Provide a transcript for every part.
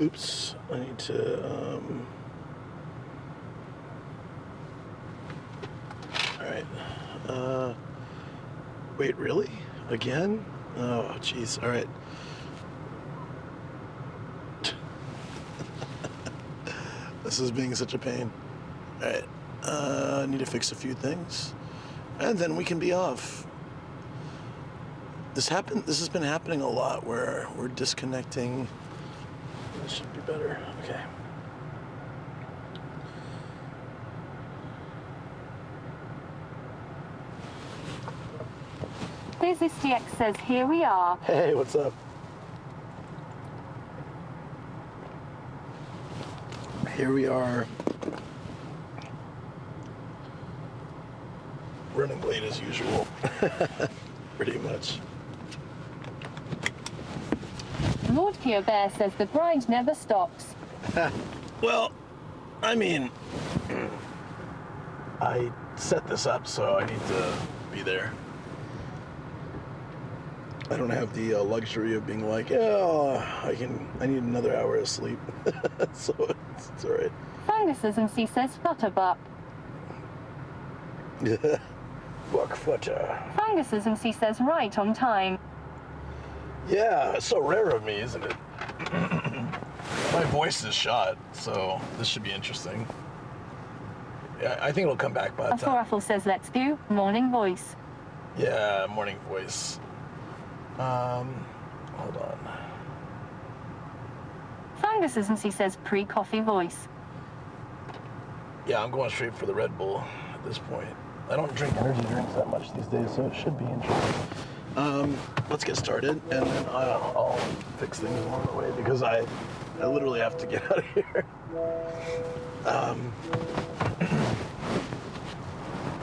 Oops, I need to, all right. Wait, really? Again? Oh, jeez, all right. This is being such a pain. All right, I need to fix a few things, and then we can be off. This has been happening a lot where we're disconnecting. This should be better. Okay. DX says, here we are. Hey, what's up? Here we are. Running late as usual. Pretty much. Lord Kia Bear says the grind never stops. Well, I mean, I set this up, so I need to be there. I don't have the luxury of being like, oh, I need another hour of sleep. So it's all right. Fungusism says Flutterbuck. Yeah. Buck flutter. Fungusism says right on time. Yeah, it's so rare of me, isn't it? My voice is shot, so this should be interesting. Yeah, I think it'll come back by the time. Ruffle says let's do morning voice. Yeah, morning voice. Hold on. Fungusism says pre-coffee voice. Yeah, I'm going straight for the Red Bull at this point. I don't drink energy drinks that much these days, so it should be interesting. Let's get started, and then I'll fix things along the way, because I literally have to get out of here.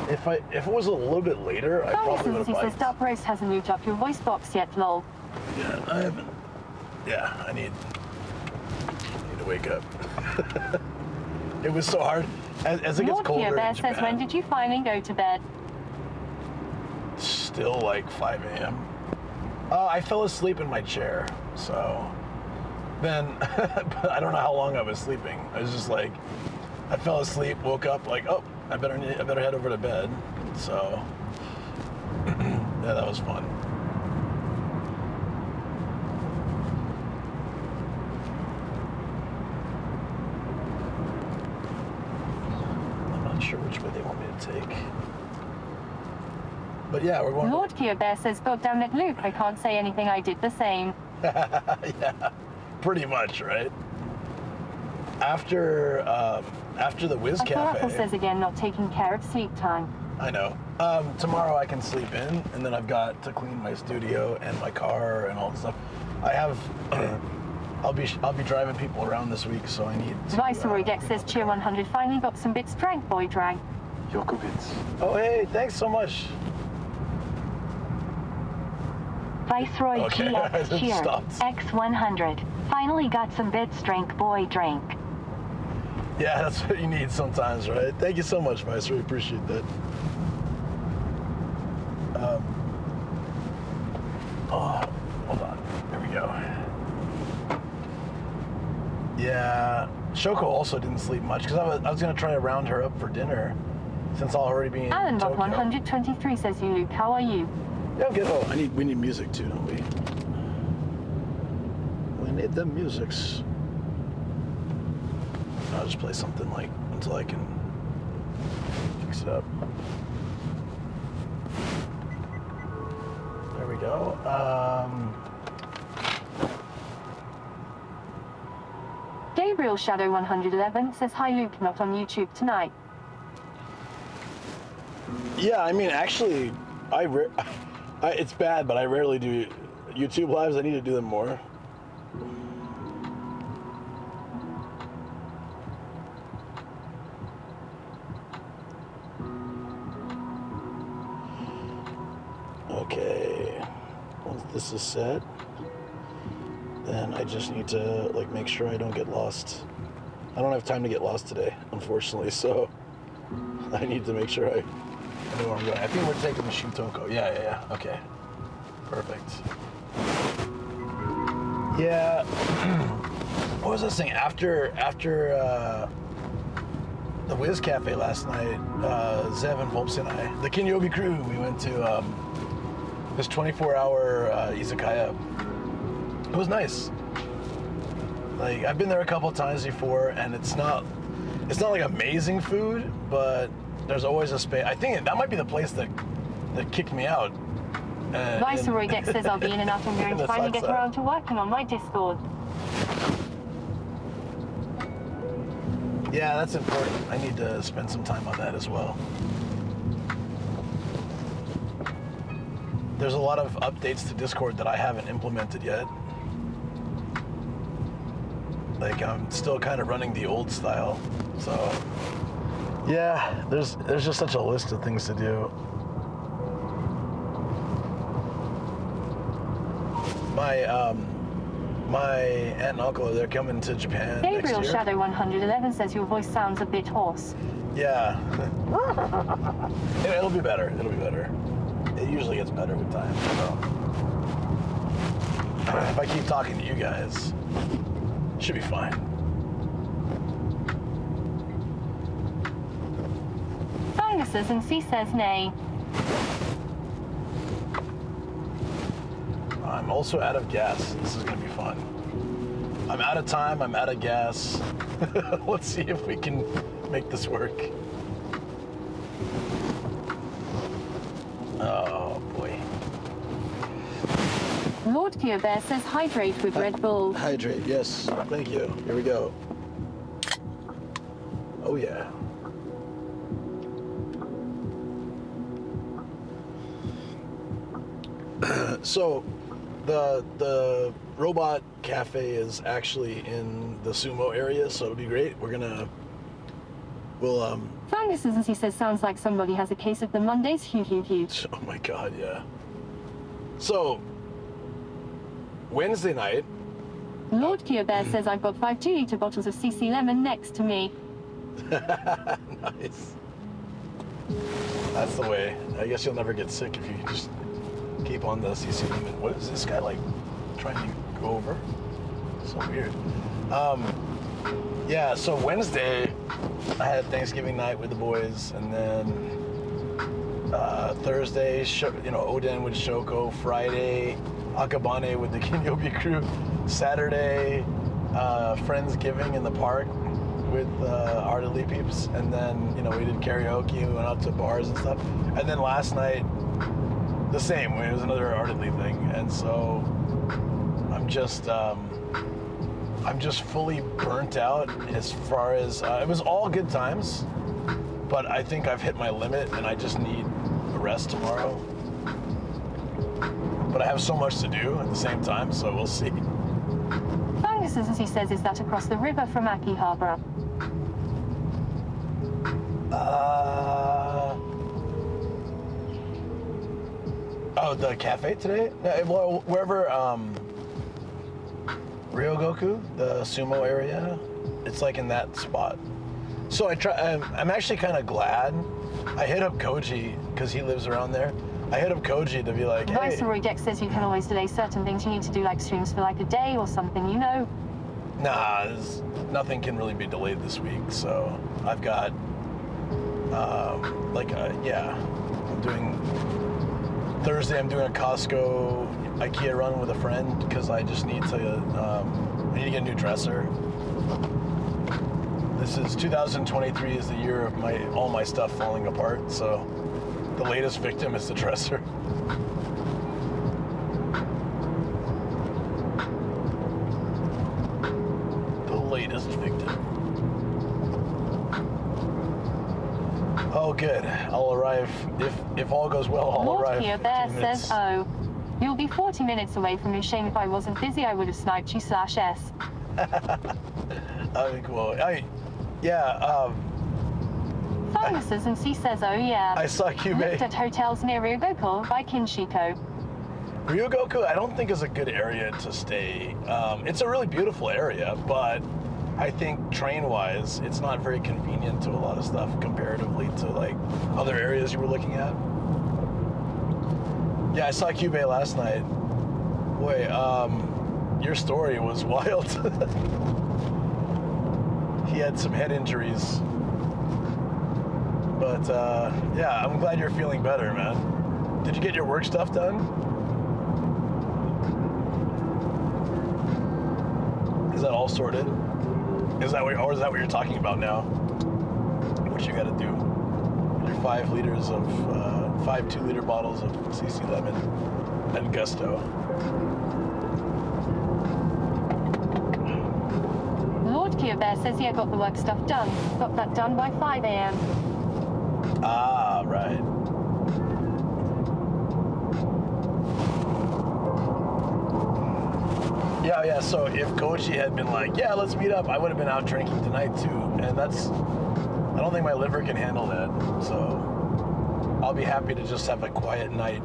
If it was a little bit later, I probably would have says Dark Roast hasn't moved up your voice box yet, lol. Yeah, I haven't. Yeah, I need to wake up. It was so hard. As it gets colder Bear in Japan, says, when did you finally go to bed? Still like 5 a.m. I fell asleep in my chair, so then but I don't know how long I was sleeping. I was just like, I fell asleep, woke up like, oh, I better head over to bed. So yeah, that was fun. I'm not sure which way they want me to take. But yeah, we're going. Lord Kia Bear says, God damn it, Luke, I can't say anything, I did the same. Yeah, pretty much, right? After the Whiz Cafe. Ruffle says again, not taking care of sleep time. I know. Tomorrow I can sleep in, and then I've got to clean my studio and my car and all the stuff. I have. I'll be driving people around this week, so I need to. Viceroy Dex says, Cheer 100 finally got some bits drank, boy drag. Yoko bits. Oh hey, thanks so much. Viceroy GX Cheer X100 finally got some bits drank, boy drank. Yeah, that's what you need sometimes, right? Thank you so much, Viceroy. Appreciate that. Hold on. There we go. Yeah, Shoko also didn't sleep much because I was gonna try to round her up for dinner, since I'll already be in Alan Bob Tokyo. 123 says, you Luke, how are you? Yeah, I'm good. Oh, we need music too, don't we? We need the musics. I'll just play something like until I can fix it up. There we go. Gabriel Shadow 111 says, hi Luke, not on YouTube tonight. Yeah, I mean, actually, it's bad, but I rarely do YouTube lives. I need to do them more. Okay, once this is set, then I just need to like make sure I don't get lost. I don't have time to get lost today, unfortunately, so I need to make sure I know where I'm going. I think we're taking the Shutoko. Yeah, okay. Perfect. Yeah. was I saying? After the Wiz Cafe last night, Zev and Volps and I, the Kinyobi crew, we went to this 24-hour izakaya. It was nice. Like, I've been there a couple times before, and it's not like amazing food, but there's always a space. I think that might be the place that kicked me out. Viceroy Dex says I'll be in enough. I'm going to finally get around to working on my Discord. Yeah, that's important. I need to spend some time on that as well. There's a lot of updates to Discord that I haven't implemented yet. Like, I'm still kind of running the old style. So, yeah, there's just such a list of things to do. My aunt and uncle, they're coming to Japan Gabriel next year. Shadow 111 says your voice sounds a bit hoarse. Yeah. It'll be better. It'll be better. It usually gets better with time. So. If I keep talking to you guys, it should be fine. Sinuses and C says nay. I'm also out of gas. This is going to be fun. I'm out of time. I'm out of gas. Let's see if we can make this work. Oh, boy. Lord Bear says hydrate with Red Bull. Hydrate, yes. Thank you. Here we go. Oh, yeah. So, the robot cafe is actually in the sumo area, so it'll be great. We'll Sinuses and C says sounds like somebody has a case of the Mondays. Hugh. oh my God, yeah. So, Wednesday night. Lord Bear says I've got 5 2-liter bottles of CC Lemon next to me. Nice. That's the way. I guess you'll never get sick if you just keep on the CC limit. What is this guy like trying to go over? So weird. Yeah, so Wednesday I had Thanksgiving night with the boys, and then Thursday, Oden with Shoko. Friday, Akabane with the Kinyobi crew. Saturday, Friendsgiving in the park with our Elite peeps, and then we did karaoke. We went out to bars and stuff, and then last night the same. It was another Ardently thing, and so I'm just fully burnt out as far as it was all good times, but I think I've hit my limit, and I just need a rest tomorrow. But I have so much to do at the same time, so we'll see. Sinuses as he says is that across the river from Akihabara. Oh, the cafe today? Well, wherever, Ryogoku, the sumo area, it's like in that spot. So I'm actually kind of glad. I hit up Koji, because he lives around there. I hit up Koji to be like, hey. Viceroy Dex says you can always delay certain things. You need to do like streams for like a day or something, Nah, nothing can really be delayed this week, so I've got, I'm doing, Thursday I'm doing a Costco IKEA run with a friend, because I just need to, get a new dresser. This is 2023 is the year of all my stuff falling apart, so the latest victim is the dresser. Latest victim. Oh, good. I'll arrive if all goes well. I'll arrive. Lord Bear says, "Oh, you'll be 40 minutes away from me. Shame if I wasn't busy, I would have sniped you /S." I mean, cool. Sinuses and C says, "Oh yeah." I saw Cube. Looked at hotels near Ryogoku by Kinshiko. Ryogoku, I don't think is a good area to stay. It's a really beautiful area, but I think train-wise, it's not very convenient to a lot of stuff comparatively to like other areas you were looking at. Yeah, I saw Cube last night. Boy, your story was wild. He had some head injuries. But yeah, I'm glad you're feeling better, man. Did you get your work stuff done? Is that all sorted? Is that what you're talking about now? What you got to do? Your 5 liters of 5 2-liter bottles of CC lemon and Gusto. Lord Kia Bear says he got the work stuff done. Got that done by 5 a.m. Ah, right. Yeah, so if Koichi had been like, yeah, let's meet up, I would have been out drinking tonight too. And I don't think my liver can handle that. So I'll be happy to just have a quiet night.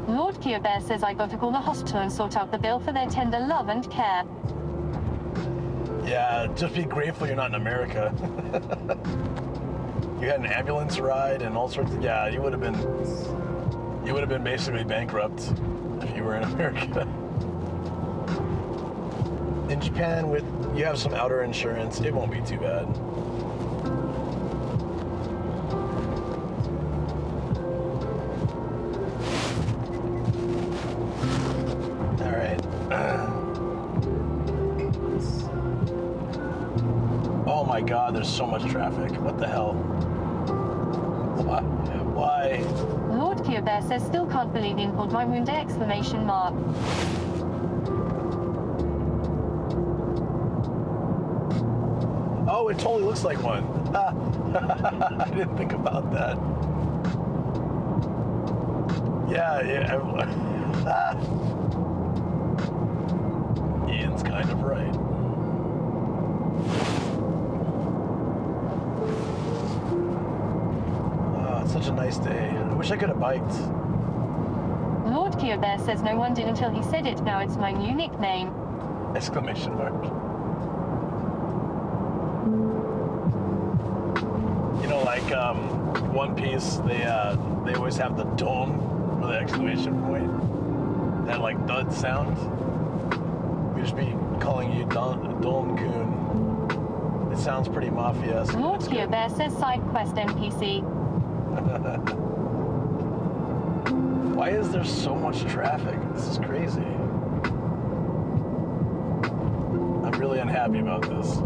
Lord Kia Bear says I got to call the hospital and sort out the bill for their tender love and care. Yeah, just be grateful you're not in America. You had an ambulance ride and all sorts of, yeah, you would have been basically bankrupt if you were in America. In Japan, you have some outer insurance, it won't be too bad. All right. Oh my God, there's so much traffic. What the hell? Why? Lord Kia Bear says still can't believe you pulled my wound! Exclamation mark. Oh, it totally looks like one. I didn't think about that. Yeah. Ian's kind of right. Oh, it's such a nice day. I wish I could have biked. Lord Kia Bear says no one did until he said it. Now it's my new nickname. Exclamation mark. You know, like One Piece, they always have the don for the exclamation point. That like thud sound. We just be calling you Don-kun. It sounds pretty mafia-esque. Lord Kia Bear says side quest NPC. Why is there so much traffic? This is crazy. I'm really unhappy about this.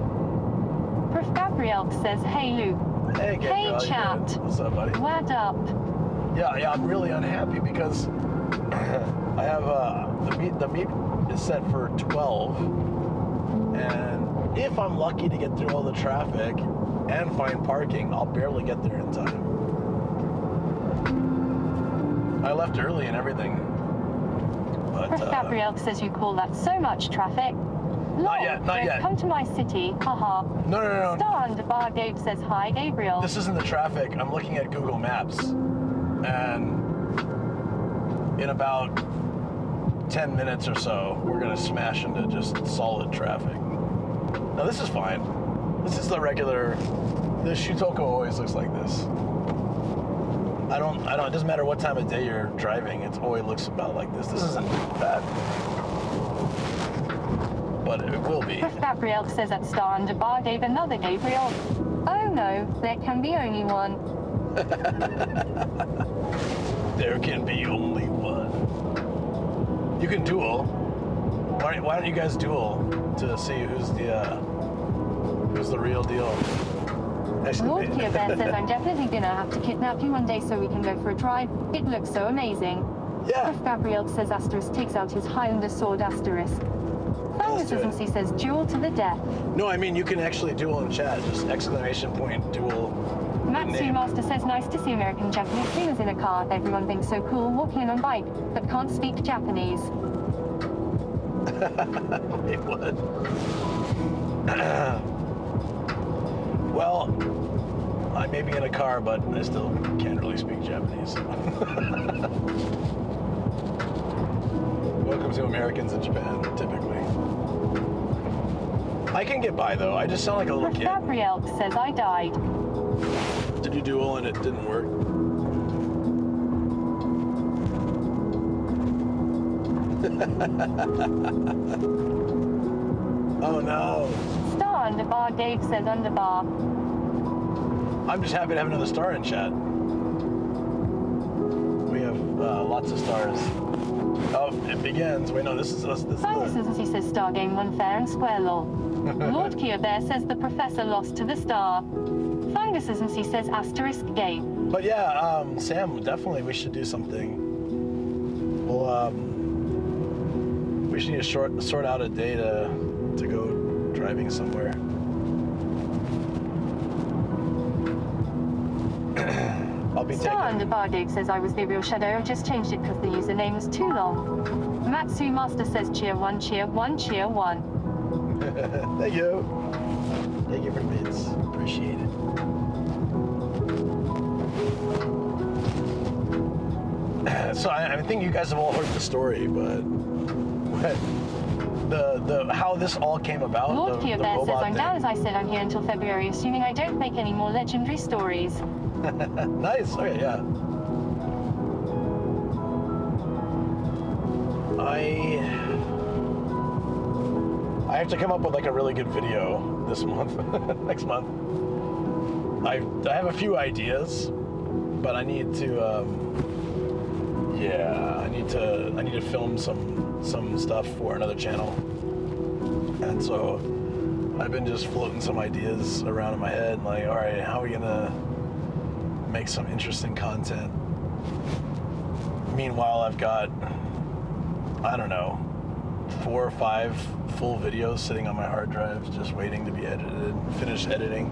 Prof. Gabrielle says, hey Luke. Hey, Gabriel, Hey chat. What's up, buddy? What up? Yeah, I'm really unhappy because I have the meet is set for 12, and if I'm lucky to get through all the traffic and find parking, I'll barely get there in time. I left early and everything, but Prof. Gabrielle says you call that so much traffic. Not yet. Come to my city, haha. No. Star underbar Gabe says hi, Gabriel. This isn't the traffic. I'm looking at Google Maps, and in about 10 minutes or so, we're gonna smash into just solid traffic. Now this is fine. This is the regular. The Shutoko always looks like this. I don't. It doesn't matter what time of day you're driving. It always looks about like this. This isn't bad, but it will be. Prof. Gabrielle says at Star underbar Gabe another Gabriel. Oh no, there can be only one. There can be only one. You can duel. Why don't you guys duel to see who's the real deal? Lord Kia Bear says I'm definitely gonna have to kidnap you one day so we can go for a drive. It looks so amazing. Yeah. Prof. Gabrielle says Asterisk takes out his Highlander sword Asterisk. Let's do it. Fantasy says duel to the death. No, I mean you can actually duel in chat. Just exclamation point duel. Matsu Master says nice to see American Japanese streamers in a car. Everyone thinks so cool walking in on bike, but can't speak Japanese. Wait, what? Well, I may be in a car, but I still can't really speak Japanese. Welcome to Americans in Japan, typically. I can get by, though. I just sound like a little Prof. kid. Gabrielle says I died. Did you duel and it didn't work? Oh no. Star underbar, Dave says underbar. I'm just happy to have another star in chat. We have lots of stars. Oh, it begins. Wait, no, this is us. He says star game one fair and square lol. Lord Kia Bear says the professor lost to the star. Funguses and he says asterisk game. But yeah, Sam, definitely we should do something. Well, we should need to sort out a day to go driving somewhere. I'll be taking... Star underbar Dave says I was the real shadow. I just changed it because the username was too long. Matsu Master says cheer one, cheer one, cheer one. Thank you. Thank you for the bits. Appreciate it. So I think you guys have all heard the story, but the how this all came about. Lord Kia Bear says I'm thing. down as I said I'm here until February, assuming I don't make any more legendary stories. Nice. Okay, yeah. I have to come up with like a really good video this month, next month. I have a few ideas, but I need to I need to film some stuff for another channel. And so I've been just floating some ideas around in my head, like, all right, how are we gonna make some interesting content? Meanwhile, I've got, I don't know, 4 or 5 full videos sitting on my hard drive just waiting to be edited, finished editing.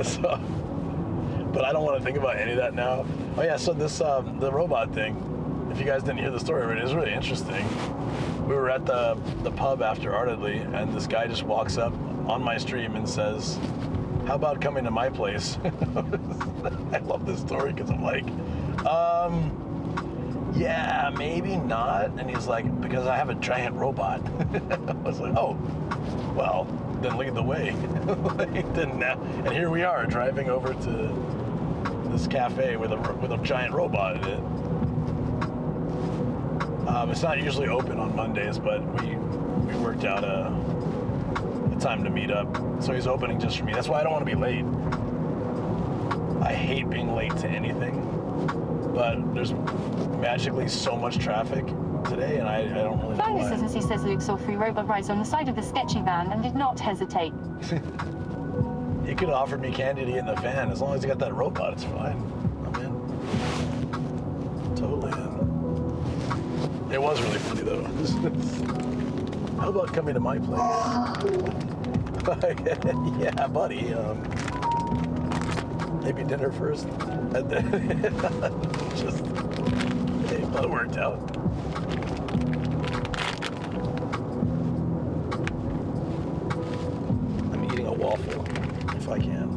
So, but I don't want to think about any of that now. Oh yeah, so this the robot thing, if you guys didn't hear the story, it is really interesting. We were at the pub after Ardedly, and this guy just walks up on my stream and says, how about coming to my place? I love this story because I'm like, yeah, maybe not. And he's like, because I have a giant robot. I was like, oh, well, then lead the way. And here we are driving over to this cafe with a giant robot in it. It's not usually open on Mondays, but we worked out a time to meet up. So he's opening just for me. That's why I don't want to be late. I hate being late to anything, but there's magically so much traffic today, and I don't really know why. He says Luke saw 3 robot rides on the side of the sketchy van and did not hesitate. He could have offered me candy to get in the van. As long as he got that robot, it's fine. I'm in. Totally in. It was really funny though. How about coming to my place? Yeah, buddy. Maybe dinner first. And then just, hey, but it worked out. I'm eating a waffle, if I can.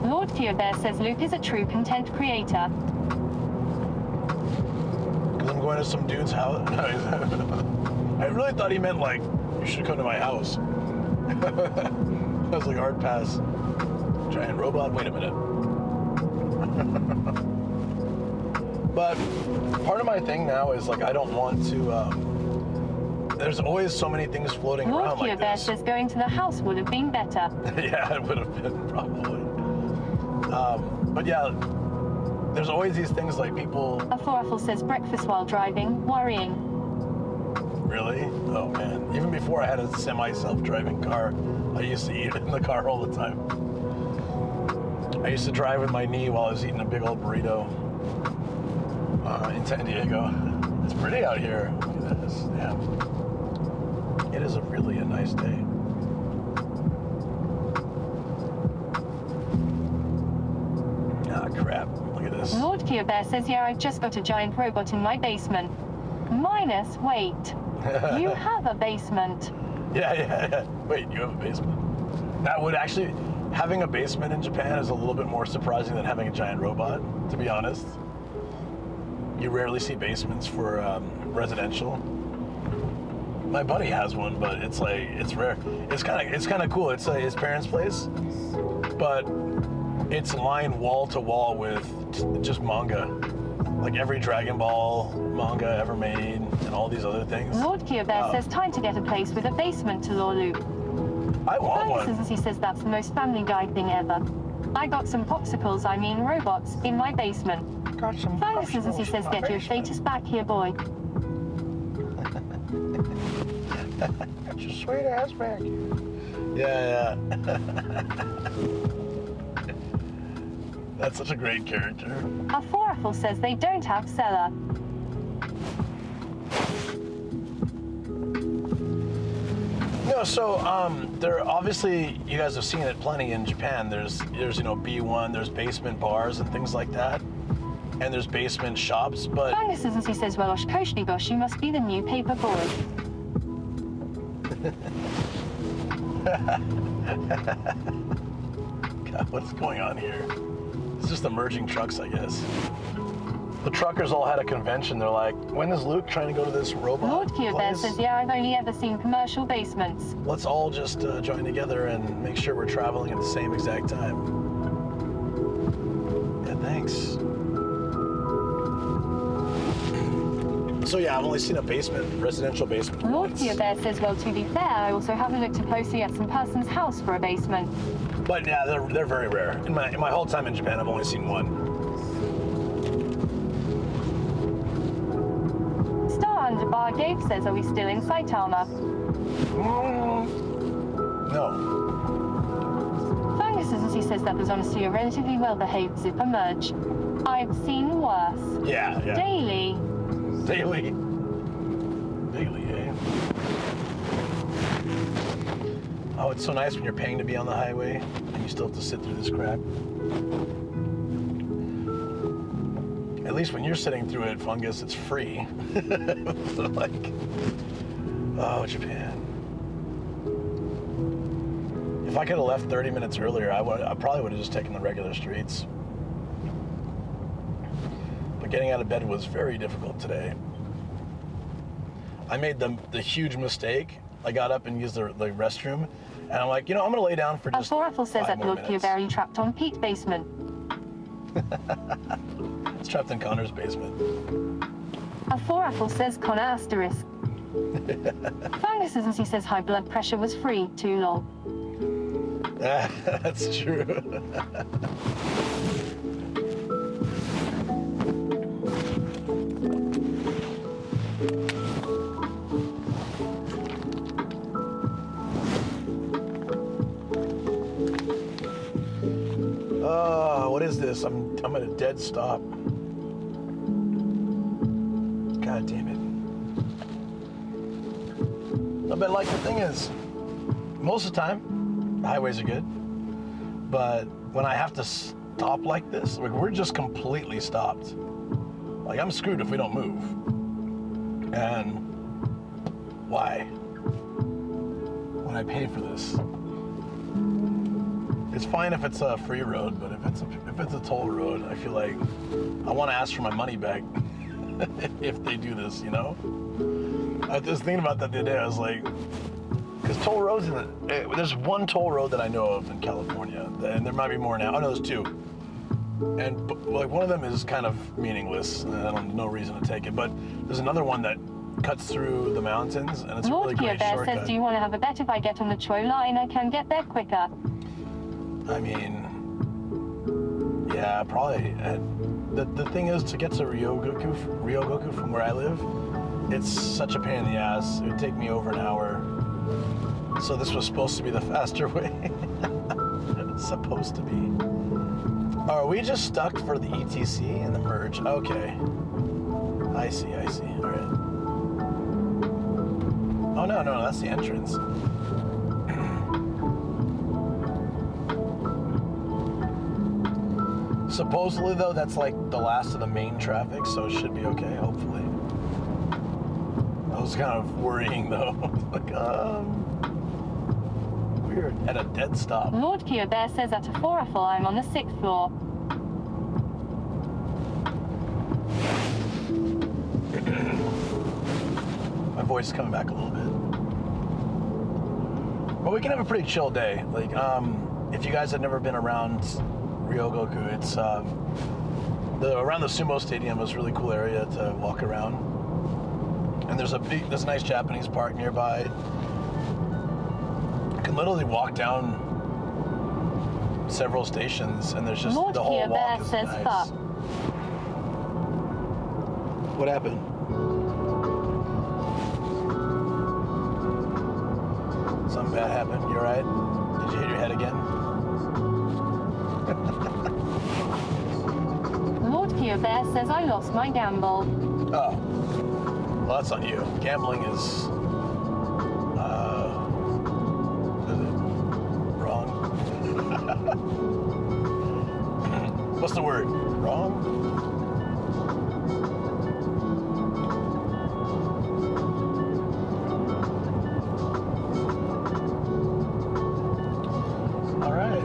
Lord Kia Bear says Luke is a true content creator. Because I'm going to some dude's house. I really thought he meant like, you should come to my house. I was like, hard pass. Giant robot, wait a minute. But part of my thing now is like, I don't want to, there's always so many things floating around like this. Lord Kia Bear says going to the house would have been better. Yeah, it would have been probably. But yeah, there's always these things like people... Aforafel says breakfast while driving, worrying. Really? Oh man. Even before I had a semi-self-driving car, I used to eat in the car all the time. I used to drive with my knee while I was eating a big old burrito in San Diego. It's pretty out here. Look at this. Yeah. It is really a nice day. Ah, crap. Look at this. Lord Kia Bear says, yeah, I've just got a giant robot in my basement. Minus, wait. You have a basement. Yeah. Wait, you have a basement? That would actually... Having a basement in Japan is a little bit more surprising than having a giant robot, to be honest. You rarely see basements for residential. My buddy has one, but it's like, it's rare. It's kind of cool. It's his parents' place, but it's lined wall to wall with just manga. Like every Dragon Ball manga ever made and all these other things. Lord Kyobert says time to get a place with a basement to lure Luke. I want Fergus one. he says that's the most Family Guy thing ever. I got some popsicles, I mean robots, in my basement. Got some Fergus he says get your status back here, boy. Got your sweet ass back. Yeah. That's such a great character. A Foraffle says they don't have cellar. No, so there obviously you guys have seen it plenty in Japan. There's B1, there's basement bars and things like that, and there's basement shops. But Fergus he says, well, Oshkoshni Gosh, you must be the new paper boy. God, what's going on here? It's just emerging trucks, I guess. The truckers all had a convention. They're like, when is Luke trying to go to this robot Lord Kyobert place? says, yeah, I've only ever seen commercial basements. Let's all just join together and make sure we're traveling at the same exact time. Yeah, thanks. So yeah, I've only seen a residential basement. Lord once. Kyobert says, well, to be fair, I also haven't looked too closely at some person's house for a basement. But yeah, they're very rare. In my whole time in Japan, I've only seen one. Star Underbar Gabe says, are we still in Saitama? No. Fergus he says that was honestly a relatively well-behaved zipper merge. I've seen worse. Yeah. Daily. Daily, eh? Oh, it's so nice when you're paying to be on the highway and you still have to sit through this crap. At least when you're sitting through it, Fungus, it's free. So like, oh, Japan. If I could have left 30 minutes earlier, I probably would have just taken the regular streets. Getting out of bed was very difficult today. I made the huge mistake. I got up and used the restroom, and I'm like, I'm gonna lay down for just A Foraffle says 5 that more Lord minutes. Kyobert trapped on Pete basement. It's trapped in Connor's basement. A Foraffle says Connor asterisk. Fergus he says high blood pressure was free, too long. That's true. What is this? I'm at a dead stop. God damn it. But like the thing is, most of the time, the highways are good. But when I have to stop like this, like we're just completely stopped. Like I'm screwed if we don't move. And why? When I pay for this. It's fine if it's a free road, but if it's a toll road, I feel like I want to ask for my money back if they do this, I was just thinking about that the other day. I was like, because toll roads, there's one toll road that I know of in California, and there might be more now. Oh no, there's two. And like one of them is kind of meaningless, and I don't have no reason to take it. But there's another one that cuts through the mountains, and it's a really great Kyobert shortcut. says, do you want to have a bet if I get on the Choi line? I can get there quicker. I mean, yeah, probably. And the thing is, to get to Ryogoku from where I live, it's such a pain in the ass. It would take me over an hour. So this was supposed to be the faster way. It's supposed to be. Are we just stuck for the ETC and the merge? Okay. I see. All right. Oh, no, that's the entrance. Supposedly, though, that's like the last of the main traffic, so it should be okay, hopefully. I was kind of worrying, though. Like, we're at a dead stop. Lord Kyobert says at a Foraffle, I'm on the 6th floor. My voice is coming back a little bit. But we can have a pretty chill day. Like, if you guys have never been around Ryogoku, it's around the sumo stadium is a really cool area to walk around. And there's a nice Japanese park nearby. You can literally walk down several stations, and there's just Lord the whole Kia walk Bear is says nice. fuck. What happened? Something bad happened. You alright? Did you hit your head again? Lord Kia Bear says I lost my gamble. Oh. Well, that's on you. Gambling is it wrong? What's the word? Wrong? All right.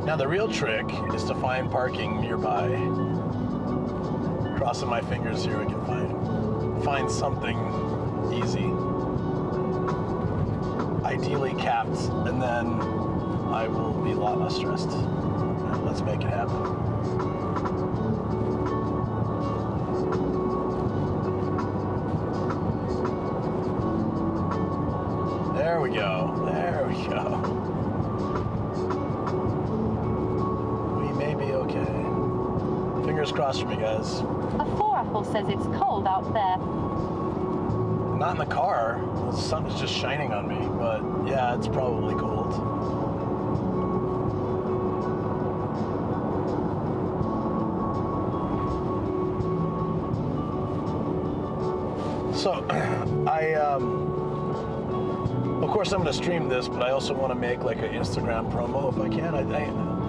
Now the real trick is to find parking nearby. Crossing my fingers here, we can find something easy. Ideally capped, and then I will be a lot less stressed. Now, let's make it happen. There we go. There we go. We may be okay. Fingers crossed for me, guys. A 4-apple says it's cold out there. Not in the car. The sun is just shining on me, but yeah, it's probably cold. So, of course I'm gonna stream this, but I also want to make like an Instagram promo if I can.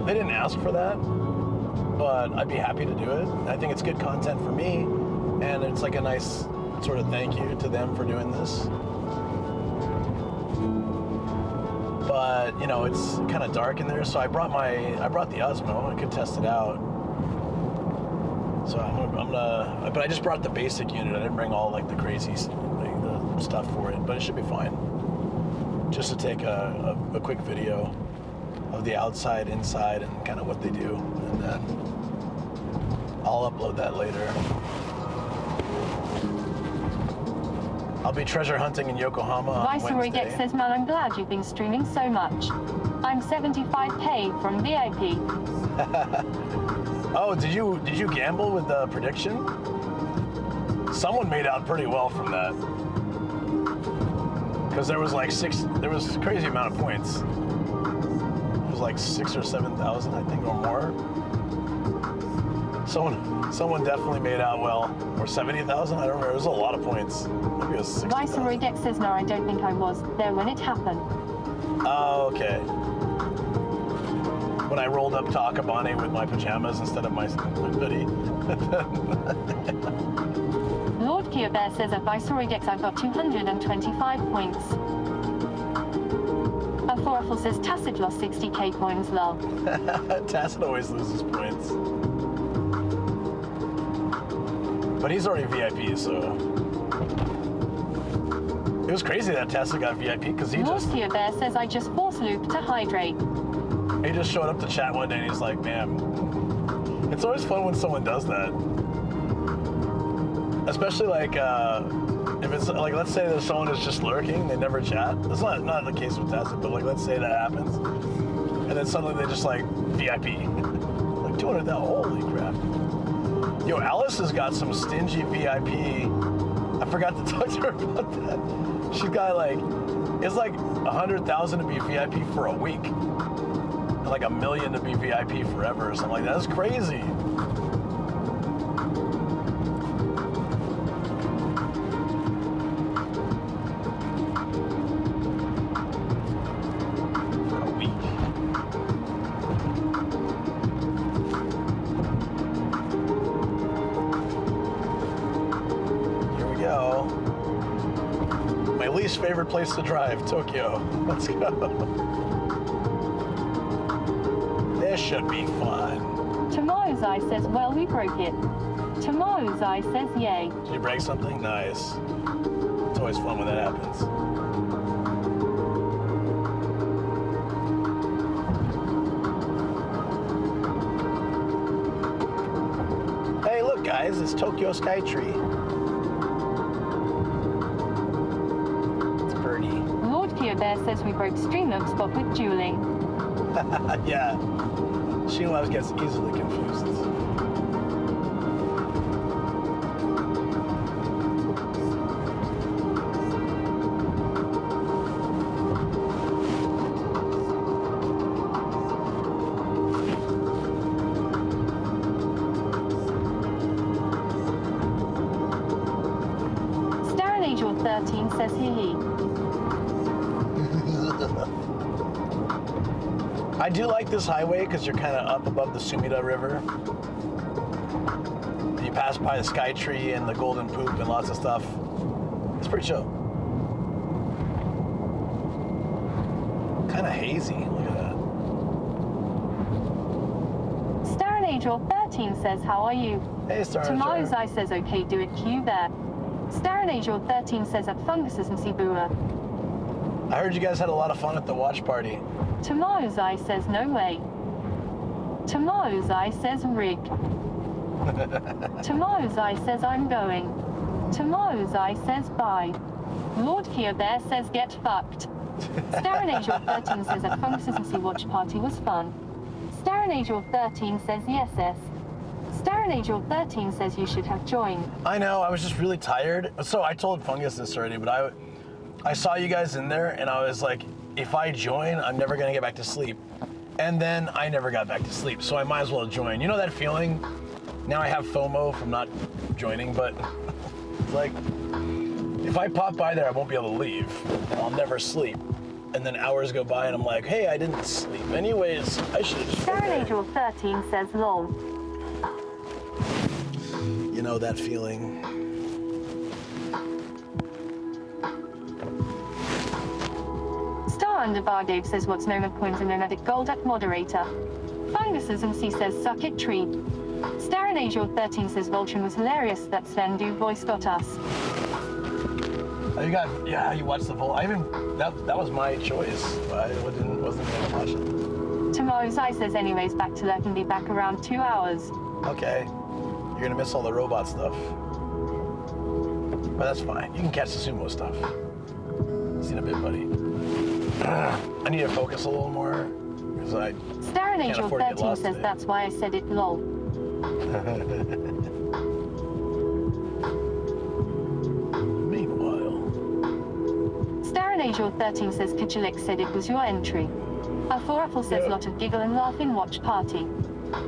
They didn't ask for that, but I'd be happy to do it. I think it's good content for me, and it's like a nice sort of thank you to them for doing this. But you know, it's kind of dark in there, so I brought the Osmo. I could test it out. So I'm gonna, but I just brought the basic unit. I didn't bring all like the crazy the stuff for it, but it should be fine. Just to take a quick video of the outside, inside, and kind of what they do, and then I'll upload that later. I'll be treasure hunting in Yokohama on Viceroy Wednesday. Dex says, man, I'm glad you've been streaming so much. I'm 75k from VIP. Oh, did you gamble with the prediction? Someone made out pretty well from that. Because there was a crazy amount of points. It was like 6,000 or 7,000, I think, or more. Someone definitely made out well. Or 70,000, I don't remember. It was a lot of points. Maybe it was 60,000. Viceroy Dex says, no, I don't think I was there when it happened. Oh, okay. When I rolled up to Akabane with my pajamas instead of my hoodie. Lord Kia Bear says, at Viceroy Dex I've got 225 points. A 4-apple says, Tacit lost 60k points, lol. Tacit always loses points. But he's already VIP, so... It was crazy that Tacit got VIP, because he Lord just... Kia Bear says, I just force loop to hydrate. He just showed up to chat one day and he's like, man, it's always fun when someone does that. Especially like, if it's like, let's say that someone is just lurking, they never chat. That's not the case with Tacit, but like, let's say that happens. And then suddenly they just like, VIP. Like 200,000, holy crap. Yo, Alice has got some stingy VIP. I forgot to talk to her about that. She's got like, it's like 100,000 to be VIP for a week. And like 1 million to be VIP forever or something like that. That's crazy. For a week. Here we go. My least favorite place to drive, Tokyo. Let's go. This should be fun. Tomorrow's Eye says, well, we broke it. Tomorrow's Eye says, yay. Did you break something? Nice. It's always always fun when that happens. Hey, look, guys, it's Tokyo Skytree. It's Birdie. Lord Kia Bear says we broke Streamlabs spot with dueling. Yeah. Streamlabs gets easily confused. Starren Angel 13 says hee. I do like this highway because you're kind of up above the Sumida River. You pass by the Skytree and the Golden Poop and lots of stuff. It's pretty chill. Kind of hazy. Look at that. Starren Angel 13 says, how are you? Hey, Star. Tomorrow's Eye says, okay, do it, Q there. Starren Angel 13 says, at Funguses and Sibua. I heard you guys had a lot of fun at the watch party. Tomorrow's Eye says, no way. Tomorrow's Eye says, rig. Tomorrow's Eye says, I'm going. Tomorrow's Eye says, bye. Lord Kia Bear says, get fucked. Starren Angel 13 says, at Funguses and Sea watch party was fun. Starren Angel 13 says, yes. Starren Angel 13 says you should have joined. I know, I was just really tired. So I told Fungus this already, but I saw you guys in there and I was like, if I join, I'm never gonna get back to sleep. And then I never got back to sleep, so I might as well join. You know that feeling? Now I have FOMO from not joining, but it's like, if I pop by there, I won't be able to leave. I'll never sleep. And then hours go by and I'm like, hey, I didn't sleep. Anyways, I should have just Starren Angel 13 says, lol. You know that feeling. Star _Dave says what's known of coins and known at gold at moderator. Funguses and C says suck it tree. Starren Angel 13 says Voltron was hilarious. That Sven Du voice got us. You watched the Volt. That was my choice. I wasn't gonna watch it. Tomorrow's Eye says anyways back to lurk and be back around 2 hours. Okay. You're gonna miss all the robot stuff. But that's fine. You can catch the sumo stuff. See you in a bit, buddy. I need to focus a little more because I Starren can't Angel afford to get 13 lost says today. that's why I said it lol. Meanwhile, Starren Angel 13 says Kichilik said it was your entry. Apple says lot of giggle and laugh in watch party.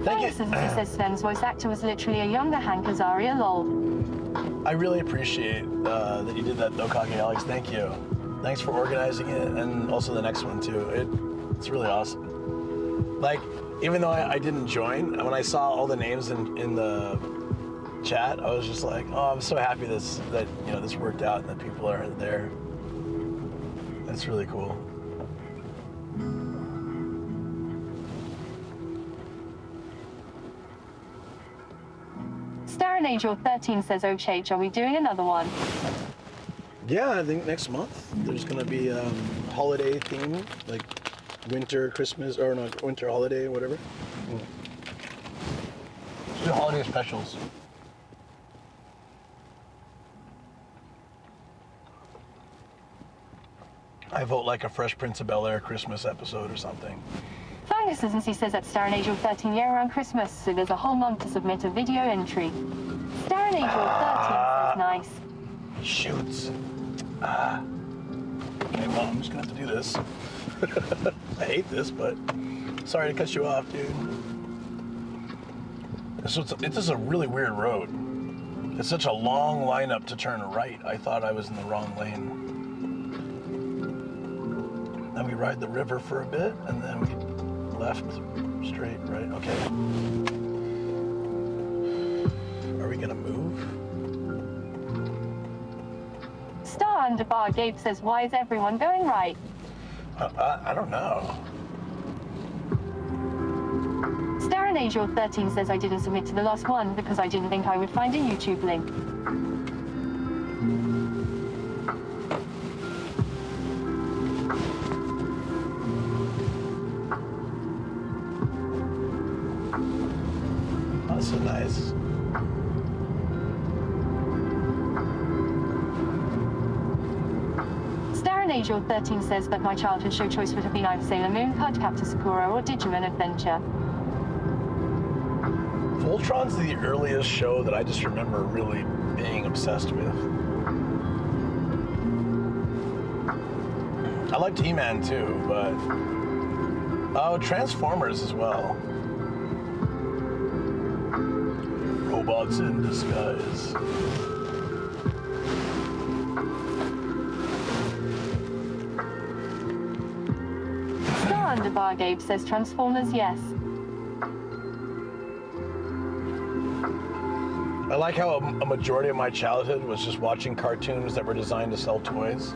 thank you. Funguses says Sven's voice actor was literally a younger Hank Azaria lol. I really appreciate that you did that, Okage Alex. Thank you. Thanks for organizing it, and also the next one too. It's really awesome. Like, even though I didn't join, when I saw all the names in the chat, I was just like, oh, I'm so happy that this worked out and that people are there. That's really cool. Starren Angel 13 says, oh Chage, are we doing another one? Yeah, I think next month there's gonna be holiday theme, like winter, Christmas, or not winter holiday, whatever. Let's do holiday specials. I vote like a Fresh Prince of Bel-Air Christmas episode or something. Funguses and C says at Starren Angel 13 year around Christmas, so there's a whole month to submit a video entry. Starren Angel 13 says nice. Shoots. Okay, well, I'm just gonna have to do this. I hate this, but sorry to cut you off, dude. So it's just a really weird road. It's such a long lineup to turn right. I thought I was in the wrong lane. Then we ride the river for a bit, and then we left, straight, right? Okay. Are we gonna move? Star_Gabe says, why is everyone going right? I don't know. Starren Angel 13 says I didn't submit to the last one because I didn't think I would find a YouTube link. so nice. Angel 13 says that my childhood show choice would have been either Sailor Moon, Cardcaptor Sakura, or Digimon Adventure. Voltron's the earliest show that I just remember really being obsessed with. I liked He-Man too, but... Oh, Transformers as well. Robots in disguise. Underbar Gabe says Transformers, yes. I like how a majority of my childhood was just watching cartoons that were designed to sell toys.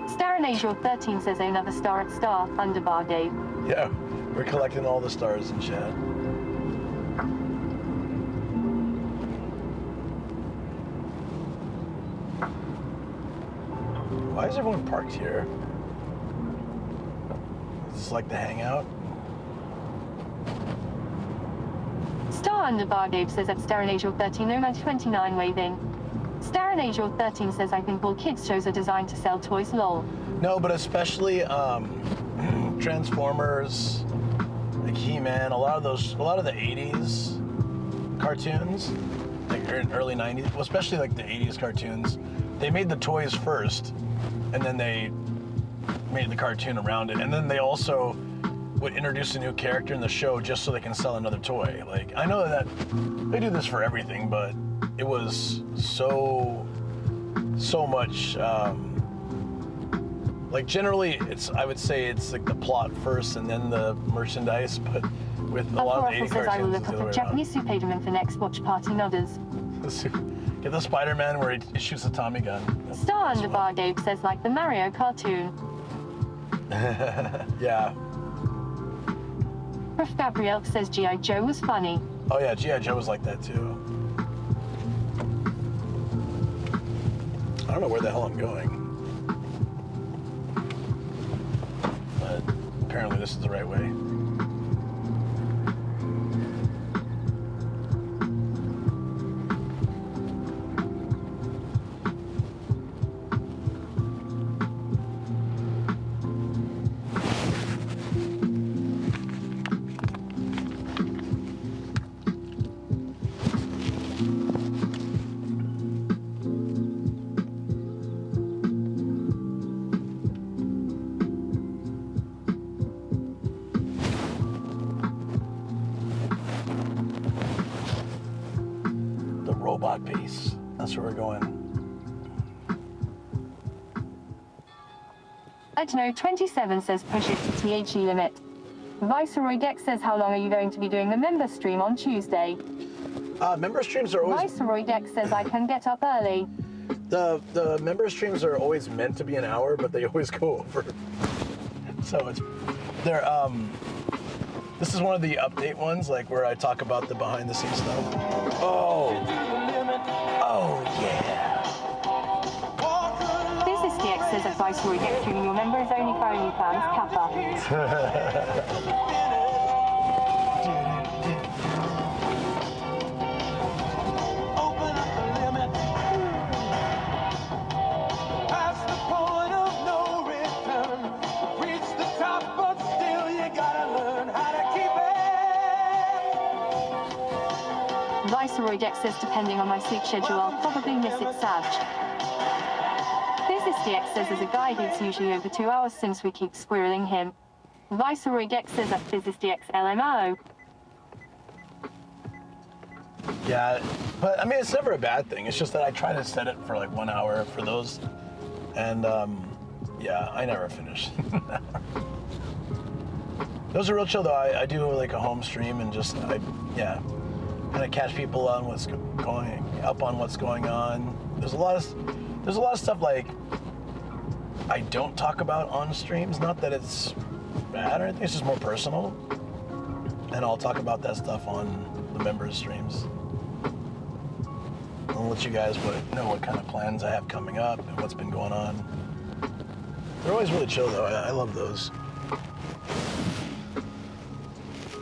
Star and Angel 13 says another star at Star, Underbar Gabe. Yeah, we're collecting all the stars in chat. Why is everyone parked here? Is this like the hangout? Star Underbar Gabe says at Star and Angel 13, Nomad 29 waving. Star and Angel 13 says I think all kids shows are designed to sell toys, lol. No, but especially Transformers, like He-Man, a lot of the 80s cartoons, like early 90s, well, especially like the 80s cartoons, they made the toys first, and then they made the cartoon around it, and then they also would introduce a new character in the show just so they can sell another toy. Like, I know that they do this for everything, but it was so much, like generally I would say it's like the plot first and then the merchandise, but with a lot of the 80s says cartoons, I will look up a Japanese Superman for next watch party nodders. Get the Spider-Man where he shoots a Tommy gun. Star Underbar Gabe says like the Mario cartoon. Yeah. Prof. Gabrielle says G.I. Joe was funny. Oh yeah, G.I. Joe was like that too. I don't know where the hell I'm going. But apparently this is the right way. Robot base. That's where we're going. I don't know, 27 says push it to THE limit. Viceroy Dex says how long are you going to be doing the member stream on Tuesday? Member streams are always... Viceroy Dex says I can get up early. The member streams are always meant to be an hour, but they always go over. So they're this is one of the update ones, like where I talk about the behind the scenes stuff. Oh yeah. Business DX says at Viceroy Dex streaming your member is only for OnlyFans, Kappa. Viceroy Dex says depending on my sleep schedule, I'll probably miss it, Sag. Business DX says as a guide it's usually over 2 hours since we keep squirreling him. Viceroy Dex says at Business DX LMO. Yeah, but I mean it's never a bad thing. It's just that I try to set it for like 1 hour for those, and yeah, I never finish. Those are real chill though. I do like a home stream and just kind of catch people on what's going on. There's a lot of stuff like I don't talk about on streams. Not that it's bad or anything. It's just more personal, and I'll talk about that stuff on the members' streams. I'll let you guys know what kind of plans I have coming up and what's been going on. They're always really chill though. I love those.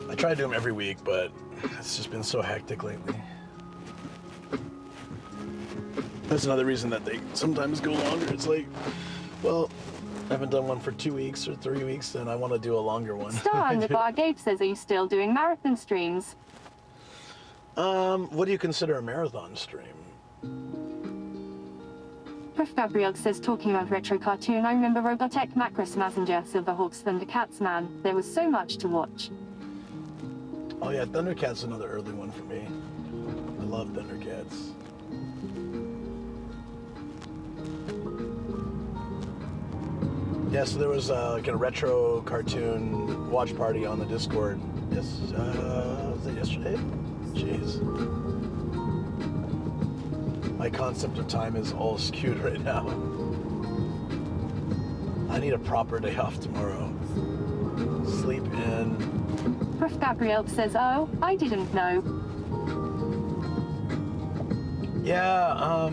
I try to do them every week, but it's just been so hectic lately. That's another reason that they sometimes go longer. It's like, well, I haven't done one for 2 weeks or 3 weeks, and I want to do a longer one. Star Underbar Gabe says, are you still doing marathon streams? What do you consider a marathon stream? Prof. Gabriel says, talking about retro cartoon, I remember Robotech, Macross Messenger, Silverhawks, Thundercats, man. There was so much to watch. Oh yeah, Thundercats is another early one for me. I love Thundercats. Yeah, so there was like a retro cartoon watch party on the Discord. Yes, was it yesterday? Jeez. My concept of time is all skewed right now. I need a proper day off tomorrow. Sleep in. Prof. Gabriel says, oh, I didn't know. Yeah,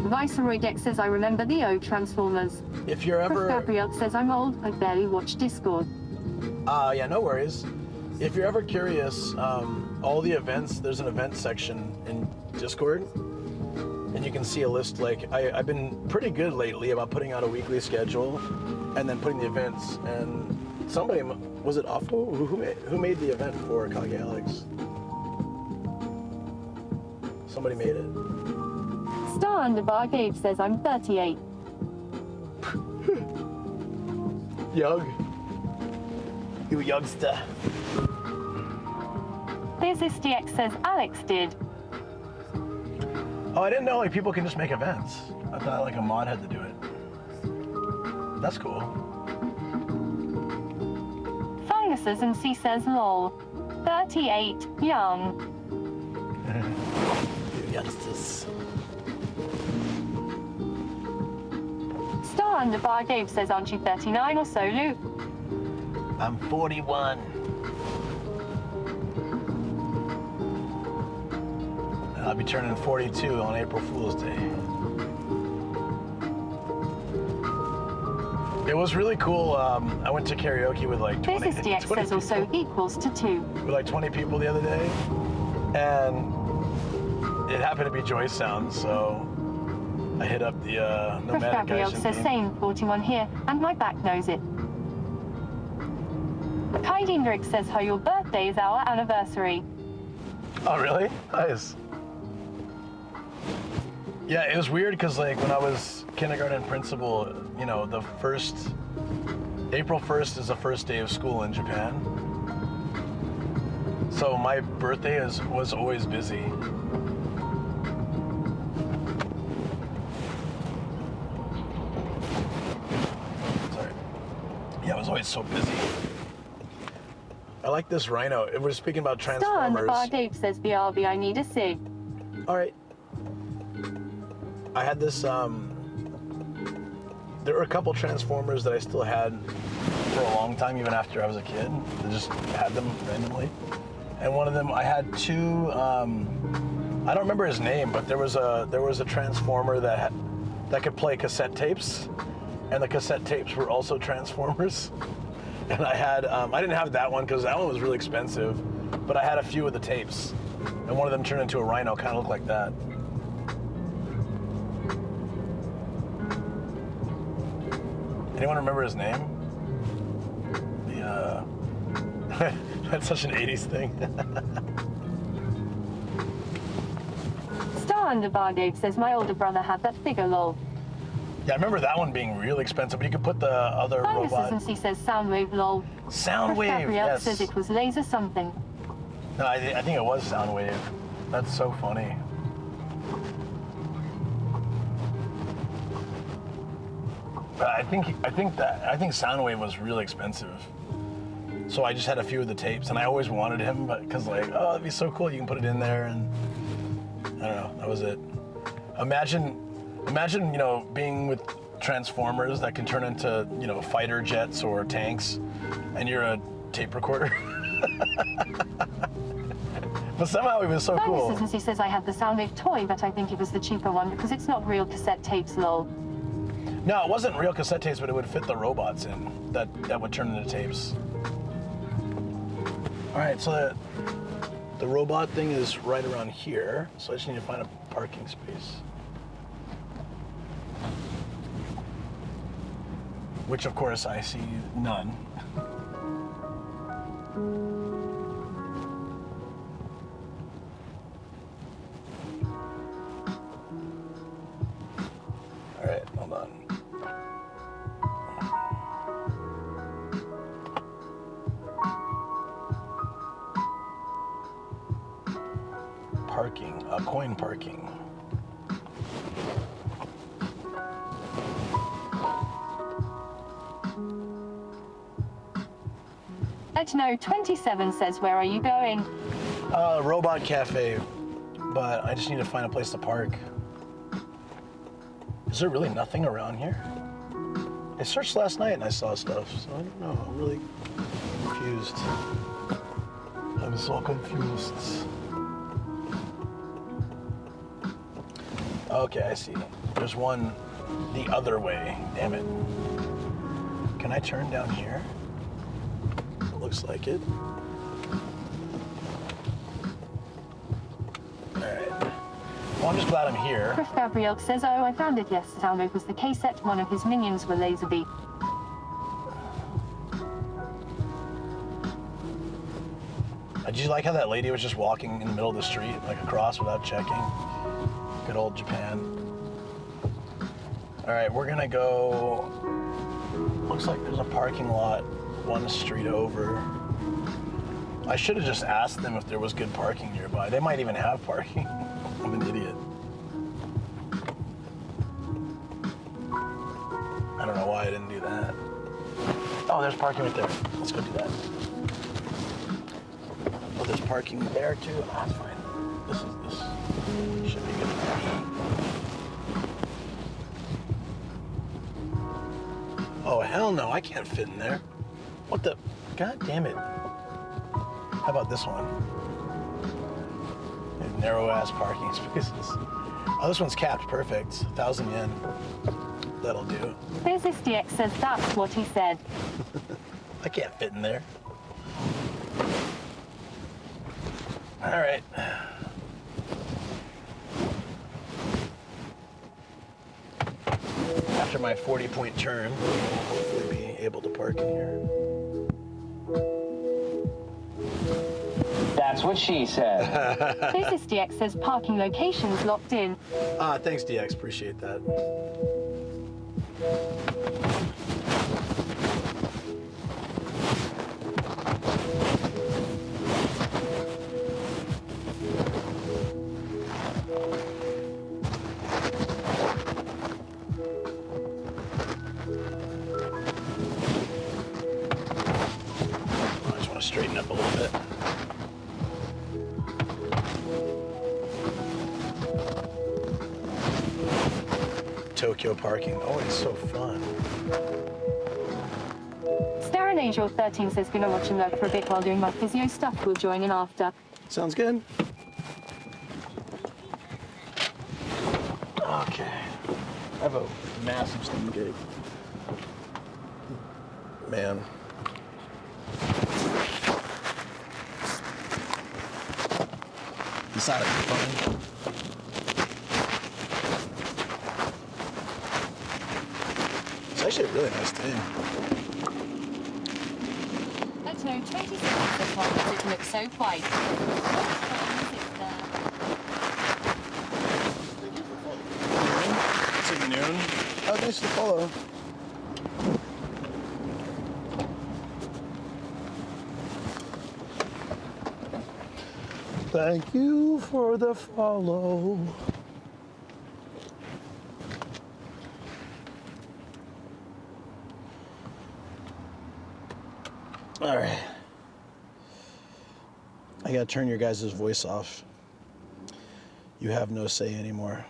Viceroy Dex says, I remember the O Transformers. if you're Prof. ever... Gabriel says, I'm old, I barely watch Discord. Yeah, no worries. If you're ever curious, all the events, there's an event section in Discord, and you can see a list. Like, I've been pretty good lately about putting out a weekly schedule and then putting the events. And somebody, was it Awful? Who made the event for Kage Alex? Somebody made it. Star Underbar Gabe says, I'm 38. Young. You youngster. There's this DX says, Alex did. Oh, I didn't know like people can just make events. I thought like a mod had to do it. That's cool. Funguses and C says, lol. 38, young. You youngsters. Star Underbar Gabe says, aren't you 39 or so, Luke? I'm 41. And I'll be turning 42 on April Fool's Day. It was really cool. I went to karaoke with like 20, This is DX 20 says also people. equals to 2. With like 20 people the other day. And it happened to be Joyce Sound, so I hit up the Prof. Nomadic Gabriel guys. says, same, 41 here, and my back knows it. Kai Diendrich says, how your birthday is our anniversary. Oh, really? Nice. Yeah, it was weird because like when I was kindergarten principal, you know, April 1st is the first day of school in Japan. So my birthday was always busy. Sorry. Yeah, it was always so busy. I like this rhino. We're speaking about Star Transformers. Underbar Dave says, BRB, I need a cig. All right. I had this, there were a couple Transformers that I still had for a long time, even after I was a kid. I just had them randomly. And one of them, I had two, I don't remember his name, but there was a Transformer that could play cassette tapes, and the cassette tapes were also Transformers. And I had, I didn't have that one because that one was really expensive, but I had a few of the tapes, and one of them turned into a rhino, kind of looked like that. Anyone remember his name? That's such an 80s thing. Star Underbar Dave says, my older brother had that figure, lol. Yeah, I remember that one being really expensive, but you could put the other robot. He says, Soundwave, lol. Soundwave, Gabrielle yes. says it was laser something. No, I think it was Soundwave. That's so funny. But I think Soundwave was really expensive. So I just had a few of the tapes, and I always wanted him, but because like, oh, it'd be so cool. You can put it in there, and I don't know. That was it. Imagine, you know, being with Transformers that can turn into, you know, fighter jets or tanks, and you're a tape recorder. But somehow it was so cool. He says, I had the Soundwave toy, but I think it was the cheaper one because it's not real cassette tapes, lol. No, it wasn't real cassette tapes, but it would fit the robots in that would turn into tapes. All right, so the robot thing is right around here, so I just need to find a parking space. Which, of course, I see none. All right, hold on. Parking, coin parking. Etno27 says, where are you going? Robot cafe, but I just need to find a place to park. Is there really nothing around here? I searched last night and I saw stuff, so I don't know. I'm really confused. I'm so confused. Okay, I see. There's one the other way. Damn it. Can I turn down here? It looks like it. Alright. Well, I'm just glad I'm here. Chris Gabriel says, oh, I found it yesterday. Sounded was the case that one of his minions were Laserbeak. Did you like how that lady was just walking in the middle of the street, like across without checking? Good old Japan. All right, we're gonna go. Looks like there's a parking lot one street over. I should have just asked them if there was good parking nearby. They might even have parking. I'm an idiot. I don't know why I didn't do that. Oh, there's parking right there. Let's go do that. Oh, there's parking there too. Oh, that's fine. This should be good for me. Oh, hell no, I can't fit in there. What the? God damn it. How about this one? Narrow ass parking spaces. Oh, this one's capped. Perfect. 1,000 yen. That'll do. Business DX says that's what he said. I can't fit in there. All right. After my 40-point turn, I'll hopefully be able to park in here. That's what she said. Business DX says parking locations locked in. Thanks, DX. Appreciate that. I just want to straighten up a little bit. Tokyo parking, always so fun. Starren Angel 13 says, gonna watch and lurk for a bit while doing my physio stuff. We'll join in after. Sounds good. Okay. I have a massive steam gate. Man. Decided to be fun. It's actually a really nice day. Etno27 says, why does it look so white? It's at noon. Oh, nice to follow. Thank you for the follow. All right. I gotta turn your guys' voice off. You have no say anymore.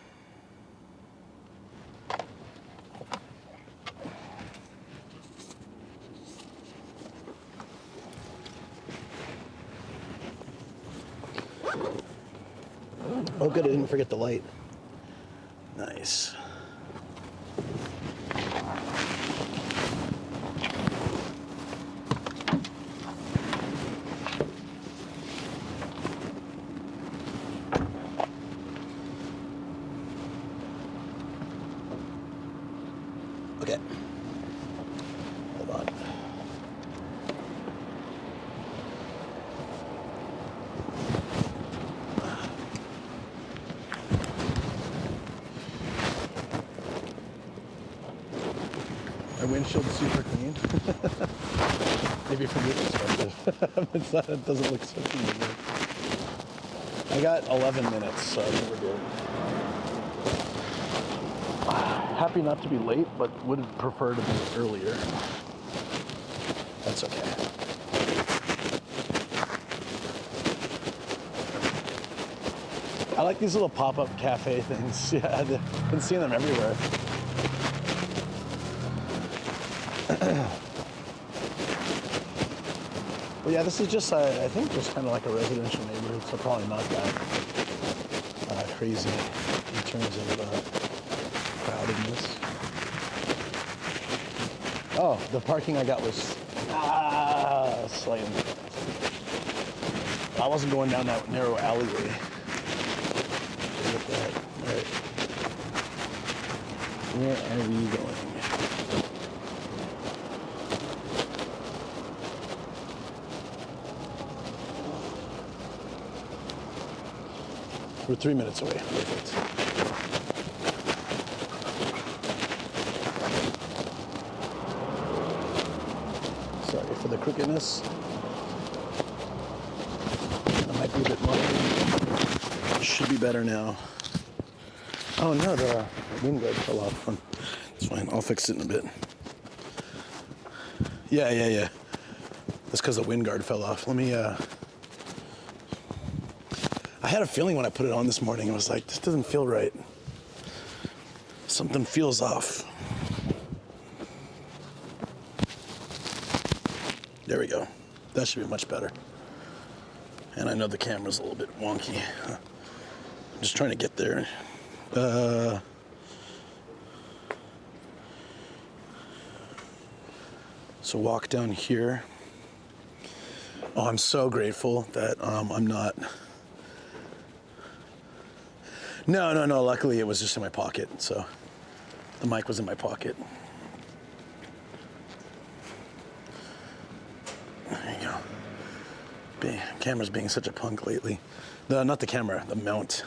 Oh, good, I didn't forget the light. Nice. Okay. Hold on. My windshield's super clean. Maybe from your perspective. It doesn't look so clean. I got 11 minutes, so I think we're good. Happy not to be late, but would prefer to be earlier. That's okay. I like these little pop-up cafe things. Yeah, I've been seeing them everywhere. Well, yeah, this is just, I think, just kind of like a residential neighborhood, so probably not that crazy in terms of crowdedness. Oh, the parking I got was slightly. I wasn't going down that narrow alleyway. Look at that. All right. Where are we going? We're 3 minutes away. Perfect. Sorry for the crookedness. That might be a bit more. Should be better now. Oh no, the wind guard fell off. It's fine. I'll fix it in a bit. Yeah. That's because the wind guard fell off. Let me. I had a feeling when I put it on this morning, I was like, this doesn't feel right. Something feels off. There we go. That should be much better. And I know the camera's a little bit wonky. I'm just trying to get there. So walk down here. Oh, I'm so grateful that I'm not. No. Luckily, it was just in my pocket, so the mic was in my pocket. There you go. Camera's being such a punk lately. Not the camera, the mount.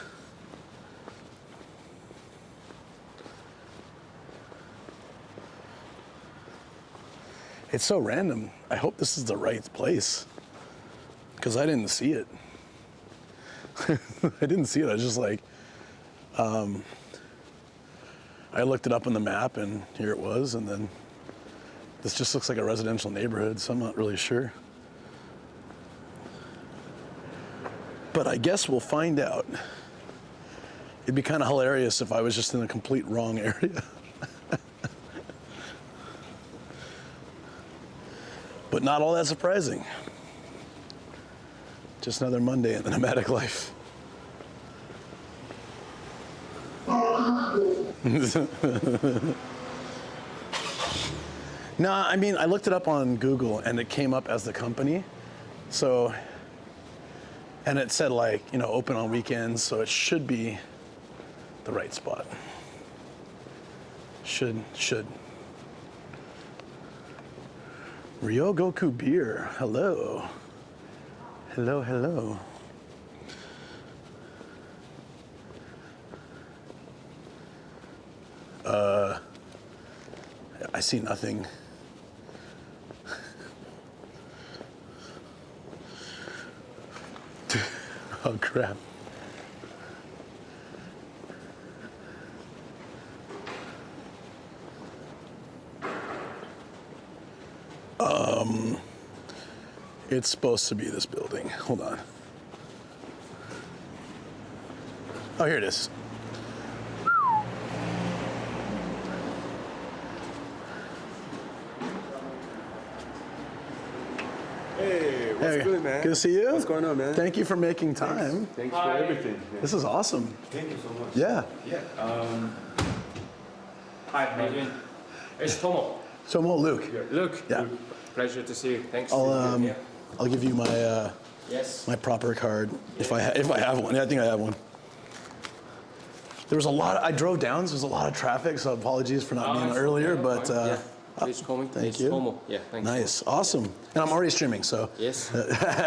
It's so random. I hope this is the right place, because I didn't see it. I didn't see it. I was just like, I looked it up on the map, and here it was, and then this just looks like a residential neighborhood, so I'm not really sure. But I guess we'll find out. It'd be kind of hilarious if I was just in a complete wrong area. But not all that surprising. Just another Monday in the nomadic life. No, I mean, I looked it up on Google and it came up as the company. So, and it said like, open on weekends, so it should be the right spot. Should. Ryogoku beer, hello. Hello. I see nothing. Oh crap. It's supposed to be this building. Hold on. Oh, here it is. Hey, what's good, man? Good to see you. What's going on, man? Thank you for making time. Thanks for everything. Man. This is awesome. Thank you so much. Yeah. Hi, how you doing? It's Tomo. Tomo, Luke. Luke. Yeah. Luke. Pleasure to see you. Thanks for being here. I'll give you my Yes. my proper card if I have one. Yeah, I think I have one. There was a lot. I drove down. So there's a lot of traffic. So apologies for not being earlier. But please call me. thank It's you. Tomo. Yeah, thanks. Nice, awesome. And I'm already streaming, so Yes.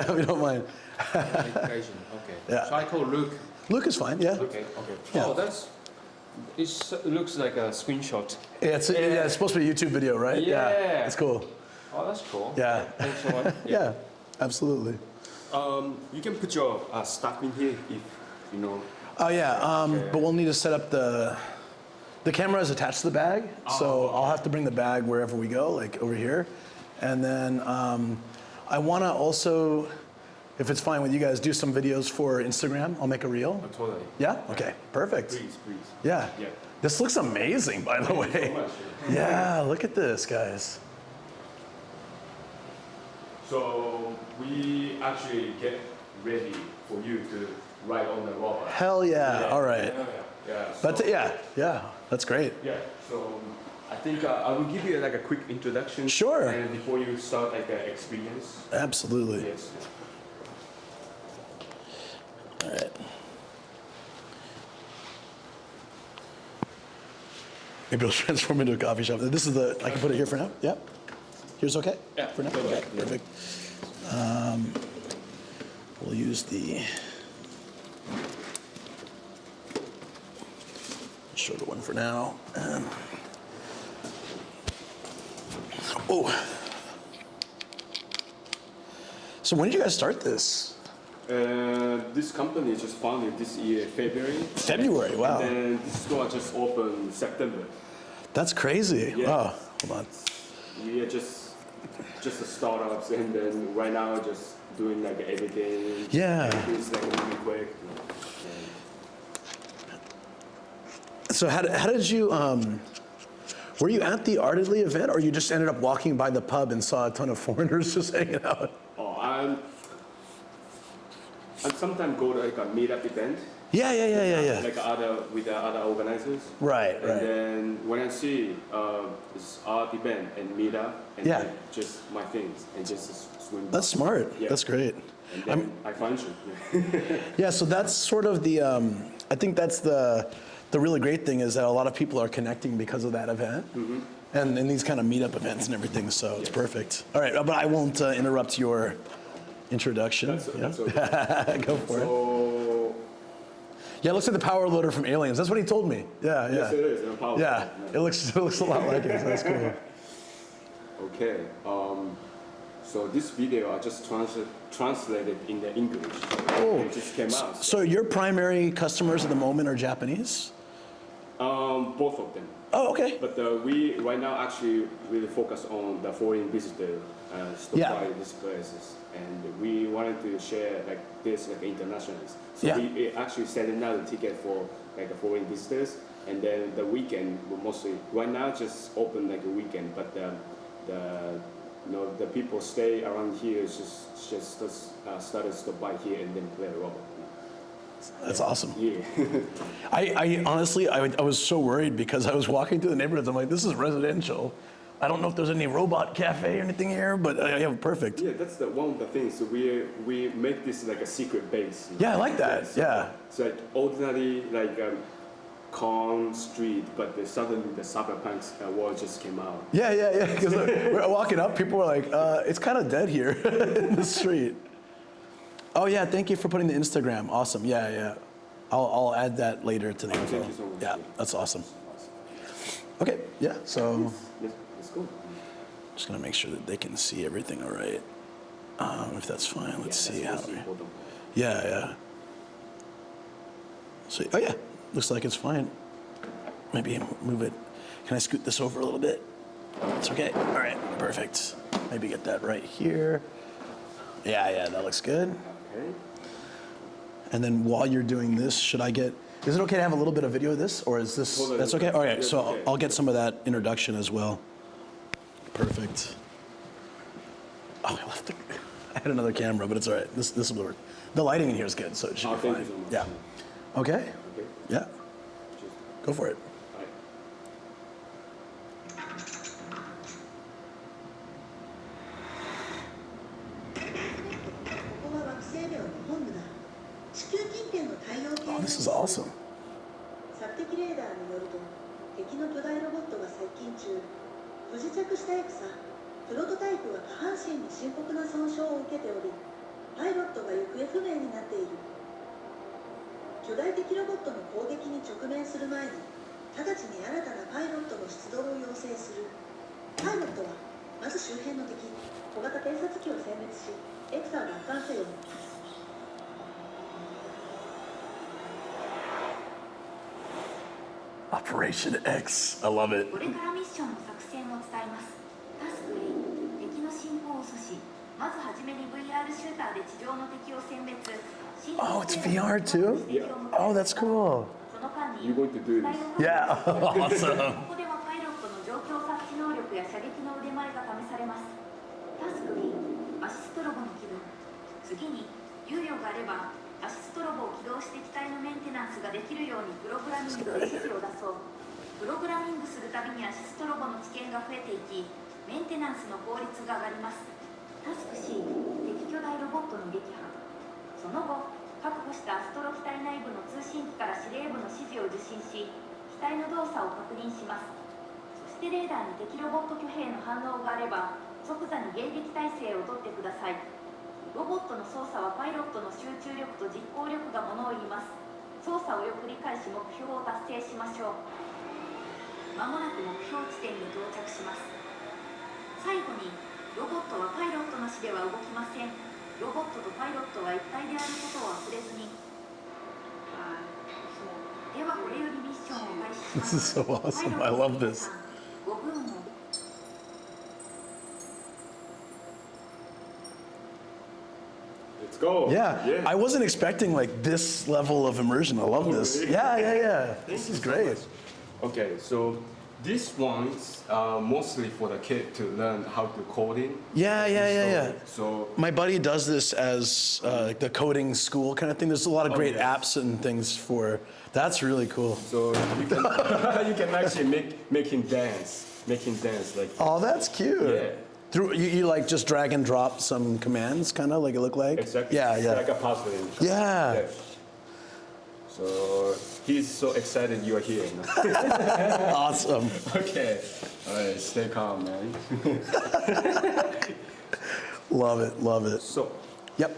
we don't mind. Okay. Yeah. So I call Luke. Luke is fine. Yeah. Okay. Yeah. Oh, it looks like a screenshot. Yeah, it's supposed to be a YouTube video, right? Yeah. It's cool. Oh, that's cool. Yeah. Thanks so much. Yeah, absolutely. You can put your stuff in here if you know. Oh yeah, but we'll need to set up the camera is attached to the bag, so I'll have to bring the bag wherever we go, like over here, and then I want to also, if it's fine with you guys, do some videos for Instagram. I'll make a reel. Oh, totally. Yeah. Okay. Perfect. Please. Yeah. Yeah. This looks amazing, by the way. So much. Yeah. Look at this, guys. So we actually get ready for you to ride on the robot. Hell yeah. All right. Yeah. But yeah, that's great. Yeah. So I think I will give you like a quick introduction. Sure. And before you start like the experience. Absolutely. Yes. All right. Maybe it'll transform into a coffee shop. This is I can put it here for now? Yeah? Here's okay? Yeah. For now? Okay, perfect. We'll use the shorter one for now. So when did you guys start this? This company just founded this year, February. February, wow. And this store just opened September. That's crazy. Yeah. Wow, hold on. We are just the startups, and then right now just doing like everything. Yeah. It's like really quick. So how did you, were you at the Ardedly event, or you just ended up walking by the pub and saw a ton of foreigners just hanging out? Oh, I sometimes go to like a meetup event. Yeah. Like with the other organizers. Right. And then when I see this art event and meetup, and Yeah. then just my things, and just swim. That's smart. Yeah. That's great. And then I find you. Yeah, so that's sort of the, I think that's the really great thing is that a lot of people are connecting because of that event. Mm-hmm. And in these kind of meetup events and everything, so it's perfect. All right, but I won't interrupt your introduction. That's okay. Go for it. So Yeah, it looks like the power loader from Aliens. That's what he told me. Yeah. yes, it is. A power Yeah, it looks a lot like it, so that's cool. Okay. So this video I just translated in the English. Oh. It just came out. So your primary customers at the moment are Japanese? Both of them. Oh, okay. But we right now actually really focus on the foreign visitor stop by these places, and we wanted to share like this like internationally. So we actually selling out the ticket for like the foreign visitors, and then the weekend we mostly right now just open like a weekend, but the people stay around here just started to buy here and then play the robot. That's awesome. Yeah. I honestly, I was so worried because I was walking through the neighborhoods. I'm like, this is residential. I don't know if there's any robot cafe or anything here, but yeah, perfect. Yeah, that's one of the things. So we make this like a secret base. Yeah, I like that. Yeah. It's like ordinary like calm street, but suddenly the cyberpunk world just came out. Yeah. Because we're walking up, people were like, it's kind of dead here in the street. Oh yeah, thank you for putting the Instagram. Awesome. Yeah. I'll add that later to the info. Thank you so much. Yeah, that's awesome. Okay. Yeah. So Let's go. just gonna make sure that they can see everything all right. If that's fine, let's see how. Yeah. So oh yeah, looks like it's fine. Maybe move it. Can I scoot this over a little bit? It's okay. All right. Perfect. Maybe get that right here. Yeah. That looks good. Okay. And then while you're doing this, is it okay to have a little bit of video of this, or is this, Totally. that's okay? All right, Yes, so okay. I'll get some of that introduction as well. Perfect. Oh, I had another camera, but it's all right. This will work. The lighting in here is good, so it should be Thank fine. you so much. Yeah. Okay. Okay. Yeah. Just, Go for it. bye. ここは惑星寮の本部だ。地球近辺の太陽系 Oh, this is awesome. さて的レーダーによると、敵の巨大ロボットが接近中、不時着したエクサ、プロトタイプは下半身に深刻な損傷を受けており、パイロットが行方不明になっている。巨大的ロボットの攻撃に直面する前に、直ちに新たなパイロットの出動を要請する。パイロットはまず周辺の敵、小型偵察機を殲滅し、エクサを奪還せよ。Operation X. I love it. これからミッションの作戦を伝えます。タスク A、敵の進行を阻止。まずはじめに VR シューターで地上の敵を殲滅。Oh, it's VR too? Oh, that's cool. その間に You're going to do this. Yeah, awesome. ここではパイロットの状況察知能力や射撃の腕前が試されます。タスク B、アシストロボの起動。次に猶予があればアシストロボを起動して機体のメンテナンスができるようにプログラミングで指示を出そう。プログラミングするたびにアシストロボの知見が増えていき、メンテナンスの効率が上がります。タスク C、敵巨大ロボットの撃破。その後、確保したアストロ機体内部の通信機から司令部の指示を受信し、機体の動作を確認します。そしてレーダーに敵ロボット挙兵の反応があれば、即座に迎撃態勢をとってください。ロボットの操作はパイロットの集中力と実行力がものを言います。操作をよく理解し目標を達成しましょう。まもなく目標地点に到着します。最後に、ロボットはパイロットなしでは動きません。ロボットとパイロットは一体であることを忘れずに。ではこれよりミッションを開始します。This is so awesome. I love this. 5分を。Let's go. Yeah, I wasn't expecting like this level of immersion. I love this. really? Yeah. This is great. Okay, so this one's mostly for the kid to learn how to coding. Yeah. So My buddy does this as like the coding school kind of thing. There's a lot of great yes. apps and things for. That's really cool. So you can you can actually make him dance like. Oh, that's cute. Yeah. Through you like just drag and drop some commands, kind of like it look like. Exactly. Yeah. It's like a puzzle. Yeah. So he's so excited you are here. Awesome. Okay. All right. Stay calm, man. Love it. So Yep.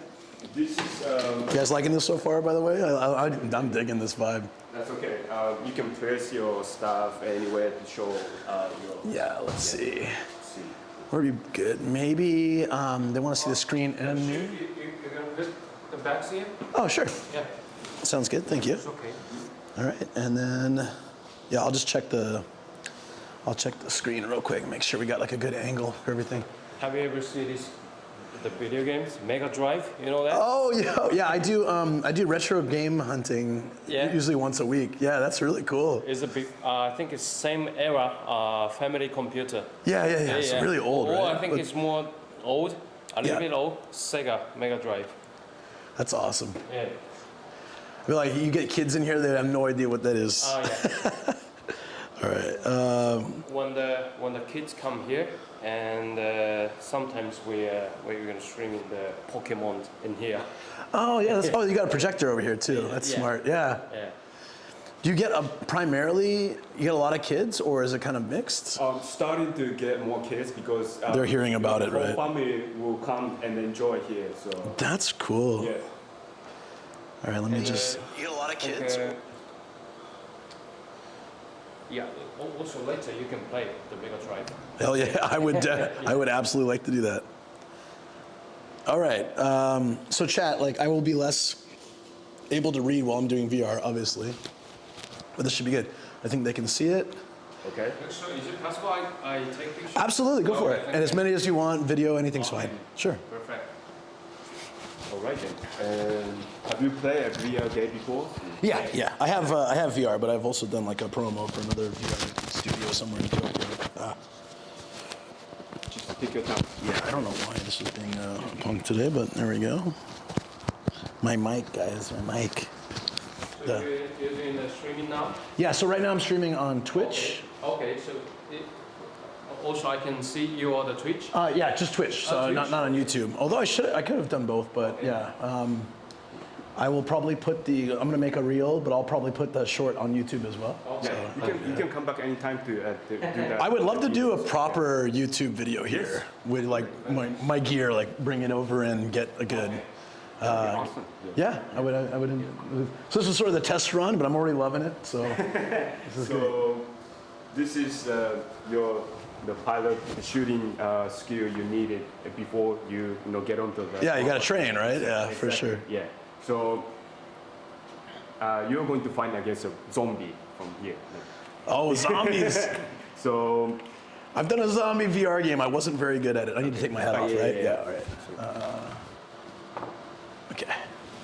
this is. You guys liking this so far, by the way? I'm digging this vibe. That's okay. You can place your stuff anywhere to show your. Yeah, let's see. Let's see. Would be good. Maybe they want to see the screen and me. You're gonna put the back here? Oh, sure. Yeah, Sounds good. Thank you. it's okay. All right, and then yeah, I'll check the screen real quick, make sure we got like a good angle for everything. Have you ever seen the video games, Mega Drive? You know that? Oh yeah. I do retro game hunting. Yeah. Usually once a week. Yeah, that's really cool. It's a big. I think it's same era. Family computer. Yeah. It's really old, Or right? I think But it's more old. A little Yeah. bit old. Sega Mega Drive. that's awesome. Yeah. I feel like you get kids in here that have no idea what that is. Oh yeah. All right. When the kids come here, and sometimes we're gonna stream in the Pokemon in here. Oh yeah. Oh, you got a projector over here too. That's Yeah. smart. Yeah. Yeah. Do you get a lot of kids, or is it kind of mixed? Starting to get more kids because They're hearing about it, the whole right? family will come and enjoy here. So That's cool. yeah. All right, let me And, just. You get a lot of kids. Okay. Yeah. Also later you can play the Mega Drive. Hell yeah, I would absolutely like to do that. All right, so chat, like I will be less able to read while I'm doing VR, obviously, but this should be good. I think they can see it. Okay. So is it possible I take pictures? Absolutely, go for Okay, it. thank And as you. many as you want, video, anything's Okay. fine. Sure. Perfect. All right then. And have you played a VR game before? Yeah. I have VR, but I've also done like a promo for another VR studio somewhere in Tokyo. Just take your time. Yeah, I don't know why this is being punked today, but there we go. My mic, guys, my mic. So you're doing the streaming now? Yeah, so right now I'm streaming on Twitch. Okay, so also I can see you on the Twitch? Yeah, just Twitch, so Twitch. not on YouTube. Although I could have done both, but yeah. I will probably put I'm gonna make a reel, but I'll probably put the short on YouTube as well. Yeah, you can come back anytime to do that. I would love to do a proper YouTube video here with like my gear, like bring it over and get a good. Awesome. Yeah, I would. So this is sort of the test run, but I'm already loving it. So this is good. This is the pilot shooting skill you needed before you get onto the. Yeah, you got to train, right? Yeah, for sure. Yeah. So you're going to fight against a zombie from here. Oh, zombies! So I've done a zombie VR game. I wasn't very good at it. I need to take my hat off, right? Yeah. All right. Okay.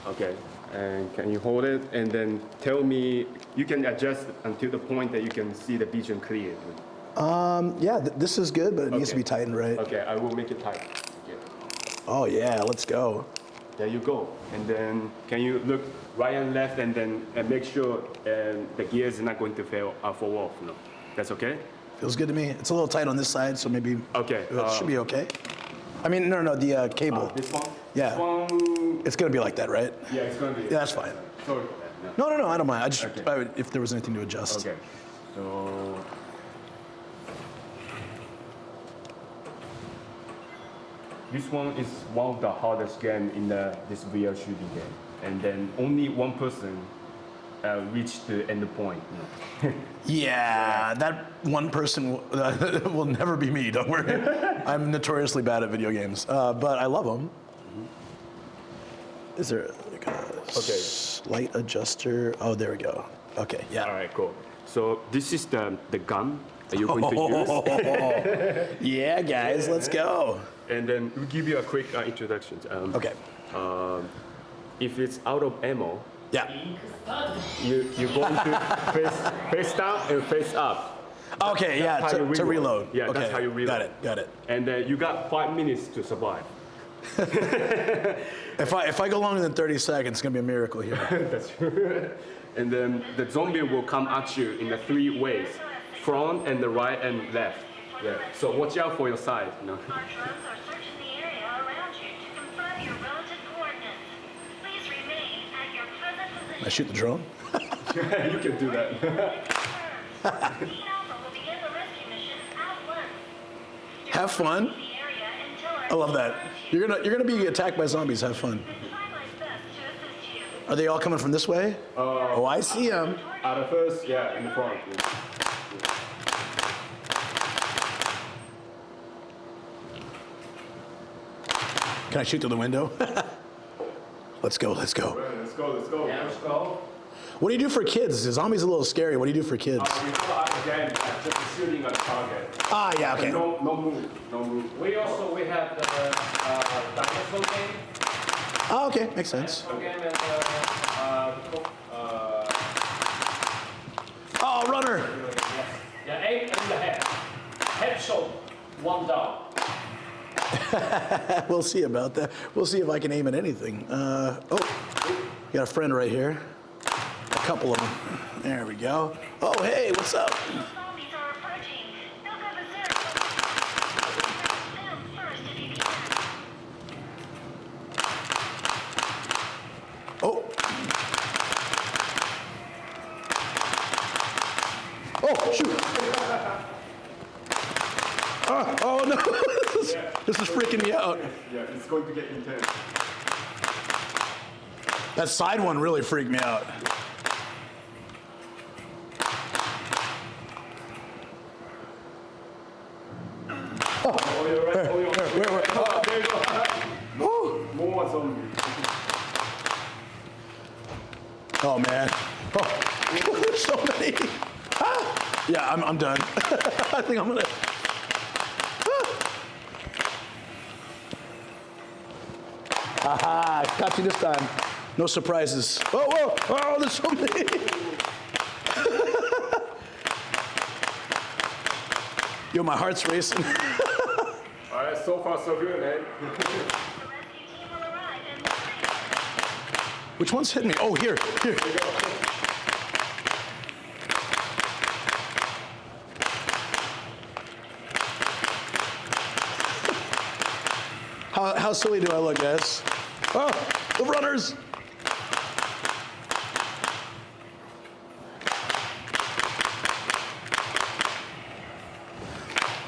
Okay. And can you hold it and then tell me? You can adjust until the point that you can see the vision clear. Yeah, this is good, but it needs to be tightened, right? Okay, I will make it tight. Yeah. Oh yeah, let's go. There you go. And then can you look right and left and then make sure the gear is not going to fall off? No, that's okay. Feels good to me. It's a little tight on this side, so maybe Okay. it should be okay. I mean, no, the cable. This one. Yeah. This one. It's gonna be like that, right? Yeah, it's gonna be. Yeah, that's fine. Sorry for that. No. No, I don't mind. Okay. I would, if there was anything to adjust. Okay. So. This one is one of the hardest game in this VR shooting game, and then only one person reached the end point. Yeah, that one person will never be me. Don't worry. I'm notoriously bad at video games, but I love them. Is there like a slight adjuster? Oh, there we go. Okay, yeah. All right, cool. So this is the gun that you're going to use. Yeah, guys, let's go. And then we'll give you a quick introduction. Okay. If it's out of ammo, Yeah. you're going to face down and face up. Okay, yeah, That's how you to reload. Yeah, okay. that's how you reload. Got it. And you got 5 minutes to survive. If I go longer than 30 seconds, it's gonna be a miracle here. That's true. And then the zombie will come at you in the 3 ways: front and the right and left. Yeah. So watch out for your side. Our drones are searching the area around you to confirm your relative coordinates. Please remain at your present Can I position. shoot the drone? You can do that. Team Alpha will begin the rescue mission at once. Have fun. The area until I love that. You're gonna be attacked by zombies. Have fun. try my best to assist you. Are they all coming from this way? Oh, I see them. Out of first, yeah, in the front. Can I shoot through the window? Let's go. Let's go. Yeah, let's go. What do you do for kids? The zombie's a little scary. What do you do for kids? We have again just shooting at target. Ah, yeah, okay. No move. We have the dinosaur game. Oh, okay, makes sense. Dinosaur game and Oh, runner! yeah, 8 in the head. Headshot, 1 down. We'll see about that. We'll see if I can aim at anything. Oh, got a friend right here. A couple of them. There we go. Oh, hey, what's up? Zombies are approaching. They'll go berserk. Them first if you can. Oh. Oh, shoot. Oh no. This is freaking me out. Yeah, it's going to get intense. That side one really freaked me out. Oh, you're right. Oh, you're right. Where? Oh, there you go. Woo. More zombies. Oh man. Oh, there's so many. Ah. Yeah, I'm done. I think I'm gonna. Aha, got you this time. No surprises. Oh, there's so many. Yo, my heart's racing. All right, so far so good, man. The rescue team will arrive in 3. Which one's hitting me? Oh, here. How silly do I look, guys? Oh, the runners.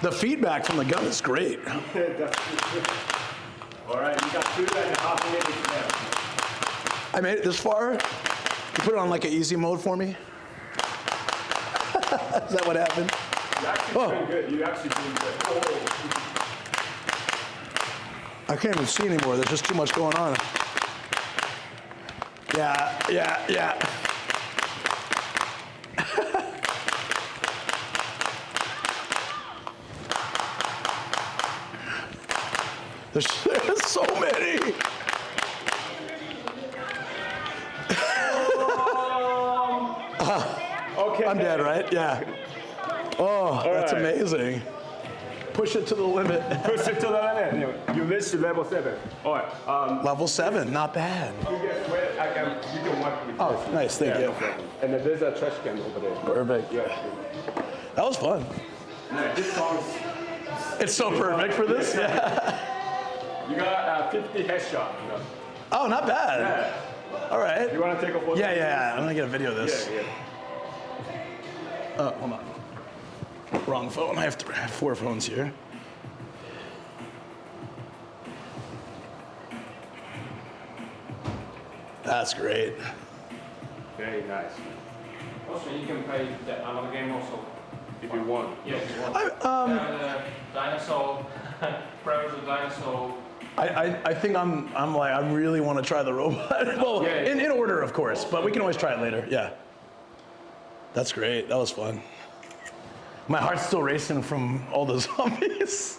The feedback from the gun is great. All right, you got 2.5 minutes left. I made it this far. You put it on like an easy mode for me. Is that what happened? You're actually doing good. You're actually doing good. Oh. I can't even see anymore. There's just too much going on. Yeah. There's so many. Okay. I'm dead, right? Yeah. Oh, that's right. amazing. Push it to the limit. Push it to the limit. You reached level 7. All right. Level 7, not bad. You guys wait. You can work with Oh, this. nice, thank you. No problem. And then there's a trash can over there. Perfect. Yeah. That was fun. No, this song's. It's so perfect for this. Yeah. You got 50 headshot. No. Oh, not bad. Yeah. All right. You want to take a photo? Yeah. I'm gonna get a video of this. Yeah. Hold on. Wrong phone. I have 4 phones here. That's great. Very nice. Also, you can play the another game also. If you want. Yeah, if you want. Dinosaur, Predator Dinosaur. I think I really want to try the robot. Well, Yeah. in order, of course, but we can always try it later. Yeah. That's great. That was fun. My heart's still racing from all the zombies.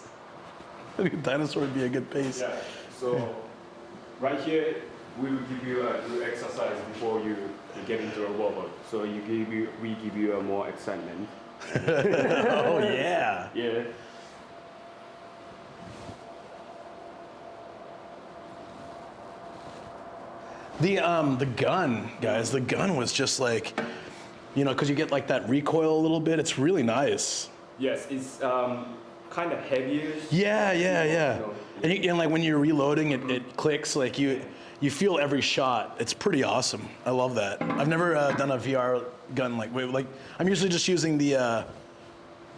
I think a dinosaur would be a good pace. Yeah. So, right here, we will give you a little exercise before you get into a robot. So we give you a more excitement. Oh yeah. Yeah. The gun, guys. The gun was just like, because you get like that recoil a little bit. It's really nice. Yes, it's kind of heavier. Yeah. And like when you're reloading, it clicks. Like you feel every shot. It's pretty awesome. I love that. I've never done a VR gun like I'm usually just using the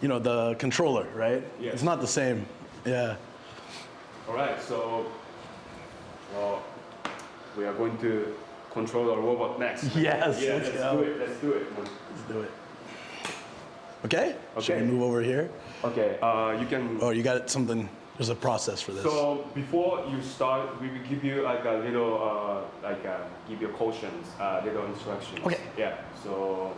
the controller, right? Yes. It's not the same. Yeah. All right, so we are going to control our robot next. Yes. Yeah, let's let's go. do it. Let's do it. Let's do it. Okay. Should we Okay. move over here? Okay. You can. Oh, you got something. There's a process for this. So before you start, we will give you like a little, give you cautions, little instructions. Okay. Yeah. So,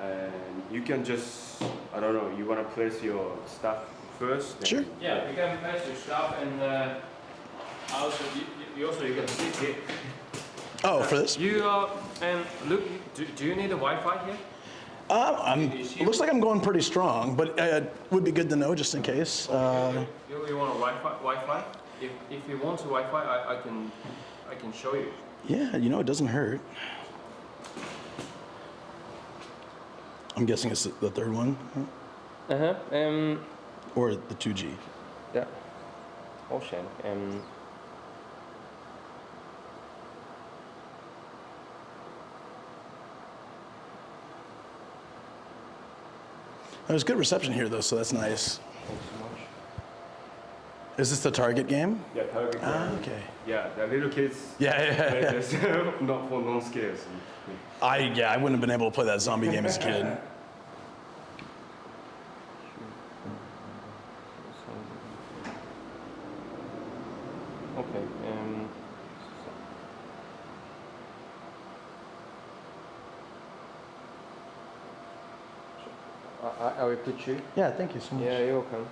and you can just, I don't know, you want to place your stuff first? then- Sure. Yeah, you can place your stuff and also you can sit here. Oh, for this? You and look, do you need a Wi-Fi here? It looks like I'm going pretty strong, but it would be good to know just in case. You want a Wi-Fi? If you want a Wi-Fi, I can show you. Yeah, it doesn't hurt. I'm guessing it's the third one, huh? Or the 2G. Yeah. Ocean. There's good reception here, though, so that's nice. Thanks so much. Is this the Target game? Yeah, target. Okay. Yeah, the little kids. Yeah. Just not for non-scares. I wouldn't have been able to play that zombie game as a kid. Okay. I will put you. Yeah, thank you so much. Yeah, you're welcome.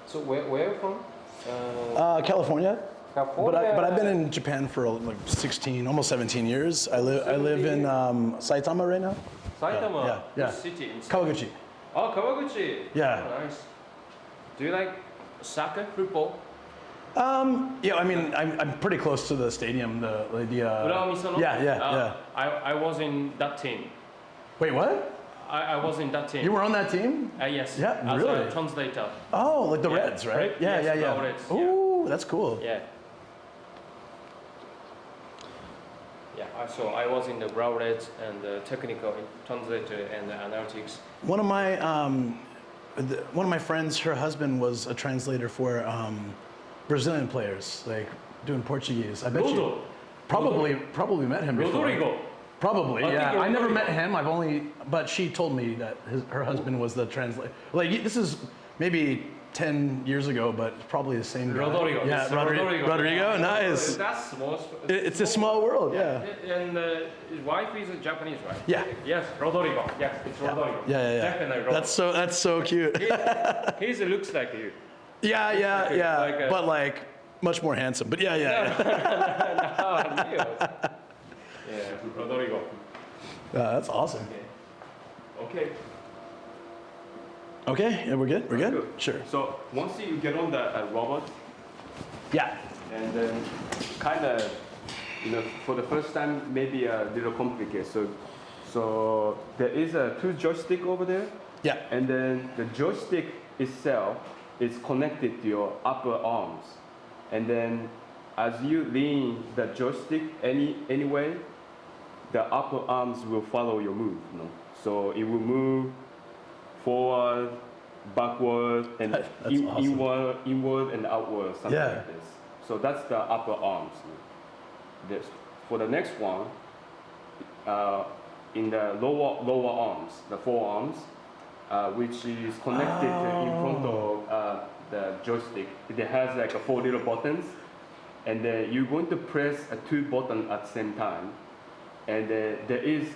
So where are you from? California. California. But I've been in Japan for like 16, almost 17 years. I live in Saitama right now. Saitama. Yeah. Which city? Kawaguchi. Oh, Kawaguchi. Yeah. Oh, nice. Do you like soccer, football? Yeah, I mean, I'm pretty close to the stadium. Uramisono? Yeah. I was in that team. Wait, what? I was in that team. You were on that team? Yes. Yeah, as really? a translator. Oh, like the Yeah. Reds, right? Yes, Yeah. the Reds, yeah. Ooh, that's cool. Yeah. Yeah, I So I was in the Rowlet and the technical translator and the analytics. One of my friends, her husband was a translator for Brazilian players, like doing Portuguese. I bet you Rodo. probably met him before. Rodrigo. Probably, I yeah. think I never Rodrigo. met him. But she told me that her husband was the translator. Like this is maybe 10 years ago, but probably the same guy. Rodrigo. Yeah, It's Rodrigo. Rodrigo, nice. That's small. It's a small world, yeah. And his wife is Japanese, right? Yeah. Yes, Rodrigo. Yes, it's Rodrigo. Yeah. Definitely Rodrigo. That's so cute. He looks like you. Yeah. Like But like much more handsome. But yeah. Yeah, Rodrigo. That's awesome. Okay. Okay, yeah, we're good. We're good. Sure. So once you get on the robot, Yeah. and then kind of, for the first time, maybe a little complicated. So there is a 2 joystick over there, Yeah. and then the joystick itself is connected to your upper arms, and then as you lean the joystick any way, the upper arms will follow your move. So it will move forward, backward, and That's awesome. inward and outward, something Yeah. like this. So that's the upper arms. For the next one, in the lower arms, the forearms, which is connected in front of the joystick. It has like 4 little buttons, and then you're going to press 2 buttons at the same time, and there is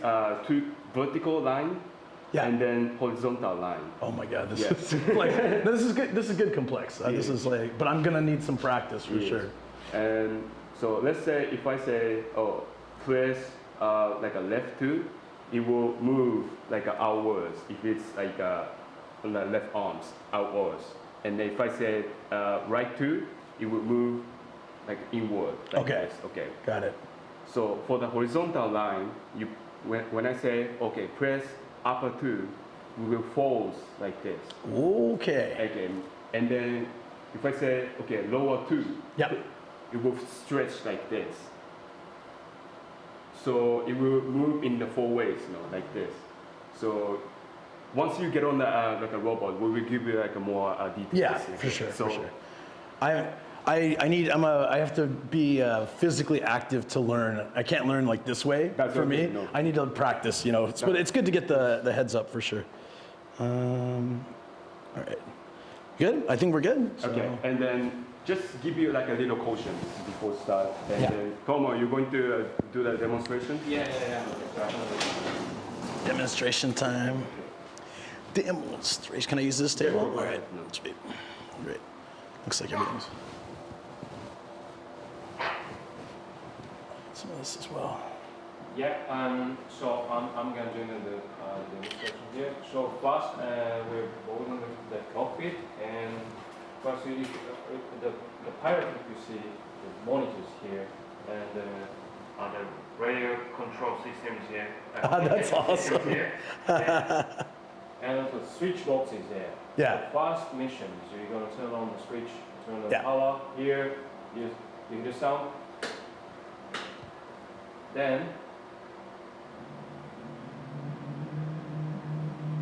2 vertical line. Yeah. And then horizontal line. Oh my God, this Yeah. is like this is good. This is good complex. This is like, but I'm gonna need some practice for Yes. sure. And so let's say if I say, press like a left 2, it will move like outwards. If it's like on the left arms outwards, and then if I say right 2, it will move like inward. Like Okay. this. Okay. Got it. So for the horizontal line, when I say press upper 2, we will fold like this. Okay. Okay, and then if I say lower 2, Yep. it will stretch like this. So it will move in the 4 ways, like this. So once you get on the like a robot, we will give you like a more details. Yeah, for sure. So, For sure. I have to be physically active to learn. I can't learn like this way. That's for okay, me. no. I need to practice. But it's good to get the heads up for sure. All right. Good. I think we're good. So. Okay, and then just give you like a little caution before start. And Yeah. then Tomo, you're going to do the demonstration. Yeah. Demonstration time. Demonstration. Can I use this table? All right. Sweet. Great. Looks like everything's. Some of this as well. Yeah, so I'm gonna do the demonstration here. So first, we're boarding the cockpit, and first the pilot, if you see the monitors here, and the radio control systems here. That's awesome. Here. And also switch box is there. Yeah. The first mission, so you're gonna turn on the switch, turn on Yeah. power here. You hear the sound. Then.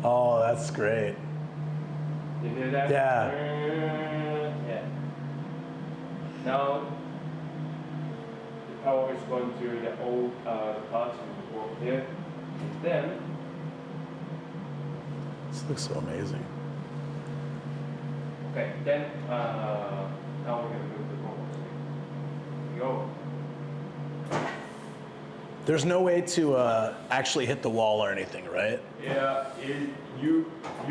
Oh, that's great. You hear that? Yeah. Yeah. Now the power is going to the old parts of the world here. And then This looks so amazing. okay, then now we're gonna move the robots. Here we go. There's no way to actually hit the wall or anything, right? Yeah, you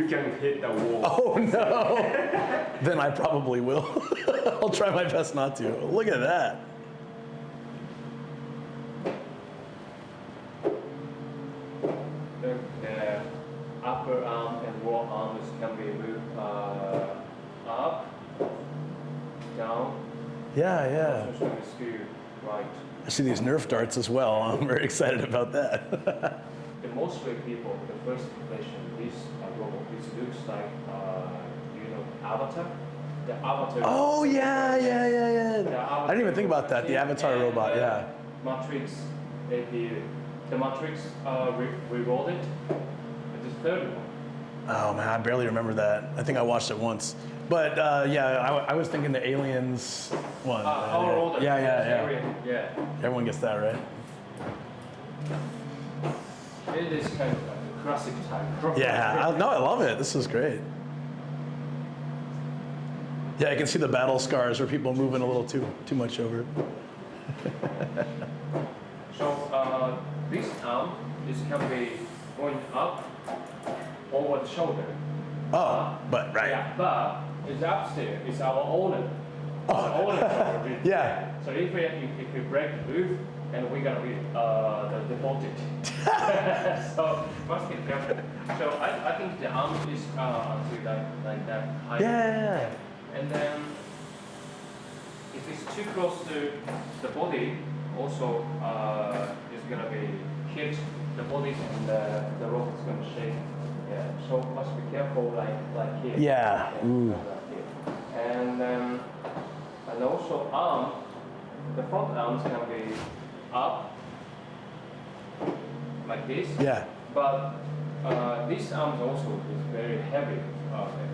can hit the wall. Oh no! Then I probably will. I'll try my best not to. Look at that. The upper arm and lower arms can be moved up, down, Yeah. so to skew right. I see these Nerf darts as well. I'm very excited about that. The mostly people, the first impression, this robot, this looks like, Avatar? The Avatar. Oh yeah. The I didn't even think about that. The Avatar robot. Yeah. Matrix. the matrix reloaded. The third one. Oh man, I barely remember that. I think I watched it once. But yeah, I was thinking the Aliens one. Yeah. Everyone gets that, right? It is kind of like a classic type. Yeah, I love it. This is great. Yeah, I can see the battle scars where people moving a little too much over. So this arm can be going up over the shoulder. Oh, but right. Yeah, but it's upstairs. It's our owner. It's our owner shoulder. Yeah. So if we break the roof, and we're gonna be deported. So must be careful. So I think the arm is to like that height. Yeah. And then if it's too close to the body, also it's gonna be hit the body and the rope is gonna shake. Yeah. So must be careful like here. Yeah. Ooh. And then and also arm, the front arms can be up like this. Yeah. But this arm also is very heavy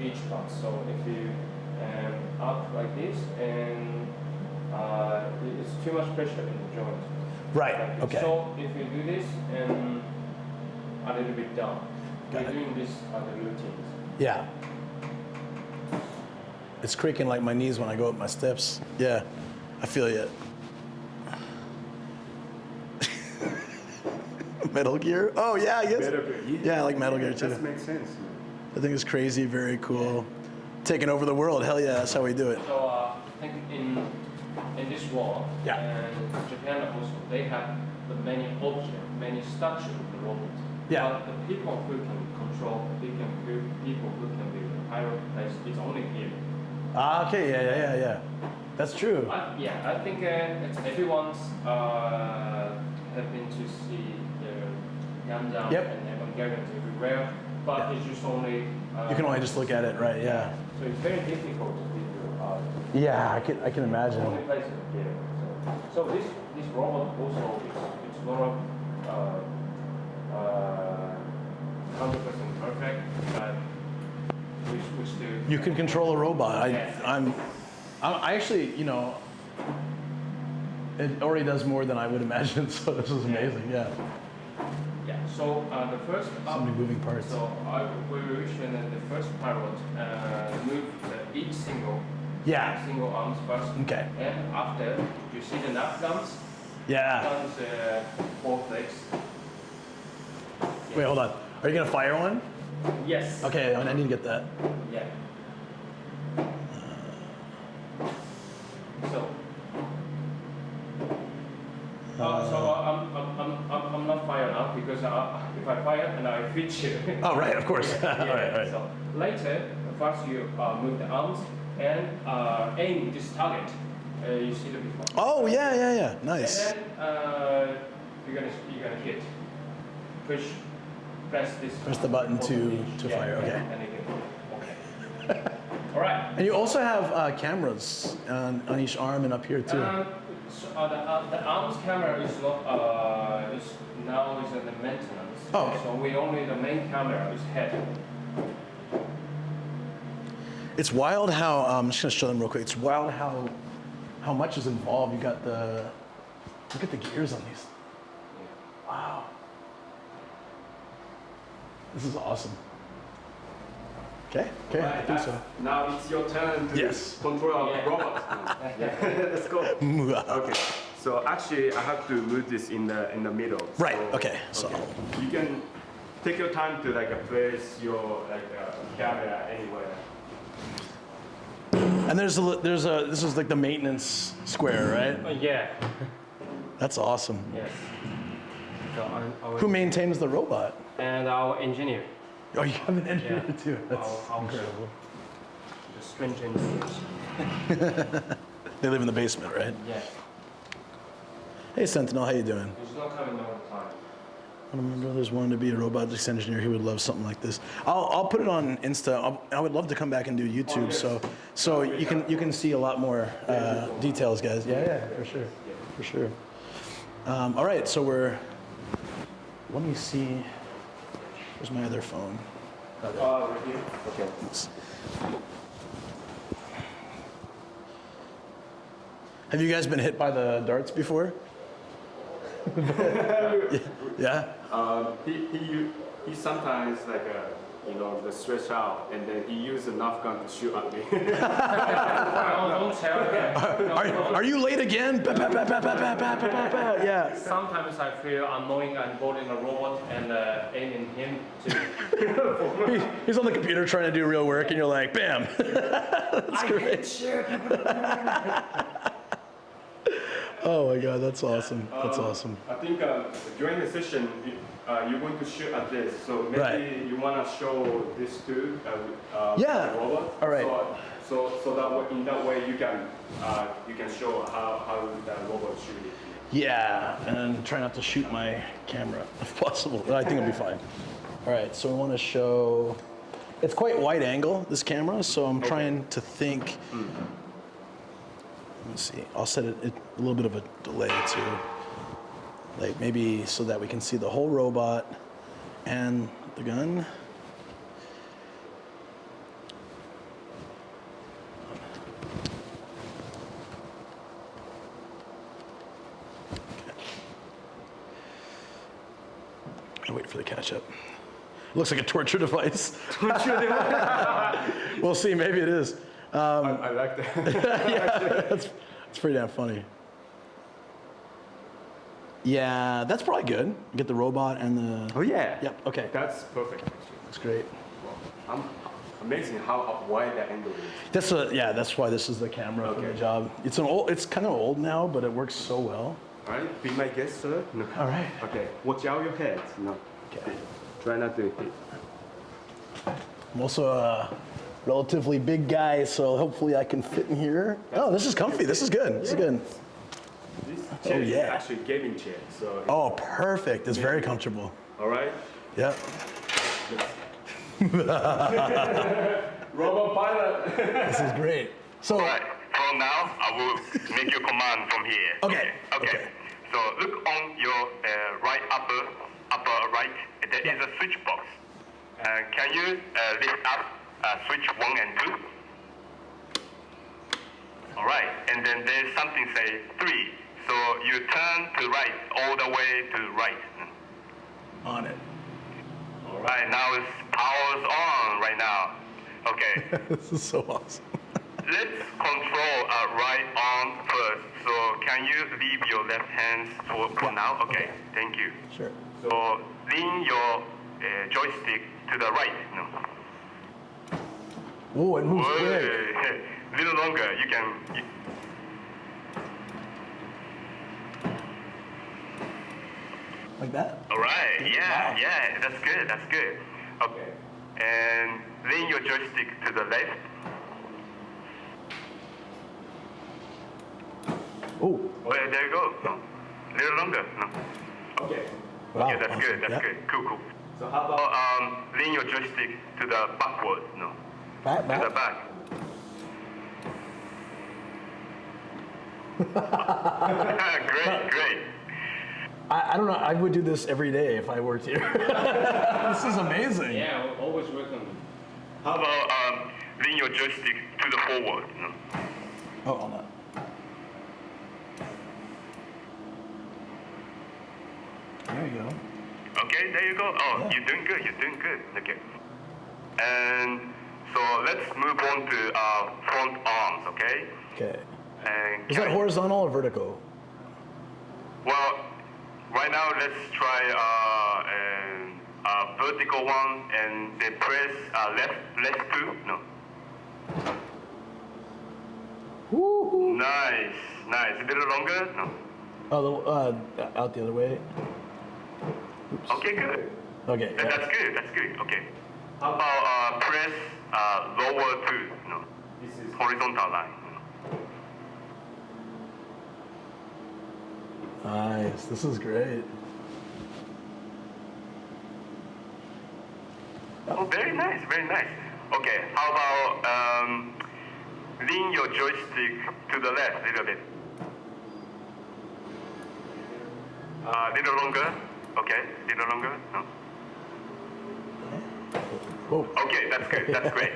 each part. So if you up like this and it's too much pressure in the joint. Right. Like Okay. So if you do this and a little bit down, we're doing this the routines. Yeah. It's creaking like my knees when I go up my steps. Yeah. I feel you. Metal Gear? Oh yeah, I guess. Metal Gear. Yeah, I like Metal Gear too. That makes sense. I think it's crazy, very cool. Taking over the world, hell yeah, that's how we do it. So I think in this war, Yeah. and Japan also, they have the many objects, many statues of the robot. Yeah. But the people who can control, people who can be the pilot place, it's only here. Ah, okay, yeah. That's true. I think it's everyone's have been to see the Gundam Yep. and Evangelion everywhere, but Yeah. it's just only. You can only just look at it, right? Yeah. So it's very difficult to do. Yeah, I can Only imagine. place in here. So this robot also it's not 100% perfect, but we still. You can control a robot. Yes. I actually, it already does more than I would imagine. So this is amazing. Yeah. Yeah. So the first. So many moving parts. So we wish that the first pilot move each single arms first. Okay. And after you see the nav guns. Yeah. Guns both legs. Wait, hold on. Are you gonna fire one? Yes. Okay, I need to get that. Yeah. So. I'm not fire now because if I fire and I hit you. Oh right, of course. Yeah. All right. So later, first you move the arms and aim this target. You see the before. Oh yeah. Nice. And then you're gonna hit. Press this. Press the button to Yeah, fire. Okay. And again. Okay. All right. And you also have cameras on each arm and up here too. The arms camera is not now is in the maintenance. Oh, okay. So we only the main camera is head. It's wild how I'm just gonna show them real quick. It's wild how much is involved. You got look at the gears on these. Wow. This is awesome. Okay, I think so. Now it's your turn to control our robot. Let's go. Okay. So actually, I have to move this in the middle. Right. So, Okay. So you can take your time to place your camera anywhere. and there's a this is like the maintenance square, right? Yeah. That's awesome. Yes. So Who maintains the robot? and our engineer. Oh, you have an engineer too. That's Our incredible. The strange engineers. They live in the basement, right? Yeah. Hey Sentinel, how you doing? He's not coming all the time. One of my brothers wanted to be a robotics engineer. He would love something like this. I'll put it on Insta. I would love to come back and do YouTube, so you can see a lot more details, guys. Yeah, for sure. All right, so let me see. Where's my other phone? Right here. Okay. Have you guys been hit by the darts before? Yeah? He sometimes like the stretch out and then he used a Nerf gun to shoot at me. Don't tell him. Are you late again? Yeah. Sometimes I feel annoying and boarding a robot and aiming him to. He's on the computer trying to do real work, and you're like, bam. That's great. Oh my God, that's awesome. That's awesome. I think during the session, you're going to shoot at this, so maybe Right. you want to show this too. Yeah. The robot. All right. So that in that way you can show how that robot shooting. Yeah, and try not to shoot my camera if possible. I think it'll be fine. All right, so we want to show. It's quite wide angle, this camera, so I'm trying to think. Let me see. I'll set it a little bit of a delay too. Like maybe so that we can see the whole robot and the gun. I'll wait for the catch up. Looks like a torture device. We'll see, maybe it is. I like that. Yeah, that's pretty damn funny. Yeah, that's probably good. Get the robot and the. Oh yeah. Yep. Okay. That's perfect. Actually. That's great. Amazing how wide that angle is. That's why this is the camera for the job. It's kind of old now, but it works so well. All right, be my guest, sir. No. All right. Okay, watch out your head. No. Okay. Try not to hit. I'm also a relatively big guy, so hopefully I can fit in here. Oh, this is comfy. This is good. This is good. This chair is actually a gaming chair, so. Oh, perfect. It's very comfortable. All right. Yep. Robot pilot. This is great. So. Right. From now, I will make your command from here. Okay. Okay. So look on your right upper right. There is a switch box. Can you lift up switch 1 and 2? All right. And then there's something say 3. So you turn to right all the way to right. On it. All right. Now it's powers on right now. Okay. This is so awesome. Let's control right arm first. So can you leave your left hand for now? Okay, thank you. Sure. So lean your joystick to the right. No. Oh, it moves quick. A little longer. You can. Like that? All right. Yeah, Wow. yeah. That's good. That's good. Okay. And lean your joystick to the left. Oh. Well, there you go. No. A little longer. No. Okay. Wow. Yeah, that's awesome. good. That's Yep. good. Cool, cool. So how about Lean your joystick to the backward. No. Back, To the back. back. Great. I don't know. I would do this every day if I worked here. This is amazing. Yeah, we always work on it. How about lean your joystick to the forward? No. Oh, hold on. There you go. Okay, there you go. Oh, Yeah. you're doing good. You're doing good. Okay. And so let's move on to front arms. Okay. Okay. And Is that horizontal or vertical? Well, right now let's try a vertical one, and then press left 2. No. Woo-hoo. Nice. A little longer. No. Oh, out the other way. Okay, good. Okay. Yeah. That's good. Okay. How about press lower 2? No. this is Horizontal line. Nice. This is great. Oh, very nice. Okay, how about lean your joystick to the left a little bit. Little longer. Okay, little longer. No. Whoa. Okay, that's good. That's great.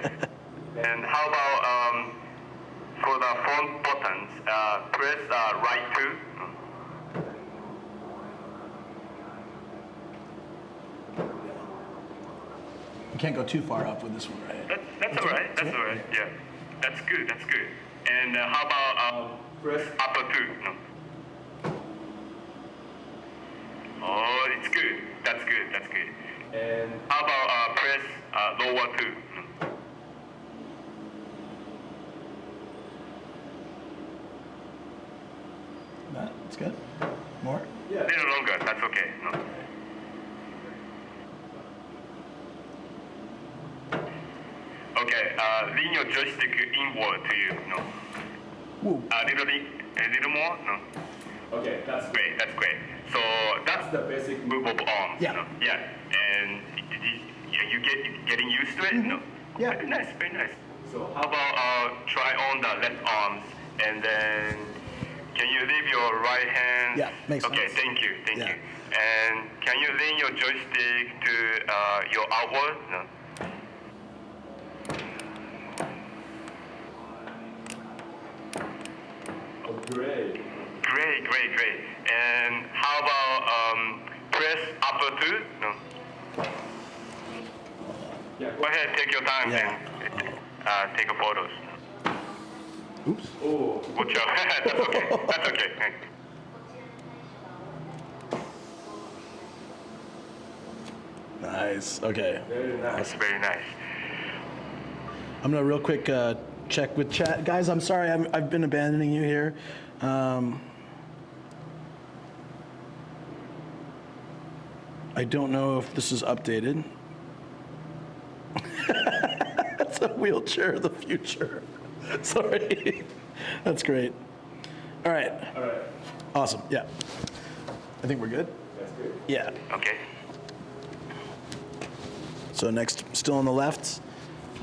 And how about for the front buttons? Press right 2. You can't go too far up with this one, right? That's all right. That's all right. Yeah, that's good. That's good. And how about press upper 2? No. Oh, it's good. That's good. That's good. And how about press lower 2? No. That's good. More? Yeah. A little longer. That's okay. No. Okay. Lean your joystick inward to you. No. Woo. A little more. No. Okay, that's great. That's great. So that's the basic move of arms. Yeah. No? Yeah. And you getting used to it? No. Yeah. Very nice. Very nice. So how about try on the left arms and then can you leave your right hand? Yeah, makes sense. Okay, thank you. Thank Yeah. you. And can you lean your joystick to your outward? No. Oh, great. Great, great, great. And how about press upper 2? No. Yeah. Go ahead, take your time Yeah. and take a photos. Oops. Oh, Good job. That's okay. That's okay. Nice. Okay. very nice. That's very nice. I'm gonna real quick check with chat, guys. I'm sorry, I've been abandoning you here. I don't know if this is updated. It's a wheelchair of the future. Sorry. That's great. All right. All right. Awesome. Yeah. I think we're good. That's good. Yeah. Okay. So next, still on the left.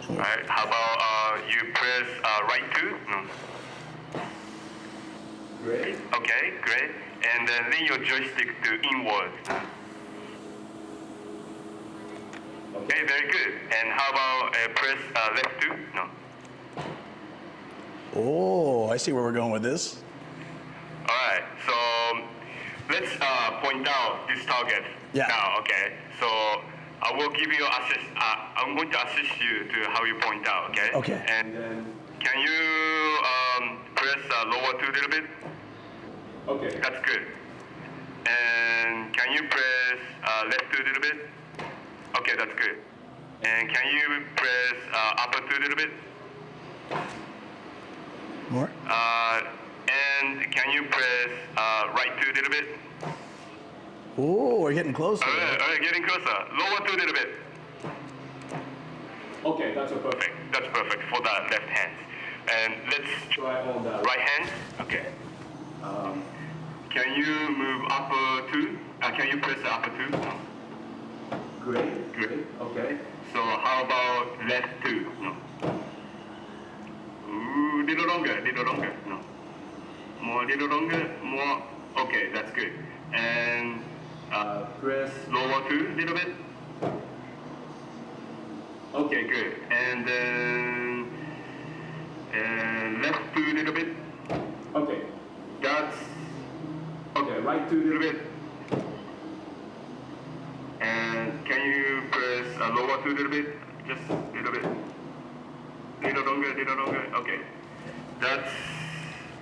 All right. How about you press right 2? No. Great. Okay, great. And then lean your joystick to inward. Okay, very good. And how about press left 2? No. Oh, I see where we're going with this. All right. So let's point out this target Yeah. now. Okay. So I will give you assist. I'm going to assist you to how you point out. Okay. Okay. And then can you press lower 2 a little bit? Okay. That's good. And can you press left 2 a little bit? Okay, that's good. And can you press upper 2 a little bit? More? And can you press right 2 a little bit? Oh, we're getting closer. All right, getting closer. Lower 2 a little bit. Okay, that's a perfect. Perfect. That's perfect for the left hand. And let's Try on the right hand. Okay. Can you move upper 2? Can you press the upper 2? Great. Good. Okay. So how about left 2? No. Ooh, little longer, little longer. No. More, little longer, more. Okay, that's good. And press lower 2 a little bit. Okay, good. And then left 2 a little bit. Okay. That's Okay, right 2 a little bit. And can you press lower 2 a little bit? Just a little bit. Little longer, little longer. Okay. That's,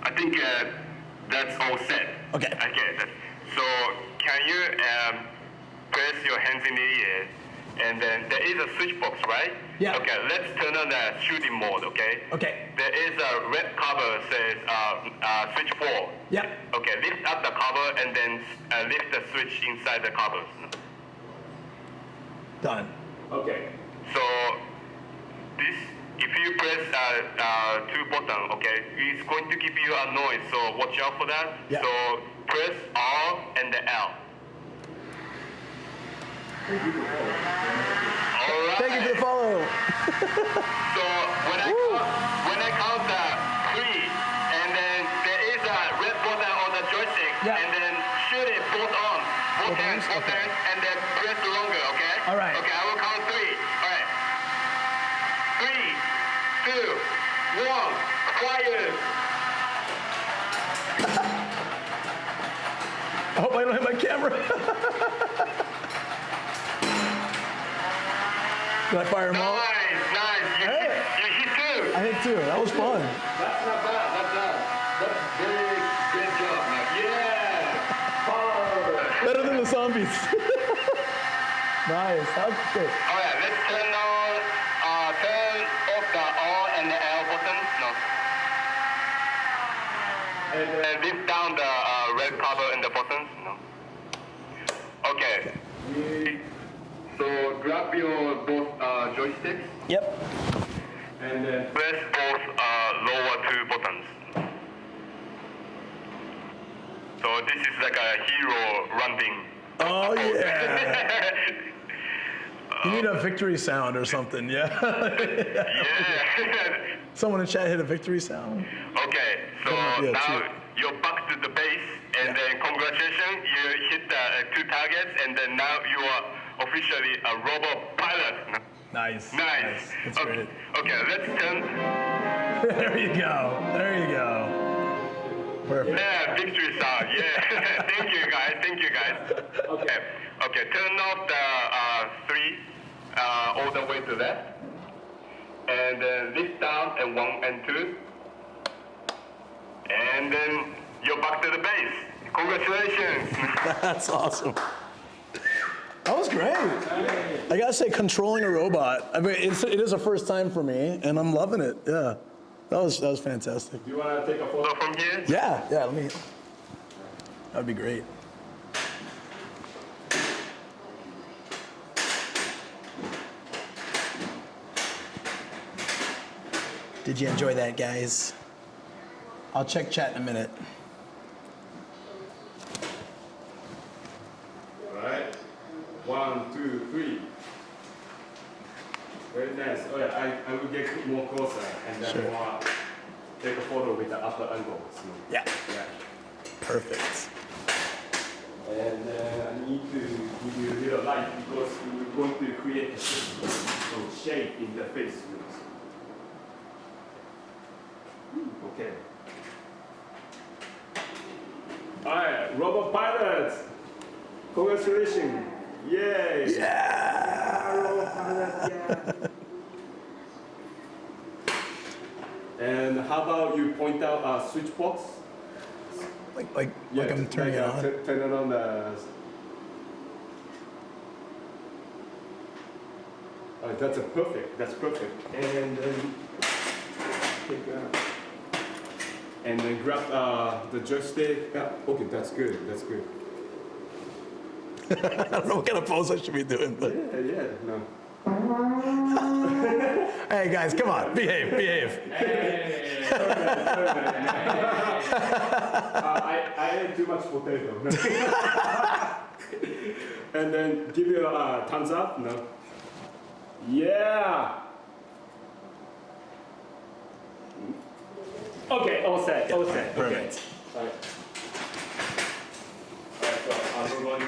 I think that's all set. Okay. Okay. So can you press your hands in the air? And then there is a switch box, right? Yeah. Okay, let's turn on the shooting mode, okay? Okay. There is a red cover says switch 4. Yep. Okay, lift up the cover and then lift the switch inside the covers. Done. Okay. So this, if you press 2 buttons, okay, it's going to give you a noise. So watch out for that. Yeah. So press R and the L. All right. Thank you for the follow. So when I count 3, and then there is a red button on the joystick, Yeah. and then shoot it both arms. buttons and then press longer, okay? All right. Okay, I will count 3. All right. 3, 2, 1, fire! I hope I don't hit my camera. Did I fire them all? Nice. You hit 2. I hit 2. That was fun. That's not bad. That's very good job, man. Yeah. Power. Better than the zombies. Nice. That was good. All right, let's turn off the R and the L buttons. No. And lift down the red cover and the buttons. No. Okay. So grab your both joysticks Yep. and then press both lower 2 buttons. So this is like a hero running. Oh, yeah. You need a victory sound or something, yeah? Yeah. Someone in chat hit a victory sound. Okay, so Yeah, now 2. you're back to the base, and then congratulations, you hit the 2 targets, and then now you are officially a robot pilot. Nice. Nice. That's Okay, great. okay, let's turn. There you go. There you go. Perfect. Yeah, victory sound. Yeah. Thank you guys. Okay. Turn off the 3 all the way to left, and then lift down and 1 and 2, and then you're back to the base. Congratulations. That's awesome. That was great. I gotta say, controlling a robot, I mean, it is a first time for me, and I'm loving it. Yeah. That was fantastic. Do you want to take a photo? So from here. Yeah, let me. That'd be great. Did you enjoy that, guys? I'll check chat in a minute. All right. 1, 2, 3. Very nice. Oh yeah, I will get more closer and then Sure. take a photo with the upper angle. So, Yeah. yeah. Perfect. And I need to give you a little light because we're going to create some shape in the face. Okay. All right, robot pilots. Congratulations. Yay. Yeah. Robot pilot, yeah. And how about you point out a switch box? Like I'm turning it on. Turn it on the. Oh, that's perfect. That's perfect. And then and then grab the joystick. Yeah. Okay, that's good. That's good. I don't know what kind of pose I should be doing, but. Yeah. No. Hey guys, come on, behave. I ate too much potato. And then give you a thumbs up. No. Yeah. Okay, all set. Perfect. Okay. All right. So I'm going to.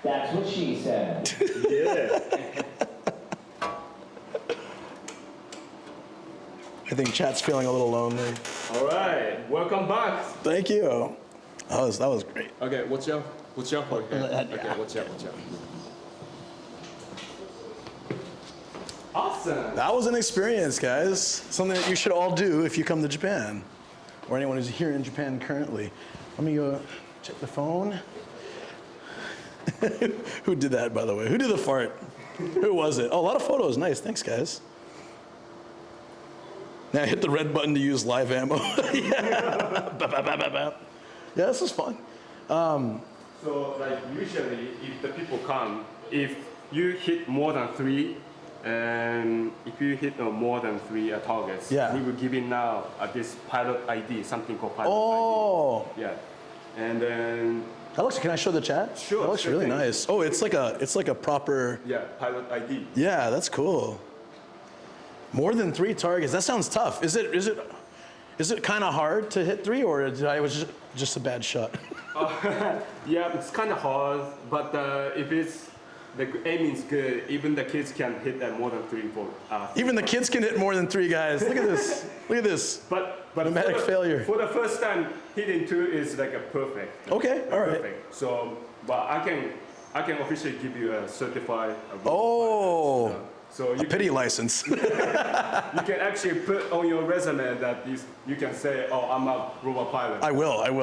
That's what she said. Yeah. I think chat's feeling a little lonely. All right. Welcome back. Thank you. That was great. Okay. Watch out. Okay. Okay. Watch out. Awesome. That was an experience, guys. Something that you should all do if you come to Japan, or anyone who's here in Japan currently. Let me go check the phone. Who did that, by the way? Who did the fart? Who was it? Oh, a lot of photos. Nice. Thanks, guys. Now hit the red button to use live ammo. Yeah. Yeah, this is fun. So, like, usually, if the people come, if you hit more than 3, and if you hit more than 3 targets, Yeah. we will give you now this pilot ID, something called pilot Oh, ID. Yeah. And then, that looks. Can I show the chat? Sure, That looks sure really thing. nice. Oh, it's like a proper. yeah, pilot ID. Yeah, that's cool. More than 3 targets. That sounds tough. Is Is it kind of hard to hit 3, or was just a bad shot? Yeah, it's kind of hard, but if it's the aiming is good, even the kids can hit that more than 3, 4. Even the kids can hit more than 3, guys. Look at this. Look at this. But Dramatic failure. For the first time, hitting 2 is like a perfect. Okay, all right. Perfect. So, but I can officially give you a certified. Oh. So a pity license. You can actually put on your resume that you can say, "Oh, I'm a robot pilot." I will. I'm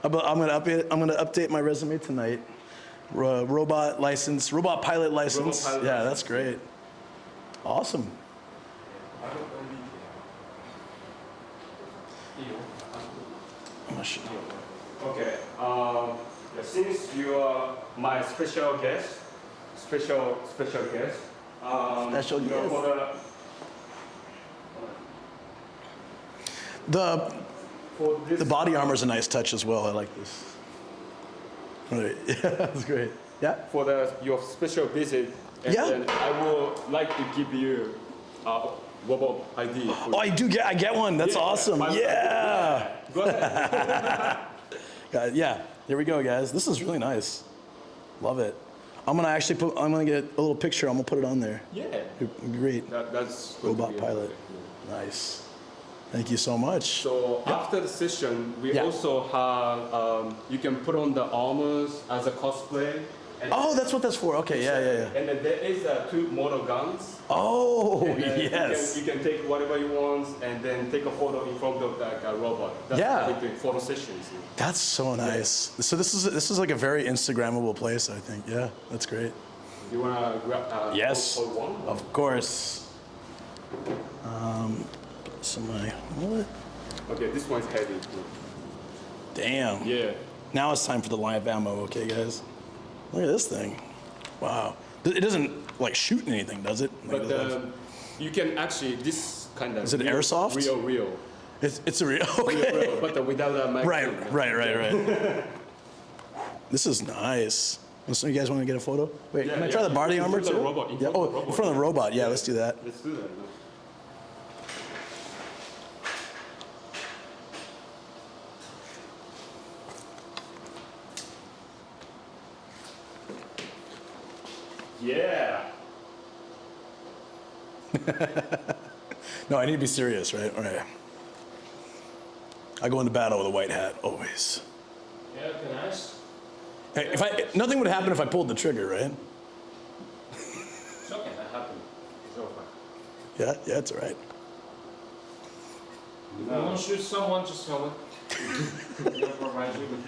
gonna update my resume tonight. Robot pilot license. Yeah, that's great. Awesome. I'm gonna show you. Okay. Since you are my special guest. Special guest. Special guest. The body armor is a nice touch as well. I like this. Right. Yeah, that's great. Yeah. For your special visit, and then I would like to give you a robot ID. Oh, I get one. That's awesome. Yeah. Go ahead. Yeah. Here we go, guys. This is really nice. Love it. I'm gonna get a little picture. I'm gonna put it on there. Yeah. Great. That's robot pilot. Nice. Thank you so much. So after the session, we also have you can put on the armors as a cosplay. Oh, that's what that's for. Okay, yeah. And then there is 2 model guns. Oh, yes. You can take whatever you want and then take a photo in front of like a robot. That's how we do photo sessions. That's so nice. So this is like a very Instagrammable place, I think. Yeah, that's great. You wanna grab? Yes, one? Of course. So my wallet. Okay, this one's heavy. Damn. Yeah. Now it's time for the live ammo. Okay, guys. Look at this thing. Wow. It doesn't like shoot anything, does it? But you can actually this kind of. Is it airsoft? Real. It's a real. Okay. Real, but without a magazine. Right. This is nice. So you guys want to get a photo? Wait, can I try the body armor too? Yeah. In front of the robot. Yeah, let's do that. Let's do that. Yeah. No, I need to be serious, right? All right. I go into battle with a white hat, always. Yeah, okay, nice. Hey, nothing would happen if I pulled the trigger, right? It's okay, that happened. It's over. Yeah, it's all right. If you want to shoot someone, just tell me. I'll provide you with.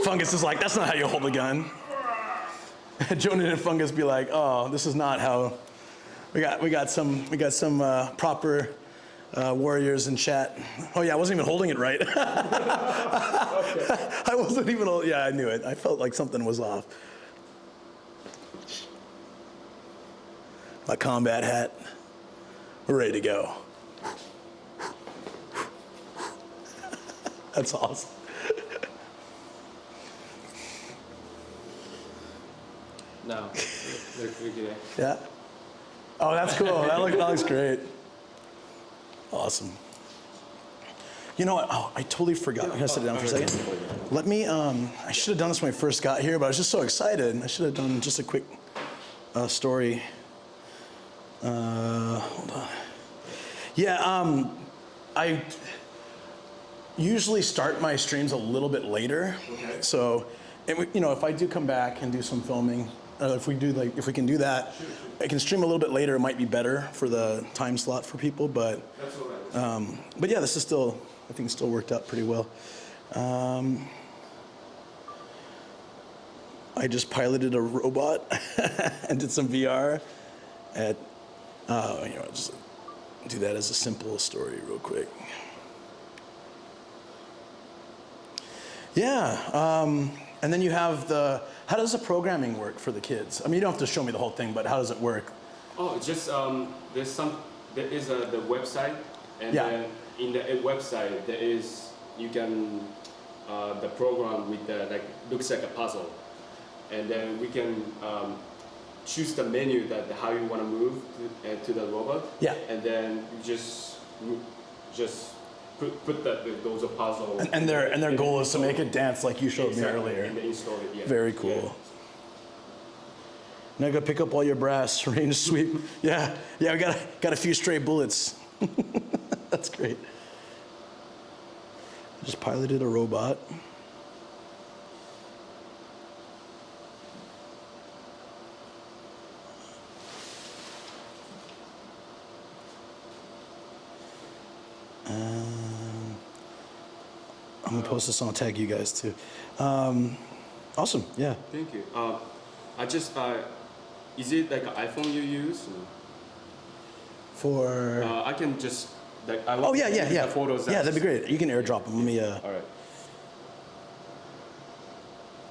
Fungus is like, that's not how you hold a gun. Jonan and Fungus be like, oh, this is not how. We got some proper warriors in chat. Oh yeah, I wasn't even holding it right. I wasn't even. Yeah, I knew it. I felt like something was off. My combat hat. We're ready to go. That's awesome. No. Yeah. Oh, that's cool. That looks great. Awesome. You know what? Oh, I totally forgot. I'm gonna sit down for a second. Let me. I should have done this when I first got here, but I was just so excited. I should have done just a quick story. Hold on. Yeah. I usually start my streams a little bit later. Okay. So, if I do come back and do some filming, if we can do that, I can stream a little bit later. It might be better for the time slot for people, but that's all right. But yeah, this is still, I think, still worked out pretty well. I just piloted a robot and did some VR at. Just do that as a simple story real quick. Yeah, and then you have how does the programming work for the kids? I mean, you don't have to show me the whole thing, but how does it work? Oh, just there is the website, and then in the website you can the program with looks like a puzzle, and then we can choose the menu that how you want to move to the robot. Yeah. And then you just put those puzzle. And their goal is to make it dance like you showed me earlier. And install it. Yeah. Very cool. Yeah. Now go pick up all your brass, range sweep. Yeah, I got a few stray bullets. That's great. Just piloted a robot. I'm gonna post this on, I'll tag you guys too. Awesome, yeah. Thank you. I just is it like an iPhone you use? For I can just like I oh yeah. the photos. Yeah, that'd be great. You can airdrop them. Let me. All right.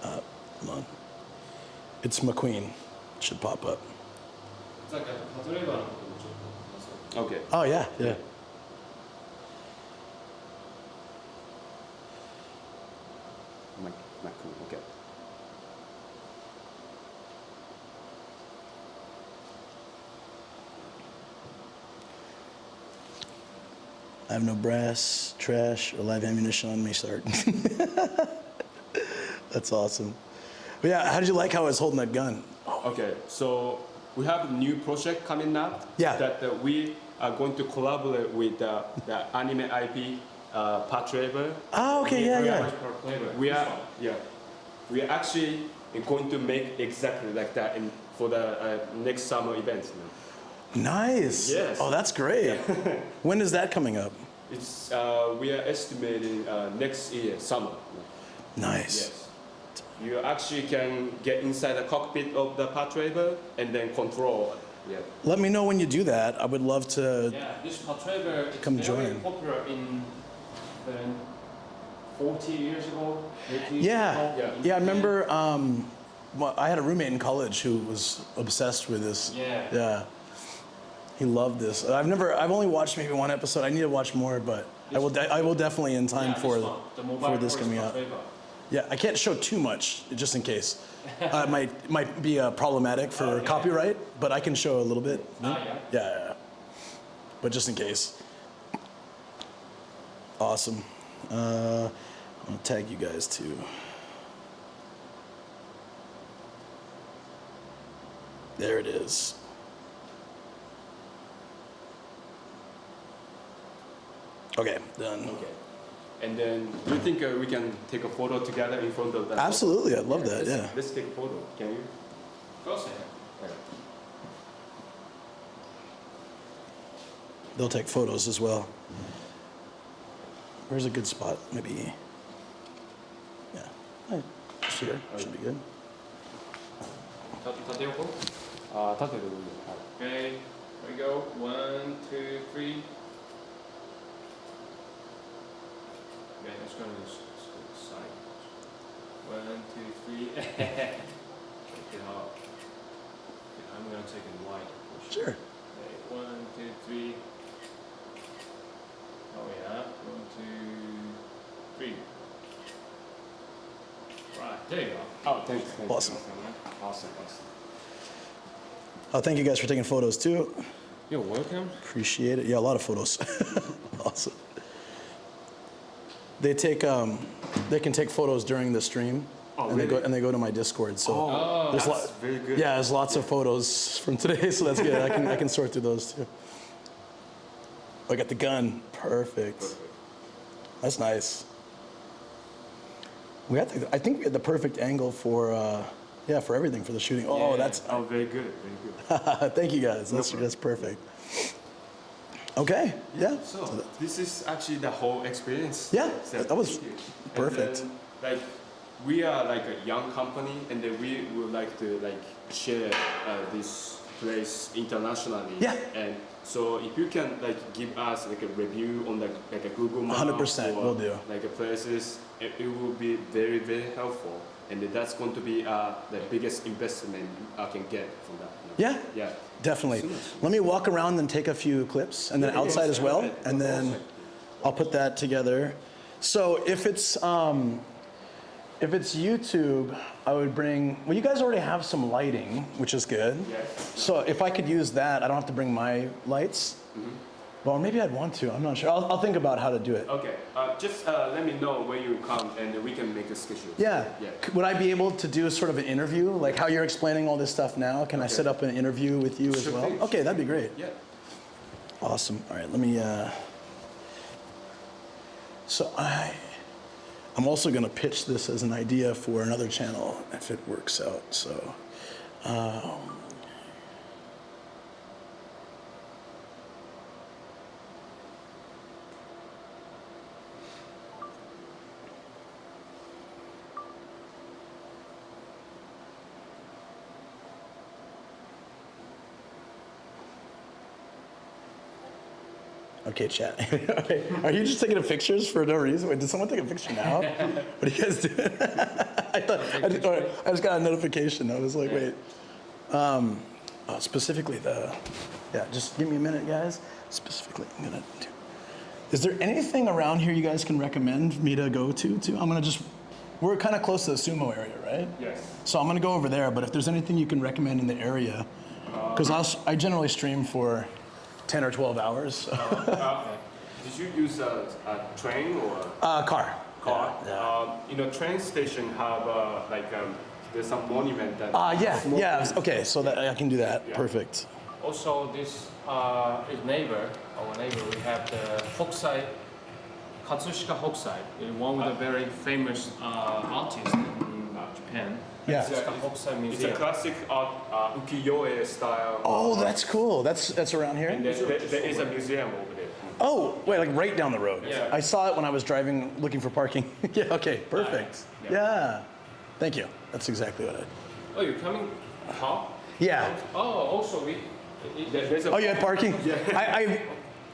Hold on. It's McQueen. Should pop up. It's like a例えばのことをちょっと Okay. Oh yeah. Okay. I have no brass, trash, or live ammunition on me, Sart. That's awesome. But yeah, how did you like how I was holding that gun? Okay. So we have a new project coming up. Yeah. That we are going to collaborate with the anime IP Patraver. Oh, okay, yeah. per flavor. We are actually going to make exactly like that for the next summer event. Nice. Yes. Oh, that's great. When is that coming up? It's we are estimating next year summer. Nice. Yes. You actually can get inside the cockpit of the Patraver and then control. Yeah. Let me know when you do that. I would love to. Yeah, this Patraver is Come very join. popular in 40 years ago, 80 years Yeah. ago. Yeah, I remember. Well, I had a roommate in college who was obsessed with this. Yeah. Yeah. He loved this. I've only watched maybe one episode. I need to watch more, but I will definitely in time for this coming out. Yeah, I can't show too much just in case. It might be problematic for copyright, but I can show a little bit. Yeah. But just in case. Awesome. I'm gonna tag you guys too. There it is. Okay, done. Okay. And then, do you think we can take a photo together in front of that? Absolutely, I'd love that. Yeah. Let's take a photo. Can you? Of course, yeah. They'll take photos as well. Where's a good spot? Maybe. Yeah. Just here. Should be good. 縦横 縦でいいよ。 Okay, here we go. 1, 2, 3. Okay, let's go to this side. 1, 2, 3. Check it out. Okay, I'm gonna take it wide. Sure. Okay, 1, 2, 3. Oh yeah. 1, 2, 3. Right, there you go. Oh, thanks. Awesome. Awesome. Oh, thank you guys for taking photos too. You're welcome. Appreciate it. Yeah, a lot of photos. Awesome. They can take photos during the stream. Oh, and really? they go to my Discord. So Oh, there's that's very good. Yeah, there's lots of photos from today, so that's good. I can sort through those too. I got the gun. Perfect. That's nice. I think we had the perfect angle for for everything for the shooting. Oh, that's Oh, very good. Very good. thank you guys. That's perfect. Okay. Yeah. So this is actually the whole experience. Yeah, So, that was thank you. perfect. And then, like, we are like a young company, and then we would like to like share this place internationally. Yeah. And so if you can like give us like a review on like a Google Map 100% or will do. like places, it will be very very helpful, and that's going to be the biggest investment I can get from that. Yeah. Yeah. Definitely. Let me walk around and take a few clips, and then outside as well, and then I'll put that together. So if it's if it's YouTube, I would bring. Well, you guys already have some lighting, which is good. Yes. So if I could use that, I don't have to bring my lights. Well, maybe I'd want to. I'm not sure. I'll think about how to do it. Okay. Just let me know when you come, and we can make a schedule. Yeah. Yeah. Would I be able to do sort of an interview, like how you're explaining all this stuff now? Can I set up an interview with you as Sure well? thing. Okay, that'd be great. Yeah. Awesome. All right, let me. So I'm also going to pitch this as an idea for another channel if it works out. So. Okay, chat. Okay. Are you just taking pictures for no reason? Wait, did someone take a picture now? What are you guys doing? I just got a notification. I was like, wait. Specifically yeah, just give me a minute, guys. Specifically, I'm gonna do. Is there anything around here you guys can recommend me to go to? We're kind of close to the sumo area, right? Yes. So I'm gonna go over there, but if there's anything you can recommend in the area, because I generally stream for 10 or 12 hours. So. Okay. Did you use a train or Car. car? Yeah. Train station have there's some monument that. Yeah. Okay, so that I can do that. Yeah. Perfect. Also, this is our neighbor, we have the Hokusai, Katsushika Hokusai, one of the very famous artists in Japan. Yeah. Katsushika Hokusai It's a Museum. classic art, ukiyo-e style. Oh, that's cool. That's around here. And there is a museum over there. Oh, wait, like right down the road. Yeah. I saw it when I was driving, looking for parking. Yeah. Okay. Perfect. Yeah. Thank you. That's exactly what I. Oh, you're coming car? Yeah. Oh, also There's a Oh, you had parking? Yeah.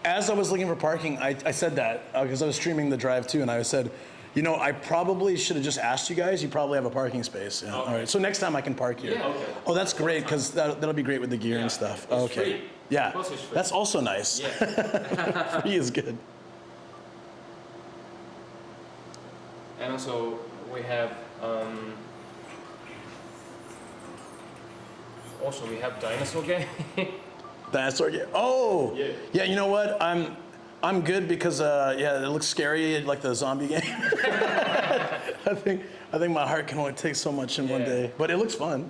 As I was looking for parking, I said that because I was streaming the drive too, and I said, I probably should have just asked you guys. You probably have a parking space. Yeah. Okay. All right. So next time I can park here. Yeah. Okay. Oh, that's great because that'll be great with the gear and stuff. It's Okay. free. Yeah. Plus it's free. That's also nice. Yeah. Free is good. And also we have dinosaur game. Dinosaur game. Oh. Yeah. You know what? I'm good because it looks scary like the zombie game. I think my heart can only take so much in one day, but it looks fun.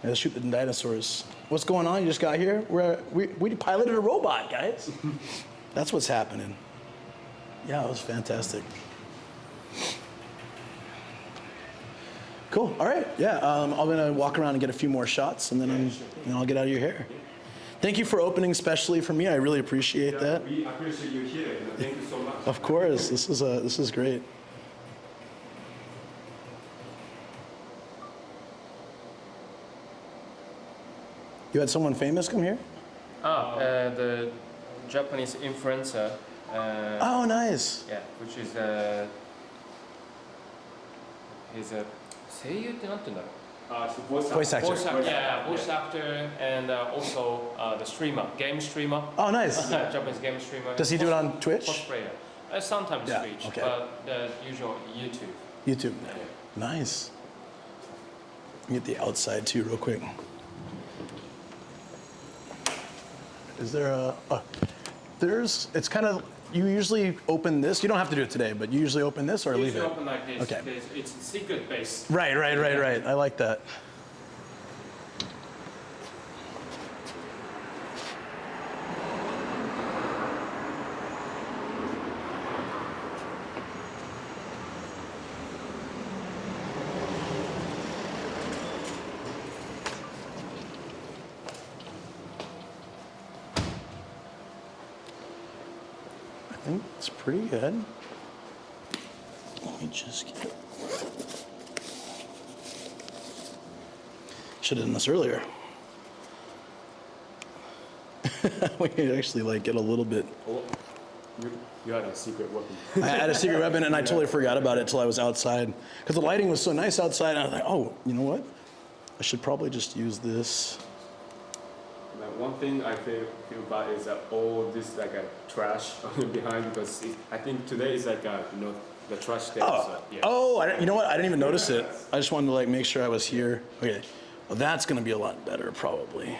Yeah, shoot the dinosaurs. What's going on? You just got here? We piloted a robot, guys. That's what's happening. Yeah, it was fantastic. Cool. All right. Yeah, I'm gonna walk around and get a few more shots, and then I'll get out of your hair. Thank you for opening especially for me. I really appreciate that. We appreciate you here. Thank you so much. Of course. This is great. You had someone famous come here? The Japanese influencer. Oh, nice. Yeah, which is he's a 声優ってなんて言うんだろう Voice actor. Voice actor and also the streamer, game streamer. Oh, nice. Japanese game streamer. Does he do it on Twitch? Cosplayer. Sometimes Yeah, Twitch, okay. but the usual YouTube. YouTube. Nice. Get the outside too, real quick. Is there it's kind of, you usually open this. You don't have to do it today, but you usually open this or leave Usually it? open like this. Okay. It's a secret base. Right. I like that. I think it's pretty good. Let me just get it. Should have done this earlier. We could actually get a little bit. You had a secret weapon. I had a secret weapon and I totally forgot about it till I was outside. Because the lighting was so nice outside, and I was like, oh, you know what? I should probably just use this. one thing I feel bad is that all this like a trash behind because I think today is like the trash day. Oh, so, yeah. you know what? I didn't even notice it. I just wanted to like make sure I was here. Okay, well that's gonna be a lot better probably.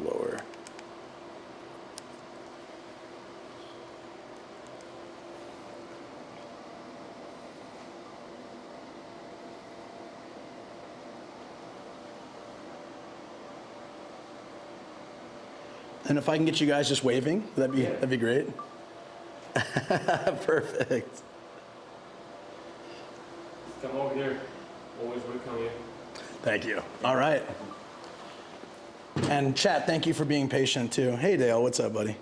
Lower. And if I can get you guys just waving, that'd be great. Perfect. Come over here. Always welcome you. Thank you. All right. And chat, thank you for being patient too. Hey Dale, what's up, buddy?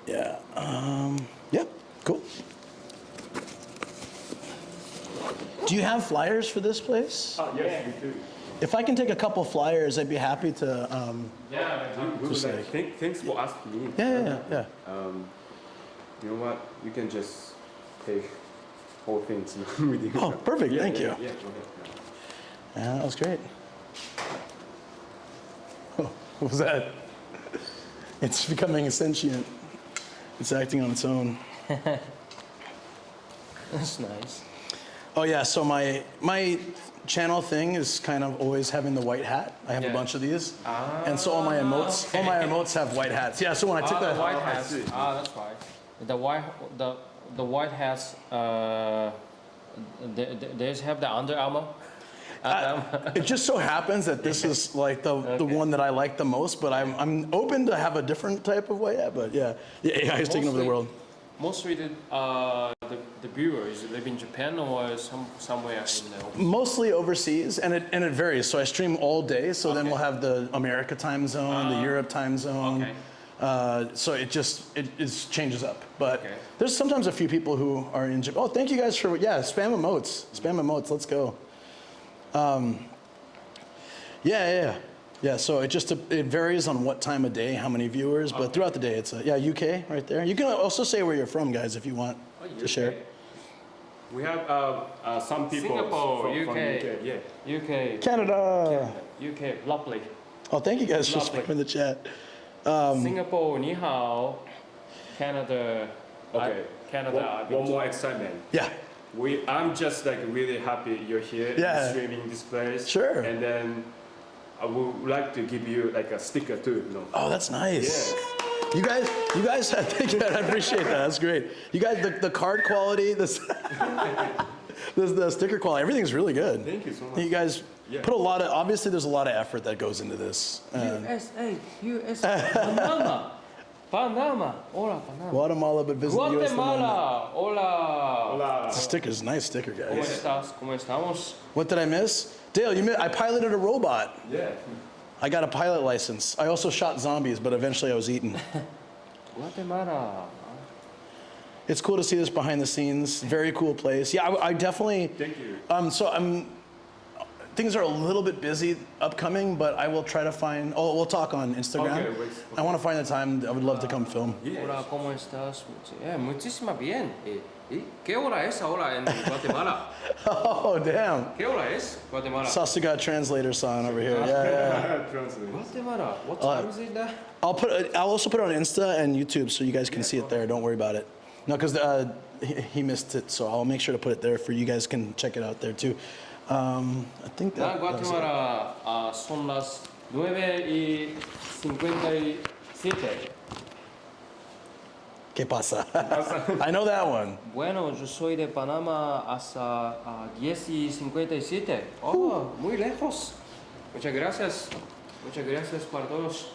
Yeah. Yep. Cool. Do you have flyers for this place? Yes, we do. If I can take a couple flyers, I'd be happy to. Thanks for asking me. Yeah. You know what? You can just take whole things with you. Oh, perfect. Thank you. Yeah, go ahead. Yeah, that was great. Oh, what was that? It's becoming sentient. It's acting on its own. That's nice. Oh yeah, so my channel thing is kind of always having the white hat. I have a bunch of these, and so all my emotes have white hats. Yeah, so when I took The that, white hats. That's why. The white hats. They have the Under Armour. it just so happens that this is like the one that I like the most. But I'm open to have a different type of white hat. But yeah, AI is taking over the world. Mostly the viewers live in Japan or somewhere in the. Mostly overseas, and it varies. So I stream all day. So then we'll have the America time zone, the Europe time zone. Okay. So it changes up. But there's sometimes a few people who are in Japan. Oh, thank you guys for spam emotes. Spam emotes. Let's go. Yeah. So it varies on what time of day, how many viewers, but throughout the day it's UK right there. You can also say where you're from, guys, if you want to share. We have some people Singapore, from UK. UK. Canada. UK. Lovely. Oh, thank you guys for Lovely. spamming the chat. Singapore, ni hao. Canada. Okay. Canada. One more excitement. Yeah. I'm just like really happy you're here streaming this place. Sure. And then I would like to give you like a sticker too. Oh, that's nice. Yeah. You guys, thank you. I appreciate that. That's great. You guys, the card quality, the sticker quality, everything's really good. Thank you so much. You guys put obviously there's a lot of effort that goes into this. USA. Panama. Hola, Panama. Guatemala, but visit the US. Guatemala. Hola. Hola. The sticker's nice sticker, ¿Cómo guys. estás? ¿Cómo estamos? What did I miss? Dale, I piloted a robot. Yeah. I got a pilot license. I also shot zombies, but eventually I was eaten. Guatemala. It's cool to see this behind the scenes. Very cool place. Yeah, I definitely. Thank you. Things are a little bit busy upcoming, but I will try to find. Oh, we'll talk on Instagram. Okay, wait. I want to find the time. I would love to come film. Hola, ¿cómo estás? Muchísimo bien. ¿Qué hora es ahora en Guatemala? Oh, damn. ¿Qué hora es Guatemala? Sasuga translator sign over here. Yeah. Guatemala. What time is it now? I'll also put it on Insta and YouTube so you guys can see it there. Don't worry about it. No, because he missed it, so I'll make sure to put it there for you guys can check it out there too. I think that. Guatemala son las 9:57. ¿Qué pasa? I know that one. Bueno, yo soy de Panamá hasta 10:57. Oh, muy lejos. Muchas gracias. Muchas gracias para todos.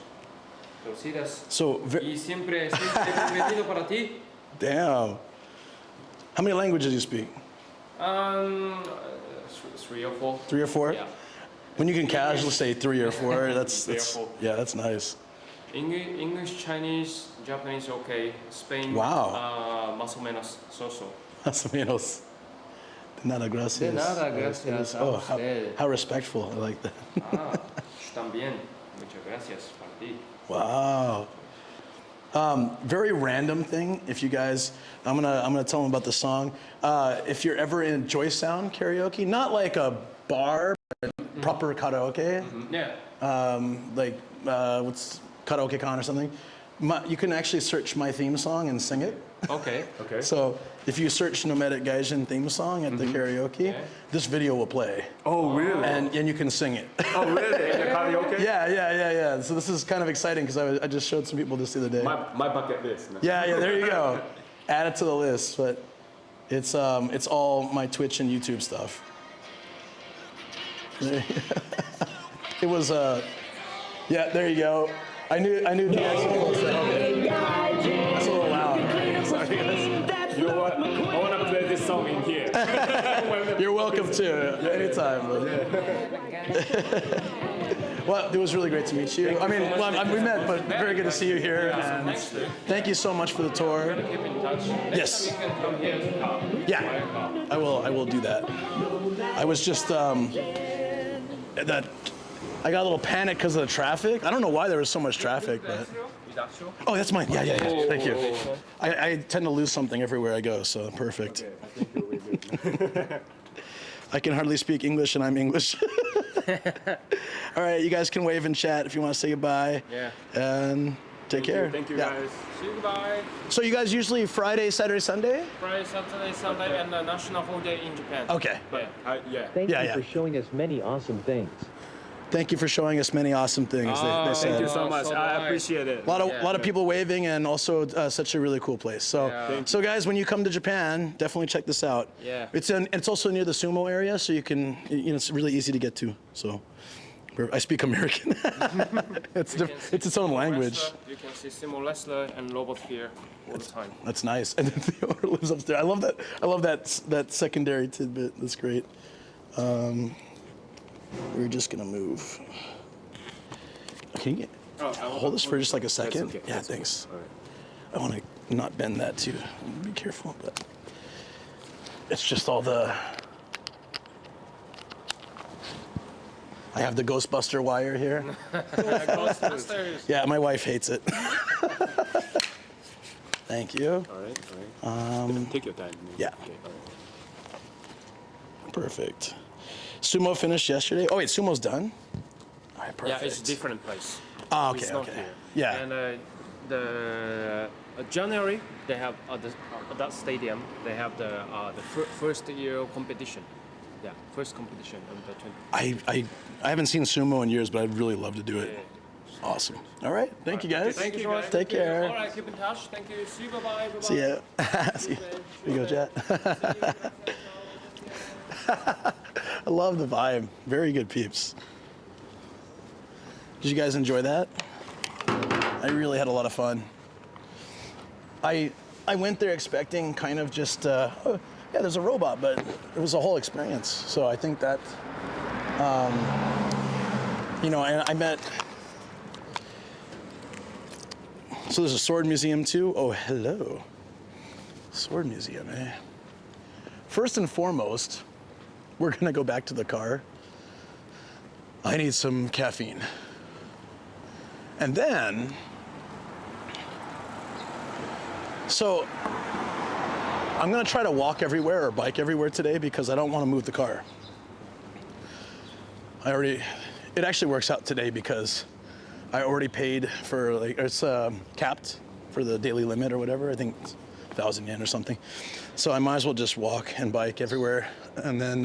Torcidas. So, Y siempre bienvenido para ti. damn. How many languages do you speak? 3 or 4. 3 or 4? Yeah. When you can casually say 3 or 4, that's Therefore. yeah, that's nice. English, Chinese, Japanese, okay. Spain, Wow. más o menos, so. Más o menos. De nada, gracias. De nada, gracias a Oh, usted. how respectful. I like that. También. Muchas gracias para ti. Wow. Very random thing. If you guys, I'm gonna tell them about the song. If you're ever in Joy Sound karaoke, not like a bar, but proper karaoke, Yeah. like what's Karaoke Con or something, you can actually search my theme song and sing it. Okay. Okay. So if you search Nomadic Gaijin theme song at the karaoke, this video will play. Oh, really? And you can sing it. Oh, really? In the karaoke? Yeah. So this is kind of exciting because I just showed some people this the other day. My bucket list. Yeah, there you go. Add it to the list, but it's all my Twitch and YouTube stuff. It was yeah, there you go. I knew DX would post that. Okay. That's a little loud. Sorry, guys. You know what? I want to play this song in here. You're welcome to anytime. Well, it was really great to meet you. I mean, we met, but very good to see you here. And thank you so much for the tour. Keep in touch. Yes. Next time you can come here to come. Yeah, I will do that. I was just that I got a little panic because of the traffic. I don't know why there was so much traffic, but oh, that's mine. Yeah. Thank you. I tend to lose something everywhere I go, so perfect. Okay, I think you'll be good. I can hardly speak English, and I'm English. All right, you guys can wave and chat if you want to say goodbye. Yeah. And take care. Thank you, Yeah. guys. See you, goodbye. So you guys usually Friday, Saturday, Sunday? Friday, Saturday, Sunday, and a national holiday in Japan. Okay. Yeah. Thank Yeah, you yeah. for showing us many awesome things. Thank you for showing us many awesome things. They said. Thank you so much. so I nice. appreciate it. A lot of people waving, and also such a really cool place. So, Yeah. so guys, when you come to Japan, definitely check this out. Yeah. It's also near the sumo area, so you can it's really easy to get to. So, I speak American. it's its own language. Wrestler, you can see sumo wrestler and robot here all the time. That's nice. And then the owner lives upstairs. I love that secondary tidbit. That's great. We're just gonna move. Can you hold this for just like a second? okay. Yeah, That's thanks. All right. I want to not bend that too. Be careful, but it's just all the. I have the Ghostbuster wire here. Ghostbusters. Yeah, my wife hates it. Thank you. All right. Take your time. Yeah. Okay, all right. Perfect. Sumo finished yesterday. Oh wait, sumo's done. All right, perfect. Yeah, it's a different place. Oh, okay, It's not okay. here. Yeah. And the January they have that stadium. They have the first year competition. Yeah, first competition on the 20. I haven't seen sumo in years, but I'd really love to do it. Awesome. All right. Thank you guys. Thank you, guys. Take care. All right, keep in touch. Thank you. See you. Bye bye. See ya. See ya. Here you go, chat. I love the vibe. Very good peeps. Did you guys enjoy that? I really had a lot of fun. I went there expecting kind of just, yeah, there's a robot, but it was a whole experience. So I think that, and I met, so there's a sword museum too. Oh, hello. Sword museum, eh? First and foremost, we're gonna go back to the car. I need some caffeine. And then, so I'm gonna try to walk everywhere or bike everywhere today because I don't wanna move the car. It actually works out today because I already paid for, it's capped for the daily limit or whatever. I think it's 1,000 yen or something. So I might as well just walk and bike everywhere. And then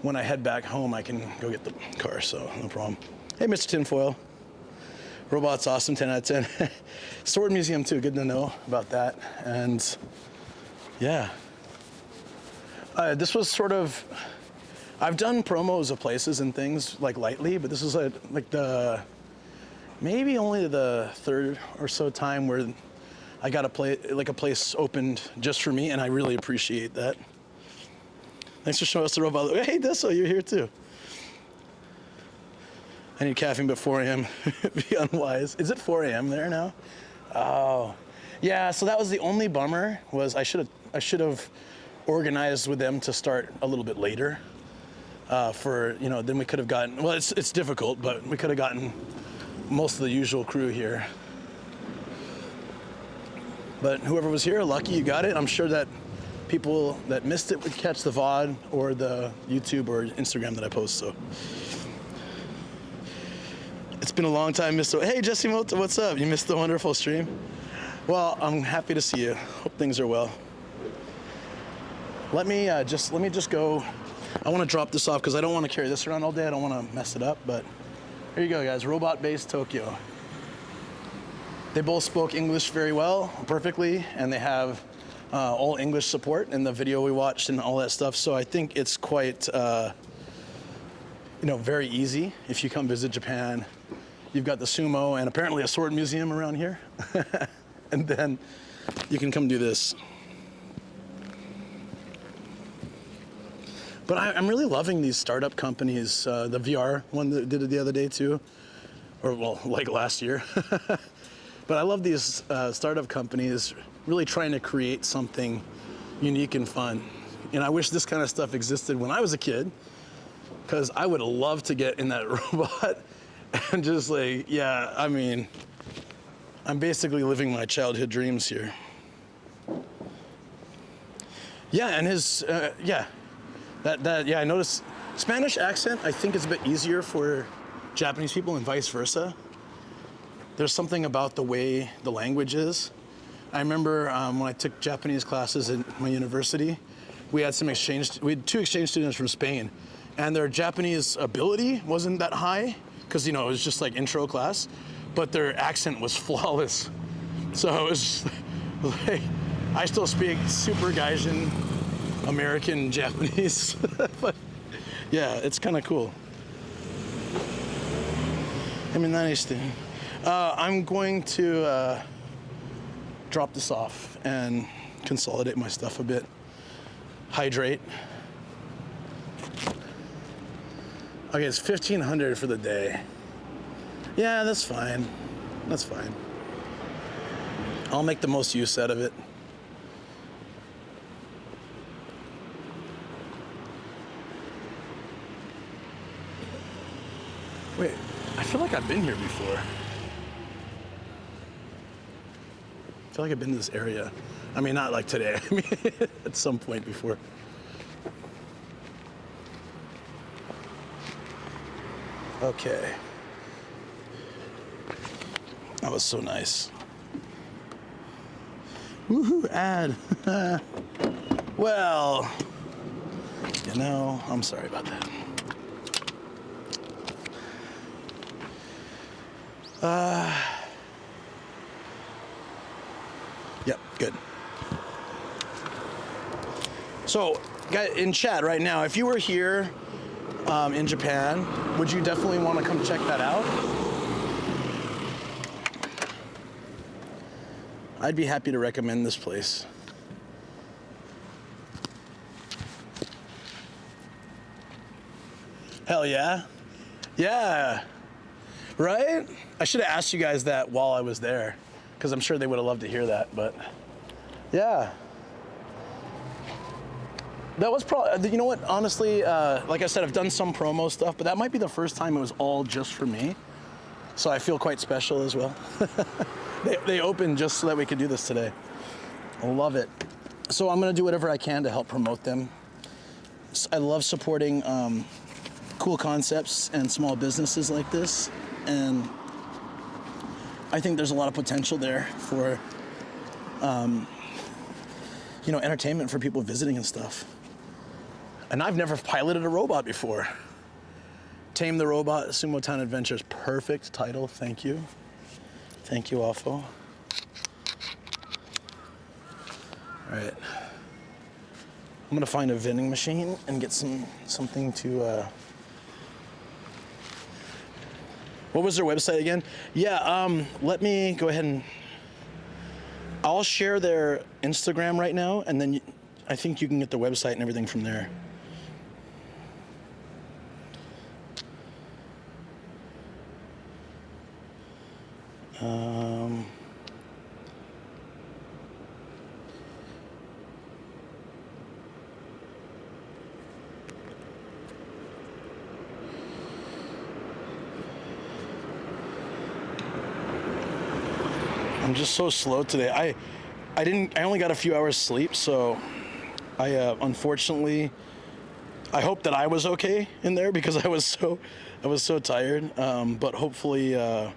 when I head back home, I can go get the car, so no problem. Hey, Mr. Tinfoil. Robot's awesome, 10 out of 10. Sword Museum too, good to know about that. And yeah. This was sort of, I've done promos of places and things like lightly, but this is like maybe only the third or so time where I got a place opened just for me, and I really appreciate that. Thanks for showing us the robot. Hey, Desso, you're here too. I need caffeine but 4 a.m. Be unwise. Is it 4 a.m. there now? Oh, yeah. So that was the only bummer. Was I should have organized with them to start a little bit later. Then we could have gotten. Well, it's difficult, but we could have gotten most of the usual crew here. But whoever was here, lucky you got it. I'm sure that people that missed it would catch the VOD or the YouTube or Instagram that I post. So it's been a long time, Mr. Hey, Jesse Mota, what's up? You missed the wonderful stream? Well, I'm happy to see you. Hope things are well. Let me just go. I want to drop this off because I don't want to carry this around all day. I don't want to mess it up, but here you go, guys. Robot Base Tokyo. They both spoke English very well, perfectly, and they have all English support in the video we watched and all that stuff. So I think it's quite, very easy if you come visit Japan. You've got the sumo and apparently a sword museum around here. And then you can come do this. But I'm really loving these startup companies. The VR one that did it the other day too, or well, like last year. But I love these startup companies really trying to create something unique and fun. And I wish this kind of stuff existed when I was a kid, because I would love to get in that robot and just like, yeah, I mean, I'm basically living my childhood dreams here. Yeah, and his, I noticed Spanish accent, I think, is a bit easier for Japanese people and vice versa. There's something about the way the language is. I remember when I took Japanese classes at my university, we had two exchange students from Spain, and their Japanese ability wasn't that high because, it was just like intro class, but their accent was flawless. So it was like, I still speak super Gaijin American Japanese, but yeah, it's kind of cool. I'm going to drop this off and consolidate my stuff a bit. Hydrate. Okay, it's 1,500 for the day. Yeah, that's fine. That's fine. I'll make the most use out of it. Wait, I feel like I've been here before. I feel like I've been to this area. I mean, not like today. I mean, at some point before. Okay. That was so nice. Woohoo, ad. Well, I'm sorry about that. Yep, good. So, guys, in chat right now, if you were here in Japan, would you definitely want to come check that out? I'd be happy to recommend this place. Hell yeah. Yeah. Right? I should have asked you guys that while I was there, because I'm sure they would have loved to hear that, but yeah. That was probably, you know what, honestly, like I said, I've done some promo stuff, but that might be the first time it was all just for me. So I feel quite special as well. They opened just so that we could do this today. I love it. So I'm gonna do whatever I can to help promote them. I love supporting cool concepts and small businesses like this. And I think there's a lot of potential there for, entertainment for people visiting and stuff. And I've never piloted a robot before. Tame the Robot, Sumo Town Adventures. Perfect title, thank you. Thank you, Afo. All right. I'm gonna find a vending machine and get something to, what was their website again? Yeah, let me go ahead and, I'll share their Instagram right now, and then I think you can get their website and everything from there. I'm just so slow today. I only got a few hours sleep, so I unfortunately, I hope that I was okay in there because I was so tired. But hopefully, it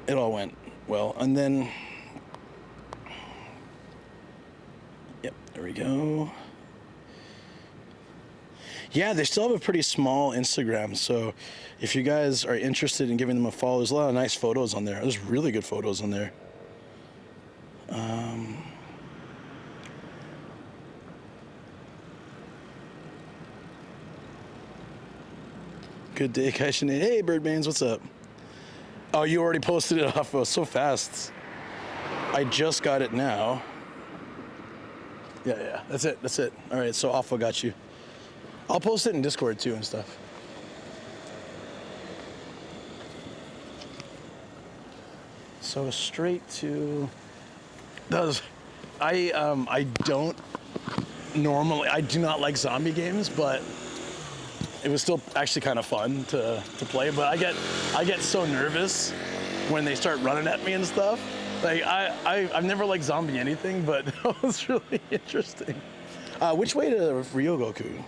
all went well. And then, yep, there we go. Yeah, they still have a pretty small Instagram, so if you guys are interested in giving them a follow, there's a lot of nice photos on there. There's really good photos on there. Good day, Kaishine. Hey, Birdmains, what's up? Oh, you already posted it off. Oh, so fast. I just got it now. Yeah, that's it. All right, so Alpha got you. I'll post it in Discord too and stuff. So straight to those. I don't normally. I do not like zombie games, but it was still actually kind of fun to play. But I get so nervous when they start running at me and stuff. Like I've never liked zombie anything, but that was really interesting. Which way to Ryogoku?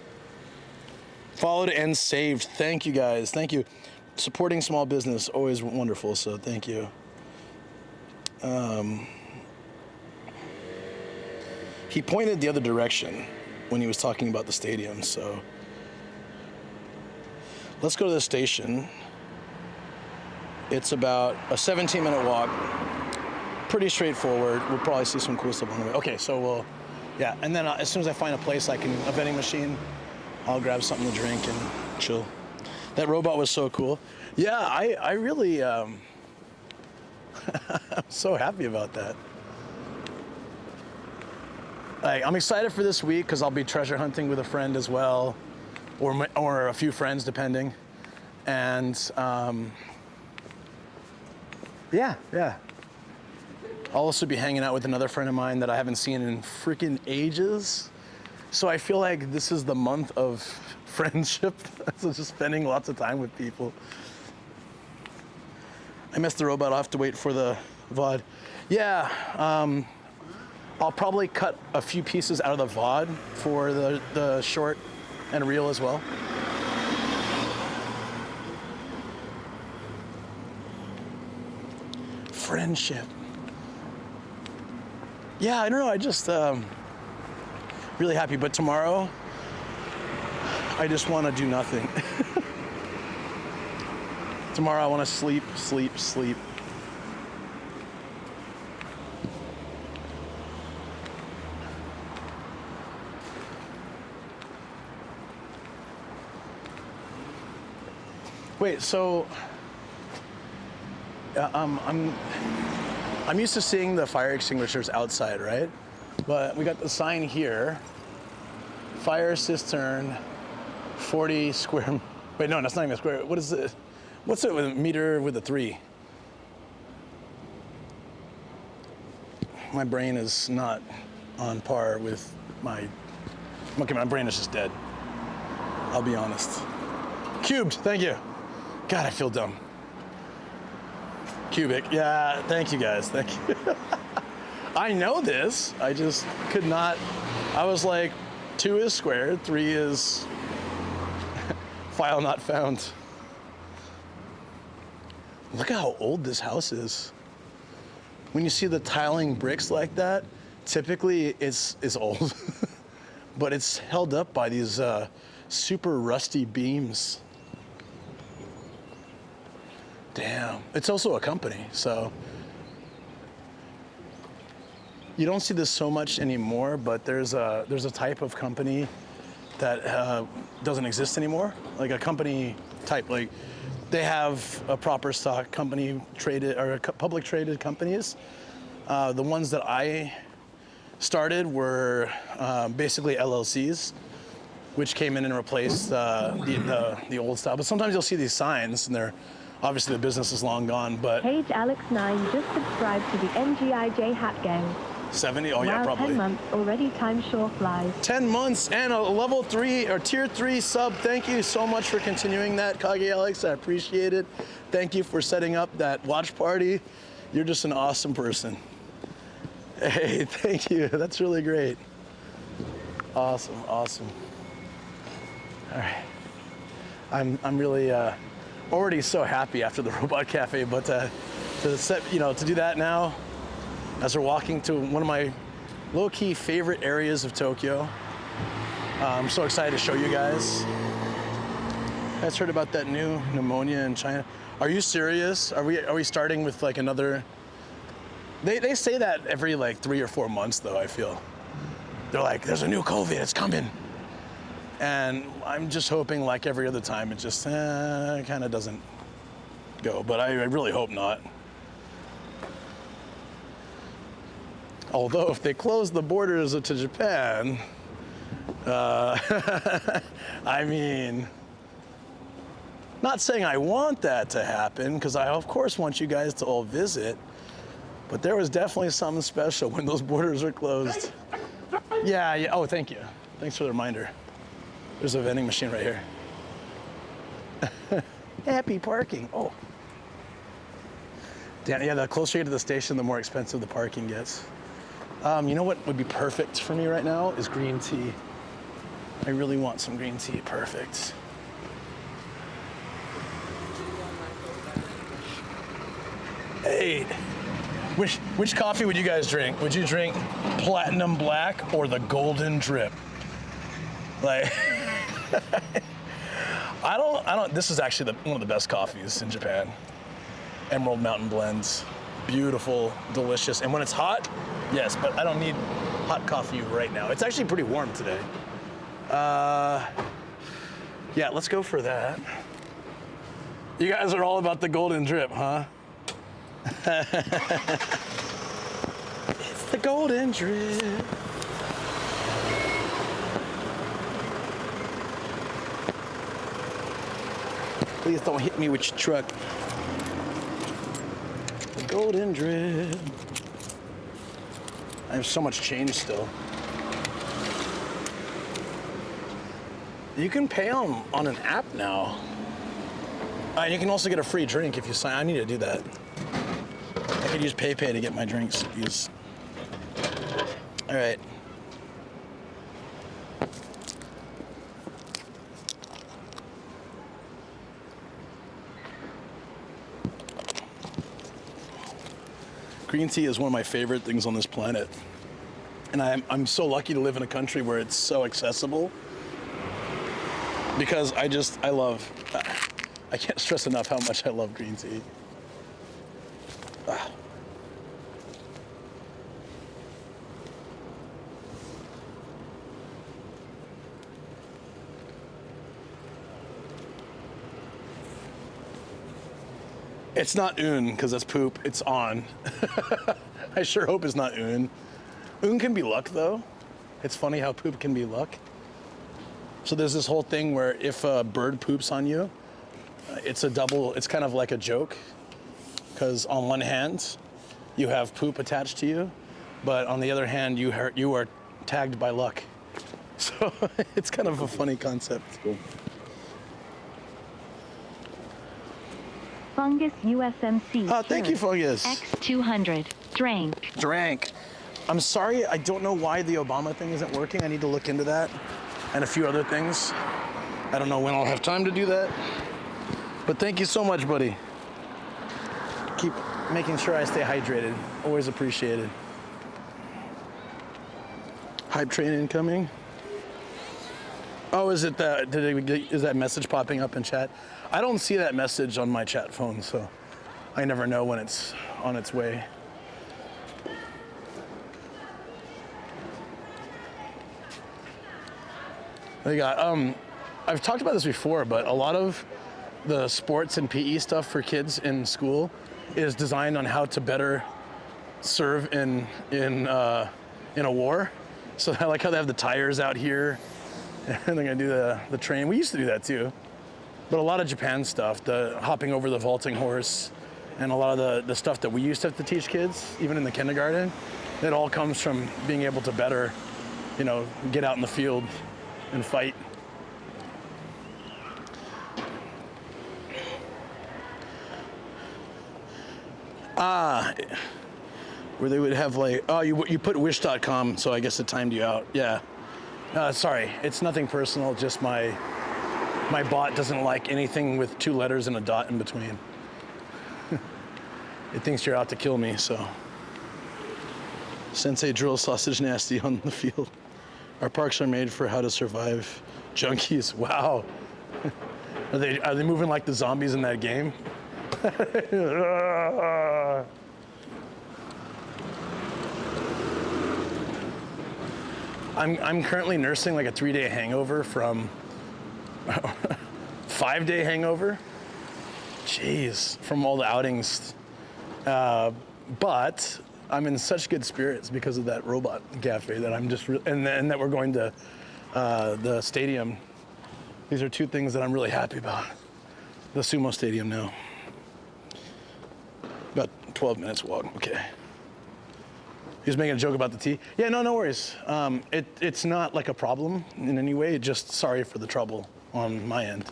Followed and saved. Thank you guys. Thank you. Supporting small business, always wonderful, so thank you. He pointed the other direction when he was talking about the stadium, so let's go to the station. It's about a 17-minute walk. Pretty straightforward. We'll probably see some cool stuff on the way. Okay, so yeah, and then as soon as I find a place a vending machine, I'll grab something to drink and chill. That robot was so cool. Yeah, I really, I'm so happy about that. Like, I'm excited for this week because I'll be treasure hunting with a friend as well, or a few friends depending. And yeah. I'll also be hanging out with another friend of mine that I haven't seen in freaking ages. So I feel like this is the month of friendship. So just spending lots of time with people. I missed the robot. I'll have to wait for the VOD. Yeah, I'll probably cut a few pieces out of the VOD for the short and reel as well. Friendship. Yeah, I don't know. I just really happy. But tomorrow, I just want to do nothing. Tomorrow, I want to sleep. Wait, so I'm used to seeing the fire extinguishers outside, right? But we got the sign here, fire cistern, 40 square. Wait, no, that's not even a square. What is it? What's it with a meter with a 3? My brain is not on par with my. Okay, my brain is just dead. I'll be honest. Cubed, thank you. God, I feel dumb. Cubic, yeah, thank you guys, thank you. I know this, I just could not. I was like, 2 is squared, 3 is file not found. Look at how old this house is. When you see the tiling bricks like that, typically it's old, but it's held up by these super rusty beams. Damn, it's also a company, so. You don't see this so much anymore, but there's a type of company that doesn't exist anymore, like a company type, like they have a proper stock company traded or public traded companies. The ones that I started were basically LLCs, which came in and replaced the old style. But sometimes you'll see these signs, and they're obviously the business is long gone. But Page Alex9 just subscribed to the NGIJ Hat Gang. 70? Oh yeah, wow, probably. 10 months already. Time sure flies. 10 months and a level 3 or tier 3 sub. Thank you so much for continuing that, Kage Alex. I appreciate it. Thank you for setting up that watch party. You're just an awesome person. Hey, thank you. That's really great. Awesome. All right. I'm really already so happy after the Robot Cafe, but to do that now as we're walking to one of my low-key favorite areas of Tokyo. I'm so excited to show you guys. You guys heard about that new pneumonia in China? Are you serious? Are we starting with like another? They say that every like 3 or 4 months though, I feel. They're like, there's a new COVID, it's coming. And I'm just hoping like every other time it just kind of doesn't go, but I really hope not. Although if they close the borders to Japan, I mean, not saying I want that to happen, because I of course want you guys to all visit, but there was definitely something special when those borders are closed. Yeah, oh, thank you. Thanks for the reminder. There's a vending machine right here. Happy parking, oh. Damn, yeah, the closer you get to the station, the more expensive the parking gets. You know what would be perfect for me right now is green tea. I really want some green tea, perfect. Hey, which coffee would you guys drink? Would you drink platinum black or the golden drip? Like, I don't, this is actually one of the best coffees in Japan. Emerald Mountain Blends, beautiful, delicious. And when it's hot, yes, but I don't need hot coffee right now. It's actually pretty warm today. Yeah, let's go for that. You guys are all about the golden drip, huh? It's the golden drip. Please don't hit me with your truck. The golden drip. I have so much change still. You can pay on an app now. And you can also get a free drink if you sign. I need to do that. I could use PayPay to get my drinks. All right. Green tea is one of my favorite things on this planet. And I'm so lucky to live in a country where it's so accessible. Because I can't stress enough how much I love green tea. It's not un, because that's poop, it's on. I sure hope it's not un. Un can be luck though. It's funny how poop can be luck. So there's this whole thing where if a bird poops on you, it's kind of like a joke. Because on one hand, you have poop attached to you, but on the other hand, you are tagged by luck. So it's kind of a funny concept. Cool. Fungus USMC. Oh, thank you, Fungus. X200. Drank. I'm sorry, I don't know why the Obama thing isn't working. I need to look into that and a few other things. I don't know when I'll have time to do that. But thank you so much, buddy. Keep making sure I stay hydrated. Always appreciated. Hype train incoming. Oh, is it that? Is that message popping up in chat? I don't see that message on my chat phone, so I never know when it's on its way. They got, I've talked about this before, but a lot of the sports and PE stuff for kids in school is designed on how to better serve in a war. So I like how they have the tires out here, and they're gonna do the train. We used to do that too, but a lot of Japan stuff, the hopping over the vaulting horse, and a lot of the stuff that we used to have to teach kids, even in the kindergarten, it all comes from being able to better, get out in the field and fight. where they would have like, oh, you put wish.com, so I guess it timed you out. Yeah. Sorry, it's nothing personal, just my bot doesn't like anything with 2 letters and a dot in between. It thinks you're out to kill me, so. Sensei drills sausage nasty on the field. Our parks are made for how to survive junkies. Wow. Are they moving like the zombies in that game? I'm currently nursing like a 3-day hangover from 5-day hangover. Jeez, from all the outings. But I'm in such good spirits because of that robot cafe that I'm just, and that we're going to the stadium. These are 2 things that I'm really happy about. The sumo stadium now. About 12 minutes walk, okay. He was making a joke about the tea. Yeah, no worries. It's not like a problem in any way, just sorry for the trouble on my end.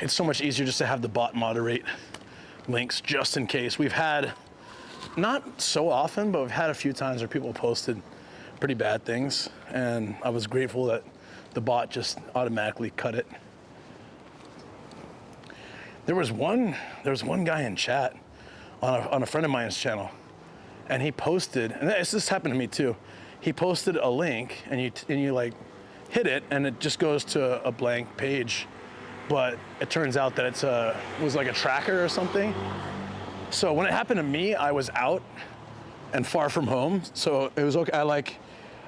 It's so much easier just to have the bot moderate links just in case. We've had, not so often, but we've had a few times where people posted pretty bad things, and I was grateful that the bot just automatically cut it. There was one guy in chat on a friend of mine's channel, and he posted, and this happened to me too. He posted a link, and you like hit it, and it just goes to a blank page, but it turns out that it was like a tracker or something. So when it happened to me, I was out and far from home, so it was okay.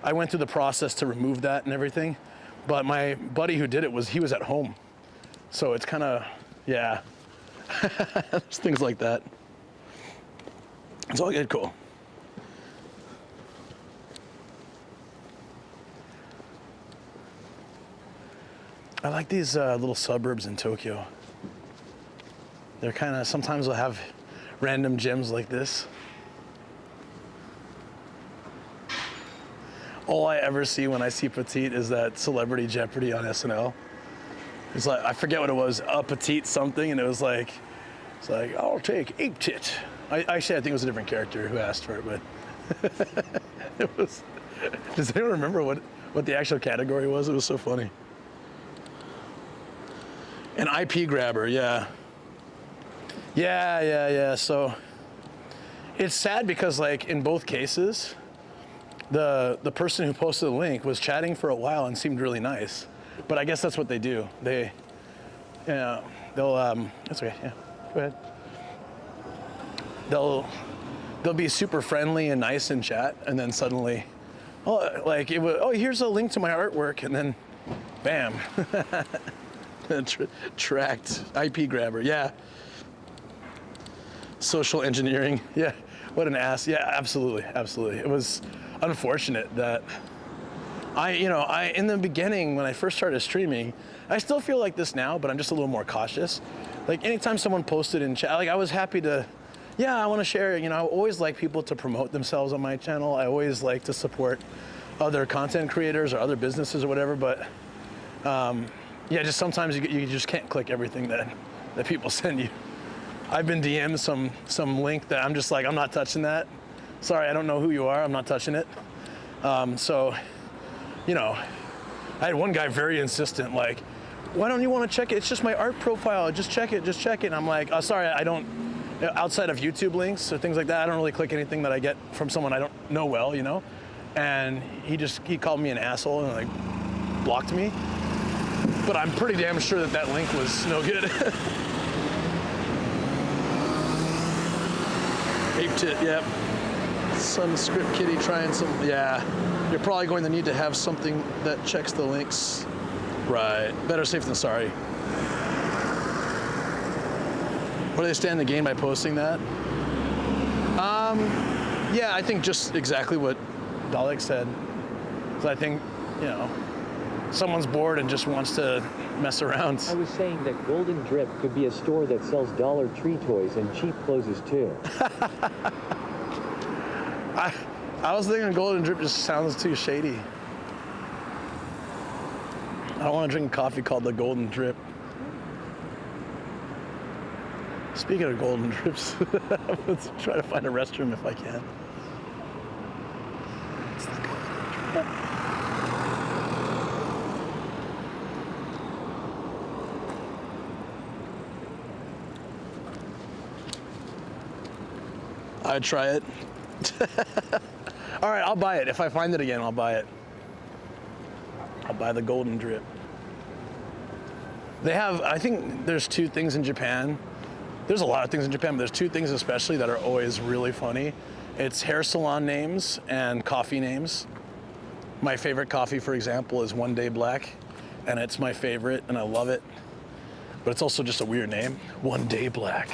I went through the process to remove that and everything, but my buddy who did it he was at home, so it's kind of, yeah. There's things like that. It's all good, cool. I like these little suburbs in Tokyo. They're kind of, sometimes they'll have random gems like this. All I ever see when I see Petite is that Celebrity Jeopardy on SNL. It's like, I forget what it was, a Petite something, and it's like, I'll take Ape Tit. Actually, I think it was a different character who asked for it, but it was, does anyone remember what the actual category was? It was so funny. An IP grabber, yeah. Yeah. So it's sad because like in both cases, the person who posted the link was chatting for a while and seemed really nice. But I guess that's what they do. They'll that's okay, yeah, go ahead. They'll be super friendly and nice in chat, and then suddenly, here's a link to my artwork, and then bam. Tracked IP grabber, yeah. Social engineering, yeah. What an ass, yeah, absolutely. It was unfortunate that I in the beginning when I first started streaming, I still feel like this now, but I'm just a little more cautious. Like anytime someone posted in chat, like I was happy to, yeah, I want to share. I always like people to promote themselves on my channel. I always like to support other content creators or other businesses or whatever, but yeah, just sometimes you just can't click everything that people send you. I've been DM'd some link that I'm just like, I'm not touching that. Sorry, I don't know who you are, I'm not touching it. So, I had one guy very insistent, like, why don't you want to check it? It's just my art profile, just check it. And I'm like, oh, sorry, I don't, outside of YouTube links or things like that, I don't really click anything that I get from someone I don't know well, And he called me an asshole and like blocked me. But I'm pretty damn sure that link was no good. Ape Tit, yep. Some script kitty trying some, yeah. You're probably going to need to have something that checks the links. Right, better safe than sorry. What do they stand to gain by posting that? Yeah, I think just exactly what Dalek said. Because I think, someone's bored and just wants to mess around. I was saying that Golden Drip could be a store that sells Dollar Tree toys and cheap clothes too. I was thinking Golden Drip just sounds too shady. I don't want to drink a coffee called the Golden Drip. Speaking of golden drips, let's try to find a restroom if I can. It's the golden drip. I'd try it. All right, I'll buy it. If I find it again, I'll buy it. I'll buy the golden drip. They have, I think there's two things in Japan. There's a lot of things in Japan, but there's two things especially that are always really funny. It's hair salon names and coffee names. My favorite coffee, for example, is One Day Black, and it's my favorite, and I love it. But it's also just a weird name, One Day Black.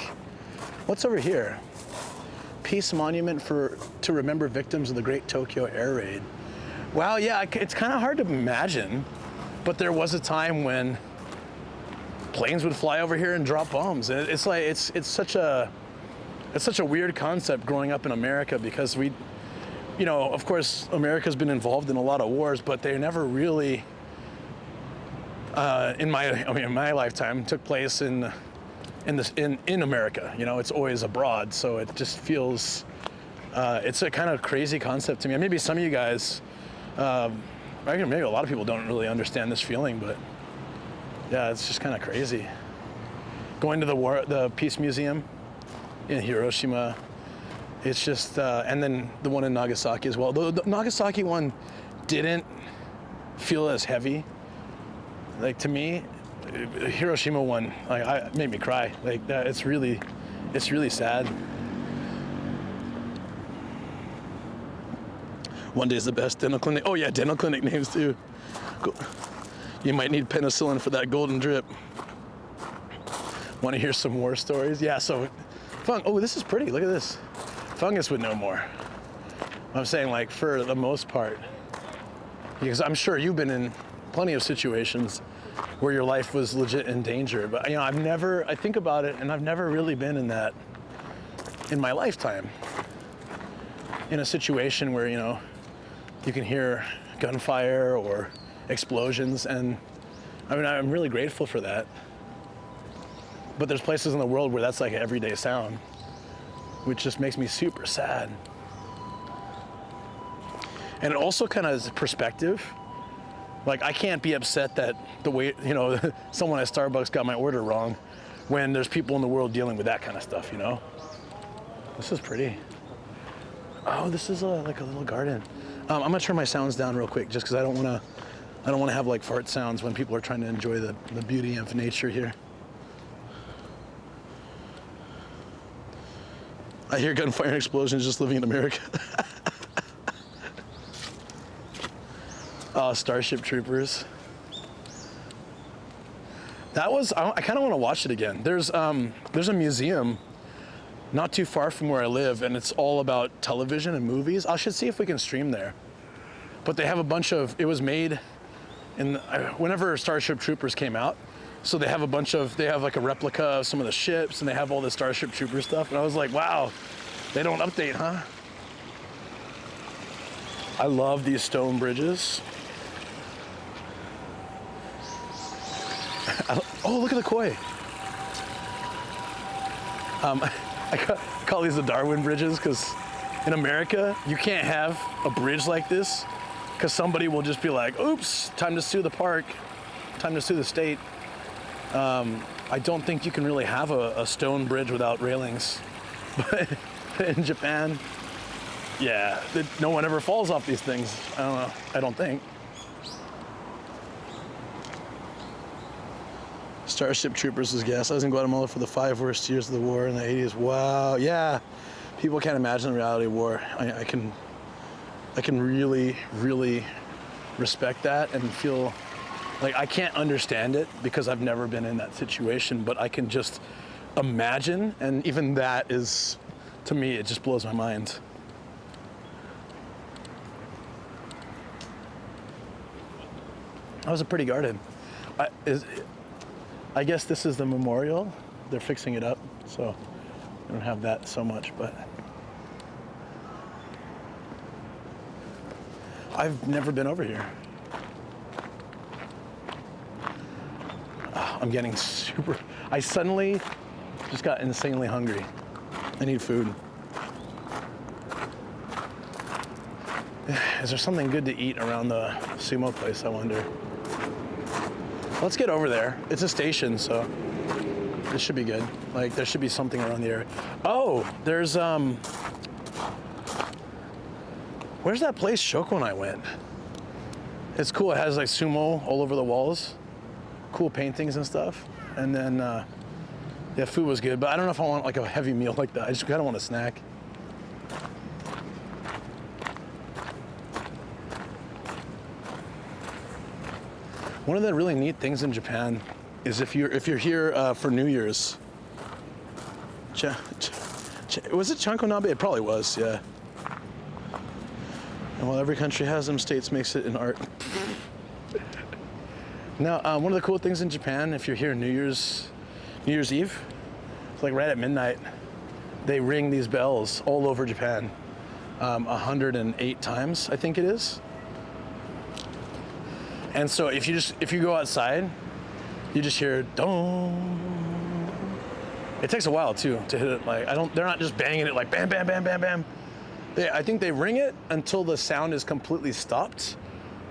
What's over here? Peace Monument to remember victims of the Great Tokyo Air Raid. Wow, yeah, it's kind of hard to imagine, but there was a time when planes would fly over here and drop bombs. It's like it's such a weird concept growing up in America, because we, you know, of course America's been involved in a lot of wars, but they never really in my lifetime took place in America. You know, it's always abroad, so it just feels it's a kind of crazy concept to me. And maybe some of you guys, maybe a lot of people don't really understand this feeling, but yeah, it's just kind of crazy. Going to the Peace Museum in Hiroshima, it's just, and then the one in Nagasaki as well. The Nagasaki one didn't feel as heavy. Like, to me, Hiroshima one, like, made me cry. Like that, it's really sad. One Day's the best dental clinic. Oh yeah, dental clinic names too. You might need penicillin for that golden drip. Want to hear some war stories? Yeah, so, oh, this is pretty, look at this. Fungus would know more. I'm saying, like, for the most part, because I'm sure you've been in plenty of situations where your life was legit in danger, but you know, I think about it, and I've never really been in that in my lifetime. In a situation where, you know, you can hear gunfire or explosions, and I mean, I'm really grateful for that. But there's places in the world where that's like an everyday sound, which just makes me super sad. And it also kind of is perspective. Like, I can't be upset that the way, you know, someone at Starbucks got my order wrong when there's people in the world dealing with that kind of stuff, you know? This is pretty. Oh, this is like a little garden. I'm gonna turn my sounds down real quick, just because I don't want to have like fart sounds when people are trying to enjoy the beauty of nature here. I hear gunfire and explosions just living in America. Oh, Starship Troopers. That was, I kind of want to watch it again. There's a museum not too far from where I live, and it's all about television and movies. I should see if we can stream there. But they have a bunch of, it was made in, whenever Starship Troopers came out. So they have they have like a replica of some of the ships, and they have all the Starship Trooper stuff. And I was like, wow, they don't update, huh? I love these stone bridges. Oh, look at the koi. I call these the Darwin bridges, because in America, you can't have a bridge like this, because somebody will just be like, oops, time to sue the park, time to sue the state. I don't think you can really have a stone bridge without railings. But in Japan, yeah, no one ever falls off these things. I don't know, I don't think. Starship Troopers was gas. I was in Guatemala for the 5 worst years of the war in the 80s. Wow, yeah. People can't imagine the reality of war. I can really, really respect that and feel like I can't understand it because I've never been in that situation, but I can just imagine, and even that is, to me, it just blows my mind. That was a pretty garden. I guess this is the memorial. They're fixing it up, so I don't have that so much, but I've never been over here. Oh, I'm getting super, I suddenly Just got insanely hungry. I need food. Is there something good to eat around the sumo place, I wonder? Let's get over there. It's a station, so this should be good. Like, there should be something around the area. Oh, there's, where's that place Shoko and I went? It's cool, it has like sumo all over the walls. Cool paintings and stuff. And then, yeah, food was good, but I don't know if I want like a heavy meal like that. I just kind of want a snack. One of the really neat things in Japan is if you're here for New Year's. Was it Chankonabe? It probably was, yeah. And while every country has them, states makes it an art. Now, one of the cool things in Japan, if you're here New Year's Eve, it's like right at midnight, they ring these bells all over Japan, 108 times, I think it is. And so if you go outside, you just hear dong. It takes a while too to hit it. Like they're not just banging it like bam, bam, bam, bam, bam. I think they ring it until the sound is completely stopped,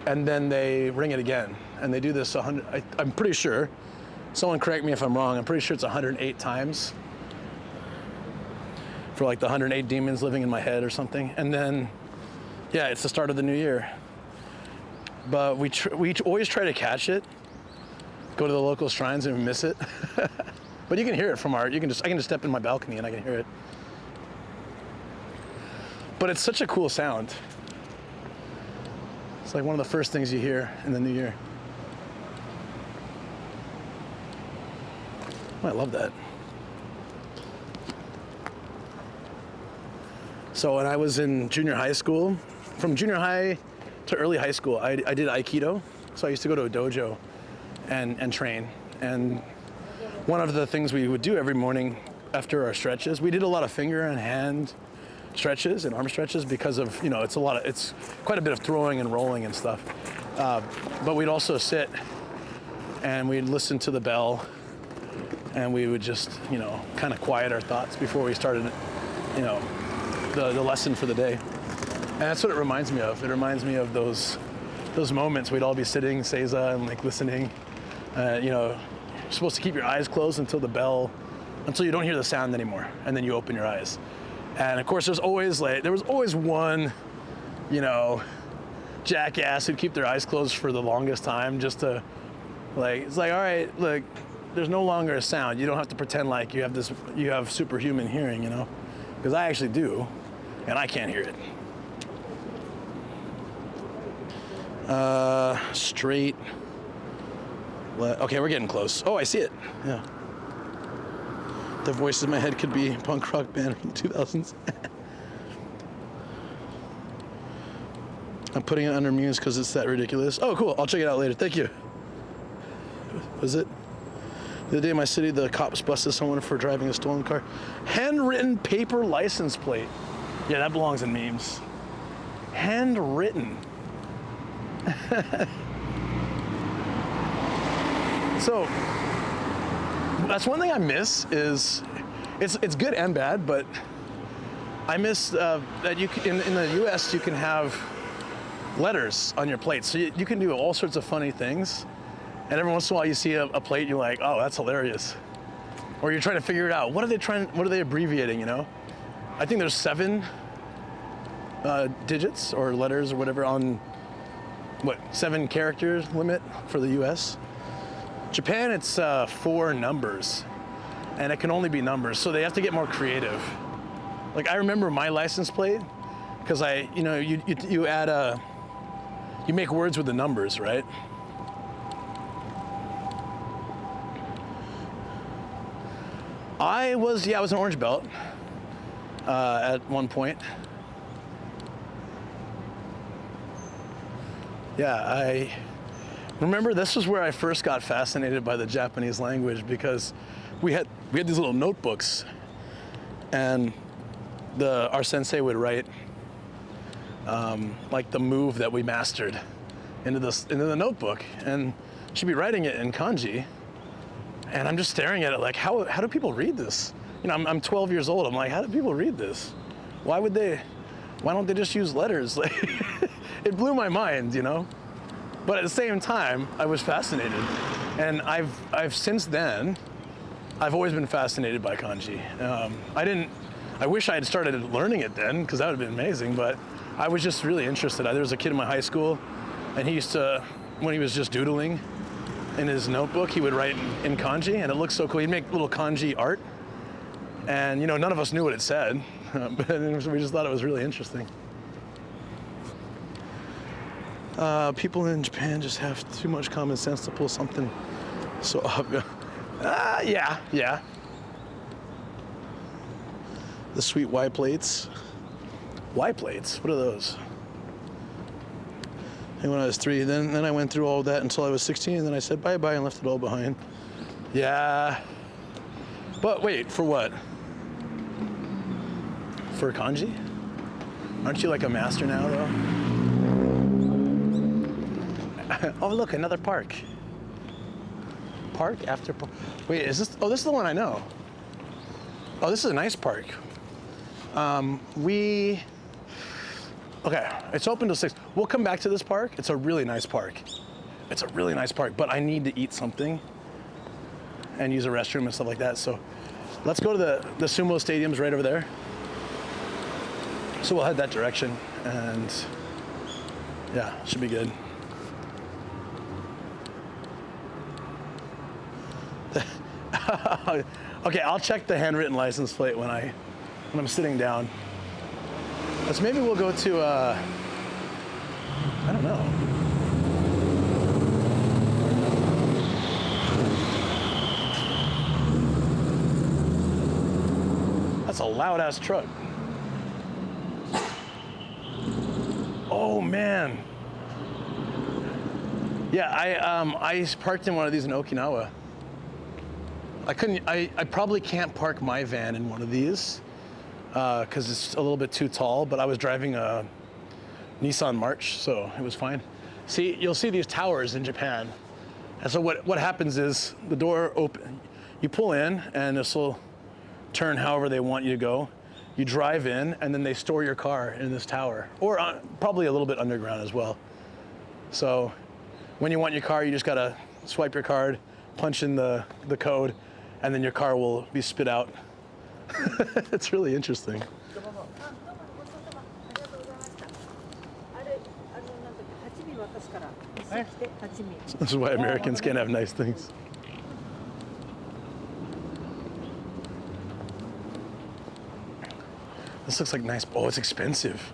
and then they ring it again. And they do this 100. I'm pretty sure. Someone correct me if I'm wrong. I'm pretty sure it's 108 times for like the 108 demons living in my head or something. And then, yeah, it's the start of the new year. But we always try to catch it, go to the local shrines and miss it. But you can hear it from I can just step in my balcony and I can hear it. But it's such a cool sound. It's like one of the first things you hear in the new year. Oh, I love that. So when I was in junior high school, from junior high to early high school, I did Aikido. So I used to go to a dojo and train. And one of the things we would do every morning after our stretches, we did a lot of finger and hand stretches and arm stretches because of, it's quite a bit of throwing and rolling and stuff. But we'd also sit and we'd listen to the bell and we would just, kind of quiet our thoughts before we started, the lesson for the day. And that's what it reminds me of. It reminds me of those moments we'd all be sitting, seiza, and like listening. You're supposed to keep your eyes closed until you don't hear the sound anymore, and then you open your eyes. And of course, there was always one, jackass who'd keep their eyes closed for the longest time just to, it's like, all right, look, there's no longer a sound. You don't have to pretend like you have superhuman hearing, because I actually do, and I can't hear it. Straight. Okay, we're getting close. Oh, I see it. Yeah. The voice in my head could be a punk rock band from the 2000s. I'm putting it under Muse because it's that ridiculous. Oh, cool. I'll check it out later. Thank you. Was it? The other day in my city, the cops busted someone for driving a stolen car. Handwritten paper license plate. Yeah, that belongs in memes. Handwritten. So that's one thing I miss is it's good and bad, but I miss that you can, in the U.S. you can have letters on your plate, so you can do all sorts of funny things. And every once in a while you see a plate, you're like, oh, that's hilarious. Or you're trying to figure it out. What are they abbreviating? I think there's 7 digits or letters or whatever on 7 characters limit for the U.S. Japan, it's 4 numbers, and it can only be numbers, so they have to get more creative. Like I remember my license plate, because you add you make words with the numbers, right? I was an orange belt at one point. Yeah, I remember this was where I first got fascinated by the Japanese language, because we had these little notebooks, and our sensei would write like the move that we mastered into the notebook, and she'd be writing it in kanji, And I'm just staring at it like, how do people read this? You know, I'm 12 years old. I'm like, how do people read this? Why don't they just use letters? Like, it blew my mind, you know? But at the same time, I was fascinated. And I've since then, I've always been fascinated by kanji. I wish I had started learning it then, because that would have been amazing, but I was just really interested. There was a kid in my high school, and he used to, when he was just doodling in his notebook, he would write in kanji, and it looked so cool. He'd make little kanji art, and you know, none of us knew what it said, but we just thought it was really interesting. People in Japan just have too much common sense to pull something so obvious. Yeah. The sweet Y plates. Y plates? What are those? And when I was 3, then I went through all that until I was 16, and then I said bye-bye and left it all behind. Yeah. But wait, for what? For kanji? Aren't you like a master now, though? Oh, look, another park. Park after park. Wait, is this? Oh, this is the one I know. Oh, this is a nice park. Okay, it's open till 6. We'll come back to this park. It's a really nice park. But I need to eat something and use a restroom and stuff like that. So let's go to the sumo stadium's right over there. So we'll head that direction, and yeah, should be good. Okay, I'll check the handwritten license plate when I'm sitting down. Let's maybe we'll go to I don't know. That's a loud ass truck. Oh man. Yeah, I parked in one of these in Okinawa. I probably can't park my van in one of these because it's a little bit too tall, but I was driving a Nissan March, so it was fine. See, you'll see these towers in Japan. And so what happens is the door open, you pull in and this will turn however they want you to go. You drive in and then they store your car in this tower, or probably a little bit underground as well. So when you want your car, you just gotta swipe your card, punch in the code, and then your car will be spit out. It's really interesting. This is why Americans can't have nice things. This looks like nice. Oh, it's expensive.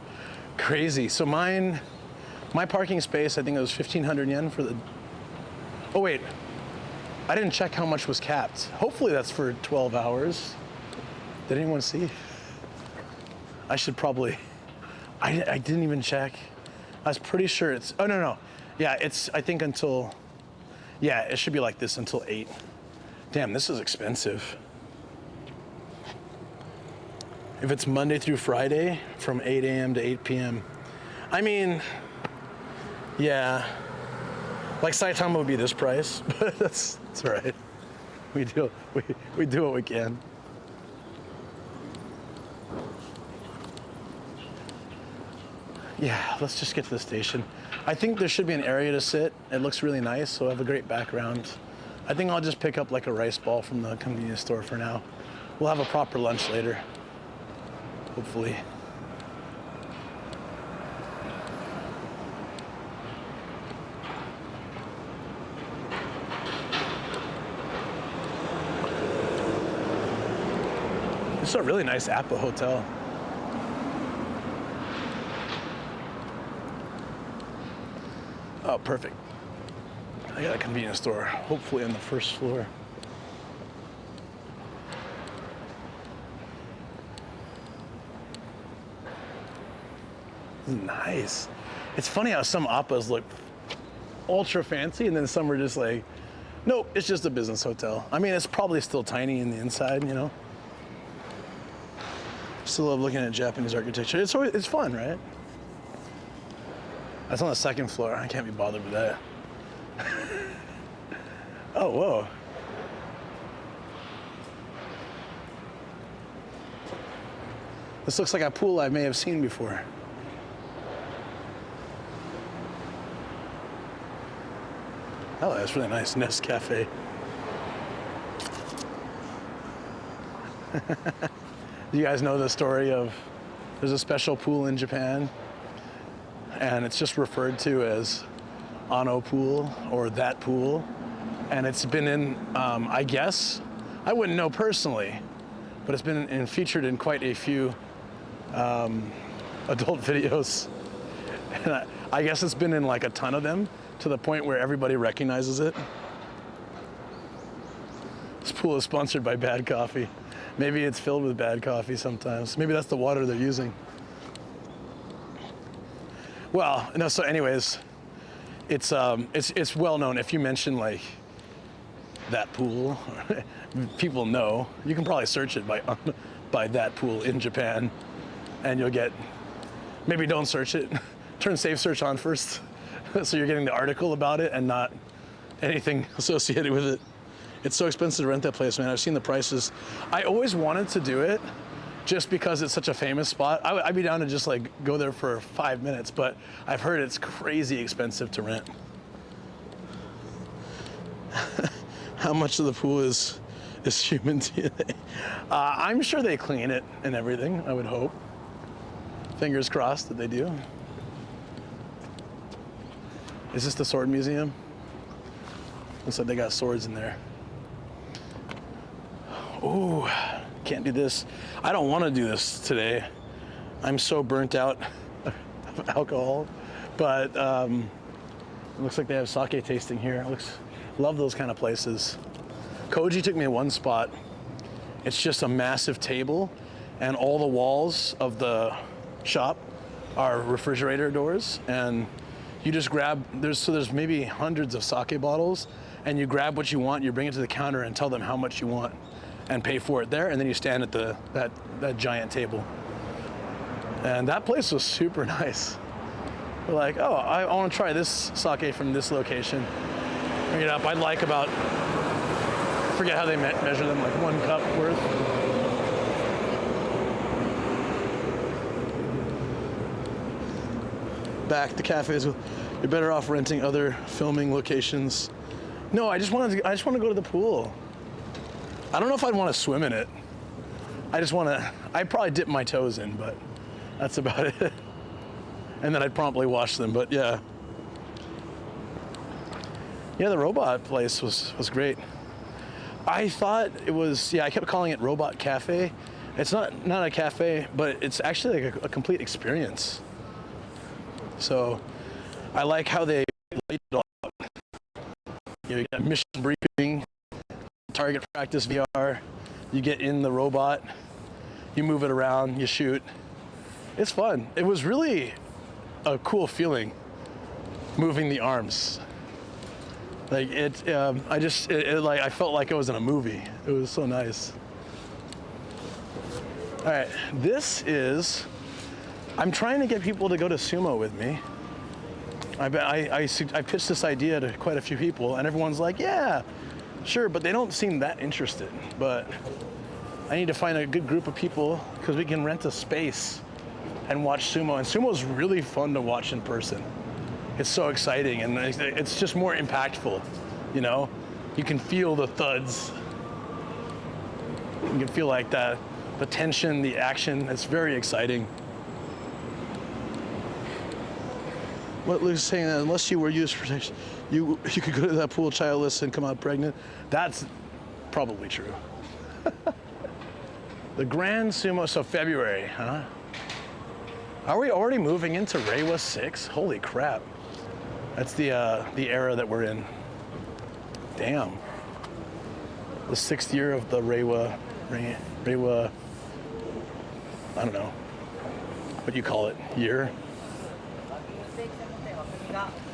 Crazy. So my parking space, I think it was 1,500 yen for the. Oh wait, I didn't check how much was capped. Hopefully that's for 12 hours. Did anyone see? I should probably. I didn't even check. I was pretty sure it's. Oh no. Yeah, it's. I think until. Yeah, it should be like this until 8. Damn, this is expensive. If it's Monday through Friday from 8 a.m. to 8 p.m. I mean, yeah. Like Saitama would be this price, but that's all right. We do what we can. Yeah, let's just get to the station. I think there should be an area to sit. It looks really nice, so I have a great background. I think I'll just pick up like a rice ball from the convenience store for now. We'll have a proper lunch later, hopefully. This is a really nice Appa hotel. Oh, perfect. I got a convenience store, hopefully on the first floor. Nice. It's funny how some Appas look ultra fancy and then some are just like, nope, it's just a business hotel. I mean, it's probably still tiny in the inside, you know? Still love looking at Japanese architecture. It's fun, right? That's on the second floor. I can't be bothered with that. Oh, whoa. This looks like a pool I may have seen before. Oh, that's really nice. Nest Cafe. Do you guys know the story of there's a special pool in Japan and it's just referred to as Ano Pool or that pool, and it's been in I guess I wouldn't know personally, but it's been featured in quite a few adult videos, and I guess it's been in like a ton of them to the point where everybody recognizes it. This pool is sponsored by Bad Coffee. Maybe it's filled with bad coffee sometimes. Maybe that's the water they're using. Well, no, so anyways, it's well known. If you mention like that pool, people know. You can probably search it by that pool in Japan, and you'll get, maybe don't search it. Turn safe search on first, so you're getting the article about it and not anything associated with it. It's so expensive to rent that place, man. I've seen the prices. I always wanted to do it just because it's such a famous spot. I'd be down to just like go there for 5 minutes, but I've heard it's crazy expensive to rent. How much of the pool is human DNA? I'm sure they clean it and everything, I would hope. Fingers crossed that they do. Is this the sword museum? Looks like they got swords in there. Ooh, can't do this. I don't want to do this today. I'm so burnt out of alcohol, but it looks like they have sake tasting here. Love those kind of places. Koji took me to one spot. It's just a massive table, and all the walls of the shop are refrigerator doors, and you just grab, there's maybe hundreds of sake bottles, and you grab what you want, you bring it to the counter and tell them how much you want and pay for it there, and then you stand at that giant table. And that place was super nice. We're like, oh, I want to try this sake from this location. Bring it up. I'd like about, I forget how they measure them, like 1 cup worth. Back to cafes. You're better off renting other filming locations. No, I just want to go to the pool. I don't know if I'd want to swim in it. I'd probably dip my toes in, but that's about it. And then I'd promptly wash them, but yeah. Yeah, the robot place was great. I thought it was, I kept calling it Robot Cafe. It's not a cafe, but it's actually like a complete experience. So I like how they laid it all out. You get mission briefing, target practice VR, you get in the robot, you move it around, you shoot. It's fun. It was really a cool feeling moving the arms. Like I felt like I was in a movie. It was so nice. All right, I'm trying to get people to go to sumo with me. I pitched this idea to quite a few people, and everyone's like, yeah, sure, but they don't seem that interested. But I need to find a good group of people because we can rent a space and watch sumo. And sumo is really fun to watch in person. It's so exciting, and it's just more impactful, you know? You can feel the thuds. You can feel like the tension, the action. It's very exciting. What Luke's saying, that unless you were used for protection, you could go to that pool childless and come out pregnant. That's probably true. The Grand Sumo, so February, huh? Are we already moving into Reiwa 6? Holy crap. That's the era that we're in. Damn. The 6th year of the Reiwa, I don't know what you call it, year.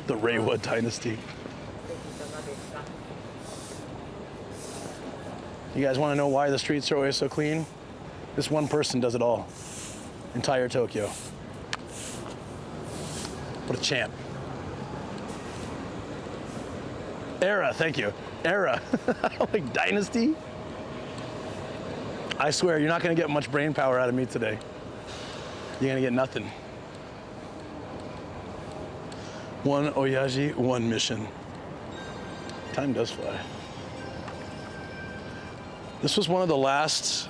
The Reiwa dynasty. You guys want to know why the streets are always so clean? This one person does it all. Entire Tokyo. What a champ. Era, thank you. Era. Like dynasty? I swear, you're not going to get much brain power out of me today. You're gonna get nothing. One Oyaji, one mission. Time does fly. This was one of the last,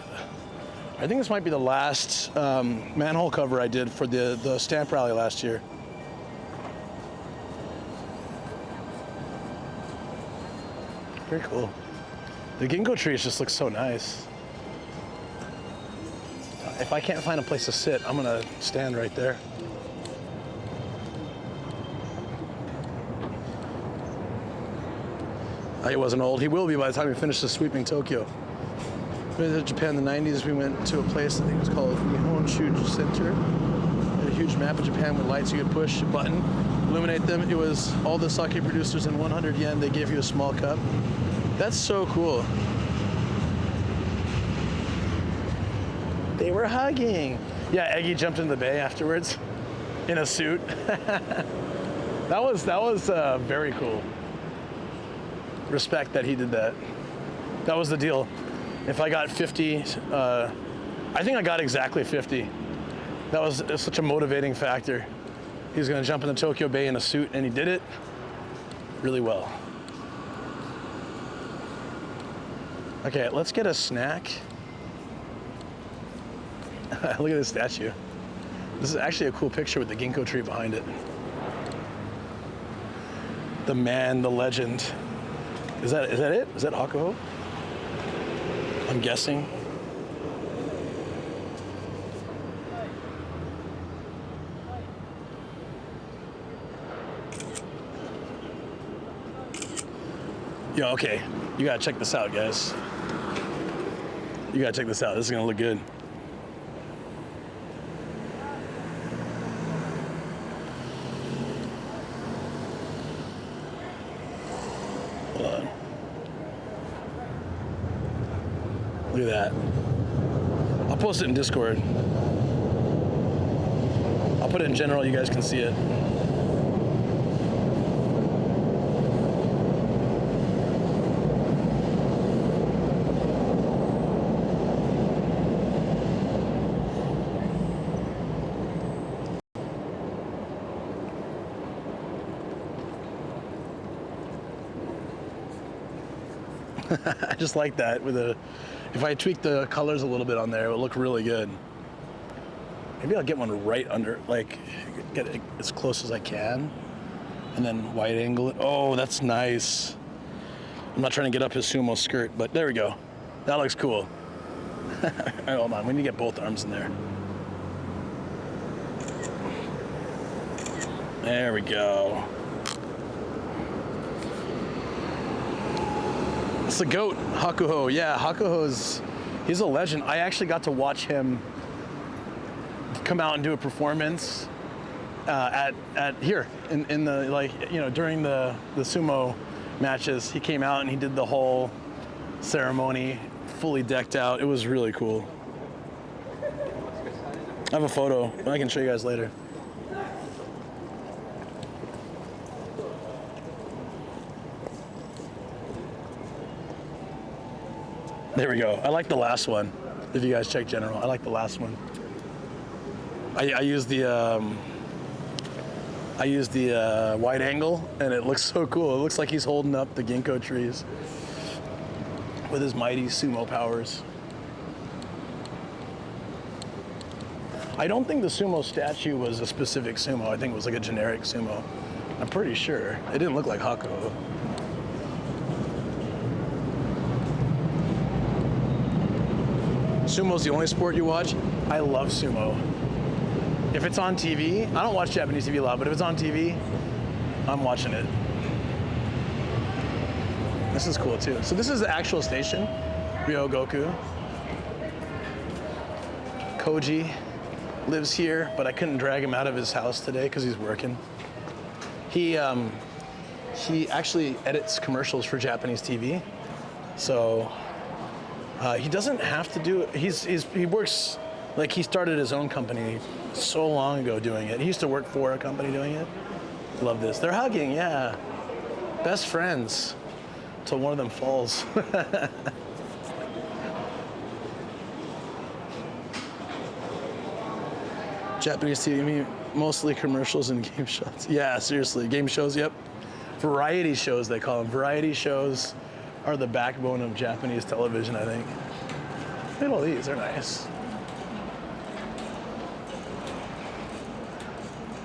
I think this might be the last manhole cover I did for the stamp rally last year. Very cool. The ginkgo trees just look so nice. If I can't find a place to sit, I'm gonna stand right there. He wasn't old. He will be by the time he finishes sweeping Tokyo. We went to Japan in the 90s. We went to a place, I think it was called Nihonshu Center. They had a huge map of Japan with lights you could push a button, illuminate them. It was all the sake producers in 100 yen. They gave you a small cup. That's so cool. They were hugging. Yeah, Eggy jumped into the bay afterwards in a suit. That was very cool. Respect that he did that. That was the deal. If I got 50, I think I got exactly 50. That was such a motivating factor. He was gonna jump in the Tokyo Bay in a suit, and he did it really well. Okay, let's get a snack. Look at this statue. This is actually a cool picture with the ginkgo tree behind it. The man, the legend. Is that it? Is that Hakuho? I'm guessing. Yo, okay. You gotta check this out, guys. You gotta check this out. This is gonna look good. Hold on. Look at that. I'll post it in Discord. I'll put it in general, you guys can see it. I just like that with if I tweak the colors a little bit on there, it will look really good. Maybe I'll get one right under, like get it as close as I can and then wide angle it. Oh, that's nice. I'm not trying to get up his sumo skirt, but there we go. That looks cool. All right, hold on, we need to get both arms in there. There we go. It's the GOAT, Hakuho. Yeah, he's a legend. I actually got to watch him come out and do a performance at here in the, like, you know, during the sumo matches. He came out and he did the whole ceremony, fully decked out. It was really cool. I have a photo, but I can show you guys later. There we go. I like the last one. If you guys check general, I like the last one. I use the wide angle, and it looks so cool. It looks like he's holding up the ginkgo trees with his mighty sumo powers. I don't think the sumo statue was a specific sumo. I think it was like a generic sumo. I'm pretty sure. It didn't look like Hakuho. Sumo's the only sport you watch? I love sumo. If it's on TV, I don't watch Japanese TV a lot, but if it's on TV, I'm watching it. This is cool too. So this is the actual station, Ryogoku. Koji lives here, but I couldn't drag him out of his house today because he's working. He actually edits commercials for Japanese TV, so he doesn't have to do it. He works, like, he started his own company so long ago doing it. He used to work for a company doing it. Love this. They're hugging, yeah. Best friends till one of them falls. Japanese TV, mostly commercials and game shows. Yeah, seriously, game shows, yep. Variety shows, they call them. Variety shows are the backbone of Japanese television, I think. Look at all these, they're nice.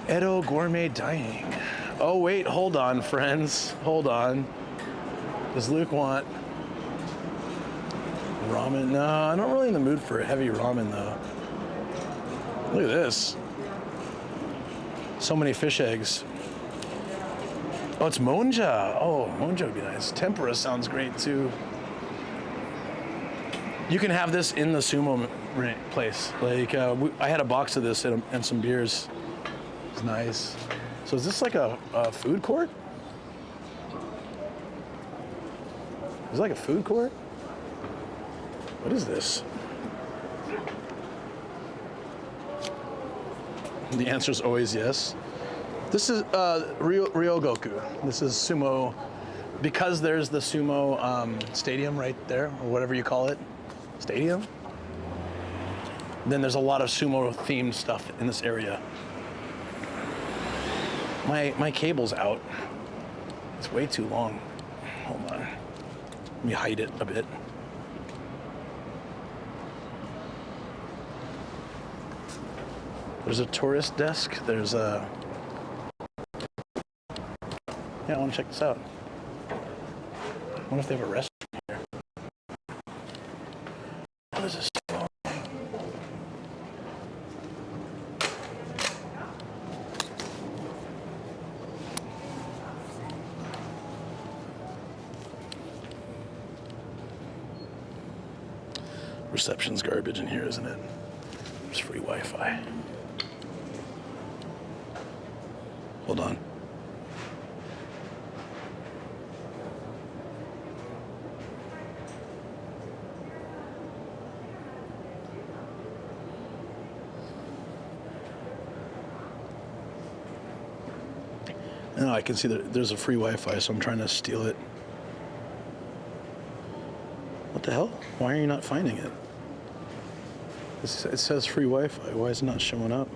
Edo Gourmet Dining. Oh wait, hold on, friends. Hold on. Does Luke want ramen? No, I'm not really in the mood for heavy ramen though. Look at this. So many fish eggs. Oh, it's monja. Oh, monja would be nice. Tempura sounds great too. You can have this in the sumo place. Like, I had a box of this and some beers. It's nice. So is this like a food court? Is it like a food court? What is this? The answer is always yes. This is Ryogoku. This is sumo, because there's the sumo stadium right there, or whatever you call it, stadium. Then there's a lot of sumo themed stuff in this area. My cable's out. It's way too long. Hold on. Let me hide it a bit. There's a tourist desk. There's a... Yeah, I want to check this out. I wonder if they have a restaurant here. What is this? Reception's garbage in here, isn't it? There's free Wi-Fi. Hold on. No, I can see that there's a free Wi-Fi, so I'm trying to steal it. What the hell? Why are you not finding it? It says free Wi-Fi. Why is it not showing up?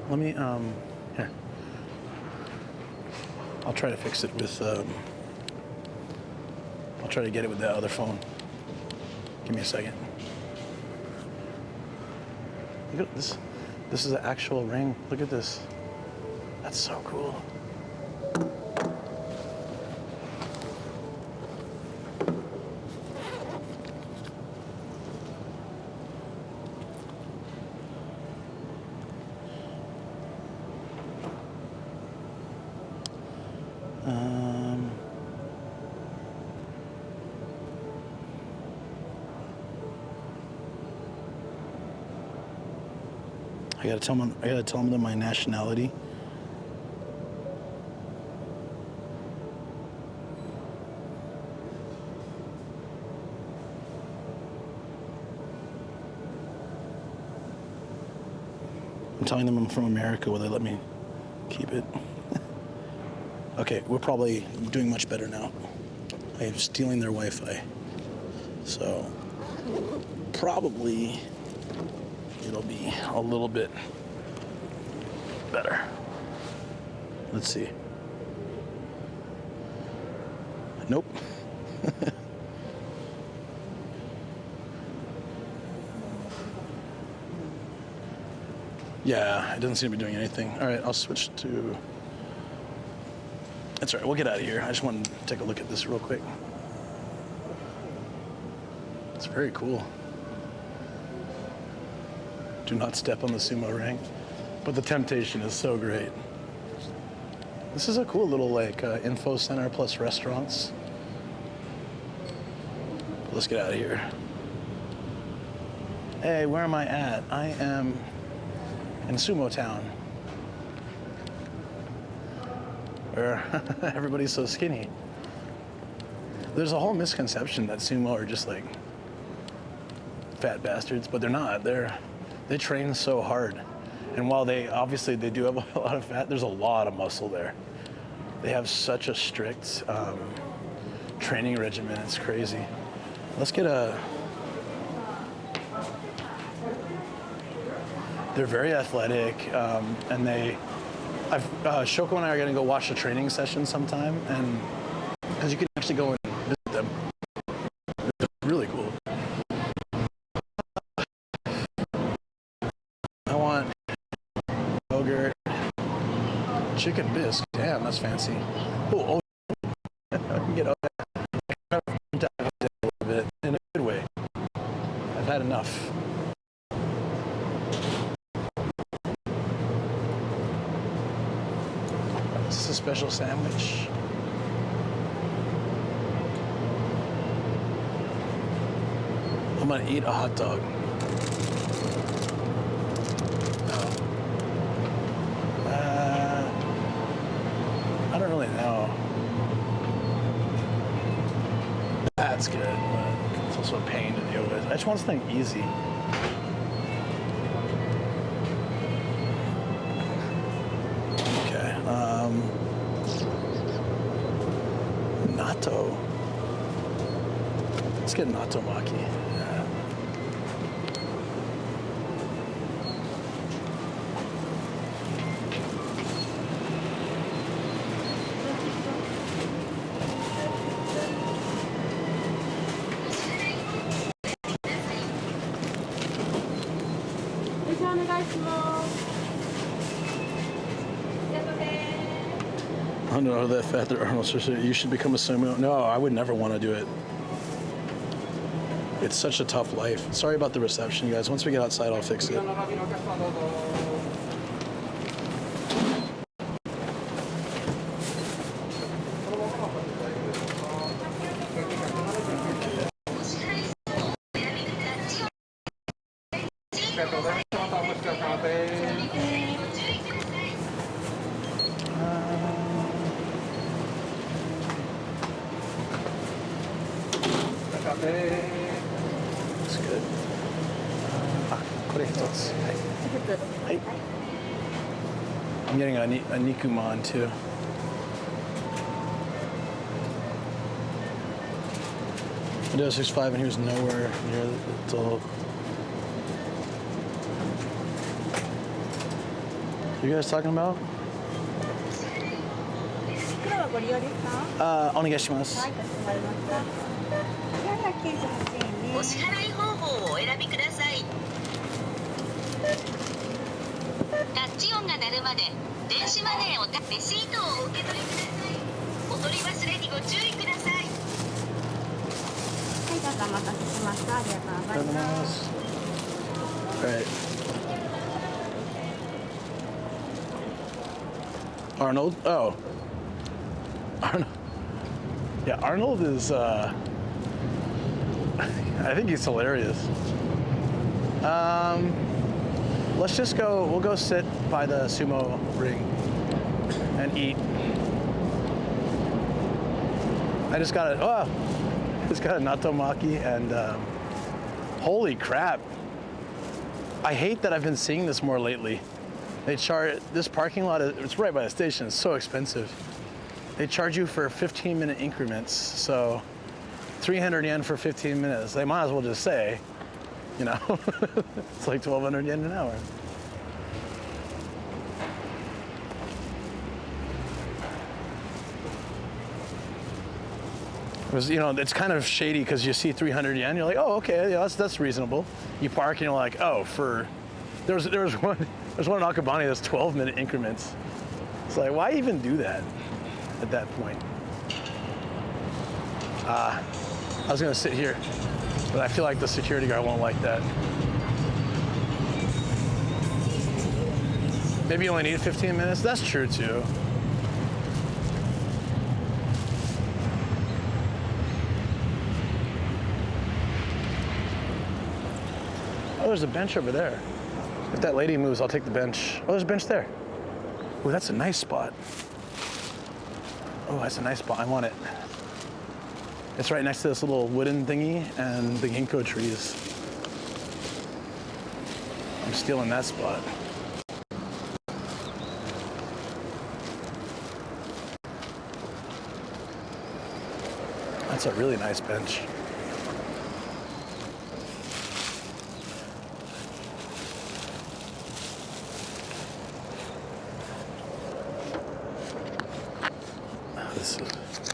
Let me, here. I'll try to fix it with, I'll try to get it with that other phone. Give me a second. Look at this. This is an actual ring. Look at this. That's so cool. I gotta tell them my nationality. I'm telling them I'm from America. Will they let me keep it? Okay, we're probably doing much better now. I am stealing their Wi-Fi. So, probably it'll be a little bit better. Let's see. Nope. Yeah, it doesn't seem to be doing anything. All right, I'll switch to... That's all right, we'll get out of here. I just wanted to take a look at this real quick. It's very cool. Do not step on the sumo ring. But the temptation is so great. This is a cool little like info center plus restaurants. But let's get out of here. Hey, where am I at? I am in Sumo Town, where everybody's so skinny. There's a whole misconception that sumo are just like fat bastards, but they're not. They train so hard. And while they do have a lot of fat, there's a lot of muscle there. They have such a strict training regimen. It's crazy. Let's get a... They're very athletic, and Shoko and I are gonna go watch a training session sometime, and because you can actually go and visit them. It's really cool. I want yogurt, chicken bisque. Damn, that's fancy. Oh, I can get a little bit in a good way. I've had enough. This is a special sandwich. I'm gonna eat a hot dog. I don't really know. That's good, but it's also a pain to deal with. I just want something easy. Okay. Natto. Let's get natto maki. Yeah. I don't know that fat that Arnold said you should become a sumo. No, I would never want to do it. It's such a tough life. Sorry about the reception, you guys. Once we get outside, I'll fix it. That's good. I'm getting a nikuman too. Windows 65 and here's nowhere near the old. You guys talking about? 黒はご利用ですか？お願いします。はい、かしこまりました。498円ね。お支払い方法をお選びください。タッチ音が鳴るまで電子マネーをレシートをお受け取りください。お取り忘れにご注意ください。はい、どうぞお待たせしました。ありがとうございます。Right. Arnold? Oh. Arnold. Yeah, Arnold is, I think he's hilarious. Let's just go, we'll go sit by the sumo ring and eat. I just got a natto maki and holy crap. I hate that I've been seeing this more lately. They charge, this parking lot, it's right by the station, it's so expensive. They charge you for 15-minute increments, so 300 yen for 15 minutes. They might as well just say, you know, it's like 1,200 yen an hour. It was, you know, it's kind of shady because you see 300 yen, you're like, oh, okay, yeah, that's reasonable. You park and you're like, oh, there was one in Akabani that's 12-minute increments. It's like, why even do that at that point? I was gonna sit here, but I feel like the security guard won't like that. Maybe you only need 15 minutes? That's true too. Oh, there's a bench over there. If that lady moves, I'll take the bench. Oh, there's a bench there. Oh, that's a nice spot. Oh, that's a nice spot. I want it. It's right next to this little wooden thingy and the ginkgo trees. I'm stealing that spot. That's a really nice bench. This is,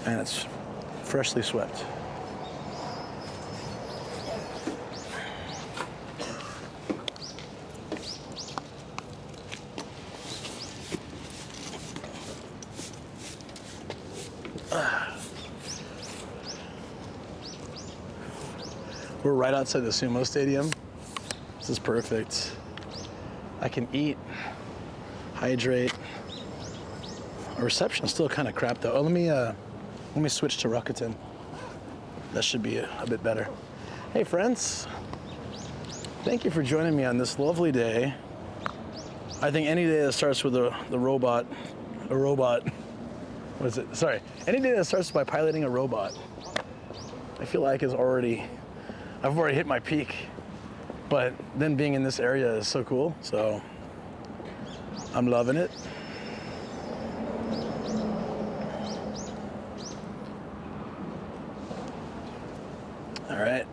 and it's freshly swept. We're right outside the sumo stadium. This is perfect. I can eat, hydrate. Our reception is still kind of crap though. Oh, let me switch to Rakuten. That should be a bit better. Hey friends, thank you for joining me on this lovely day. I think any day that starts with a robot, what is it? Sorry, any day that starts by piloting a robot, I feel like I've already hit my peak. But then being in this area is so cool, so I'm loving it. All right.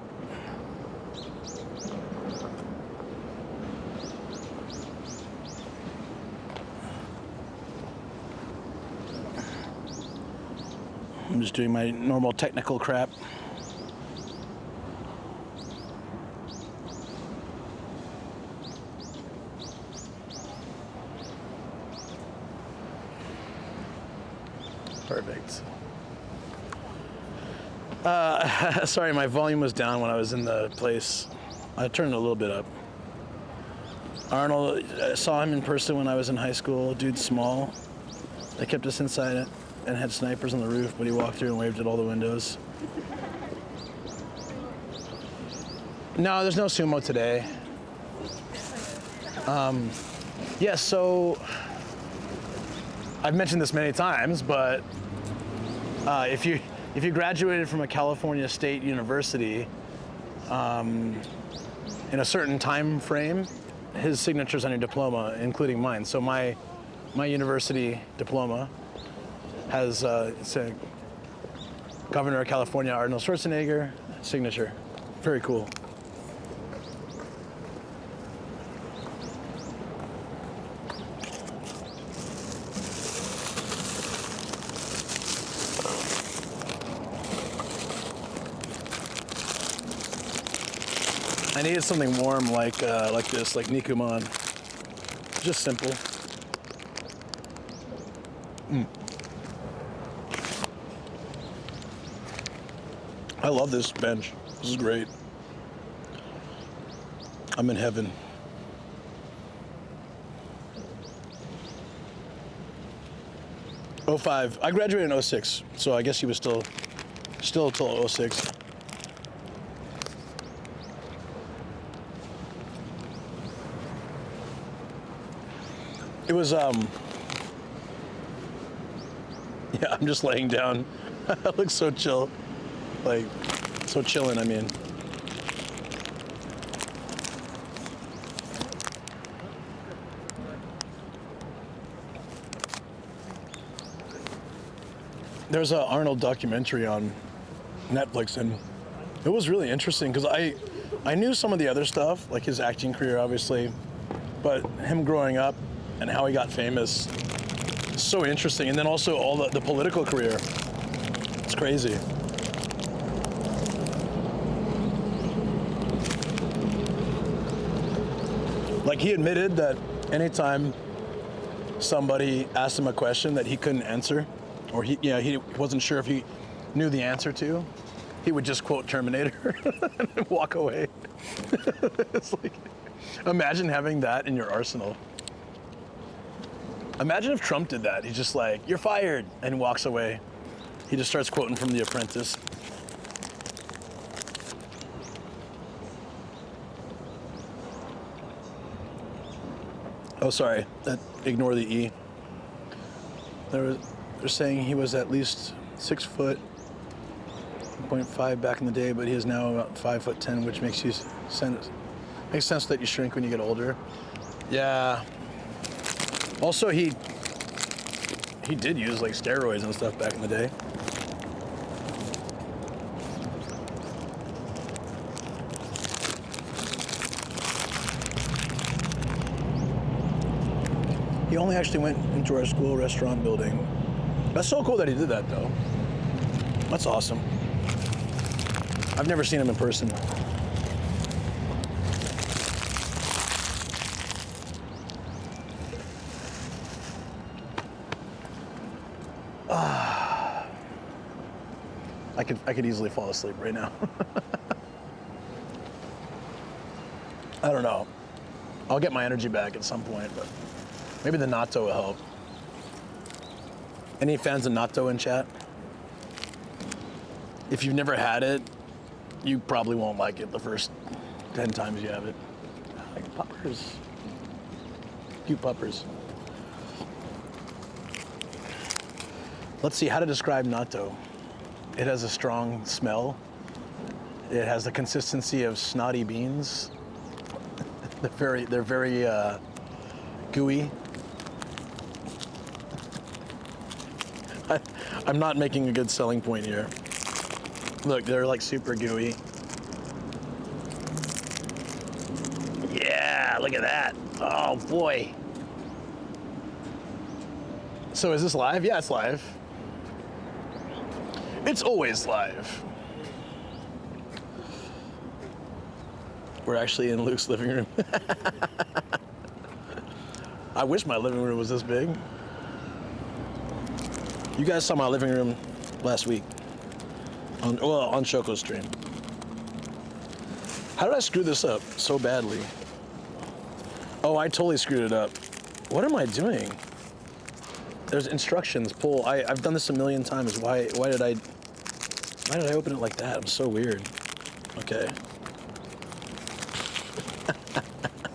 I'm just doing my normal technical crap. Perfect. Sorry, my volume was down when I was in the place. I turned it a little bit up. Arnold, I saw him in person when I was in high school. Dude's small. They kept us inside it and had snipers on the roof, but he walked through and waved at all the windows. No, there's no sumo today. Yeah, so I've mentioned this many times, but if you graduated from a California State University in a certain time frame, his signature's on your diploma, including mine. So my university diploma has it's a Governor of California Arnold Schwarzenegger signature. Very cool. I needed something warm like this, like Nikuman. Just simple. I love this bench. This is great. I'm in heaven. '05. I graduated in '06, so I guess he was still till '06. It was, yeah, I'm just laying down. I look so chill. Like, so chillin', I mean. There's an Arnold documentary on Netflix, and it was really interesting because I knew some of the other stuff, like his acting career, obviously, but him growing up and how he got famous, is so interesting. And then also all the political career. It's crazy. Like, he admitted that anytime somebody asked him a question that he couldn't answer, or he wasn't sure if he knew the answer to, he would just quote Terminator and walk away. It's like, imagine having that in your arsenal. Imagine if Trump did that. He's just like, "You're fired," and walks away. He just starts quoting from The Apprentice. Oh, sorry. Ignore the E. They're saying he was at least 6 foot, 1.5 back in the day, but he is now about 5'10", which makes sense that you shrink when you get older. Yeah. Also, he did use like steroids and stuff back in the day. He only actually went into our school restaurant building. That's so cool that he did that, though. That's awesome. I've never seen him in person. I could easily fall asleep right now. I don't know. I'll get my energy back at some point, but maybe the natto will help. Any fans of natto in chat? If you've never had it, you probably won't like it the first 10 times you have it. Like puppers. Cute puppers. Let's see how to describe natto. It has a strong smell. It has the consistency of snotty beans. They're very gooey. I'm not making a good selling point here. Look, they're like super gooey. Yeah, look at that. Oh boy. So is this live? Yeah, it's live. It's always live. We're actually in Luke's living room. I wish my living room was this big. You guys saw my living room last week on Shoko's stream. How did I screw this up so badly? Oh, I totally screwed it up. What am I doing? There's instructions, pull. I've done this a million times. Why did I open it like that? I'm so weird. Okay.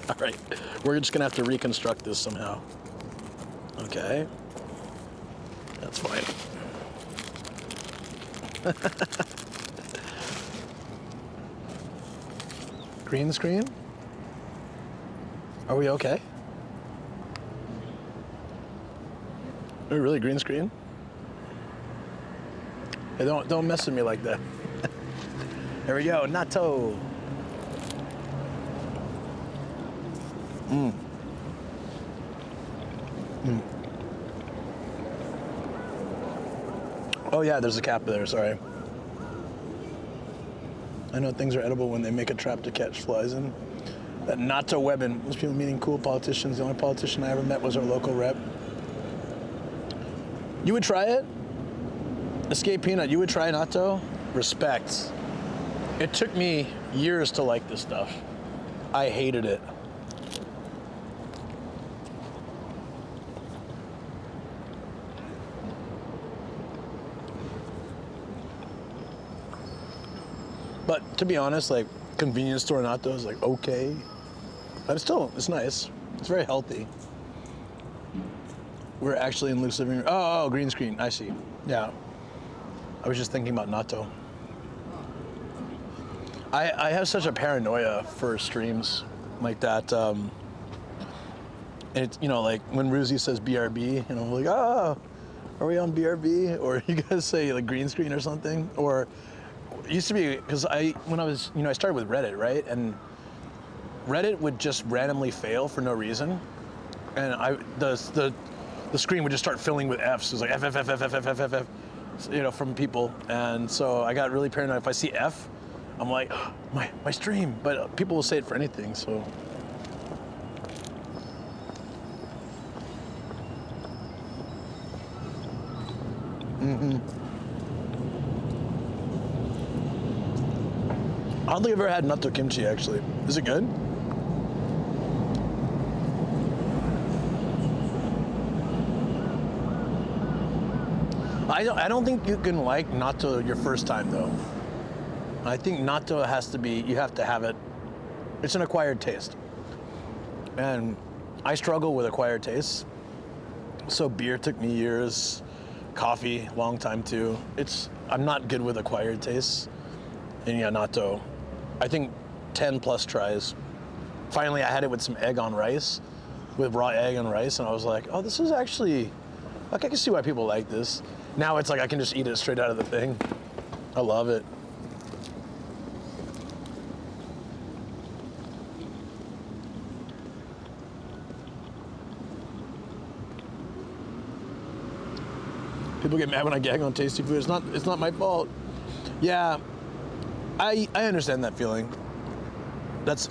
All right, we're just gonna have to reconstruct this somehow. Okay. That's fine. Green screen? Are we okay? Are we really green screen? Hey, don't mess with me like that. There we go, natto. Oh yeah, there's a cap there, sorry. I know things are edible when they make a trap to catch flies in. That natto webbing, most people meeting cool politicians. The only politician I ever met was our local rep. You would try it? Escape Peanut, you would try natto? Respect. It took me years to like this stuff. I hated it. But to be honest, like convenience store natto is like okay. But it's nice. It's very healthy. We're actually in Luke's living room. Oh, green screen, I see. Yeah. I was just thinking about natto. I have such a paranoia for streams like that. And it's, you know, like when Ruzi says BRB, and I'm like, oh, are we on BRB? Or you guys say like green screen or something? Or it used to be, because when I was, I started with Reddit, right? And Reddit would just randomly fail for no reason. And the screen would just start filling with Fs. It was like F, F, F, F, F, F, F, F, F, from people. And so I got really paranoid. If I see F, I'm like, oh, my stream. But people will say it for anything, so. I don't think I've ever had natto kimchi, actually. Is it good? I don't think you can like natto your first time, though. I think natto has to be, you have to have it. It's an acquired taste. And I struggle with acquired tastes. So beer took me years. Coffee, long time too. I'm not good with acquired tastes. And yeah, natto. I think 10 plus tries. Finally, I had it with some egg on rice, with raw egg and rice, and I was like, oh, this is actually, like, I can see why people like this. Now it's like I can just eat it straight out of the thing. I love it. People get mad when I gag on tasty food. It's not my fault. Yeah, I understand that feeling.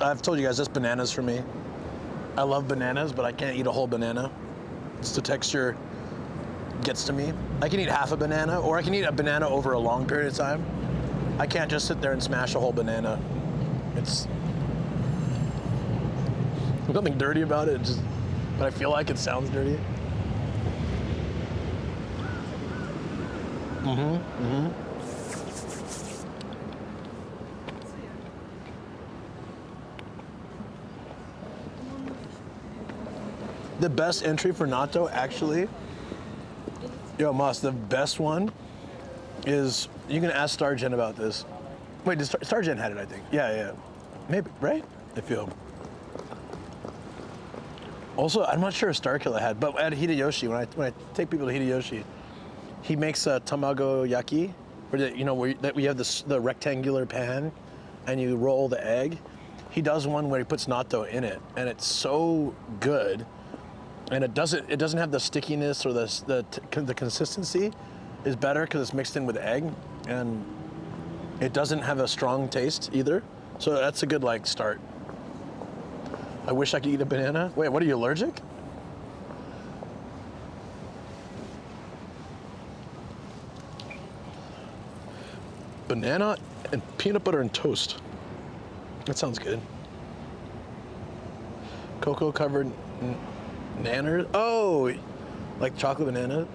I've told you guys, that's bananas for me. I love bananas, but I can't eat a whole banana. It's the texture gets to me. I can eat half a banana, or I can eat a banana over a long period of time. I can't just sit there and smash a whole banana. There's nothing dirty about it, but I feel like it sounds dirty. The best entry for natto, actually, Mas, the best one is, you can ask Stargen about this. Wait, Stargen had it, I think. Yeah. Maybe, right? I feel. Also, I'm not sure if Starkiller had, but at Hideyoshi, when I take people to Hideyoshi, he makes a tamago yaki, where we have the rectangular pan, and you roll the egg. He does one where he puts natto in it, and it's so good. And it doesn't have the stickiness or the consistency is better because it's mixed in with egg, and it doesn't have a strong taste either. So that's a good start. I wish I could eat a banana. Wait, what, are you allergic? Banana and peanut butter and toast. That sounds good. Cocoa covered nanners. Oh, like chocolate banana.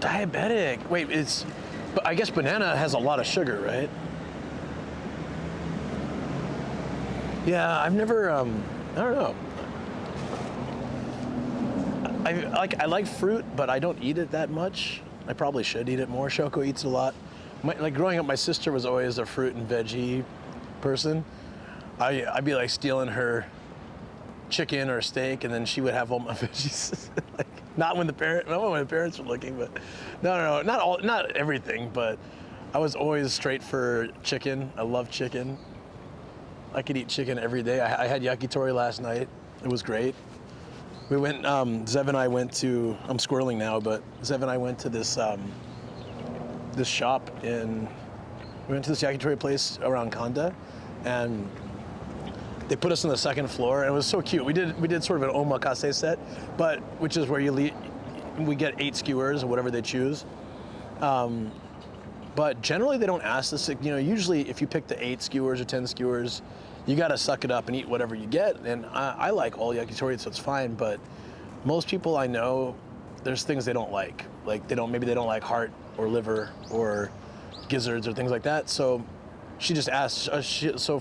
Diabetic. Wait, but I guess banana has a lot of sugar, right? Yeah, I've never, I don't know. I like fruit, but I don't eat it that much. I probably should eat it more. Shoko eats it a lot. Growing up, my sister was always a fruit and veggie person. I'd be stealing her chicken or steak, and then she would have all my veggies. Not when the parents were looking, but no, not everything. But I was always straight for chicken. I love chicken. I could eat chicken every day. I had yakitori last night. It was great. We went. Zev and I went to. I'm squirreling now, but Zev and I went to this this shop in. We went to this yakitori place around Kanda, and they put us on the second floor, and it was so cute. We did sort of an omakase set, which is where we get 8 skewers or whatever they choose. But generally they don't ask this. Usually if you pick the 8 skewers or 10 skewers, you got to suck it up and eat whatever you get. And I like all yakitori, so it's fine. But most people I know, there's things they don't like. Maybe they don't like heart or liver or gizzards or things like that. So she just asked. So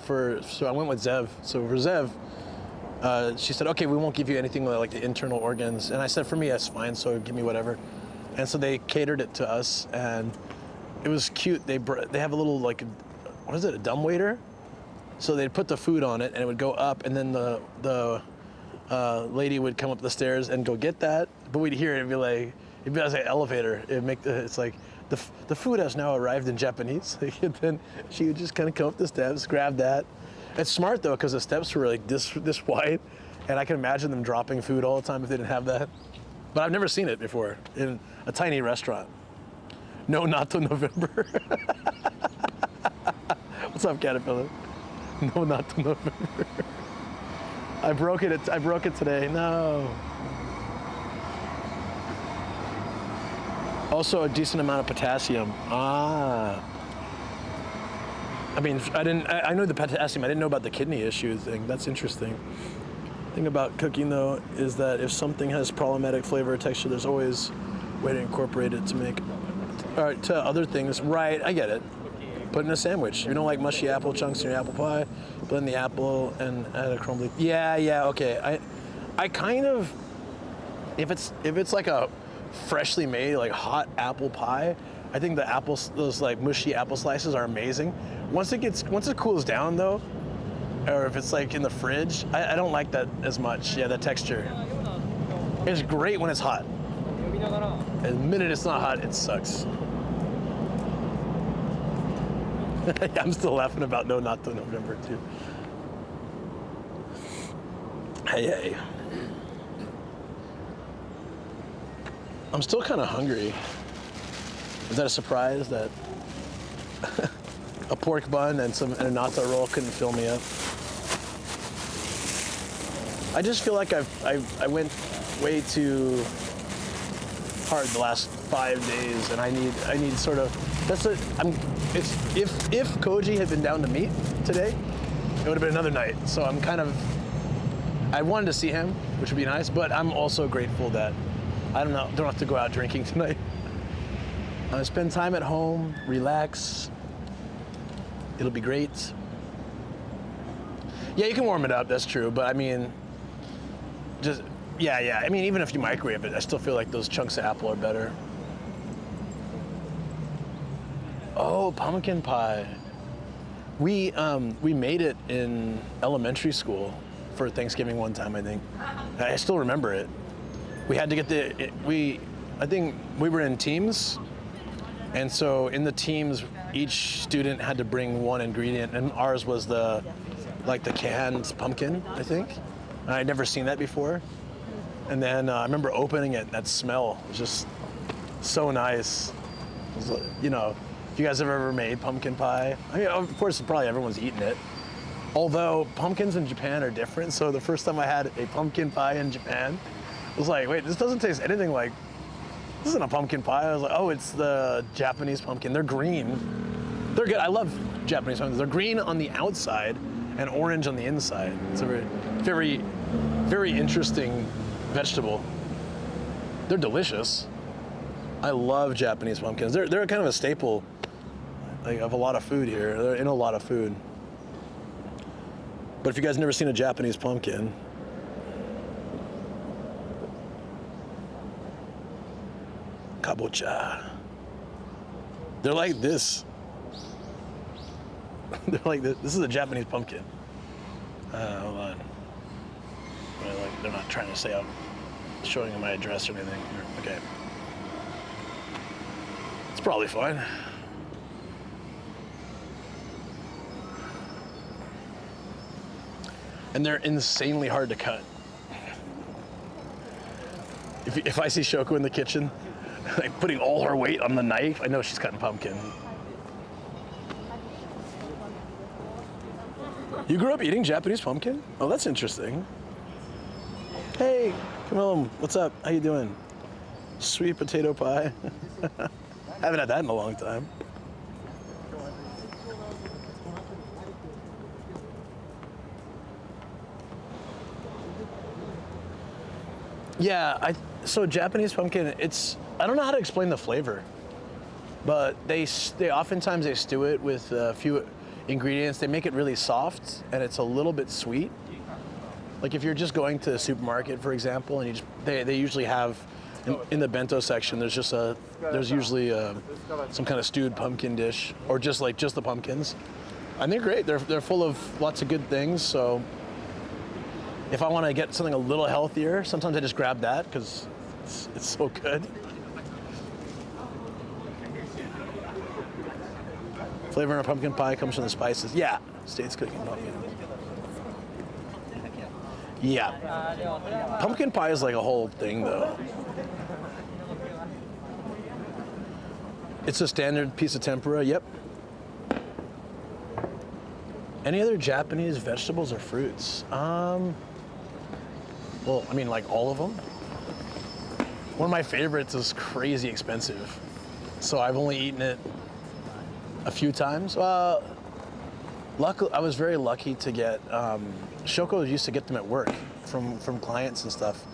I went with Zev. So for Zev, she said, "Okay, we won't give you anything like the internal organs." And I said, "For me, that's fine. So give me whatever." And so they catered it to us, and it was cute. They have a little what is it? A dumbwaiter. So they'd put the food on it, and it would go up, and then the lady would come up the stairs and go get that. But we'd hear it, it'd be like an elevator. It's like the food has now arrived in Japanese. And then she would just kind of come up the steps, grab that. It's smart though, because the steps were like this wide, and I can imagine them dropping food all the time if they didn't have that. But I've never seen it before in a tiny restaurant. No, not till November. What's up, Caterpillar? No, not till November. I broke it today. No. Also a decent amount of potassium. I mean, I know the potassium. I didn't know about the kidney issue thing. That's interesting. The thing about cooking though is that if something has problematic flavor or texture, there's always a way to incorporate it to other things. Right, I get it. Put in a sandwich. You don't like mushy apple chunks in your apple pie, blend the apple and add a crumbly. Yeah, okay. I kind of, if it's like a freshly made like hot apple pie, I think those like mushy apple slices are amazing. Once it cools down though, or if it's like in the fridge, I don't like that as much. Yeah, the texture. It's great when it's hot. The minute it's not hot, it sucks. I'm still laughing about no, not till November too. Hey. I'm still kind of hungry. Is that a surprise that a pork bun and a natto roll couldn't fill me up? I just feel like I went way too hard the last 5 days, and I need sort of, if Koji had been down to meet today, it would have been another night. So I wanted to see him, which would be nice, but I'm also grateful that I don't have to go out drinking tonight. Spend time at home, relax. It'll be great. Yeah, you can warm it up, that's true, but I mean, yeah. I mean, even if you microwave it, I still feel like those chunks of apple are better. Oh, pumpkin pie. We made it in elementary school for Thanksgiving one time, I think. I still remember it. We had to get I think we were in teams, and so in the teams, each student had to bring one ingredient, and ours was the canned pumpkin, I think. And I'd never seen that before. And then I remember opening it, that smell was just so nice. It was, if you guys have ever made pumpkin pie, I mean, of course, probably everyone's eaten it. Although pumpkins in Japan are different, so the first time I had a pumpkin pie in Japan, I was like, wait, this doesn't taste anything like, this isn't a pumpkin pie. I was like, oh, it's the Japanese pumpkin. They're green. They're good. I love Japanese pumpkins. They're green on the outside and orange on the inside. It's a very, very, very interesting vegetable. They're delicious. I love Japanese pumpkins. They're kind of a staple of a lot of food here. They're in a lot of food. But if you guys never seen a Japanese pumpkin, kabocha. They're like this. They're like this. This is a Japanese pumpkin. Hold on. They're not trying to say I'm showing them my address or anything. Okay. It's probably fine. And they're insanely hard to cut. If I see Shoko in the kitchen, like putting all her weight on the knife, I know she's cutting pumpkin. You grew up eating Japanese pumpkin? Oh, that's interesting. Hey, Camille, what's up? How you doing? Sweet potato pie. Haven't had that in a long time. Yeah, so Japanese pumpkin, I don't know how to explain the flavor, but they oftentimes they stew it with a few ingredients. They make it really soft, and it's a little bit sweet. Like if you're just going to the supermarket, for example, and they usually have in the bento section, there's usually some kind of stewed pumpkin dish, or just the pumpkins. And they're great. They're full of lots of good things. So if I want to get something a little healthier, sometimes I just grab that because it's so good. Flavor in a pumpkin pie comes from the spices. Yeah, State's cooking pumpkin. Yeah. Pumpkin pie is like a whole thing, though. It's a standard piece of tempura, yep. Any other Japanese vegetables or fruits? Well, I mean, like all of them. One of my favorites is crazy expensive. So I've only eaten it a few times. Luckily, I was very lucky to get, Shoko used to get them at work from clients and stuff.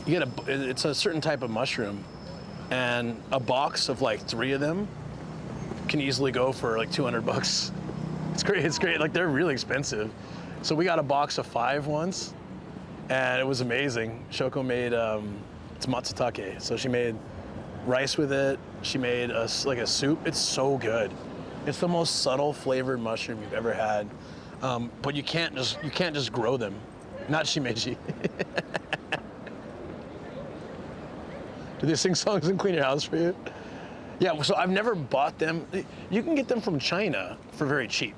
It's a certain type of mushroom, and a box of like 3 of them can easily go for like $200. It's great, like they're really expensive. So we got a box of 5 once, and it was amazing. Shoko made, it's matsutake, so she made rice with it. She made a soup. It's so good. It's the most subtle flavored mushroom you've ever had. But you can't just grow them. Not shimeji. Do they sing songs and clean your house for you? Yeah, so I've never bought them. You can get them from China for very cheap.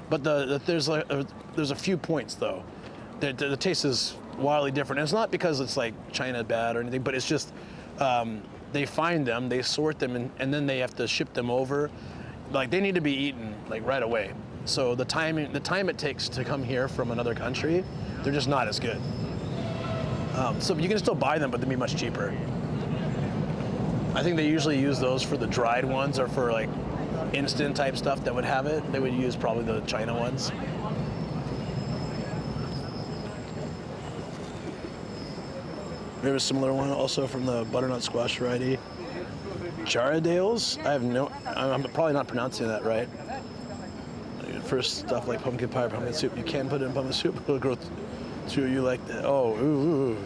But there's a few points though. The taste is wildly different. And it's not because it's like China bad or anything, but it's just they find them, they sort them, and then they have to ship them over. Like they need to be eaten like right away. So the time it takes to come here from another country, they're just not as good. So you can still buy them, but they'll be much cheaper. I think they usually use those for the dried ones, or for like instant type stuff that would have it. They would use probably the China ones. We have a similar one also from the butternut squash variety. Jaradales? I'm probably not pronouncing that right. First stuff like pumpkin pie or pumpkin soup. You can put it in pumpkin soup, it'll grow through you like that. Oh, ooh.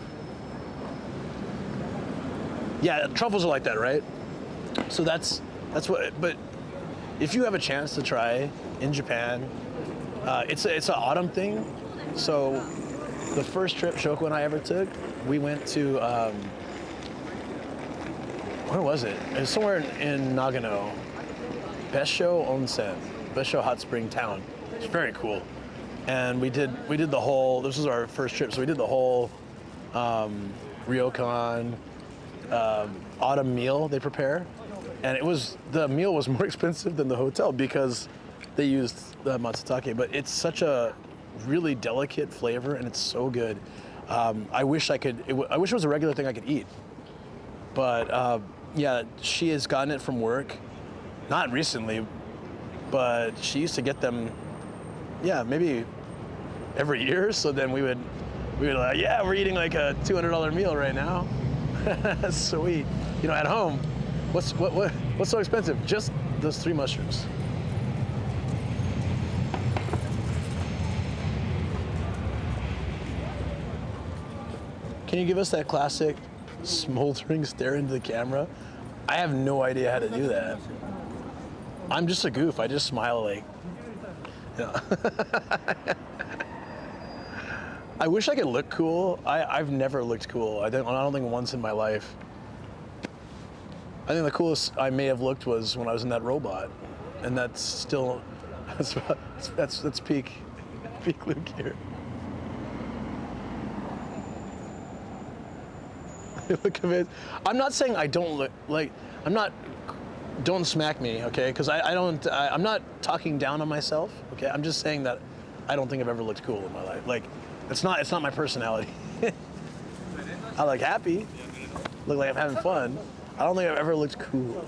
Yeah, truffles are like that, right? So that's what, but if you have a chance to try in Japan, it's an autumn thing. So the first trip Shoko and I ever took, we went to, where was it? It was somewhere in Nagano. Besho Onsen, Besho Hot Spring Town. It's very cool. And we did the whole, this was our first trip, so we did the whole ryokan autumn meal they prepare. And the meal was more expensive than the hotel because they used the matsutake, but it's such a really delicate flavor and it's so good. I wish it was a regular thing I could eat. But yeah, she has gotten it from work, not recently, but she used to get them, yeah, maybe every year. So then we would like, yeah, we're eating like a $200 meal right now. Sweet. You know, at home, what's so expensive? Just those 3 mushrooms. Can you give us that classic smoldering stare into the camera? I have no idea how to do that. I'm just a goof. I just smile like, you know. I wish I could look cool. I've never looked cool. I don't think once in my life. I think the coolest I may have looked was when I was in that robot, and that's still that's peak Luke here. Look at it. I'm not saying I don't look like. Don't smack me, okay? Because I'm not talking down on myself, okay? I'm just saying that I don't think I've ever looked cool in my life. Like, it's not my personality. I look happy, look like I'm having fun. I don't think I've ever looked cool.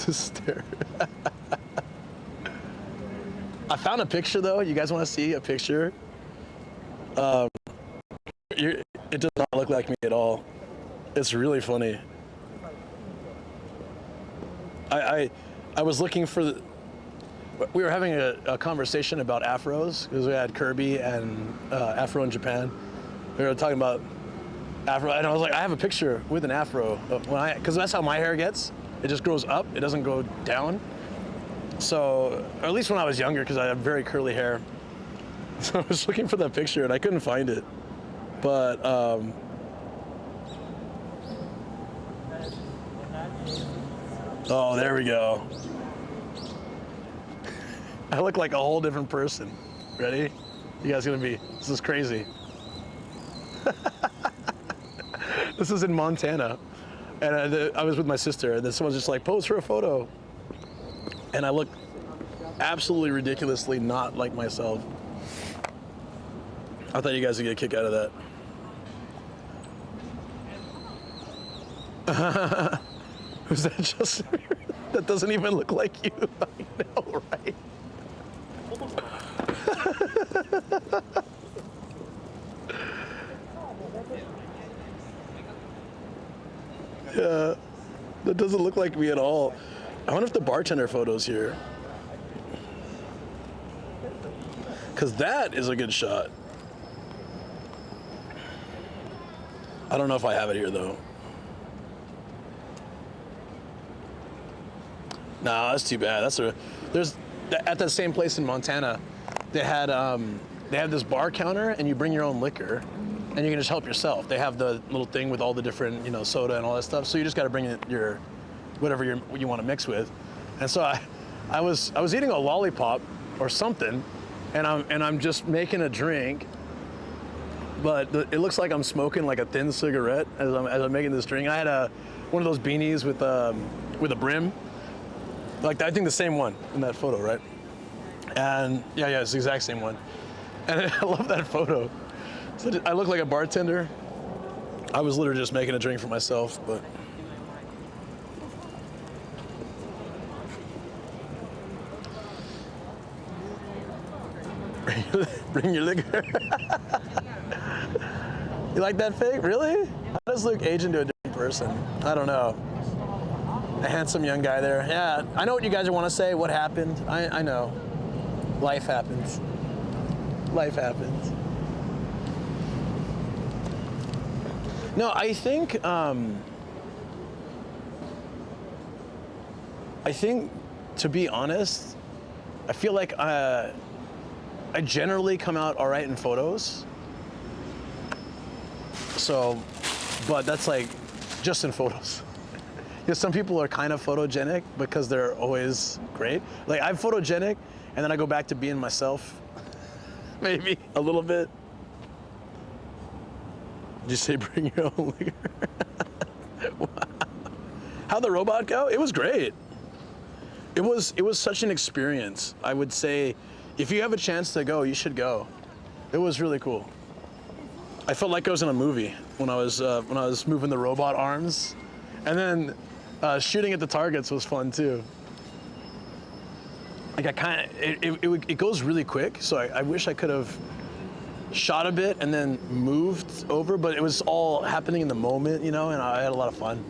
Just stare. I found a picture though. You guys want to see a picture? It does not look like me at all. It's really funny. I was looking for we were having a conversation about afros because we had Kirby and afro in Japan. We were talking about afro, and I was like, I have a picture with an afro because that's how my hair gets. It just grows up. It doesn't go down. So, or at least when I was younger, because I have very curly hair. So I was looking for that picture and I couldn't find it. But oh, there we go. I look like a whole different person. Ready? You guys this is crazy. This is in Montana. And I was with my sister, and then someone's just like, pose for a photo. And I look absolutely ridiculously not like myself. I thought you guys would get a kick out of that. Who's that, Justin? That doesn't even look like you. I know, right? Yeah, that doesn't look like me at all. I wonder if the bartender photo's here. Because that is a good shot. I don't know if I have it here though. No, that's too bad. There's at that same place in Montana, they had this bar counter, and you bring your own liquor, and you can just help yourself. They have the little thing with all the different, soda and all that stuff. So you just got to bring your whatever you want to mix with. And so I was eating a lollipop or something, and I'm just making a drink, but it looks like I'm smoking like a thin cigarette as I'm making this drink. I had one of those beanies with a brim, like I think the same one in that photo, right? And yeah, it's the exact same one. And I love that photo. So I look like a bartender. I was literally just making a drink for myself, but. Bring your liquor. You like that fake? Really? How does Luke age into a different person? I don't know. A handsome young guy there. Yeah, I know what you guys want to say. What happened? I know. Life happens. Life happens. No, I think to be honest, I feel like I generally come out all right in photos. So, but that's like just in photos. Because some people are kind of photogenic because they're always great. Like I'm photogenic and then I go back to being myself. Maybe a little bit. Did you say bring your own liquor? Wow. How'd the robot go? It was great. It was such an experience. I would say if you have a chance to go, you should go. It was really cool. I felt like I was in a movie when I was moving the robot arms, and then shooting at the targets was fun too. Like it goes really quick, so I wish I could have shot a bit and then moved over, but it was all happening in the moment, you know, and I had a lot of fun.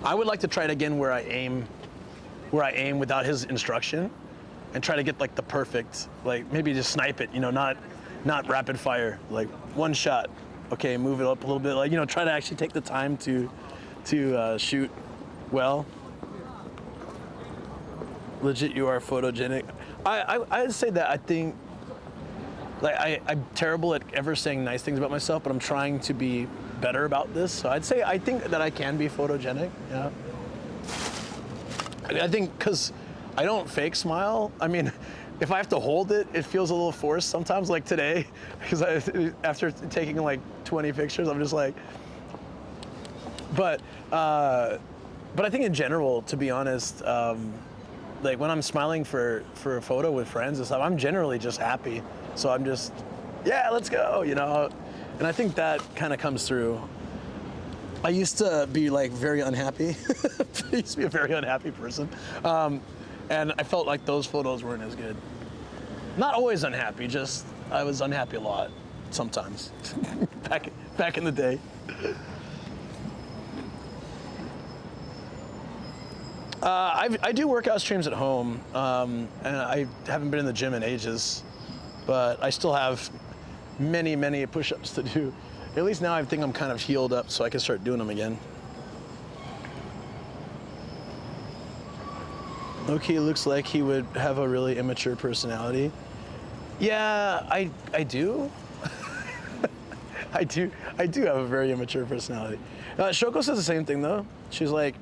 I would like to try it again where I aim without his instruction and try to get like the perfect, like maybe just snipe it, you know, not rapid fire, like one shot. Okay, move it up a little bit, like, you know, try to actually take the time to shoot well. Legit, you are photogenic. I'd say that I think, like, I'm terrible at ever saying nice things about myself, but I'm trying to be better about this. So I'd say I think that I can be photogenic, yeah. I think because I don't fake smile. I mean, if I have to hold it, it feels a little forced sometimes, like today, because after taking like 20 pictures, I'm just like, but I think in general, to be honest, like when I'm smiling for a photo with friends and stuff, I'm generally just happy. So I'm just, yeah, let's go, you know? And I think that kind of comes through. I used to be like very unhappy. I used to be a very unhappy person. And I felt like those photos weren't as good. Not always unhappy, just I was unhappy a lot, sometimes, back in the day. I do workout streams at home, and I haven't been in the gym in ages, but I still have many push-ups to do. At least now I think I'm kind of healed up so I can start doing them again. Okay, looks like he would have a really immature personality. Yeah, I do. I do have a very immature personality. Shoko says the same thing though. She's like,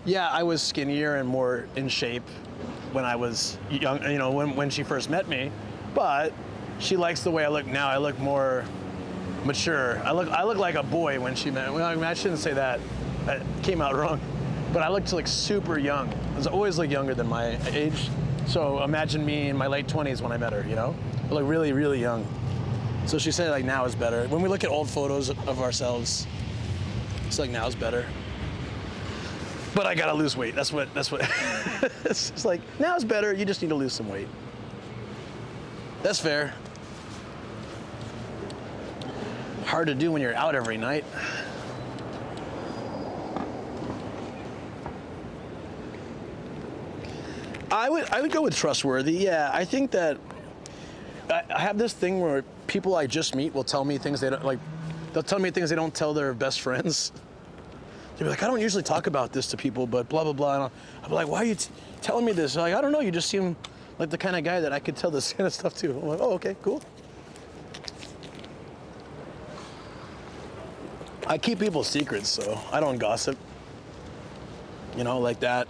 yeah, I was skinnier and more in shape when I was young, you know, when she first met me, but she likes the way I look now. I look more mature. I look like a boy when she met me. Well, I mean, I shouldn't say that. That came out wrong. But I looked like super young. I was always like younger than my age. So imagine me in my late 20s when I met her, you know? I look really, really young. So she said like now is better. When we look at old photos of ourselves, it's like now is better. But I gotta lose weight. That's what it's just like, now is better, you just need to lose some weight. That's fair. Hard to do when you're out every night. I would go with trustworthy. Yeah, I think that I have this thing where people I just meet will tell me things they don't like. They'll tell me things they don't tell their best friends. They'll be like, I don't usually talk about this to people, but blah blah blah. And I'll be like, why are you telling me this? They're like, I don't know. You just seem like the kind of guy that I could tell this kind of stuff to. I'm like, oh, okay, cool. I keep people's secrets, so I don't gossip. You know, like that.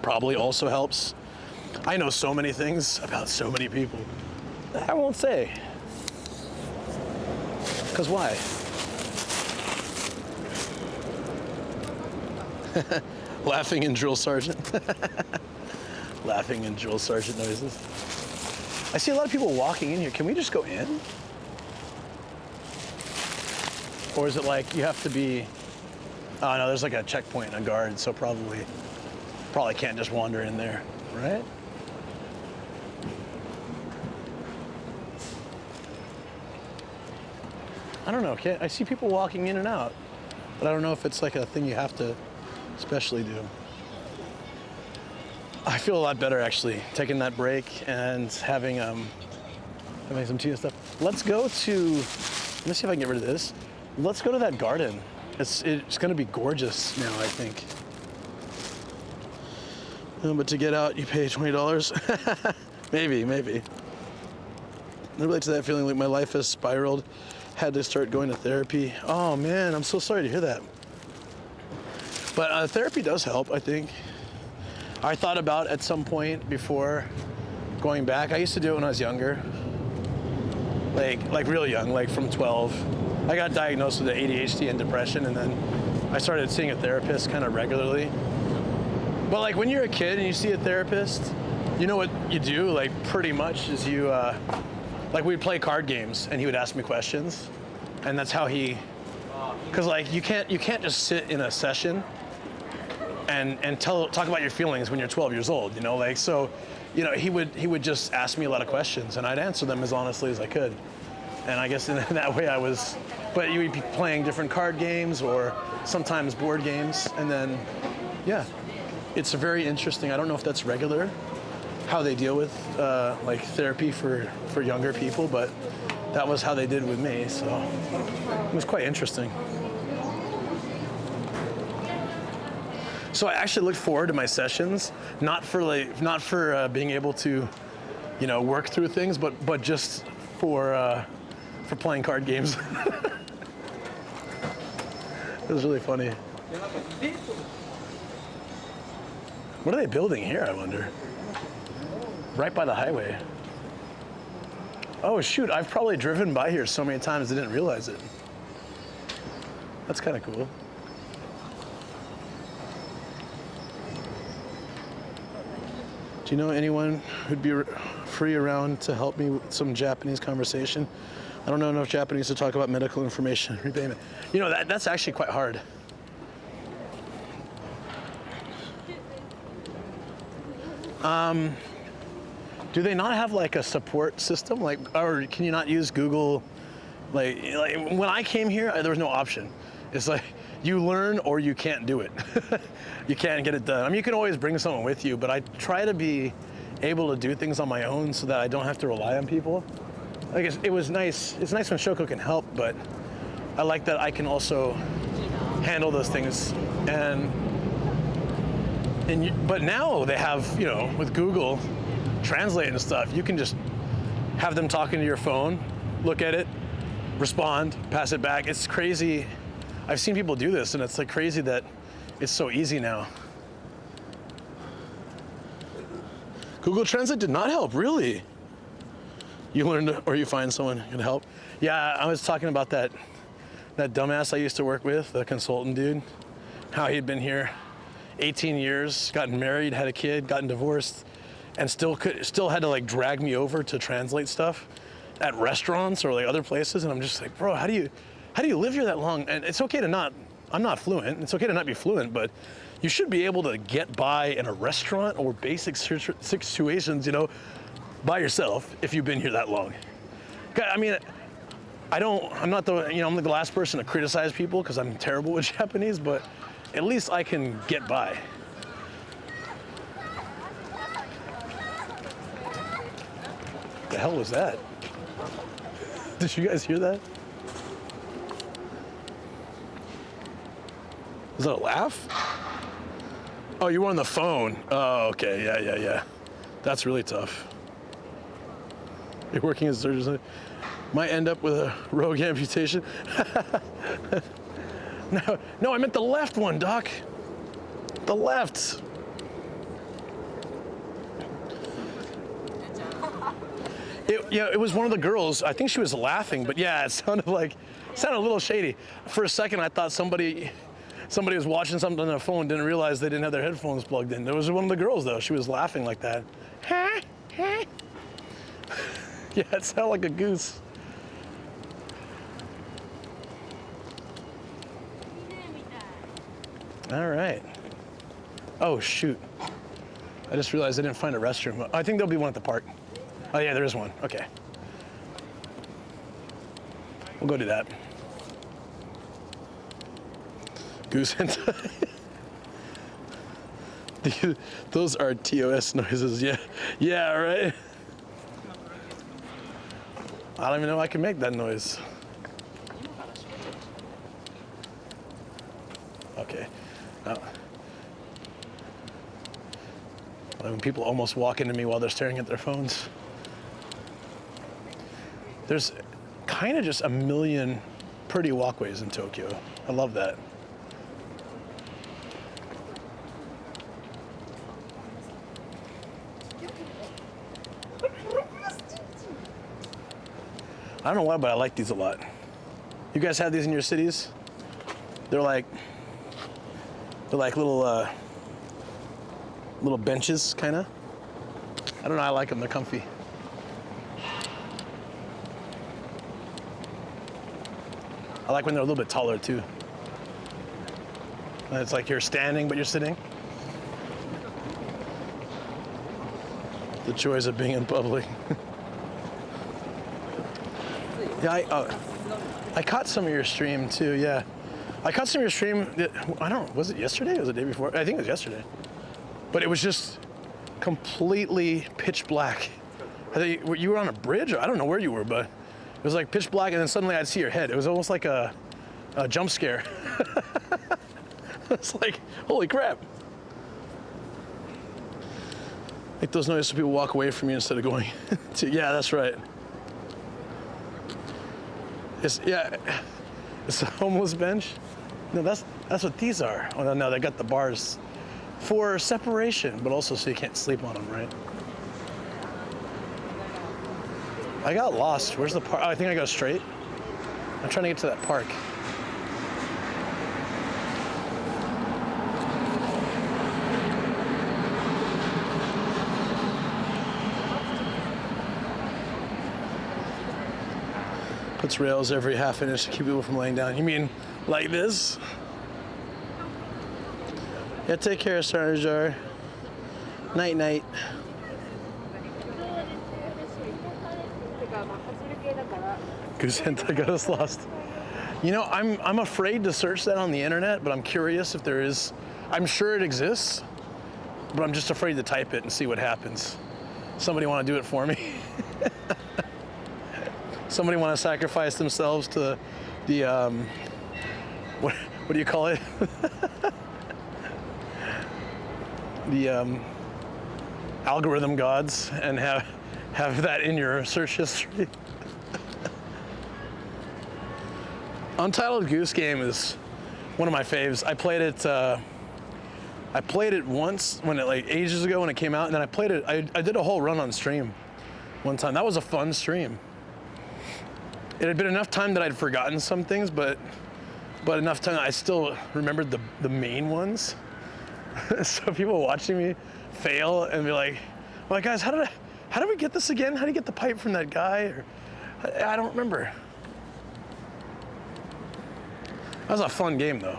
Probably also helps. I know so many things about so many people that I won't say. Because why? Laughing and drill sergeant. Laughing and drill sergeant noises. I see a lot of people walking in here. Can we just go in? Or is it like you have to be, oh no, there's like a checkpoint, a guard, so probably can't just wander in there, right? I don't know, I see people walking in and out, but I don't know if it's like a thing you have to especially do. I feel a lot better actually, taking that break and having some tea and stuff. Let's go to, let me see if I can get rid of this. Let's go to that garden. It's gonna be gorgeous now, I think. But to get out, you pay $20. maybe. I relate to that feeling like my life has spiraled. Had to start going to therapy. Oh man, I'm so sorry to hear that. But therapy does help, I think. I thought about at some point before going back. I used to do it when I was younger. Like real young, like from 12. I got diagnosed with ADHD and depression, and then I started seeing a therapist kind of regularly. But like when you're a kid and you see a therapist, you know what you do, like pretty much is you, like we'd play card games and he would ask me questions, and that's how cause like you can't just sit in a session and talk about your feelings when you're 12 years old, you know, like, so, you know, he would just ask me a lot of questions and I'd answer them as honestly as I could. And I guess in that way but you would be playing different card games or sometimes board games, and then, yeah. It's very interesting. I don't know if that's regular, how they deal with like therapy for younger people, but that was how they did with me, so it was quite interesting. So I actually look forward to my sessions, not for being able to, you know, work through things, but just for playing card games. It was really funny. What are they building here, I wonder? Right by the highway. Oh shoot, I've probably driven by here so many times I didn't realize it. That's kind of cool. Do you know anyone who'd be free around to help me with some Japanese conversation? I don't know enough Japanese to talk about medical information repayment. You know, that's actually quite hard. Do they not have like a support system? Like, or can you not use Google? Like when I came here, there was no option. It's like you learn or you can't do it. You can't get it done. I mean, you can always bring someone with you, but I try to be able to do things on my own so that I don't have to rely on people. Like it was nice. It's nice when Shoko can help, but I like that I can also handle those things. But now they have, you know, with Google Translate and stuff, you can just have them talking to your phone, look at it, respond, pass it back. It's crazy. I've seen people do this, and it's like crazy that it's so easy now. Google Translate did not help, really. You learned, or you find someone who can help. Yeah, I was talking about that dumbass I used to work with, the consultant dude, how he'd been here 18 years, gotten married, had a kid, gotten divorced, and still had to like drag me over to translate stuff at restaurants or like other places. And I'm just like, bro, how do you live here that long? And it's okay to I'm not fluent. It's okay to not be fluent, but you should be able to get by in a restaurant or basic situations, you know, by yourself if you've been here that long. I mean, I'm not the last person to criticize people because I'm terrible with Japanese, but at least I can get by. The hell was that? Did you guys hear that? Was that a laugh? Oh, you were on the phone. Oh, okay, yeah. That's really tough. You're working as a surgeon. Might end up with a rogue amputation. No, I meant the left one, Doc. The left. It was one of the girls. I think she was laughing, but yeah, it sounded like sounded a little shady. For a second, I thought somebody was watching something on their phone, didn't realize they didn't have their headphones plugged in. There was one of the girls though. She was laughing like that. Yeah, it sounded like a goose. All right. Oh shoot. I just realized I didn't find a restroom. I think there'll be one at the park. Oh yeah, there is one. Okay. We'll go do that. Goose hentai. Those are TOS noises. Yeah. Yeah, right? I don't even know I can make that noise. Okay. When people almost walk into me while they're staring at their phones. There's kind of just a million pretty walkways in Tokyo. I love that. I don't know why, but I like these a lot. You guys have these in your cities? They're like little little benches, kind of. I don't know, I like them, they're comfy. I like when they're a little bit taller too. And it's like you're standing, but you're sitting. The joys of being in public. Yeah, I caught some of your stream too, yeah. I caught some of your stream, was it yesterday or was it the day before? I think it was yesterday. But it was just completely pitch black. I think you were on a bridge? I don't know where you were, but it was like pitch black and then suddenly I'd see your head. It was almost like a jump scare. It's like, holy crap. Make those noises so people walk away from you instead of going to, yeah, that's right. It's a homeless bench. No, that's what these are. Oh no, they got the bars for separation, but also so you can't sleep on them, right? I got lost. Where's the park? Oh, I think I go straight. I'm trying to get to that park. Puts rails every half inch to keep people from laying down. You mean like this? Yeah, take care, Starter Jar. Night, night. Goose hentai got us lost. You know, I'm afraid to search that on the internet, but I'm curious if there is. I'm sure it exists, but I'm just afraid to type it and see what happens. Somebody want to do it for me? Somebody want to sacrifice themselves to the what do you call it? The algorithm gods and have that in your search history. Untitled Goose Game is one of my faves. I played it once when it like ages ago when it came out, and then I played it. I did a whole run on stream one time. That was a fun stream. It had been enough time that I'd forgotten some things, but enough time I still remembered the main ones. So people watching me fail and be like, "Well, guys, how did we get this again? How do you get the pipe from that guy?" Or I don't remember. That was a fun game though.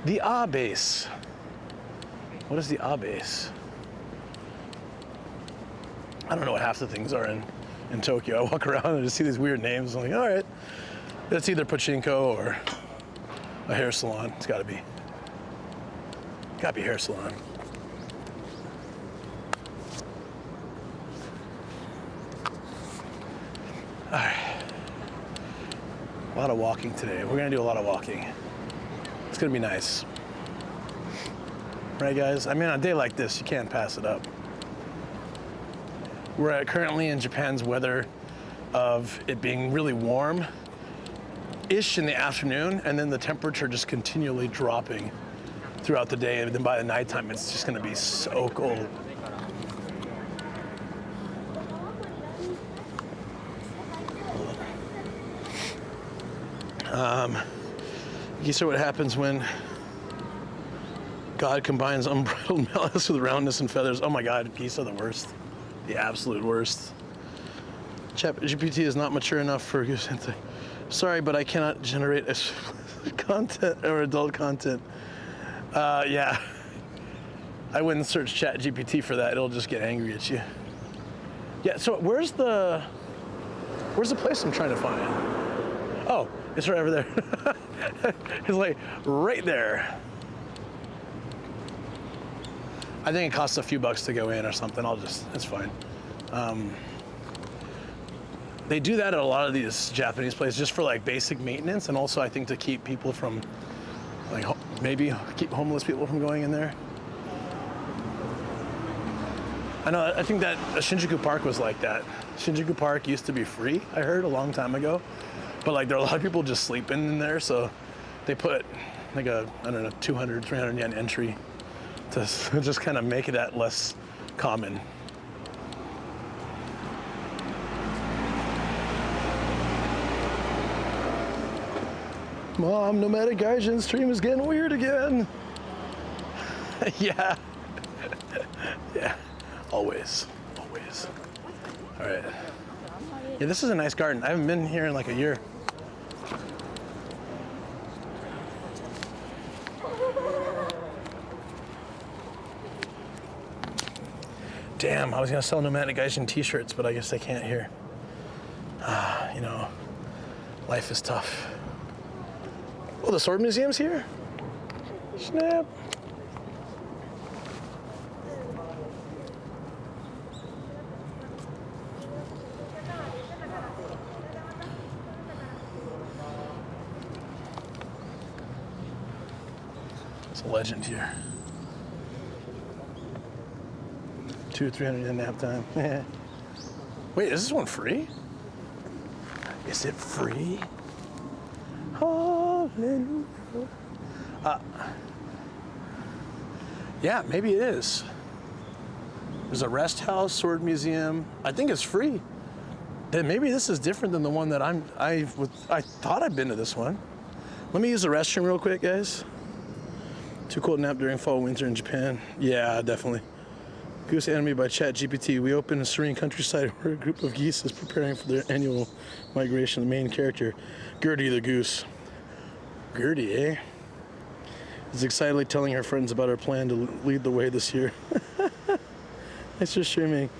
The A base. What is the A base? I don't know what half the things are in Tokyo. I walk around and just see these weird names. I'm like, all right, that's either pachinko or a hair salon. It's gotta be. Gotta be hair salon. All right. A lot of walking today. We're gonna do a lot of walking. It's gonna be nice. Right, guys? I mean, on a day like this, you can't pass it up. We're currently in Japan's weather of it being really warm-ish in the afternoon, and then the temperature just continually dropping throughout the day, and then by the nighttime, it's just gonna be so cold. Geese are what happens when God combines unbridled malice with roundness and feathers. Oh my God, geese are the worst. The absolute worst. ChatGPT is not mature enough for goose. Sorry, but I cannot generate content or adult content. Yeah. I wouldn't search ChatGPT for that. It'll just get angry at you. Yeah, so where's the place I'm trying to find? Oh, it's right over there. It's like right there. I think it costs a few bucks to go in or something. It's fine. They do that at a lot of these Japanese places just for like basic maintenance, and also I think to keep people from, like, maybe keep homeless people from going in there. I think that Shinjuku Park was like that. Shinjuku Park used to be free, I heard, a long time ago. But like there are a lot of people just sleeping in there, so they put like a, I don't know, 200, 300 yen entry to just kind of make that less common. Mom, Nomadic Gaijin stream is getting weird again. Yeah. Yeah. Always. Always. All right. Yeah, this is a nice garden. I haven't been here in like a year. Damn, I was gonna sell Nomadic Gaijin t-shirts, but I guess I can't here. You know, life is tough. Oh, the sword museum's here? Snap. It's a legend here. 200-300 yen nap time. Wait, is this one free? Is it free? Hallelujah. Yeah, maybe it is. There's a rest house, sword museum. I think it's free. Then maybe this is different than the one that I thought I'd been to this one. Let me use the restroom real quick, guys. Too cold to nap during fall, winter in Japan. Yeah, definitely. Goose animated by ChatGPT. We open a serene countryside where a group of geese is preparing for their annual migration. The main character, Gertie the goose. Gertie, eh? Is excitedly telling her friends about her plan to lead the way this year. Thanks for streaming.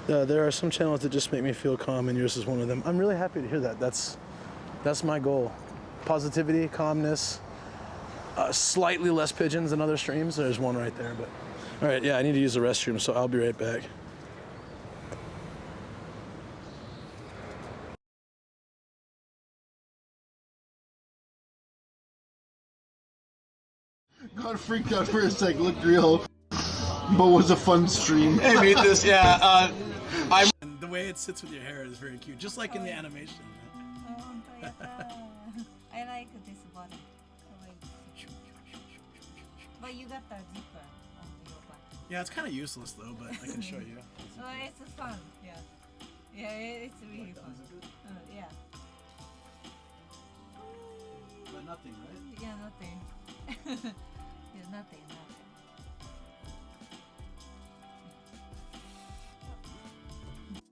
There are some channels that just make me feel calm, and yours is one of them. I'm really happy to hear that. That's my goal. Positivity, calmness, slightly less pigeons than other streams. There's one right there, but all right, yeah, I need to use the restroom, so I'll be right back. Got freaked out for a sec, looked real, but was a fun stream. I made this, yeah. The way it sits with your hair is very cute, just like in the animation. I like this button. But you got the zipper on your back. Yeah, it's kind of useless though, but I can show you. It's fun, yeah. Yeah, it's really fun. Yeah. But nothing, right? Yeah, nothing. Yeah, nothing.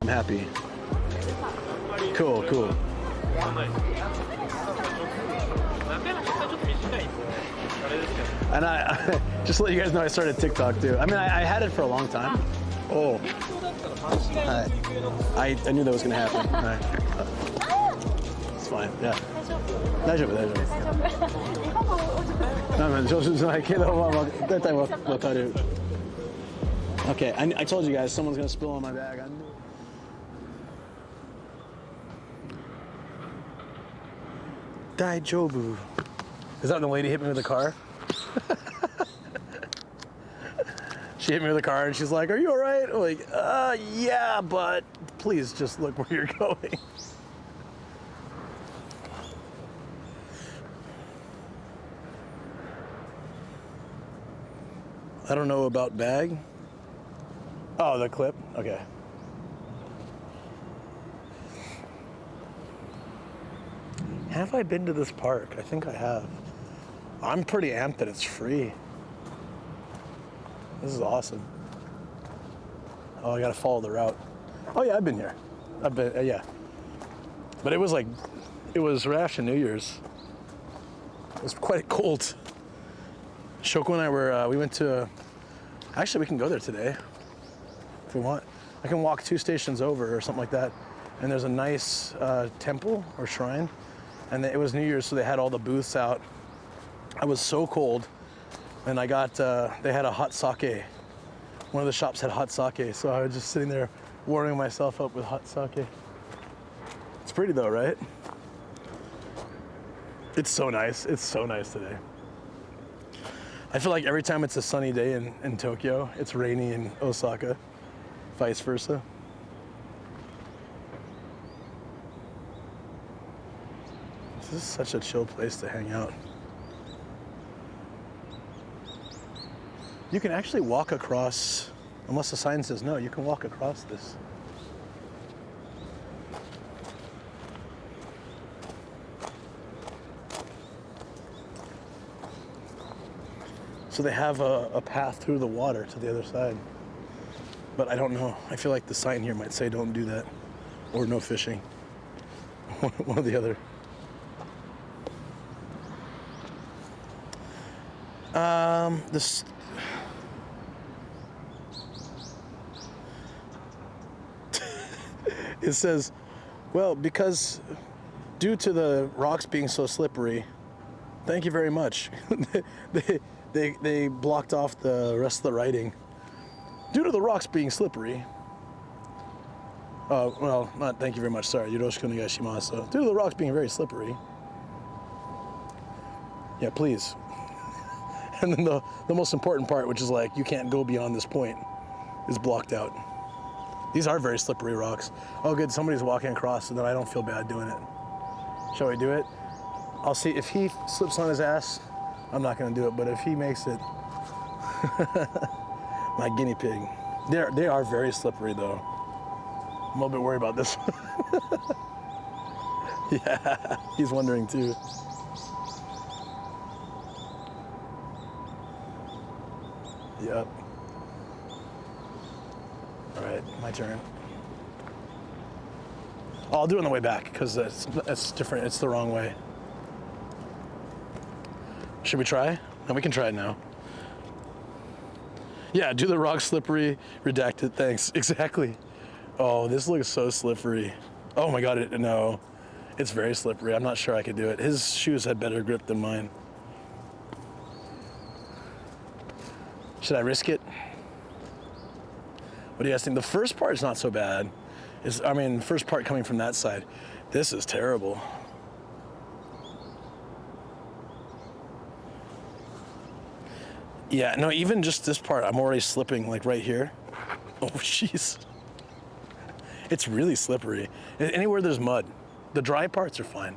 I'm happy. Cool. And I just to let you guys know, I started TikTok too. I mean, I had it for a long time. Oh. I knew that was gonna happen. It's fine. Yeah. 大丈夫。上手じゃないけど、まあ大体わかる。Okay, I told you guys someone's gonna spill on my bag. I knew. Daijobu. Is that when the lady hit me with the car? She hit me with the car and she's like, "Are you all right?" I'm like, yeah, but please just look where you're going. I don't know about bag. Oh, the clip? Okay. Have I been to this park? I think I have. I'm pretty amped that it's free. This is awesome. Oh, I gotta follow the route. Oh yeah, I've been here. I've been, yeah. But it was right after New Year's. It was quite cold. Shoko and I we went to, actually we can go there today if we want. I can walk 2 stations over or something like that. And there's a nice temple or shrine. And it was New Year's, so they had all the booths out. I was so cold. And I got, they had a hot sake. One of the shops had hot sake. So I was just sitting there warming myself up with hot sake. It's pretty though, right? It's so nice. It's so nice today. I feel like every time it's a sunny day in Tokyo, it's rainy in Osaka, vice versa. This is such a chill place to hang out. You can actually walk across, unless the sign says no, you can walk across this. So they have a path through the water to the other side. But I don't know. I feel like the sign here might say don't do that. Or no fishing. One or the other. This... It says, well, because due to the rocks being so slippery, thank you very much. They blocked off the rest of the writing. Due to the rocks being slippery. Well, not thank you very much, sorry. Yoroshiku onegai shimasu. Due to the rocks being very slippery. Yeah, please. And then the most important part, which is like, you can't go beyond this point, is blocked out. These are very slippery rocks. Oh good, somebody's walking across, so then I don't feel bad doing it. Shall we do it? I'll see if he slips on his ass. I'm not gonna do it, but if he makes it, my guinea pig. They are very slippery though. I'm a little bit worried about this. Yeah, he's wondering too. Yep. All right, my turn. Oh, I'll do it on the way back because it's different. It's the wrong way. Should we try? No, we can try it now. Yeah, do the rock slippery, redacted, thanks. Exactly. Oh, this looks so slippery. Oh my God, no. It's very slippery. I'm not sure I could do it. His shoes had better grip than mine. Should I risk it? What do you guys think? The first part's not so bad. First part coming from that side. This is terrible. Yeah, no, even just this part, I'm already slipping, like right here. Oh, jeez. It's really slippery. Anywhere there's mud. The dry parts are fine.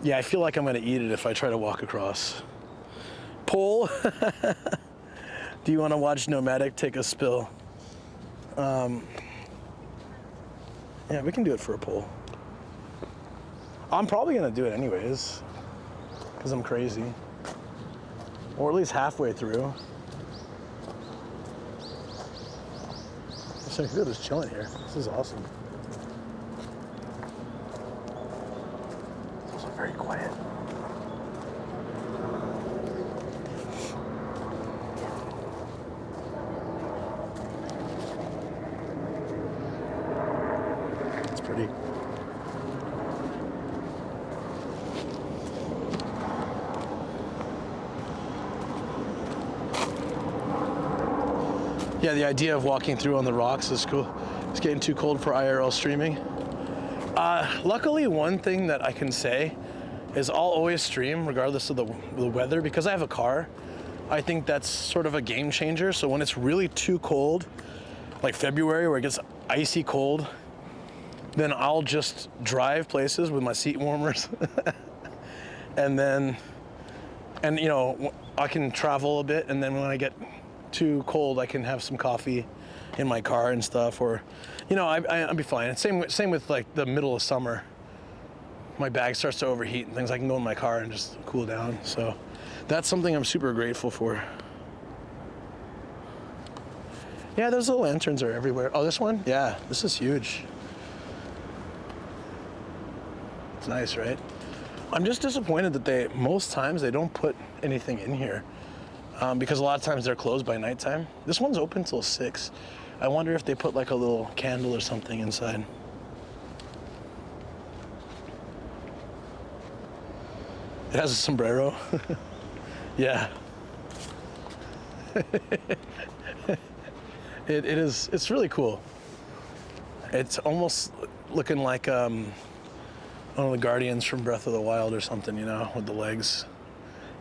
Yeah, I feel like I'm gonna eat it if I try to walk across. Pole. Do you wanna watch Nomadic take a spill? Yeah, we can do it for a poll. I'm probably gonna do it anyways, because I'm crazy. Or at least halfway through. So good, just chilling here. This is awesome. It's also very quiet. It's pretty. Yeah, the idea of walking through on the rocks is cool. It's getting too cold for IRL streaming. Luckily, one thing that I can say is I'll always stream regardless of the weather because I have a car. I think that's sort of a game changer. So when it's really too cold, like February where it gets icy cold, then I'll just drive places with my seat warmers. and you know, I can travel a bit, and then when I get too cold, I can have some coffee in my car and stuff, or, you know, I'll be fine. Same with like the middle of summer. my bag starts to overheat and things, I can go in my car and just cool down. So that's something I'm super grateful for. Yeah, those little lanterns are everywhere. Oh, this one? Yeah, this is huge. It's nice, right? I'm just disappointed that most times they don't put anything in here because a lot of times they're closed by nighttime. This one's open till 6. I wonder if they put like a little candle or something inside. It has a sombrero. Yeah. It's really cool. It's almost looking like one of the Guardians from Breath of the Wild or something, you know, with the legs.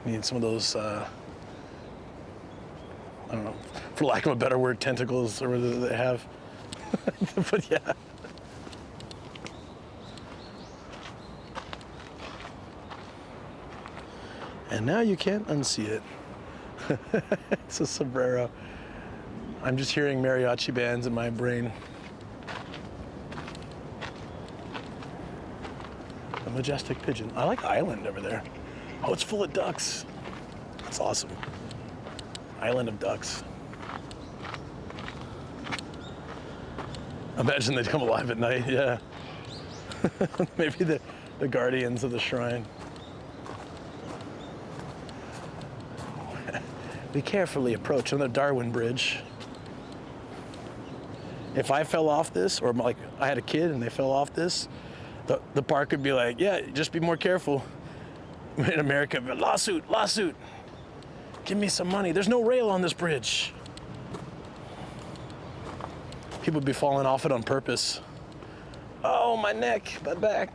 You need some of those, I don't know, for lack of a better word, tentacles or whatever they have. But yeah. And now you can't unsee it. It's a sombrero. I'm just hearing mariachi bands in my brain. A majestic pigeon. I like Island over there. Oh, it's full of ducks. That's awesome. Island of ducks. Imagine they'd come alive at night, yeah. Maybe the guardians of the shrine. We carefully approach on the Darwin Bridge. If I fell off this, or like I had a kid and they fell off this, the park would be like, yeah, just be more careful. In America, lawsuit, lawsuit. Give me some money. There's no rail on this bridge. People would be falling off it on purpose. Oh, my neck, my back.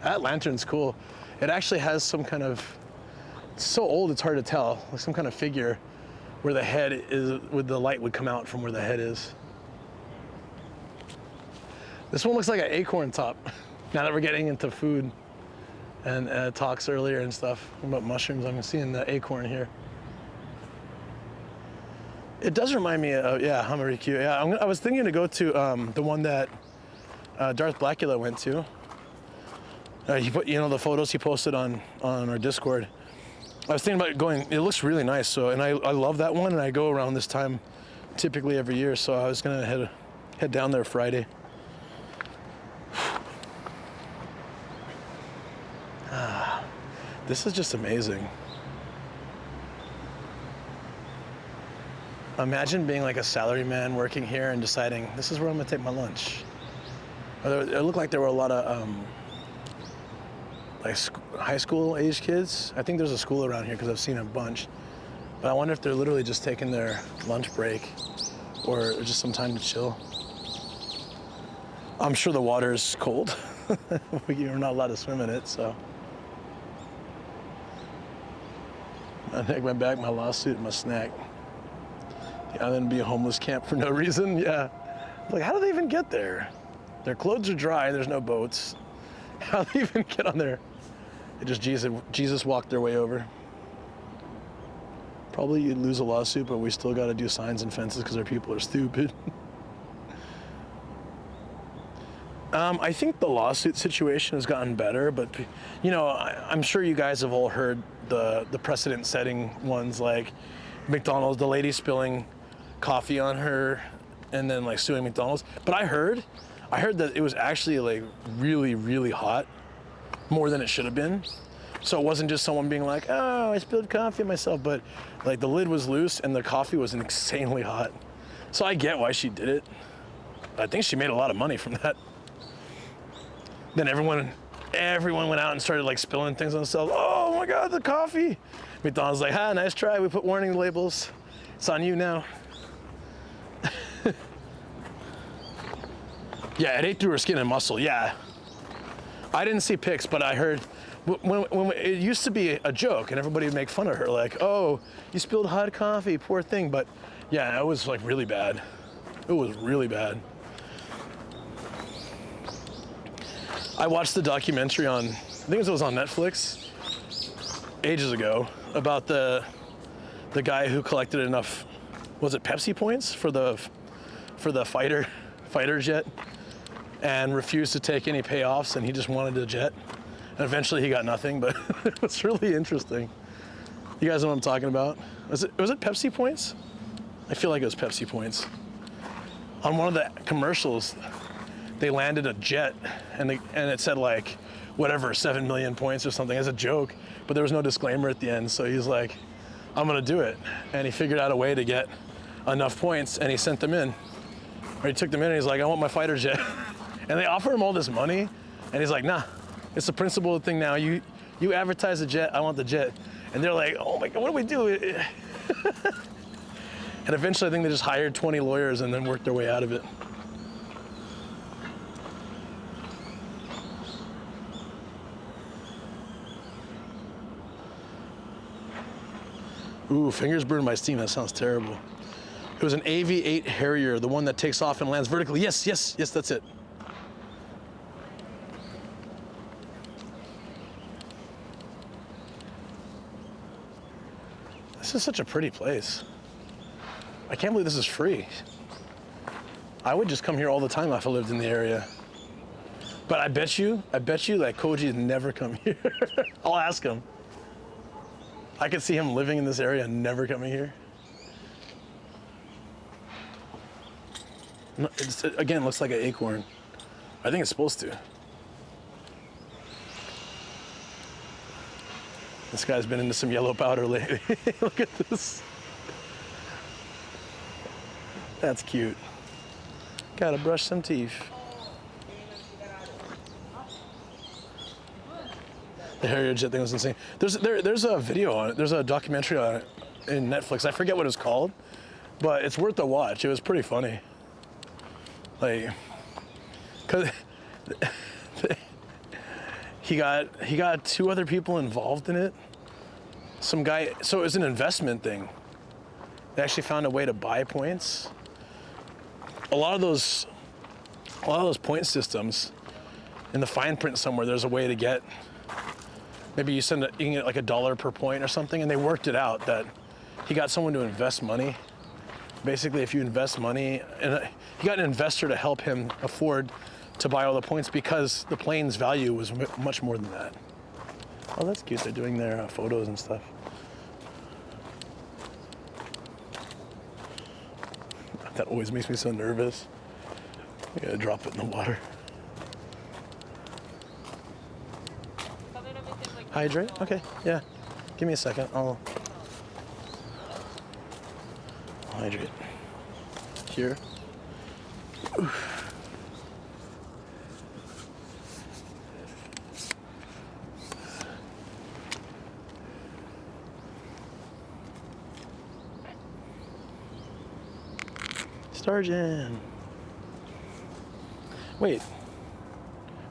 That lantern's cool. It actually has some kind of, it's so old it's hard to tell, like some kind of figure where the head is, where the light would come out from where the head is. This one looks like an acorn top. Now that we're getting into food and talks earlier and stuff about mushrooms, I'm seeing the acorn here. It does remind me of, yeah, Hummericue. Yeah, I was thinking to go to the one that Darth Blackula went to. He put, you know, the photos he posted on our Discord. I was thinking about going. It looks really nice. So, and I love that one, and I go around this time, typically every year. So I was gonna head down there Friday. This is just amazing. Imagine being like a salaryman working here and deciding this is where I'm gonna take my lunch. It looked like there were a lot of like high school age kids. I think there's a school around here because I've seen a bunch. But I wonder if they're literally just taking their lunch break or just some time to chill. I'm sure the water's cold. You're not allowed to swim in it, so. I take my bag, my lawsuit, and my snack. The island be a homeless camp for no reason, yeah. Like, how do they even get there? Their clothes are dry, there's no boats. How do they even get on there? It just Jesus walked their way over. Probably you'd lose a lawsuit, but we still gotta do signs and fences because our people are stupid. I think the lawsuit situation has gotten better, but you know, I'm sure you guys have all heard the precedent-setting ones, like McDonald's, the lady spilling coffee on her and then like suing McDonald's. But I heard that it was actually like really, really hot, more than it should have been. So it wasn't just someone being like, oh, I spilled coffee myself, but like the lid was loose and the coffee was insanely hot. So I get why she did it. I think she made a lot of money from that. Then everyone went out and started like spilling things on themselves. Oh my God, the coffee. McDonald's like, nice try. We put warning labels. It's on you now. Yeah, it ate through her skin and muscle, yeah. I didn't see pics, but I heard, when it used to be a joke and everybody would make fun of her, like, oh, you spilled hot coffee, poor thing. But yeah, it was like really bad. It was really bad. I watched the documentary on, I think it was on Netflix, ages ago, about the guy who collected enough, was it Pepsi points for the fighter jet? and refused to take any payoffs, and he just wanted a jet. And eventually he got nothing, but it was really interesting. You guys know what I'm talking about? Was it Pepsi points? I feel like it was Pepsi points. On one of the commercials, they landed a jet, and it said like, whatever, 7 million points or something as a joke, but there was no disclaimer at the end, so he's like, I'm gonna do it. And he figured out a way to get enough points, and he sent them in. Or he took them in, and he's like, I want my fighter jet. And they offer him all this money, and he's like, nah, it's the principle of the thing now. You advertise the jet, I want the jet. And they're like, oh my God, what do we do? And eventually I think they just hired 20 lawyers and then worked their way out of it. Ooh, fingers burned by steam, that sounds terrible. It was an AV-8 Harrier, the one that takes off and lands vertically. Yes, yes, yes, that's it. This is such a pretty place. I can't believe this is free. I would just come here all the time if I lived in the area. But I bet you that Koji has never come here. I'll ask him. I could see him living in this area and never coming here. No, again, looks like an acorn. I think it's supposed to. This guy's been into some yellow powder lately. Look at this. That's cute. Gotta brush some teeth. The Harrier jet thing was insane. There's a video on it. There's a documentary on it in Netflix. I forget what it's called, but it's worth a watch. It was pretty funny. Like, cause he got 2 other people involved in it. Some guy. So it was an investment thing. They actually found a way to buy points. A lot of those point systems, in the fine print somewhere, there's a way to get. Maybe you can get like $1 per point or something, and they worked it out that he got someone to invest money. Basically, if you invest money, and he got an investor to help him afford to buy all the points because the plane's value was much more than that. Oh, that's cute. They're doing their photos and stuff. That always makes me so nervous. I gotta drop it in the water. Hydrate? Okay, yeah. Give me a second. I'll hydrate. Here. Oof. Starjan. Wait.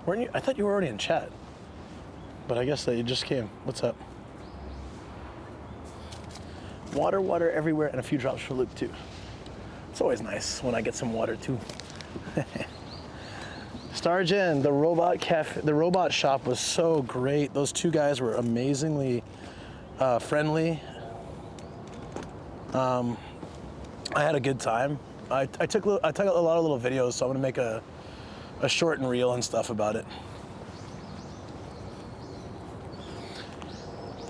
Weren't you? I thought you were already in chat. But I guess that you just came. What's up? Water, water everywhere, and a few drops for Luke too. It's always nice when I get some water too. Starjan, the robot cafe, the robot shop was so great. Those 2 guys were amazingly friendly. I had a good time. I took a lot of little videos, so I'm gonna make a short and reel and stuff about it.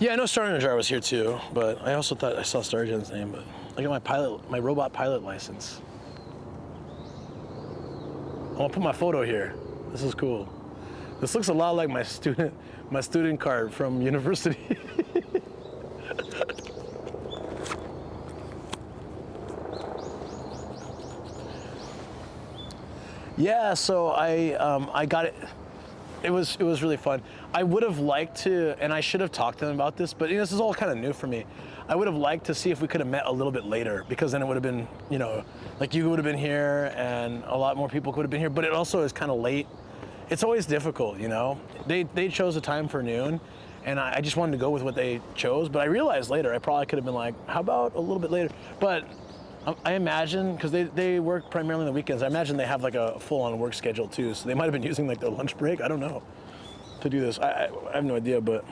Yeah, I know Starjan was here too, but I also thought I saw Starjan's name. But I got my robot pilot license. I'm gonna put my photo here. This is cool. This looks a lot like my student card from university. Yeah, so I got it. It was really fun. I would have liked to, and I should have talked to them about this, but this is all kind of new for me. I would have liked to see if we could have met a little bit later, because then it would have been, like you would have been here and a lot more people could have been here, but it also is kind of late. It's always difficult, They chose a time for noon, and I just wanted to go with what they chose, but I realized later I probably could have been like, how about a little bit later? But I imagine, because they work primarily on the weekends, I imagine they have like a full-on work schedule too, so they might have been using like their lunch break, I don't know, to do this. I have no idea, but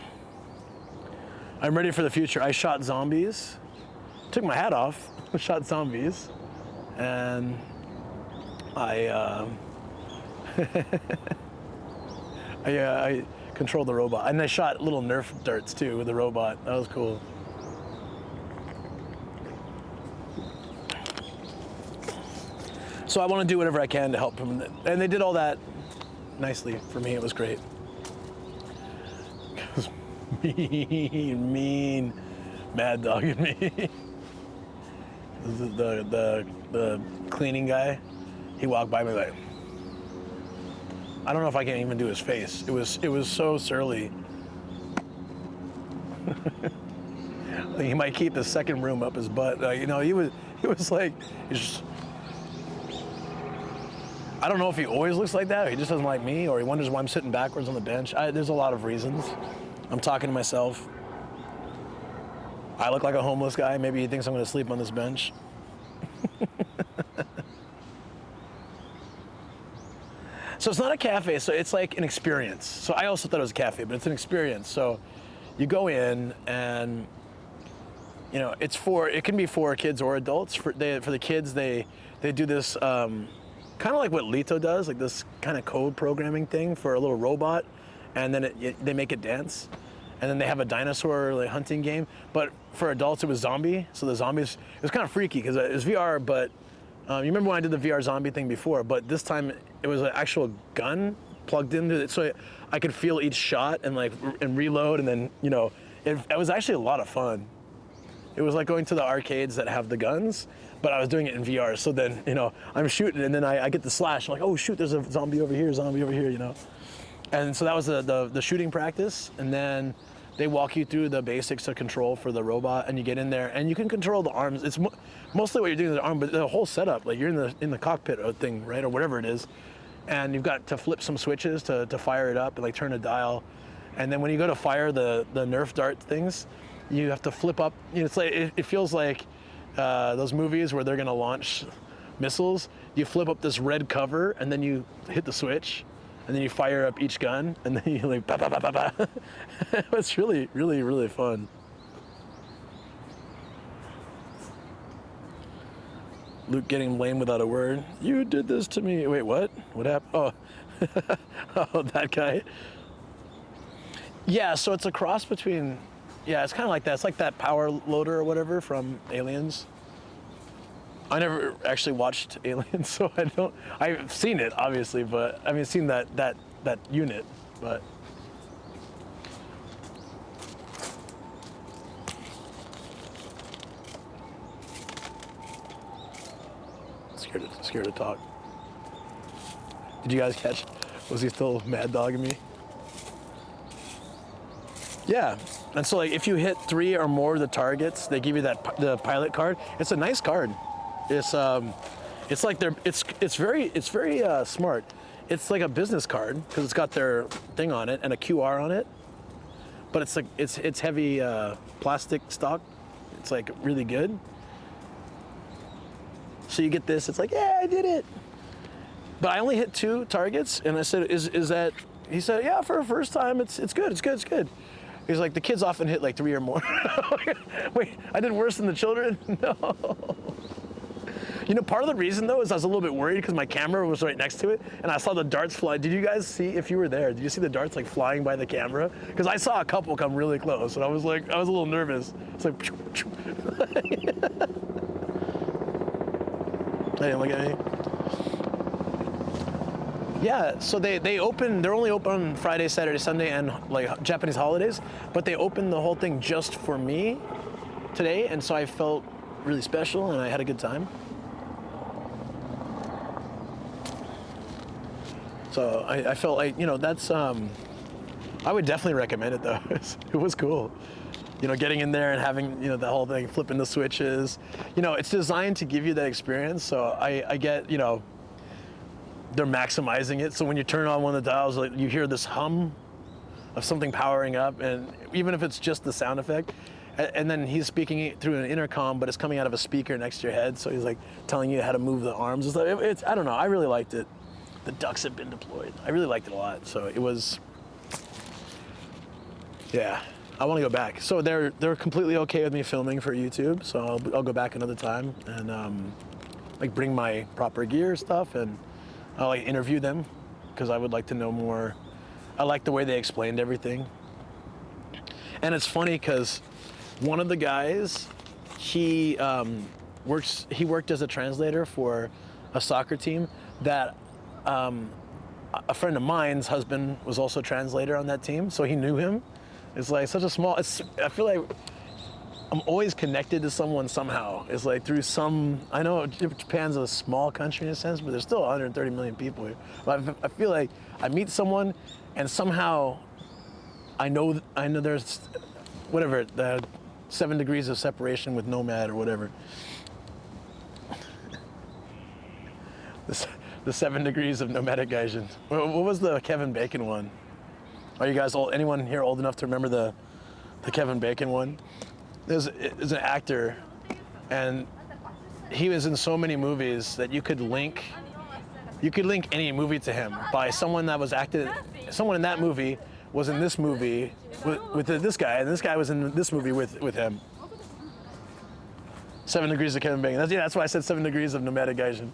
I'm ready for the future. I shot zombies, took my hat off, shot zombies, and I I controlled the robot, and I shot little Nerf darts too with the robot. That was cool. So I want to do whatever I can to help them, and they did all that nicely for me. It was great. It was mean, mad dogging me. the cleaning guy, he walked by me like, I don't know if I can even do his face. It was so surly. He might keep the second room up his butt. You know, he was like, I don't know if he always looks like that, or he just doesn't like me, or he wonders why I'm sitting backwards on the bench. There's a lot of reasons. I'm talking to myself. I look like a homeless guy. Maybe he thinks I'm going to sleep on this bench. So it's not a cafe, so it's like an experience. So I also thought it was a cafe, but it's an experience. So you go in and, you know, it can be for kids or adults. For the kids, they do this kind of like what Lito does, like this kind of code programming thing for a little robot, and then they make it dance. And then they have a dinosaur like hunting game. But for adults, it was zombie. So the zombies, it was kind of freaky because it was VR, but you remember when I did the VR zombie thing before, but this time it was an actual gun plugged into it. So I could feel each shot and reload, and then, you know, it was actually a lot of fun. It was like going to the arcades that have the guns, but I was doing it in VR. So then, you know, I'm shooting, and then I get the slash. I'm like, oh shoot, there's a zombie over here, you know. And so that was the shooting practice, and then they walk you through the basics of control for the robot, and you get in there, and you can control the arms. It's mostly what you're doing with the arm, but the whole setup, like you're in the cockpit thing, right, or whatever it is, and you've got to flip some switches to fire it up and like turn a dial, and then when you go to fire the Nerf dart things, you have to flip up. You know, it's like it feels like those movies where they're gonna launch missiles. You flip up this red cover, and then you hit the switch. And then you fire up each gun, and then you like, ba ba ba ba ba. It's really, really, really fun. Luke getting lame without a word. You did this to me. Wait, what? What happened? Oh, oh, that guy. Yeah, so it's a cross between, yeah, it's kind of like that. It's like that power loader or whatever from Aliens. I never actually watched Aliens, so I've seen it, obviously, but I mean, I've seen that unit, but. Scared to talk. Did you guys catch, was he still mad dogging me? Yeah, and so like if you hit 3 or more of the targets, they give you the pilot card. It's a nice card. It's like it's very smart. It's like a business card because it's got their thing on it and a QR on it. But it's like it's heavy plastic stock. It's like really good. So you get this. It's like, yeah, I did it. But I only hit 2 targets, and I said, is that? He said, yeah, for a first time, it's good. It's good. He's like, the kids often hit like 3 or more. Wait, I did worse than the children? No. You know, part of the reason, though, is I was a little bit worried because my camera was right next to it, and I saw the darts fly. Did you guys see, if you were there, did you see the darts, like, flying by the camera? Because I saw a couple come really close, and I was a little nervous. It's like, Hey, look at me. Yeah, so they're only open on Friday, Saturday, Sunday, and, like, Japanese holidays, but they opened the whole thing just for me today, and so I felt really special, and I had a good time. So I felt like, you know, that's, I would definitely recommend it though. It was cool. You know, getting in there and having, you know, the whole thing, flipping the switches. You know, it's designed to give you that experience. So I get, you know, they're maximizing it. So when you turn on one of the dials, like, you hear this hum of something powering up, and even if it's just the sound effect, and then he's speaking it through an intercom, but it's coming out of a speaker next to your head. So he's like telling you how to move the arms and stuff. It's I don't know, I really liked it. The ducks have been deployed. I really liked it a lot. So it was, yeah, I want to go back. So they're completely okay with me filming for YouTube. So I'll go back another time and like bring my proper gear stuff, and I'll like interview them because I would like to know more. I like the way they explained everything. And it's funny because one of the guys, he worked as a translator for a soccer team that a friend of mine's husband was also a translator on that team, so he knew him. It's like such a small, I feel like I'm always connected to someone somehow. It's like through some, I know Japan's a small country in a sense, but there's still 130 million people here. But I feel like I meet someone and somehow I know there's, whatever, the 7 degrees of separation with Nomad or whatever. The 7 degrees of nomadic Gaijin. What was the Kevin Bacon one? Are you guys old? Anyone here old enough to remember the Kevin Bacon one? There's an actor, and he was in so many movies that you could link any movie to him by someone that was acted. Someone in that movie was in this movie with this guy, and this guy was in this movie with him. 7 degrees of Kevin Bacon. That's why I said 7 degrees of nomadic Gaijin.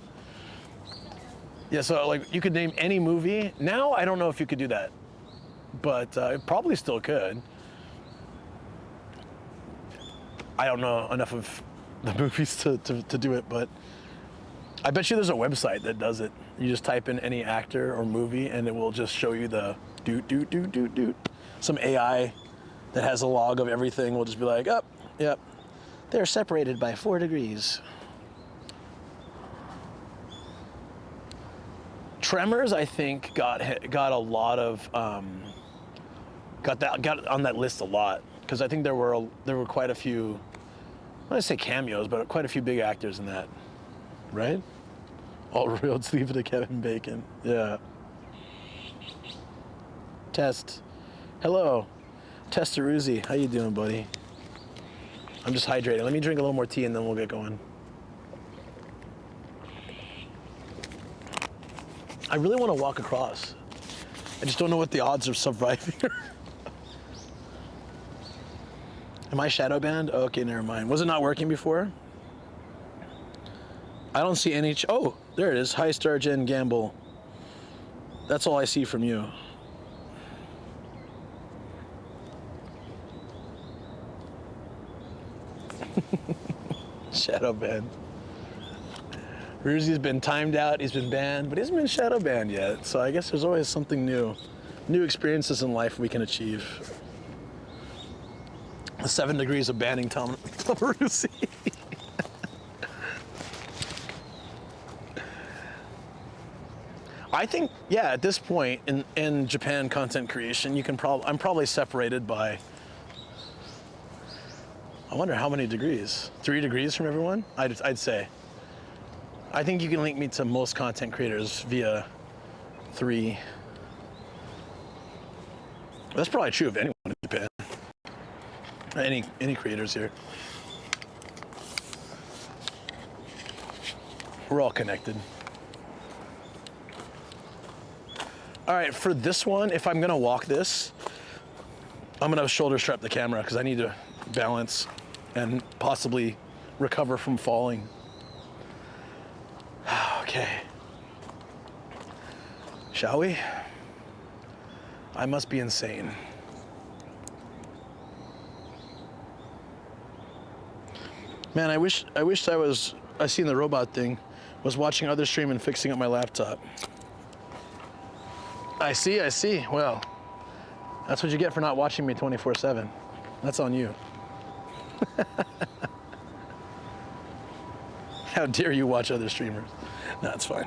Yeah, so like you could name any movie. Now I don't know if you could do that, but it probably still could. I don't know enough of the movies to do it, but I bet you there's a website that does it. You just type in any actor or movie and it will just show you the doot. Some AI that has a log of everything will just be like, oh, yep, they're separated by 4 degrees. Tremors, I think, got a lot of got on that list a lot because I think there were quite a few, I don't want to say cameos, but quite a few big actors in that, right? All roads lead to Kevin Bacon. Yeah. Test. Hello, Testaruzi. How you doing, buddy? I'm just hydrating. Let me drink a little more tea and then we'll get going. I really want to walk across. I just don't know what the odds of surviving are. Am I shadow banned? Oh, okay, never mind. Was it not working before? I don't see any. Oh, there it is. Hi, Stargen Gamble. That's all I see from you. Shadow banned. Ruzi's been timed out, he's been banned, but he hasn't been shadow banned yet. So I guess there's always something new. New experiences in life we can achieve. The 7 degrees of banning Tom Ruzi. I think, yeah, at this point in Japan content creation, you can I'm probably separated by, I wonder how many degrees? 3 degrees from everyone? I'd say. I think you can link me to most content creators via 3. That's probably true of anyone in Japan. Any creators here. We're all connected. All right, for this one, if I'm gonna walk this, I'm gonna shoulder strap the camera because I need to balance and possibly recover from falling. Okay. Shall we? I must be insane. Man, I wish I seen the robot thing, was watching other stream and fixing up my laptop. I see. Well, that's what you get for not watching me 24/7. That's on you. How dare you watch other streamers? No, it's fine.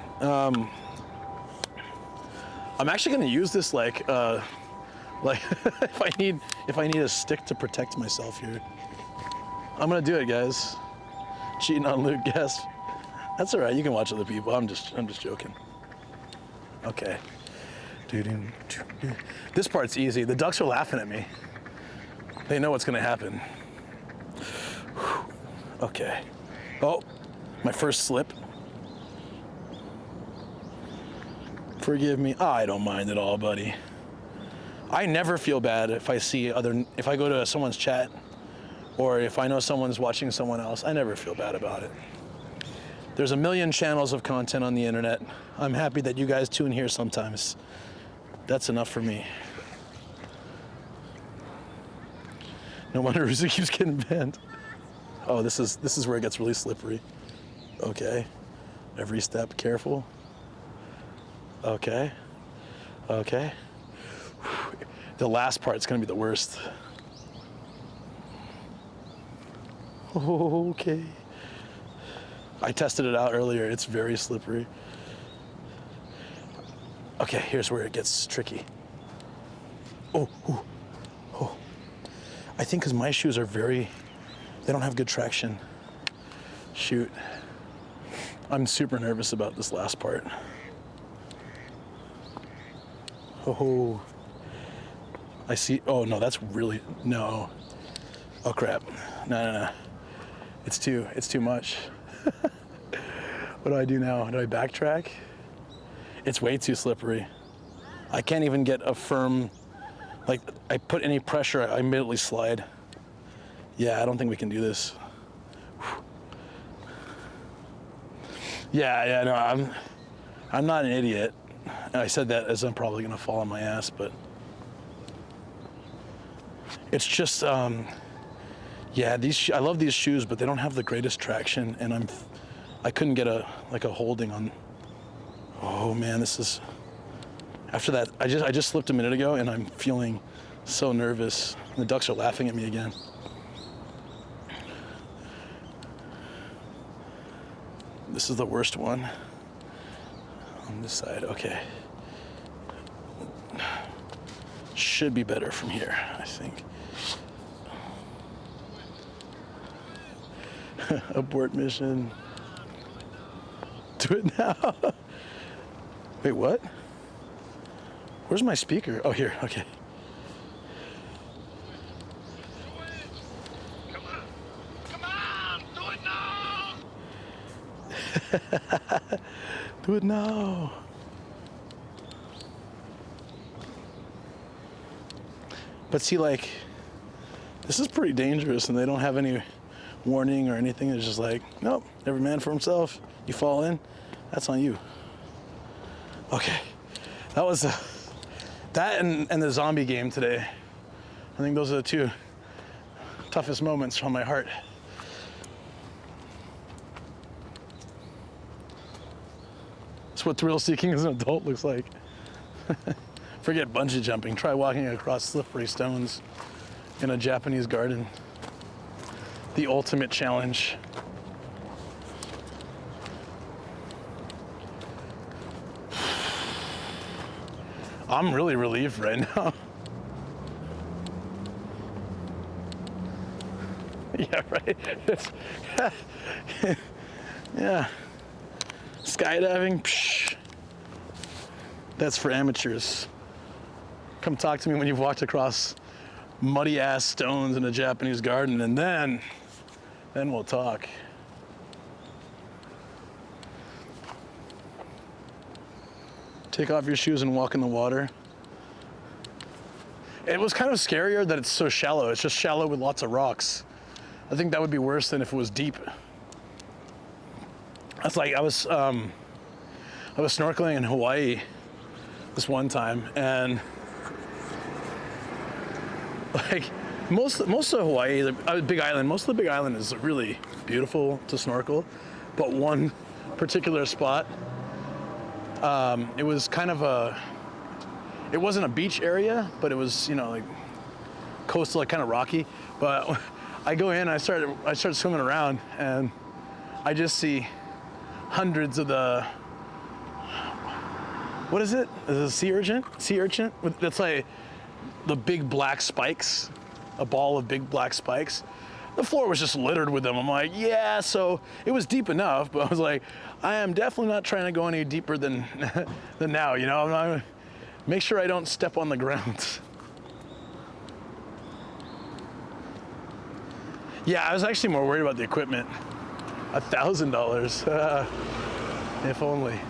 I'm actually gonna use this like if I need a stick to protect myself here. I'm gonna do it, guys. Cheating on Luke, guess. That's all right. You can watch other people. I'm just joking. Okay. This part's easy. The ducks are laughing at me. They know what's gonna happen. Okay. Oh, my first slip. Forgive me. Oh, I don't mind at all, buddy. I never feel bad if I go to someone's chat or if I know someone's watching someone else. I never feel bad about it. There's a million channels of content on the internet. I'm happy that you guys tune here sometimes. That's enough for me. No wonder Ruzu keeps getting banned. Oh, this is where it gets really slippery. Okay. Every step careful. Okay. Okay. The last part's gonna be the worst. Okay. I tested it out earlier. It's very slippery. Okay, here's where it gets tricky. Oh, oh, oh. I think because my shoes are they don't have good traction. Shoot. I'm super nervous about this last part. Oh, I see. Oh no, that's really, no. Oh crap. No. It's too much. What do I do now? Do I backtrack? It's way too slippery. I can't even get a firm, like I put any pressure, I immediately slide. Yeah, I don't think we can do this. Yeah, no, I'm not an idiot. And I said that as I'm probably gonna fall on my ass, but it's just, yeah, I love these shoes, but they don't have the greatest traction, and I couldn't get a holding on. Oh man, this is, after that, I just slipped a minute ago, and I'm feeling so nervous. The ducks are laughing at me again. This is the worst one. On this side, okay. Should be better from here, I think. Abort mission. Do it now. Wait, what? Where's my speaker? Oh, here, okay. Come on, do it now! Do it now. But see, like, this is pretty dangerous, and they don't have any warning or anything. It's just like, nope, every man for himself. You fall in, that's on you. Okay, that was that and the zombie game today. I think those are the two toughest moments on my heart. That's what thrill-seeking as an adult looks like. Forget bungee jumping. Try walking across slippery stones in a Japanese garden. The ultimate challenge. I'm really relieved right now. Yeah, right. Yeah. Skydiving, psh. That's for amateurs. Come talk to me when you've walked across muddy ass stones in a Japanese garden, and then we'll talk. Take off your shoes and walk in the water. It was kind of scarier that it's so shallow. It's just shallow with lots of rocks. I think that would be worse than if it was deep. That's like I was snorkeling in Hawaii this one time, and like most of Hawaii, the Big Island, most of the Big Island is really beautiful to snorkel, but one particular spot, it was kind of it wasn't a beach area, but it was, you know, like coastal, like kind of rocky. But I go in, I start swimming around, and I just see hundreds of the, what is it? Is it a sea urchin? Sea urchin? That's like the big black spikes, a ball of big black spikes. The floor was just littered with them. I'm like, yeah, so it was deep enough, but I was like, I am definitely not trying to go any deeper than now, you know? I'm not, make sure I don't step on the ground. Yeah, I was actually more worried about the equipment. $1,000, if only.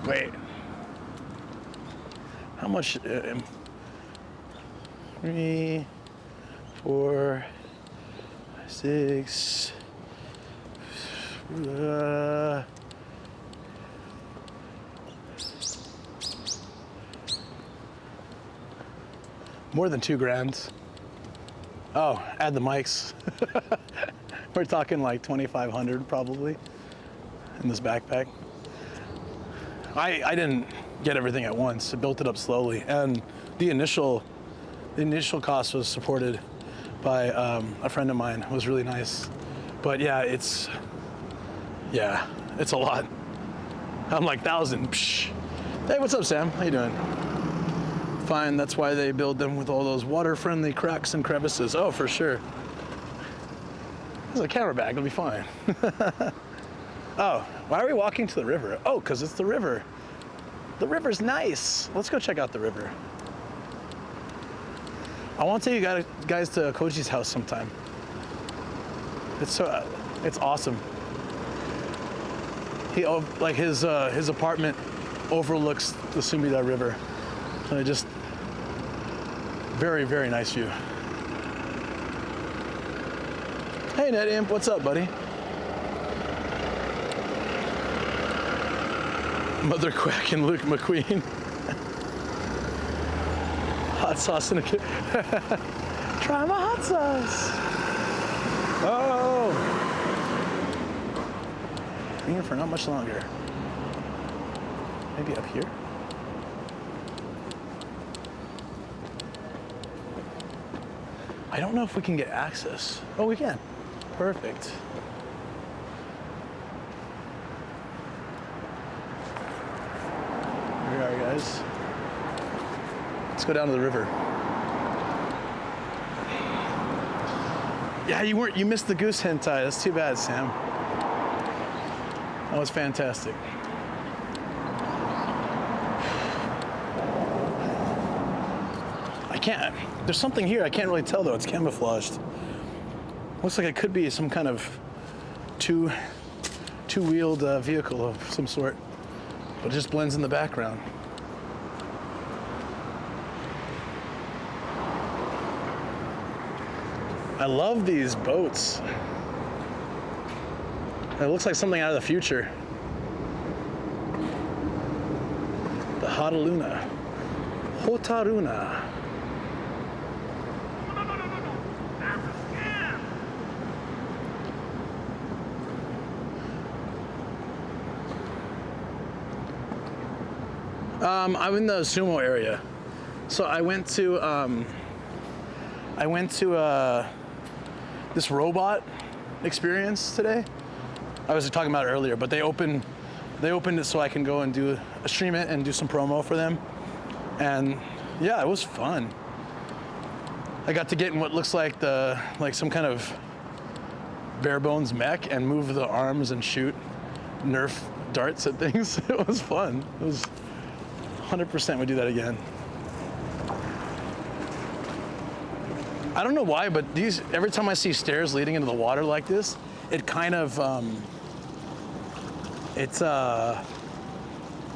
Wait, how much? 3, 4, 6, More than $2,000. Oh, add the mics. We're talking like 2,500 probably in this backpack. I didn't get everything at once. I built it up slowly, and the initial cost was supported by a friend of mine. It was really nice. But yeah, it's a lot. I'm like 1,000. Psh. Hey, what's up, Sam? How you doing? Fine. That's why they build them with all those water-friendly cracks and crevices. Oh, for sure. There's a camera bag. It'll be fine. Oh, why are we walking to the river? Oh, because it's the river. The river's nice. Let's go check out the river. I want to take you guys to Koji's house sometime. It's awesome. His apartment overlooks the Sumida River. And just very, very nice view. Hey, Ned Imp, what's up, buddy? Mother Quack and Luke McQueen. Hot sauce in a kid. Try my hot sauce. Oh. Be here for not much longer. Maybe up here? I don't know if we can get access. Oh, we can. Perfect. Here we are, guys. Let's go down to the river. Yeah, you missed the goose hentai. That's too bad, Sam. That was fantastic. There's something here I can't really tell though. It's camouflaged. Looks like it could be some kind of two-wheeled vehicle of some sort, but it just blends in the background. I love these boats. It looks like something out of the future. The Hotaruna. Hotaruna. I'm in the sumo area. So I went to this robot experience today. I was talking about it earlier, but they opened it so I can go and stream it and do some promo for them. And yeah, it was fun. I got to get in what looks like some kind of bare bones mech and move the arms and shoot Nerf darts at things. It was fun. It was 100% would do that again. I don't know why, but every time I see stairs leading into the water like this, it kind of it's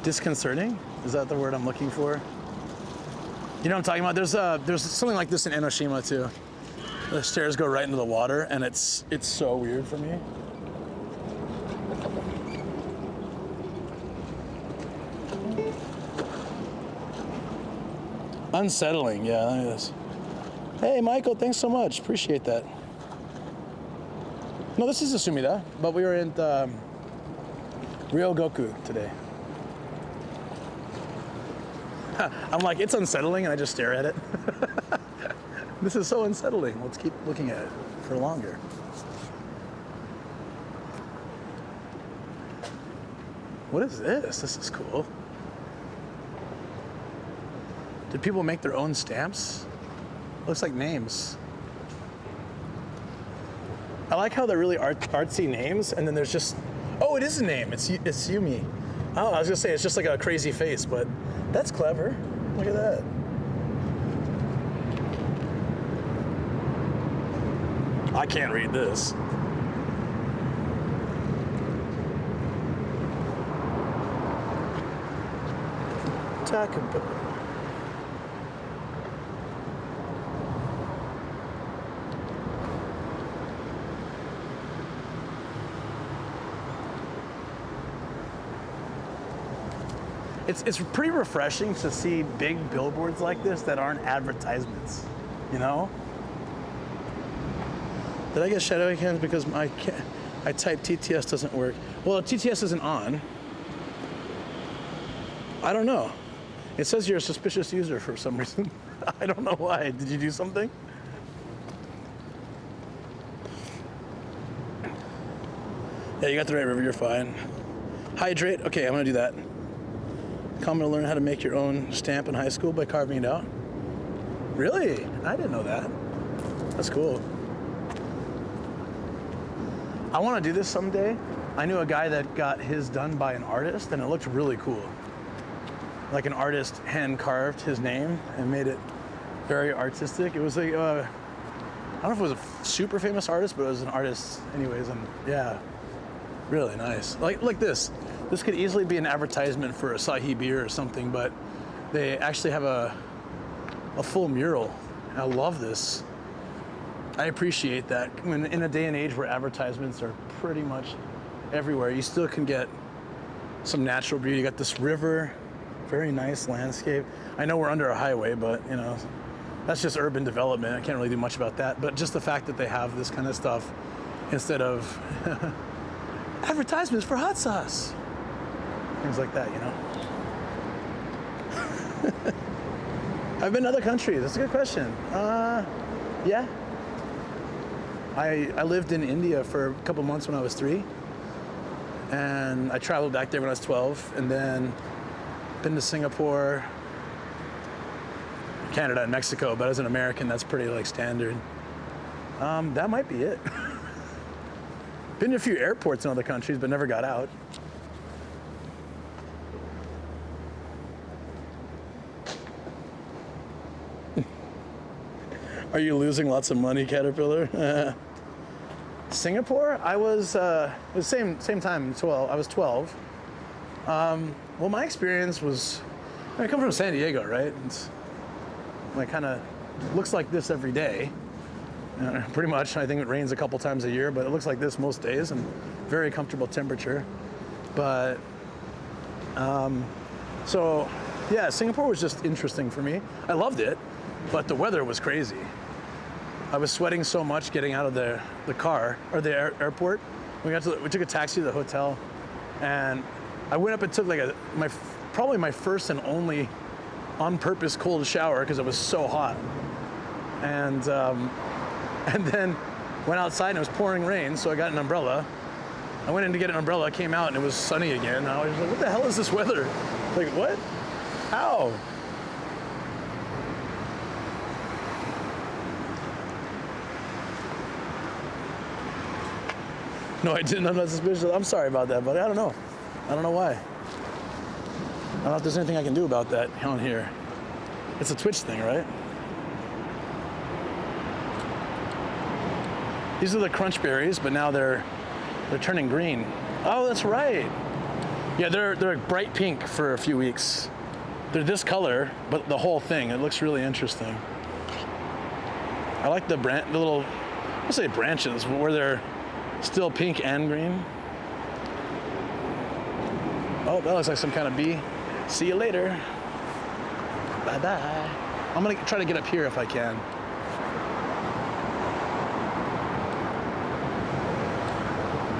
disconcerting. Is that the word I'm looking for? You know what I'm talking about? There's something like this in Enoshima too. The stairs go right into the water, and it's so weird for me. Unsettling, yeah, it is. Hey, Michael, thanks so much. Appreciate that. No, this is a Sumida, but we were in Ryogoku today. I'm like, it's unsettling, and I just stare at it. This is so unsettling. Let's keep looking at it for longer. What is this? This is cool. Did people make their own stamps? Looks like names. I like how they're really artsy names, and then there's just, oh, it is a name. It's Yumi. Oh, I was gonna say it's just like a crazy face, but that's clever. Look at that. I can't read this. Takaboat. it's pretty refreshing to see big billboards like this that aren't advertisements, you know? Did I get shadowy cams because I typed TTS doesn't work? Well, TTS isn't on. I don't know. It says you're a suspicious user for some reason. I don't know why. Did you do something? Yeah, you got the right river, you're fine. Hydrate, okay, I'm gonna do that. Common to learn how to make your own stamp in high school by carving it out. Really? I didn't know that. That's cool. I wanna do this someday. I knew a guy that got his done by an artist and it looked really cool. Like an artist hand carved his name and made it very artistic. It was like, I don't know if it was a super famous artist, but it was an artist anyways, and yeah, really nice. Like this. This could easily be an advertisement for Asahi beer or something, but they actually have a full mural. I love this. I appreciate that. When in a day and age where advertisements are pretty much everywhere, you still can get some natural beauty. You got this river, very nice landscape. I know we're under a highway, but you know, that's just urban development. I can't really do much about that, but just the fact that they have this kind of stuff instead of advertisements for hot sauce. Things like that, you know? I've been to other countries. That's a good question. Yeah. I lived in India for a couple months when I was 3. And I traveled back there when I was 12. And then been to Singapore, Canada, and Mexico. But as an American, that's pretty like standard. That might be it. Been to a few airports in other countries, but never got out. Are you losing lots of money, Caterpillar? Singapore, I was, it was same time, 12. I was 12. Well, my experience was, I come from San Diego, right? It's like kind of looks like this every day. Pretty much. I think it rains a couple times a year, but it looks like this most days, and very comfortable temperature. But so yeah, Singapore was just interesting for me. I loved it, but the weather was crazy. I was sweating so much getting out of the car or the airport. We took a taxi to the hotel, and I went up and took like probably my first and only on purpose cold shower because it was so hot. And then went outside and it was pouring rain, so I got an umbrella. I went in to get an umbrella, came out and it was sunny again. And I was like, what the hell is this weather? Like, what? How? No, I didn't. I'm not suspicious. I'm sorry about that, buddy. I don't know. I don't know why. I don't know if there's anything I can do about that on here. It's a Twitch thing, right? These are the crunch berries, but now they're turning green. Oh, that's right. Yeah, they're bright pink for a few weeks. They're this color, but the whole thing, it looks really interesting. I like the little, I'll say branches, where they're still pink and green. Oh, that looks like some kind of bee. See you later. Bye-bye. I'm gonna try to get up here if I can.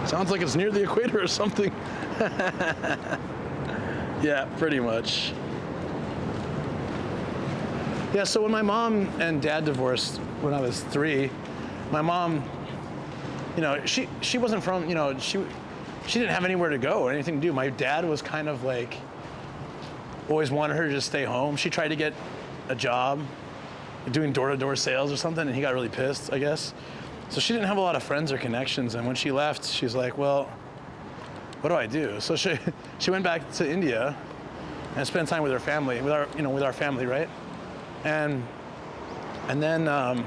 Sounds like it's near the equator or something. Yeah, pretty much. Yeah, so when my mom and dad divorced when I was 3, my mom, you know, she wasn't from, you know, she didn't have anywhere to go or anything to do. My dad was kind of like, always wanted her to just stay home. She tried to get a job doing door-to-door sales or something, and he got really pissed, I guess. So she didn't have a lot of friends or connections, and when she left, she's like, well, what do I do? So she went back to India and spent time with her family, with our family, right? And then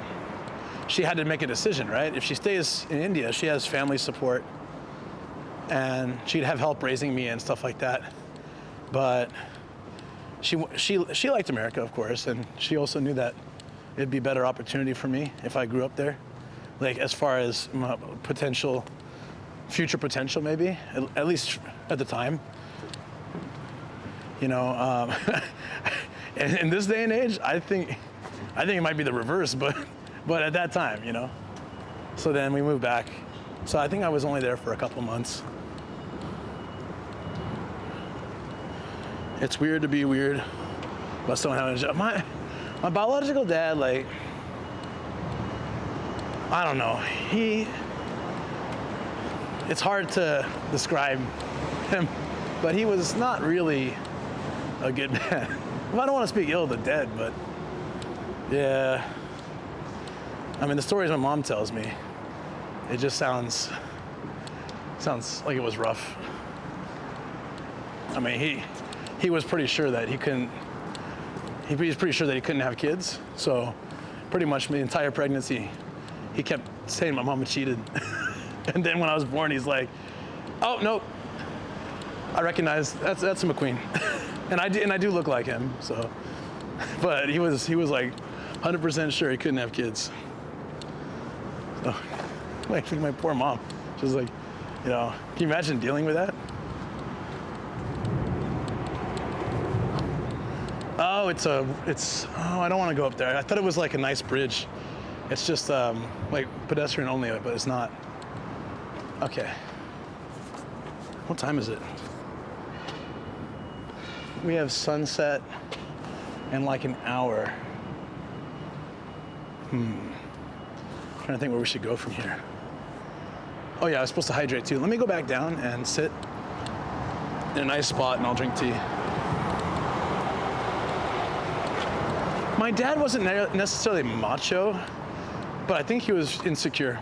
she had to make a decision, right? If she stays in India, she has family support, and she'd have help raising me and stuff like that. But she liked America, of course, and she also knew that it'd be a better opportunity for me if I grew up there. Like as far as future potential maybe, at least at the time. You know, in this day and age, I think it might be the reverse, but at that time, you know. So then we moved back. So I think I was only there for a couple months. It's weird to be weird, but someone having a job. My biological dad, like, I don't know. It's hard to describe him, but he was not really a good man. I don't want to speak ill of the dead, but yeah. I mean, the stories my mom tells me, it just sounds like it was rough. I mean, he was pretty sure that he couldn't have kids. So pretty much the entire pregnancy, he kept saying my mama cheated. And then when I was born, he's like, oh, nope. I recognize that's McQueen. and I do look like him, so. But he was like 100% sure he couldn't have kids. So, like my poor mom. She was like, you know, can you imagine dealing with that? Oh, I don't want to go up there. I thought it was like a nice bridge. It's just like pedestrian only, but it's not. Okay. What time is it? We have sunset in like an hour. Trying to think where we should go from here. Oh yeah, I was supposed to hydrate too. Let me go back down and sit in a nice spot and I'll drink tea. My dad wasn't necessarily macho, but I think he was insecure.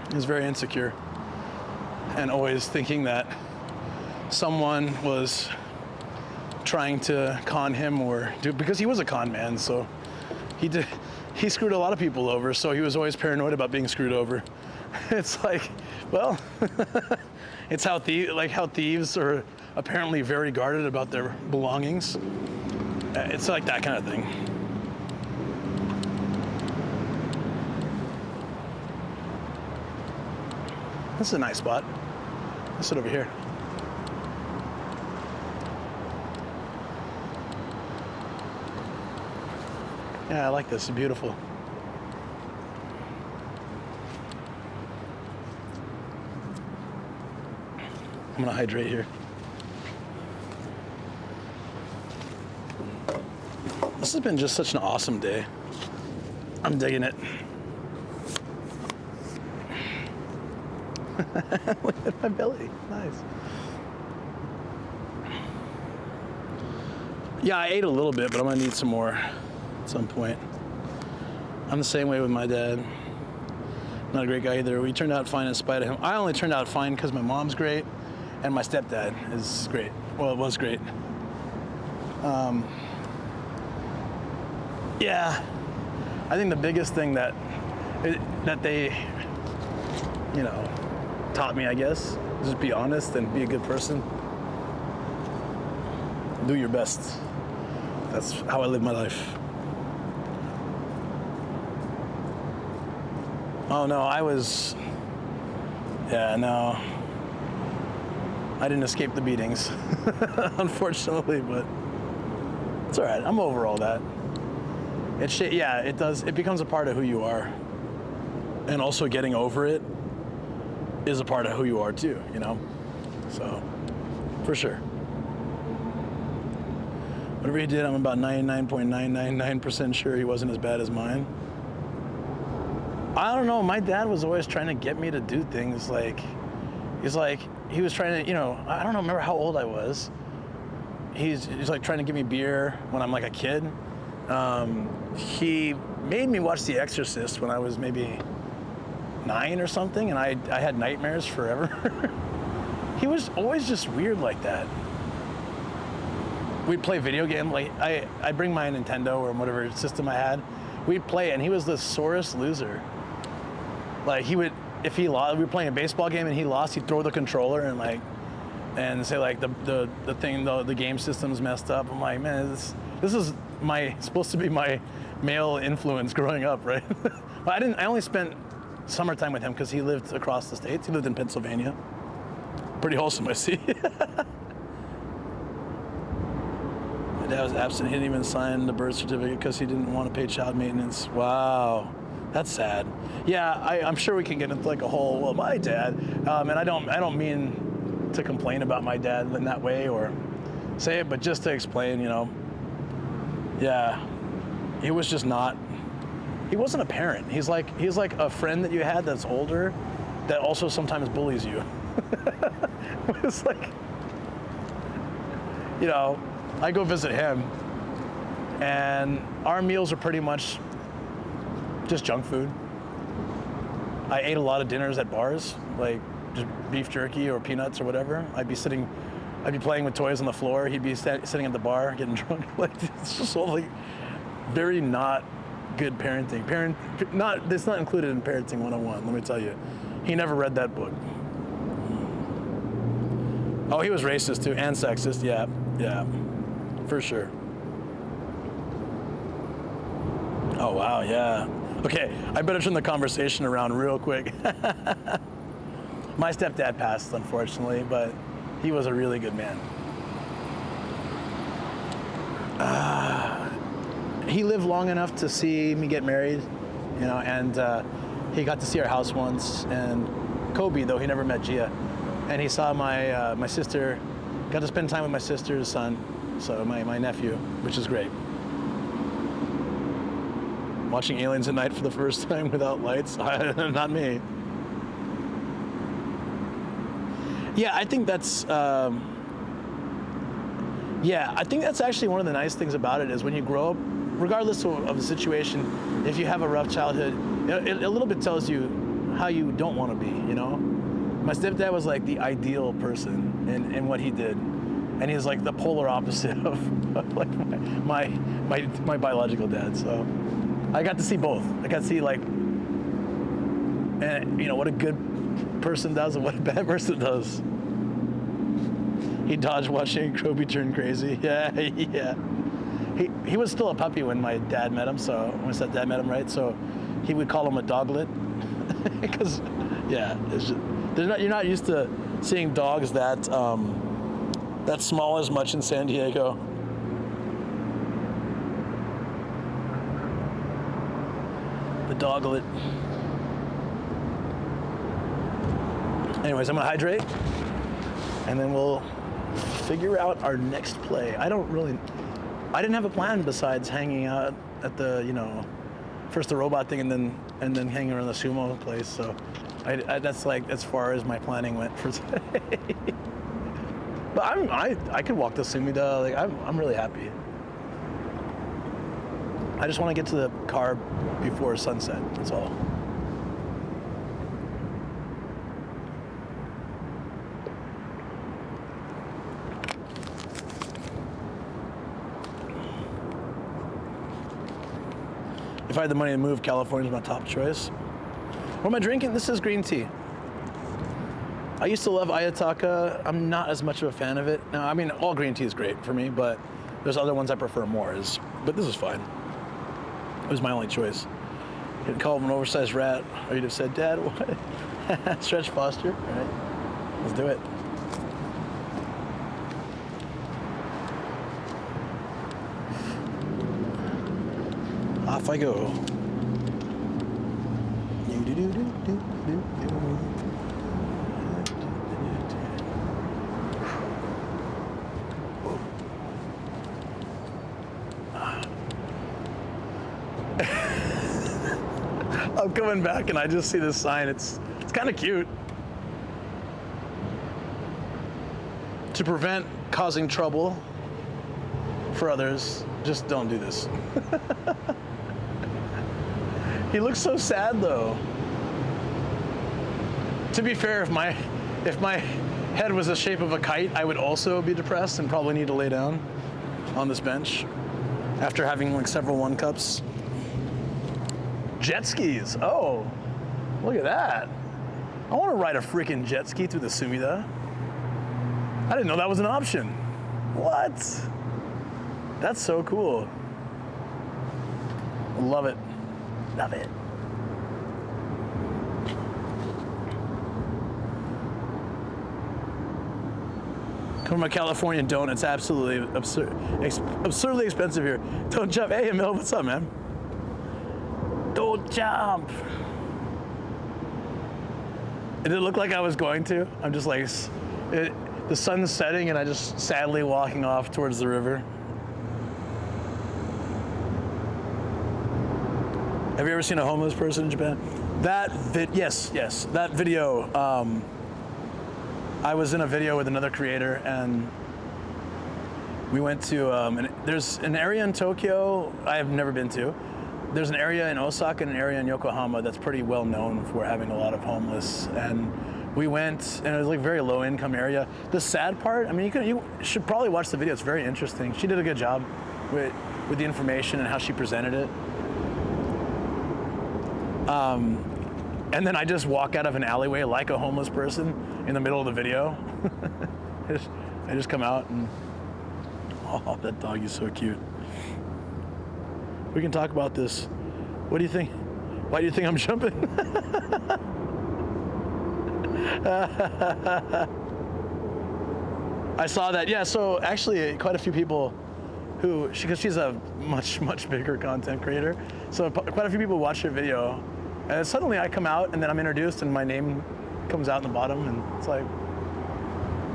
He was very insecure and always thinking that someone was trying to con him or because he was a con man, so he screwed a lot of people over, so he was always paranoid about being screwed over. It's like, well, it's how thieves are apparently very guarded about their belongings. It's like that kind of thing. This is a nice spot. Let's sit over here. Yeah, I like this. It's beautiful. I'm gonna hydrate here. This has been just such an awesome day. I'm digging it. Look at my belly. Nice. Yeah, I ate a little bit, but I'm gonna need some more at some point. I'm the same way with my dad. Not a great guy either. We turned out fine in spite of him. I only turned out fine because my mom's great and my stepdad is great. Well, it was great. Yeah, I think the biggest thing that they, you know, taught me, I guess, is just be honest and be a good person. Do your best. That's how I live my life. Oh no, I didn't escape the beatings, unfortunately, but it's all right. I'm over all that. It does. It becomes a part of who you are, and also getting over it is a part of who you are too. You know, so for sure. Whatever he did, I'm about 99.999% sure he wasn't as bad as mine. I don't know. My dad was always trying to get me to do things like, he was trying to, you know, I don't remember how old I was. He's like trying to give me beer when I'm like a kid. He made me watch The Exorcist when I was maybe 9 or something, and I had nightmares forever. He was always just weird like that. We'd play video game, like I'd bring my Nintendo or whatever system I had. We'd play, and he was the sorest loser. Like if he lost, we were playing a baseball game and he lost, he'd throw the controller and say like the game system's messed up. I'm like, man, this is supposed to be my male influence growing up, right? But I only spent summertime with him because he lived across the states. He lived in Pennsylvania. Pretty wholesome, I see. Dad was absent. He didn't even sign the birth certificate because he didn't want to pay child maintenance. Wow, that's sad. Yeah, I'm sure we can get into like a whole, well, my dad, and I don't mean to complain about my dad in that way or say it, but just to explain, you know, yeah, he was just not, he wasn't a parent. He's like a friend that you had that's older that also sometimes bullies you. It's like, you know, I go visit him and our meals are pretty much just junk food. I ate a lot of dinners at bars, like just beef jerky or peanuts or whatever. I'd be playing with toys on the floor. He'd be sitting at the bar getting drunk. Like, it's just all like very not good parenting. It's not included in Parenting 101, let me tell you. He never read that book. Oh, he was racist too, and sexist, yeah, for sure. Oh, wow, yeah. Okay, I better turn the conversation around real quick. My stepdad passed, unfortunately, but he was a really good man. He lived long enough to see me get married, you know, and he got to see our house once, and Kobe, though he never met Gia, and he saw my sister, got to spend time with my sister's son, so my nephew, which is great. Watching Aliens at Night for the first time without lights, not me. Yeah, I think that's actually one of the nice things about it is when you grow up, regardless of the situation, if you have a rough childhood, it a little bit tells you how you don't want to be, you know? My stepdad was like the ideal person in what he did. And he's like the polar opposite of like my biological dad, so. I got to see both. I got to see like, you know, what a good person does and what a bad person does. He dodged watching Kobe turn crazy. Yeah. He was still a puppy when my dad met him. So when his dad met him, right? So he would call him a doglet because, yeah, it's just, you're not used to seeing dogs that small as much in San Diego. Doglet. Anyways, I'm gonna hydrate and then we'll figure out our next play. I didn't have a plan besides hanging out at the, you know, first the robot thing and then hanging around the sumo place. So that's like as far as my planning went for today. But I could walk to Sumida. Like I'm really happy. I just want to get to the car before sunset, that's all. If I had the money to move, California's my top choice. What am I drinking? This is green tea. I used to love Ayataka. I'm not as much of a fan of it. No, I mean, all green tea is great for me, but there's other ones I prefer more. But this is fine. It was my only choice. You'd call him an oversized rat, or you'd have said, Dad, what? Stretch Foster, all right? Let's do it. Off I go. I'm coming back and I just see this sign. It's kind of cute. To prevent causing trouble for others, just don't do this. He looks so sad though. To be fair, if my head was the shape of a kite, I would also be depressed and probably need to lay down on this bench after having like several 1-cups. Jet skis. Oh, look at that. I want to ride a freaking jet ski through the Sumida. I didn't know that was an option. What? That's so cool. Love it. Love it. From a California, don't. It's absolutely absurdly expensive here. Don't jump. Hey, Emil, what's up, man? Don't jump. It didn't look like I was going to. I'm just like, the sun's setting and I just sadly walking off towards the river. Have you ever seen a homeless person in Japan? Yes, that video. I was in a video with another creator and we went to, there's an area in Tokyo I have never been to. There's an area in Osaka and an area in Yokohama that's pretty well known for having a lot of homeless. And we went, and it was like a very low income area. The sad part, I mean, you should probably watch the video. It's very interesting. She did a good job with the information and how she presented it. And then I just walk out of an alleyway like a homeless person in the middle of the video. I just come out and, oh, that dog is so cute. We can talk about this. What do you think? Why do you think I'm jumping? I saw that, yeah, so actually quite a few people because she's a much bigger content creator, so quite a few people watched her video, and suddenly I come out and then I'm introduced and my name comes out in the bottom and it's like,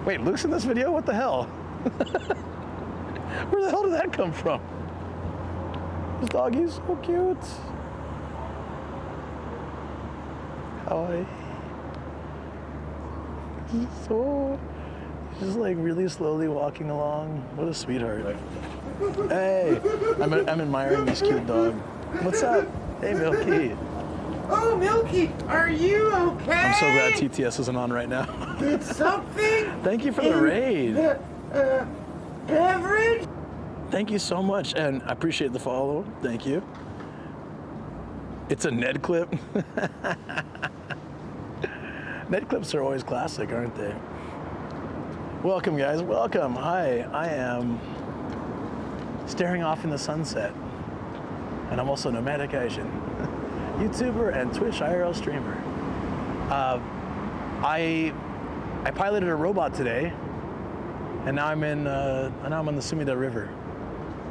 wait, Luke's in this video? What the hell? Where the hell did that come from? This doggy's so cute. Kawaii. He's just like really slowly walking along. What a sweetheart. Hey, I'm admiring this cute dog. What's up? Hey, Milky. Oh, Milky, are you okay? I'm so glad TTS isn't on right now. Did something? Thank you for the raid. Beverage? Thank you so much, and I appreciate the follow. Thank you. It's a Ned clip. Ned clips are always classic, aren't they? Welcome, guys. Welcome. Hi, I am staring off in the sunset, and I'm also Nomadic Asian, YouTuber and Twitch IRL streamer. I piloted a robot today, and now I'm on the Sumida River.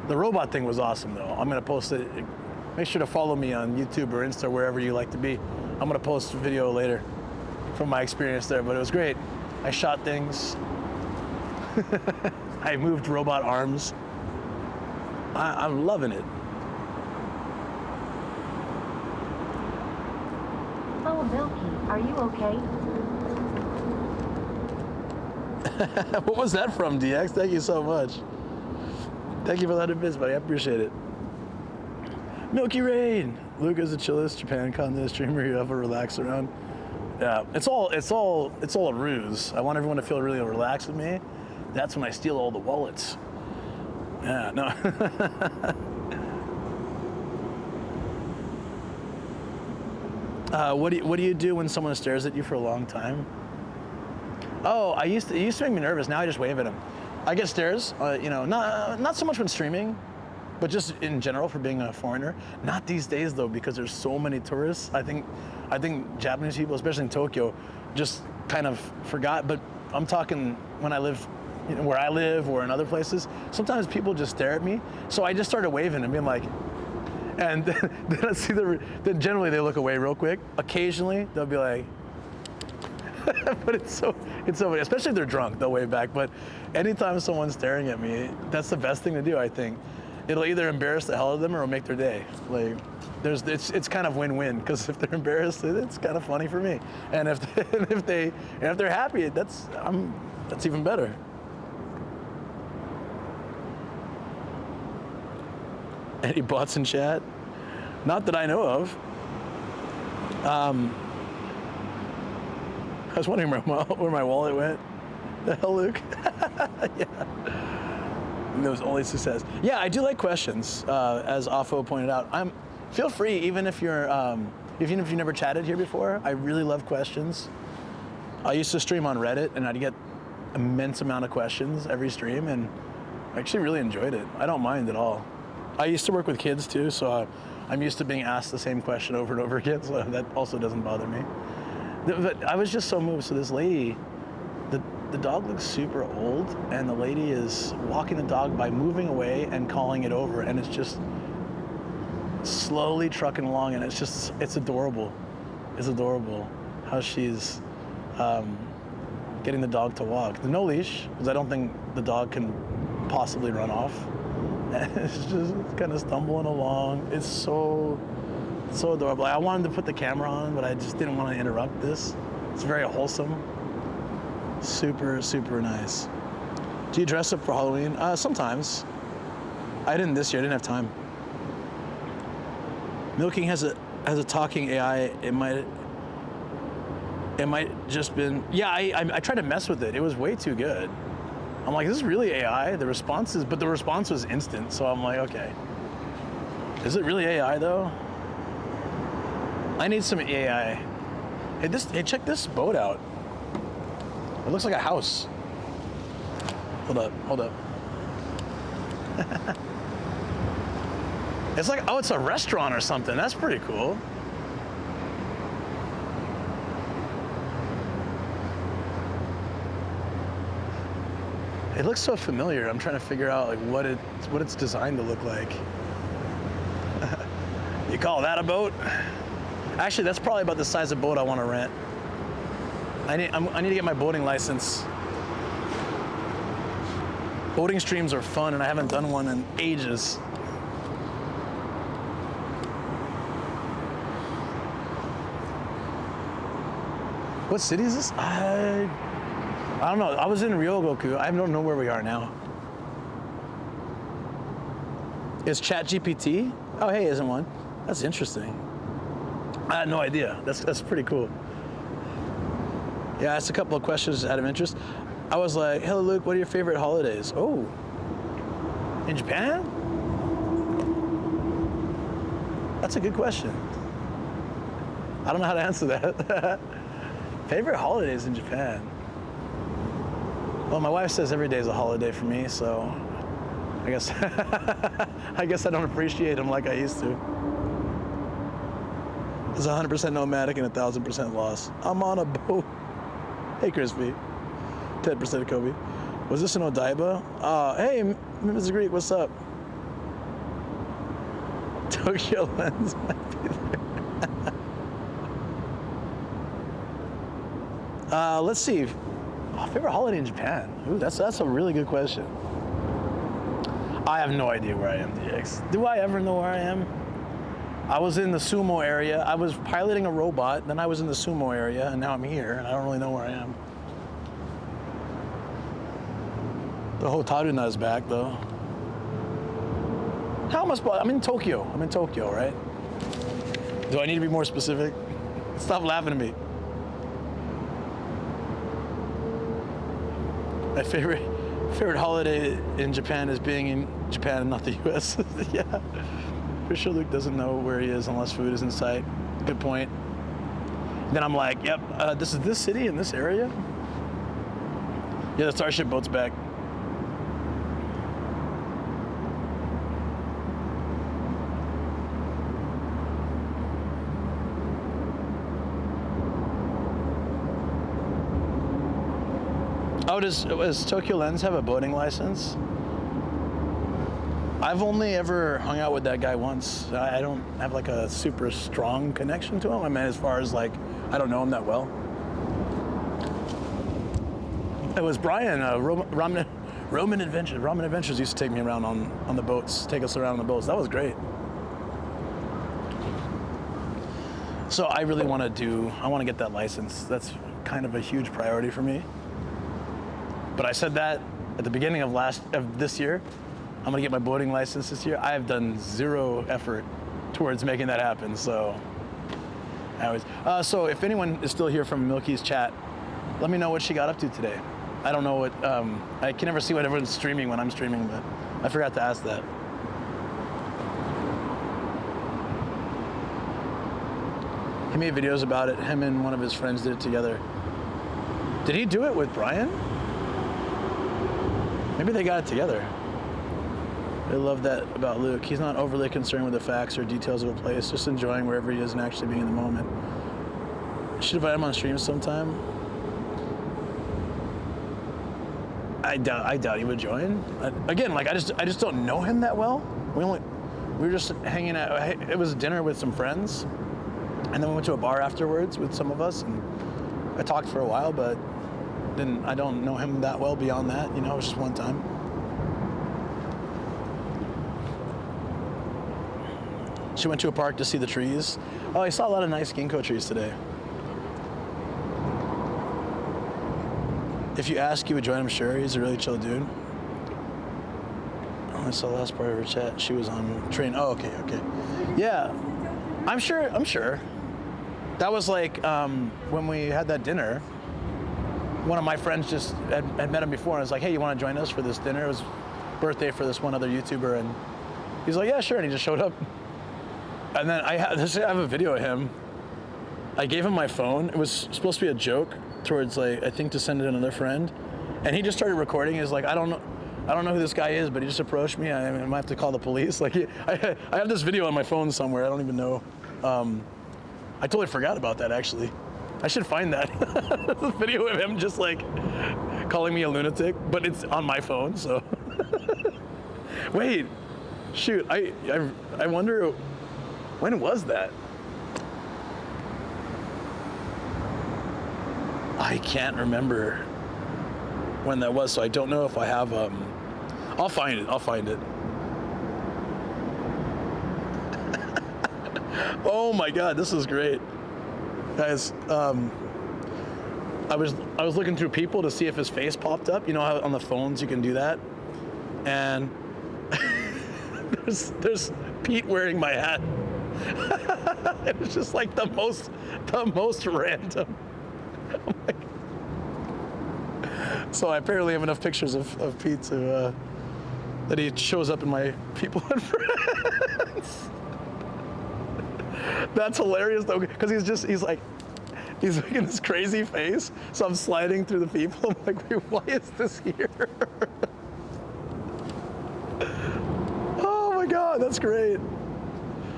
The robot thing was awesome, though. I'm gonna post it. Make sure to follow me on YouTube or Insta, wherever you like to be. I'm gonna post a video later from my experience there, but it was great. I shot things. I moved robot arms. I'm loving it. Oh, Milky, are you okay? What was that from, DX? Thank you so much. Thank you for that advice, buddy. I appreciate it. Milky Rain. Luke is the chillest Japan content streamer you ever relax around. Yeah, it's all a ruse. I want everyone to feel really relaxed with me. That's when I steal all the wallets. Yeah, no. What do you do when someone stares at you for a long time? Oh, it used to make me nervous. Now I just wave at them. I get stares, not so much when streaming, but just in general for being a foreigner. Not these days though, because there's so many tourists. I think Japanese people, especially in Tokyo, just kind of forgot. But I'm talking when I live, where I live or in other places. Sometimes people just stare at me, so I just started waving and being like, and then I see then generally they look away real quick. Occasionally they'll be like. But it's so funny, especially if they're drunk, they'll wave back. But anytime someone's staring at me, that's the best thing to do, I think. It'll either embarrass the hell out of them or it'll make their day. Like, it's kind of win-win, because if they're embarrassed, it's kind of funny for me. And if they're happy, that's even better. Any bots in chat? Not that I know of. I was wondering where my wallet went. The hell, Luke? Yeah. And there was only success. Yeah, I do like questions, as Afo pointed out. Feel free, even if you've never chatted here before. I really love questions. I used to stream on Reddit, and I'd get immense amount of questions every stream, and I actually really enjoyed it. I don't mind at all. I used to work with kids too, so I'm used to being asked the same question over and over again, so that also doesn't bother me. But I was just so moved. So this lady, the dog looks super old, and the lady is walking the dog by moving away and calling it over, and it's just slowly trucking along, and it's adorable. It's adorable how she's getting the dog to walk. No leash, because I don't think the dog can possibly run off. And it's just kind of stumbling along. It's so adorable. I wanted to put the camera on, but I just didn't want to interrupt this. It's very wholesome. Super, super nice. Do you dress up for Halloween? Sometimes. I didn't this year. I didn't have time. Milking has a talking AI. It might just been. Yeah, I tried to mess with it. It was way too good. I'm like, this is really AI. The response was instant. So I'm like, okay. Is it really AI though? I need some AI. Hey, check this boat out. It looks like a house. Hold up. It's like, oh, it's a restaurant or something. That's pretty cool. It looks so familiar. I'm trying to figure out like what it's designed to look like. You call that a boat? Actually, that's probably about the size of boat I want to rent. I need to get my boating license. Boating streams are fun, and I haven't done one in ages. What city is this? I don't know. I was in Ryogoku. I don't know where we are now. Is ChatGPT? Oh, hey, isn't one? That's interesting. I had no idea. That's pretty cool. Yeah, I asked a couple of questions out of interest. I was like, hello, Luke, what are your favorite holidays? Oh, in Japan? That's a good question. I don't know how to answer that. Favorite holidays in Japan? Well, my wife says every day is a holiday for me, so I guess I guess I don't appreciate them like I used to. It's 100% nomadic and 1,000% loss. I'm on a boat. Hey, Crispy. 10% Kobe. Was this in Odaiba? Hey, Mrs. Greek, what's up? Tokyo Lens might be there. Let's see. Oh, favorite holiday in Japan? Ooh, that's a really good question. I have no idea where I am, DX. Do I ever know where I am? I was in the sumo area. I was piloting a robot, then I was in the sumo area, and now I'm here, and I don't really know where I am. The Hotaruna is back, though. How am I supposed? I'm in Tokyo. I'm in Tokyo, right? Do I need to be more specific? Stop laughing at me. My favorite holiday in Japan is being in Japan and not the U.S. Yeah. For sure Luke doesn't know where he is unless food is in sight. Good point. Then I'm like, yep, this is this city in this area? Yeah, the Starship boat's back. Oh, does Tokyo Lens have a boating license? I've only ever hung out with that guy once. I don't have like a super strong connection to him. I mean, as far as like, I don't know him that well. It was Brian, Roman Adventures used to take me around on the boats, take us around on the boats. That was great. So I really want to get that license. That's kind of a huge priority for me. But I said that at the beginning of this year. I'm gonna get my boating license this year. I have done zero effort towards making that happen. So, so if anyone is still here from Milky's chat, let me know what she got up to today. I don't know what. I can never see what everyone's streaming when I'm streaming, but I forgot to ask that. He made videos about it. Him and one of his friends did it together. Did he do it with Brian? Maybe they got it together. I love that about Luke. He's not overly concerned with the facts or details of a place, just enjoying wherever he is and actually being in the moment. I should invite him on stream sometime. I doubt he would join. Again, like I just don't know him that well. We were just hanging out. It was dinner with some friends, and then we went to a bar afterwards with some of us, and I talked for a while, but then I don't know him that well beyond that. You know, it was just one time. She went to a park to see the trees. Oh, I saw a lot of nice ginkgo trees today. If you ask, you would join him, sure. He's a really chill dude. Oh, I saw the last part of her chat. She was on train. Oh, okay. Yeah, I'm sure. That was like when we had that dinner. One of my friends just had met him before and was like, hey, you want to join us for this dinner? It was birthday for this one other YouTuber, and he's like, yeah, sure, and he just showed up. And then I have a video of him. I gave him my phone. It was supposed to be a joke towards, like, I think to send it to another friend, and he just started recording. He's like, I don't know who this guy is, but he just approached me. I might have to call the police. Like, I have this video on my phone somewhere. I don't even know. I totally forgot about that, actually. I should find that. The video of him just like calling me a lunatic, but it's on my phone, so. Wait, shoot, I wonder, when was that? I can't remember when that was, so I don't know if I have, I'll find it. Oh my God, this is great. Guys, I was looking through people to see if his face popped up. You know how on the phones you can do that? And there's Pete wearing my hat. It was just like the most random. Oh my God. So I apparently have enough pictures of Pete to that he shows up in my people and friends. That's hilarious though, because he's making this crazy face. So I'm sliding through the people. I'm like, wait, why is this here? Oh my God, that's great.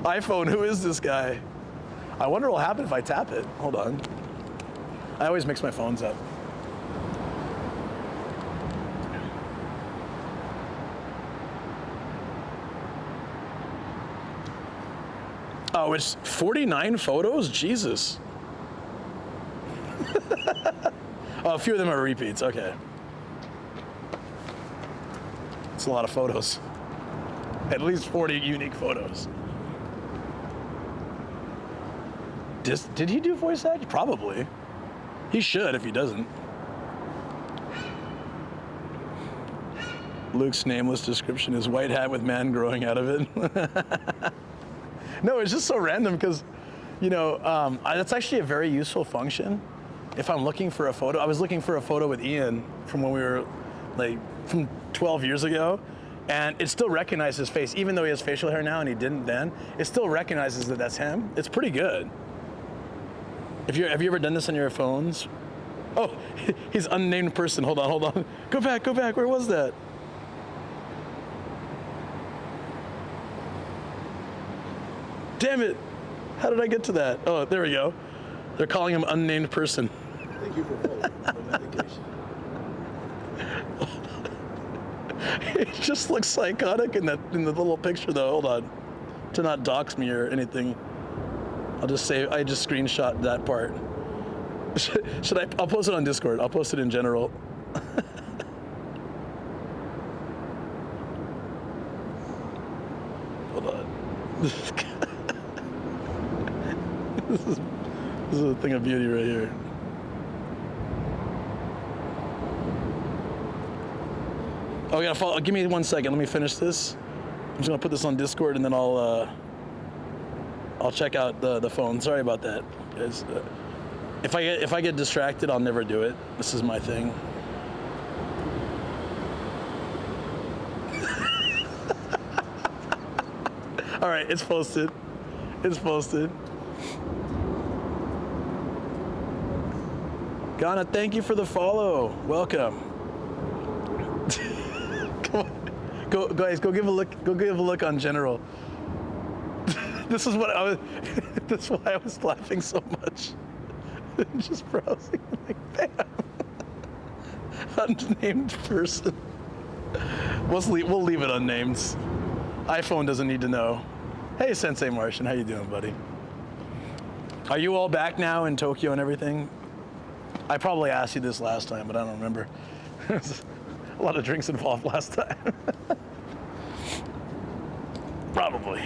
iPhone, who is this guy? I wonder what'll happen if I tap it. Hold on. I always mix my phones up. Oh, it's 49 photos? Jesus. Oh, a few of them are repeats, okay. It's a lot of photos. At least 40 unique photos. Did he do voice act? Probably. He should if he doesn't. Luke's nameless description is white hat with man growing out of it. No, it's just so random because, you know, that's actually a very useful function. If I'm looking for a photo, I was looking for a photo with Ian from when we were, like, from 12 years ago, and it still recognizes his face, even though he has facial hair now and he didn't then. It still recognizes that that's him. It's pretty good. Have you ever done this on your phones? Oh, he's unnamed person. Hold on. Go back. Where was that? Damn it. How did I get to that? Oh, there we go. They're calling him unnamed person. Thank you for following my medication. It just looks psychotic in the little picture though. Hold on. To not dox me or anything. I'll just say I just screenshot that part. Should I? I'll post it on Discord. I'll post it in general. Hold on. This is a thing of beauty right here. Oh, we gotta follow. Give me 1 second. Let me finish this. I'm just gonna put this on Discord and then I'll check out the phone. Sorry about that, guys. If I get distracted, I'll never do it. This is my thing. All right, it's posted. It's posted. Ghana, thank you for the follow. Welcome. Come on. Go, guys, go give a look. Go give a look on general. This is what I was. That's why I was laughing so much. Just browsing, like, bam. Unnamed person. We'll leave it unnamed. iPhone doesn't need to know. Hey, Sensei Martian, how you doing, buddy? Are you all back now in Tokyo and everything? I probably asked you this last time, but I don't remember. A lot of drinks involved last time. Probably.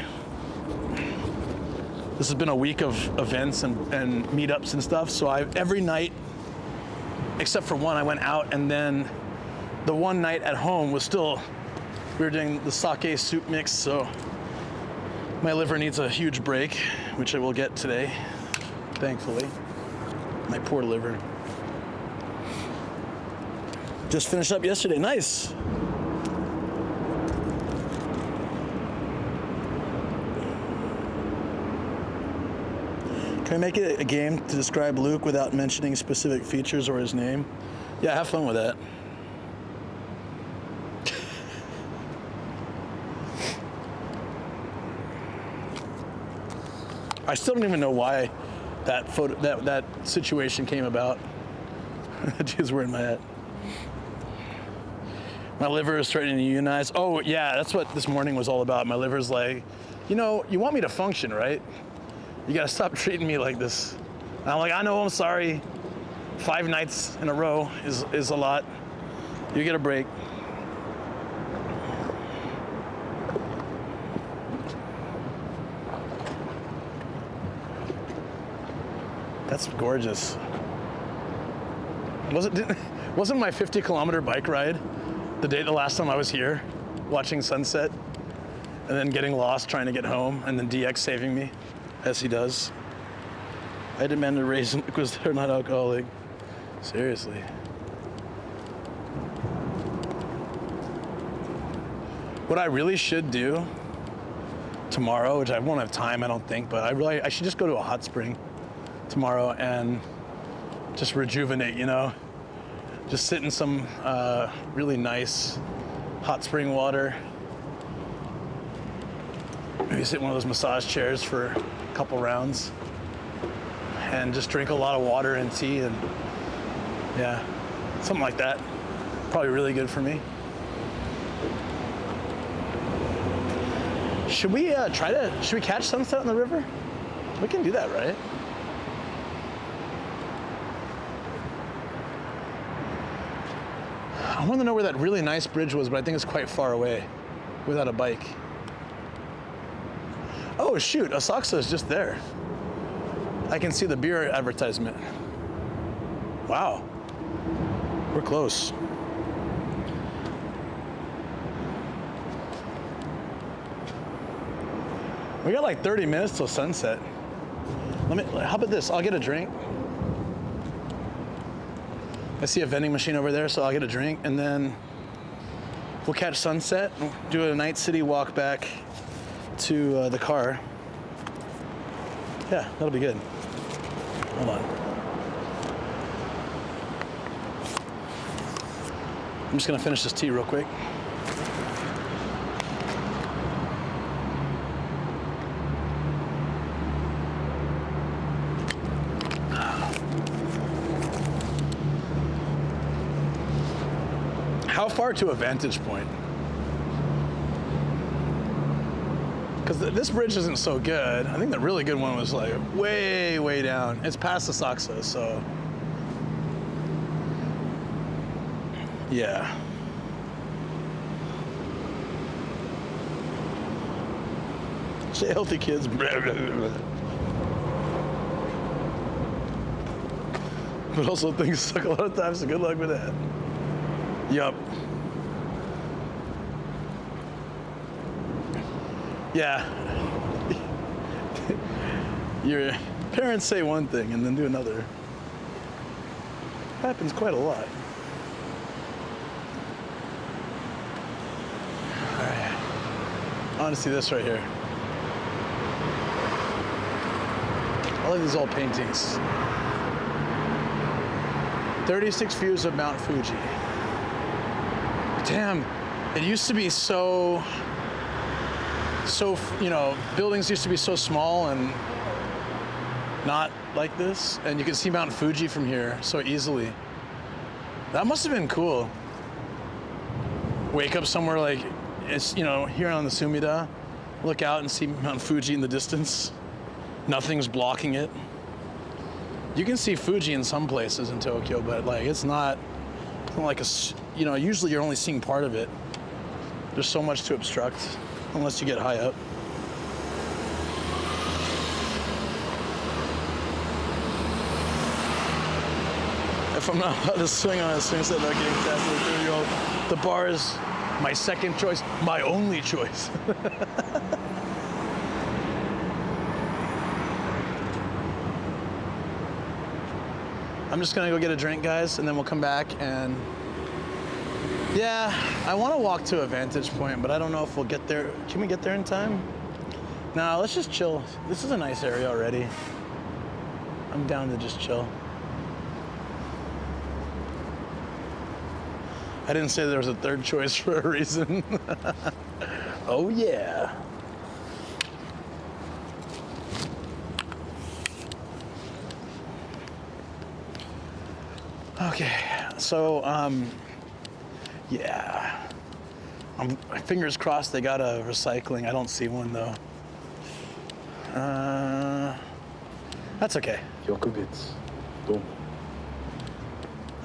This has been a week of events and meetups and stuff, so every night, except for one, I went out, and then the one night at home was still, we were doing the sake soup mix, so my liver needs a huge break, which I will get today, thankfully. My poor liver. Just finished up yesterday, nice. Can I make it a game to describe Luke without mentioning specific features or his name? Yeah, have fun with that. I still don't even know why that situation came about. Jeez, were in my head. My liver is threatening to unionize. Oh yeah, that's what this morning was all about. My liver's like, you know, you want me to function, right? You gotta stop treating me like this. And I'm like, I know, I'm sorry. 5 nights in a row is a lot. You get a break. That's gorgeous. Wasn't my 50-kilometer bike ride the last time I was here, watching sunset, and then getting lost trying to get home, and then DX saving me, as he does. I demand a raisin because they're not alcoholic. Seriously. What I really should do tomorrow, which I won't have time, I don't think, but I should just go to a hot spring tomorrow and just rejuvenate, you know? Just sit in some really nice hot spring water. Maybe sit in one of those massage chairs for a couple rounds and just drink a lot of water and tea and yeah, something like that. Probably really good for me. Should we catch sunset on the river? We can do that, right? I want to know where that really nice bridge was, but I think it's quite far away without a bike. Oh shoot, Asakusa is just there. I can see the beer advertisement. Wow, we're close. We got like 30 minutes till sunset. How about this? I'll get a drink. I see a vending machine over there, so I'll get a drink, and then we'll catch sunset, do a night city walk back to the car. Yeah, that'll be good. Hold on. I'm just gonna finish this tea real quick. How far to a vantage point? Because this bridge isn't so good. I think the really good one was like way, way down. It's past Asakusa, so. Yeah. Stay healthy, kids. But also things suck a lot of times, so good luck with that. Yup. Yeah. Your parents say one thing and then do another. Happens quite a lot. All right. I want to see this right here. I like these old paintings. 36 views of Mount Fuji. Damn, it used to be so, you know, buildings used to be so small and not like this. And you can see Mount Fuji from here so easily. That must have been cool. Wake up somewhere like, it's, you know, here on the Sumida, look out and see Mount Fuji in the distance. Nothing's blocking it. You can see Fuji in some places in Tokyo, but like it's not like a, you know, usually you're only seeing part of it. There's so much to obstruct unless you get high up. If I'm not allowed to swing on a swing set without getting tapped with a 30-year-old, the bar is my second choice, my only choice. I'm just gonna go get a drink, guys, and then we'll come back and yeah, I want to walk to a vantage point, but I don't know if we'll get there. Can we get there in time? Nah, let's just chill. This is a nice area already. I'm down to just chill. I didn't say there was a third choice for a reason. Oh yeah. Okay, so yeah. Fingers crossed they got a recycling. I don't see one though. That's okay. Yokubits. Boom.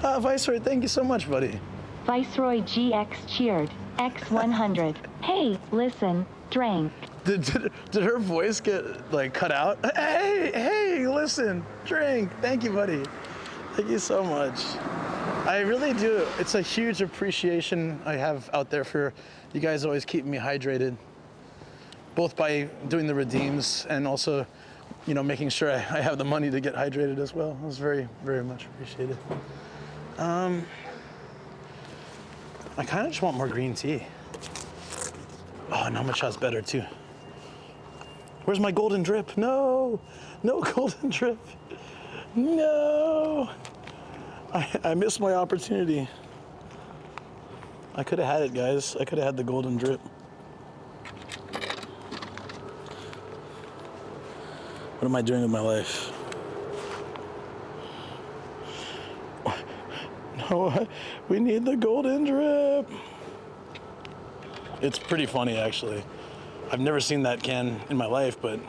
Viceroy, thank you so much, buddy. Viceroy GX cheered. X100. Hey, listen, drank. Did her voice get like cut out? Hey, listen, drink. Thank you, buddy. Thank you so much. I really do. It's a huge appreciation I have out there for you guys always keeping me hydrated, both by doing the redeems and also, you know, making sure I have the money to get hydrated as well. It was very, very much appreciated. I kind of just want more green tea. Oh, Namacha's better too. Where's my golden drip? No, no golden drip. No. I missed my opportunity. I could have had it, guys. I could have had the golden drip. What am I doing with my life? No, we need the golden drip. It's pretty funny, actually. I've never seen that can in my life, but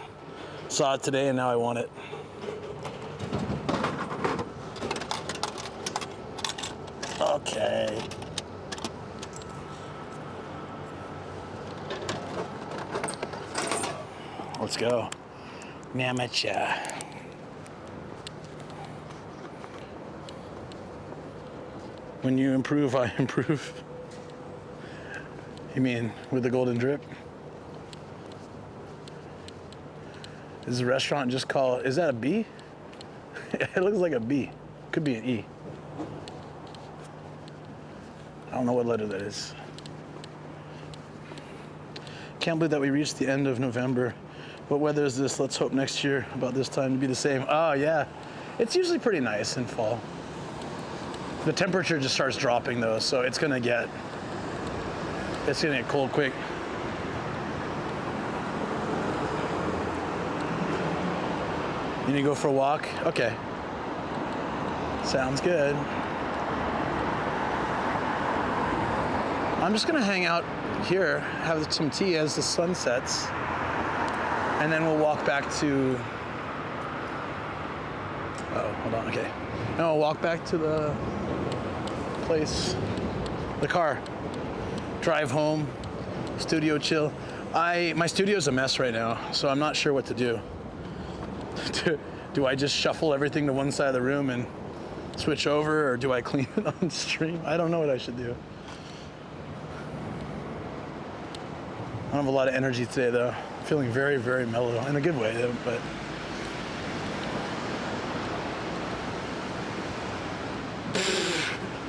saw it today and now I want it. Okay. Let's go. Namacha. When you improve, I improve. You mean with the golden drip? Is the restaurant just called, is that a B? It looks like a B. Could be an E. I don't know what letter that is. Can't believe that we reached the end of November. What weather is this? Let's hope next year about this time to be the same. Oh yeah, it's usually pretty nice in fall. The temperature just starts dropping though, so it's gonna get cold quick. You need to go for a walk? Okay. Sounds good. I'm just gonna hang out here, have some tea as the sun sets, and then we'll walk back to, oh, hold on, okay. And we'll walk back to the place, the car, drive home, studio chill. My studio's a mess right now, so I'm not sure what to do. Do I just shuffle everything to one side of the room and switch over, or do I clean it on stream? I don't know what I should do. I don't have a lot of energy today though. I'm feeling very, very mellow, in a good way though, but.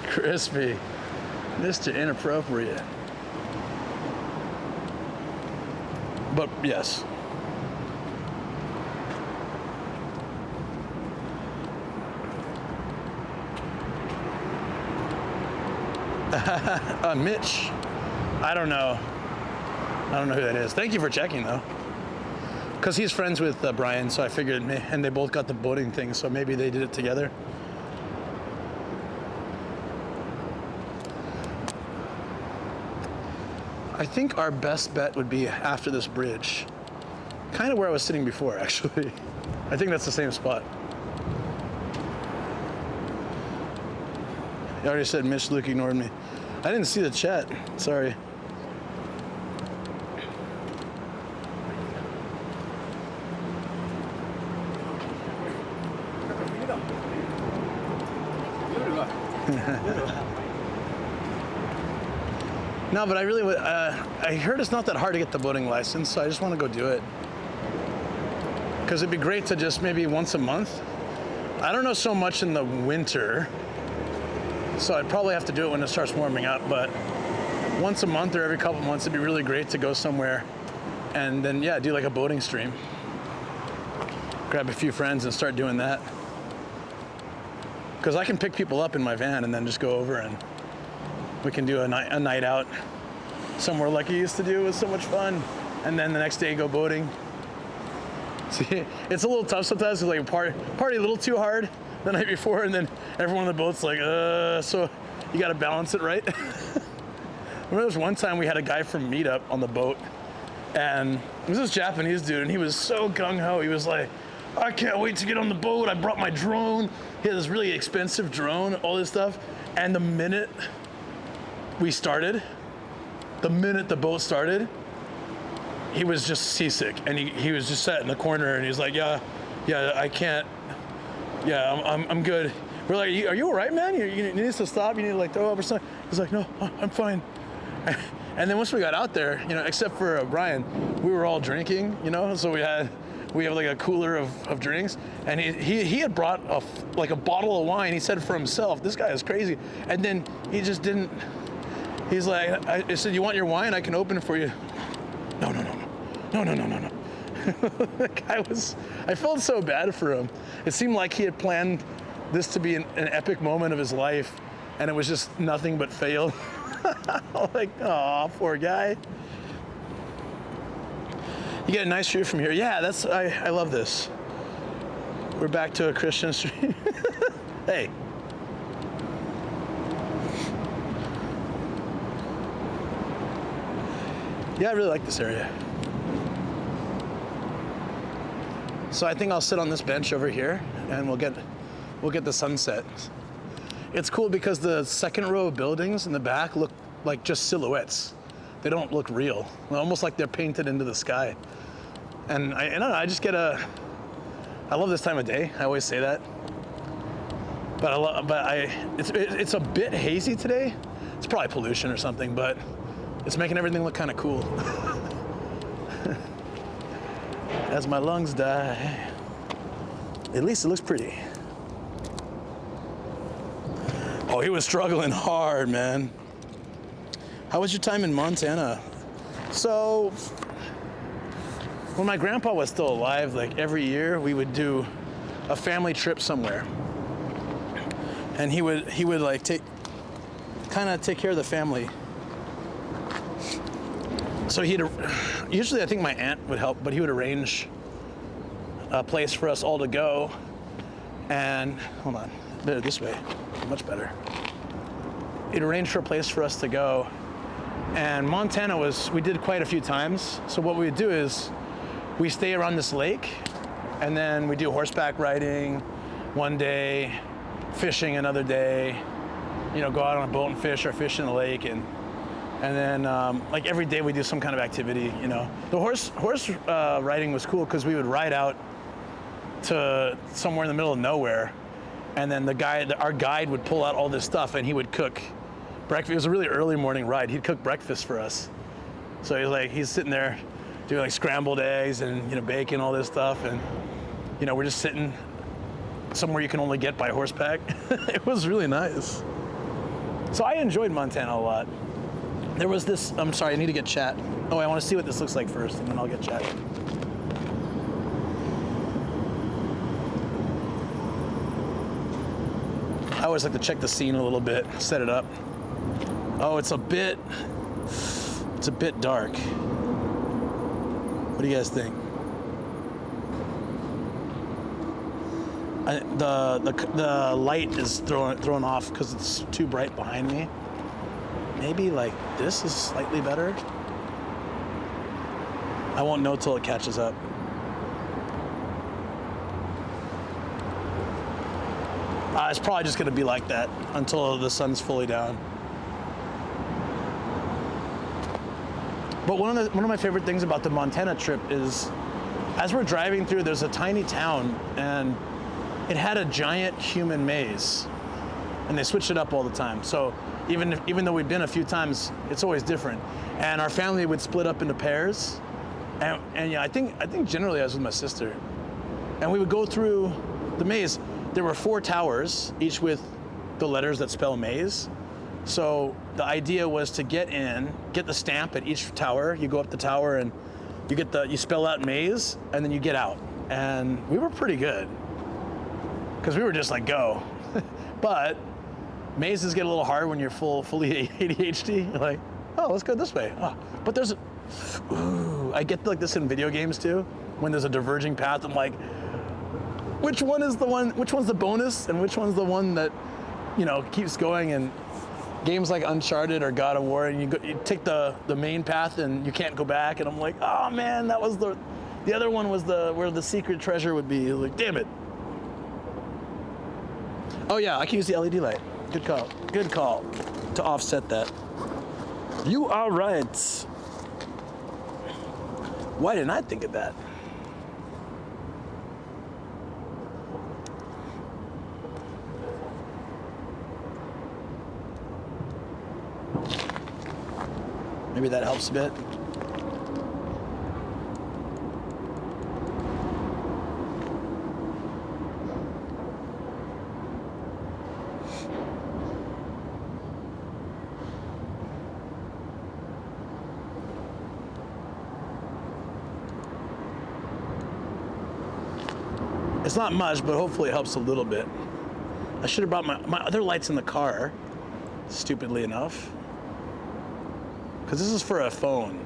Crispy, Mr. Inappropriate. But yes. Mitch, I don't know. I don't know who that is. Thank you for checking though. Because he's friends with Brian, so I figured, and they both got the boating thing, so maybe they did it together. I think our best bet would be after this bridge. Kind of where I was sitting before, actually. I think that's the same spot. I already said Mitch Luke ignored me. I didn't see the chat. Sorry. No, but I really would. I heard it's not that hard to get the boating license, so I just want to go do it. Because it'd be great to just maybe once a month. I don't know so much in the winter, so I'd probably have to do it when it starts warming up, but once a month or every couple months, it'd be really great to go somewhere and then, yeah, do like a boating stream. Grab a few friends and start doing that. Because I can pick people up in my van and then just go over and we can do a night out somewhere like you used to do. It was so much fun. And then the next day go boating. See, it's a little tough sometimes. It's like party a little too hard the night before, and then everyone on the boat's like, so you got to balance it right. Remember there was one time we had a guy from Meetup on the boat, and it was this Japanese dude, and he was so gung-ho. He was like, I can't wait to get on the boat. I brought my drone. He had this really expensive drone, all this stuff. And the minute we started, the minute the boat started, he was just seasick, and he was just sat in the corner, and he's like, yeah, I can't, yeah, I'm good. We're like, are you all right, man? You need to stop? You need to like throw up or something? He's like, no, I'm fine. And then once we got out there, you know, except for Brian, we were all drinking, you know, so we have like a cooler of drinks, and he had brought a bottle of wine. He said for himself, this guy is crazy. And then he just didn't. He's like, I said, you want your wine? I can open it for you. No. The guy I felt so bad for him. It seemed like he had planned this to be an epic moment of his life, and it was just nothing but failed. Like, aw, poor guy. You get a nice view from here. Yeah, I love this. We're back to a Christian street. Hey. Yeah, I really like this area. So I think I'll sit on this bench over here, and we'll get the sunset. It's cool because the second row of buildings in the back look like just silhouettes. They don't look real. They're almost like they're painted into the sky. And I don't know, I just get I love this time of day. I always say that. But it's a bit hazy today. It's probably pollution or something, but it's making everything look kind of cool. As my lungs die. At least it looks pretty. Oh, he was struggling hard, man. How was your time in Montana? So, when my grandpa was still alive, like every year we would do a family trip somewhere. And he would like take care of the family. So usually I think my aunt would help, but he would arrange a place for us all to go. And hold on, this way, much better. He'd arrange for a place for us to go. And Montana we did quite a few times. So what we would do is we stay around this lake, and then we do horseback riding one day, fishing another day, you know, go out on a boat and fish or fish in the lake, and then like every day we do some kind of activity, you know. The horse riding was cool because we would ride out to somewhere in the middle of nowhere, and then our guide would pull out all this stuff and he would cook breakfast. It was a really early morning ride. He'd cook breakfast for us. So he's sitting there doing like scrambled eggs and, you know, bacon, all this stuff, and you know, we're just sitting somewhere you can only get by horseback. It was really nice. So I enjoyed Montana a lot. There was this, I'm sorry, I need to get chat. Oh, I want to see what this looks like first, and then I'll get chat. I always like to check the scene a little bit, set it up. Oh, it's a bit dark. What do you guys think? The light is thrown off because it's too bright behind me. Maybe like this is slightly better. I won't know till it catches up. It's probably just gonna be like that until the sun's fully down. But one of my favorite things about the Montana trip is, as we're driving through, there's a tiny town, and it had a giant human maze, and they switch it up all the time. So even though we've been a few times, it's always different. And our family would split up into pairs, and yeah, I think generally I was with my sister, and we would go through the maze. There were 4 towers, each with the letters that spell maze. So the idea was to get in, get the stamp at each tower. You go up the tower and you spell out maze, and then you get out. And we were pretty good, because we were just like, go. But mazes get a little hard when you're fully ADHD. You're like, oh, let's go this way. Oh. But I get like this in video games too. When there's a diverging path, I'm like, which one's the bonus, and which one's the one that, keeps going? And games like Uncharted or God of War, and you take the main path and you can't go back, and I'm like, oh man, that was the other one was where the secret treasure would be. Like, damn it. Oh yeah, I can use the LED light. Good call. Good call to offset that. You are right. Why didn't I think of that? Maybe that helps a bit. It's not much, but hopefully it helps a little bit. I should have brought my other lights in the car, stupidly enough. Because this is for a phone.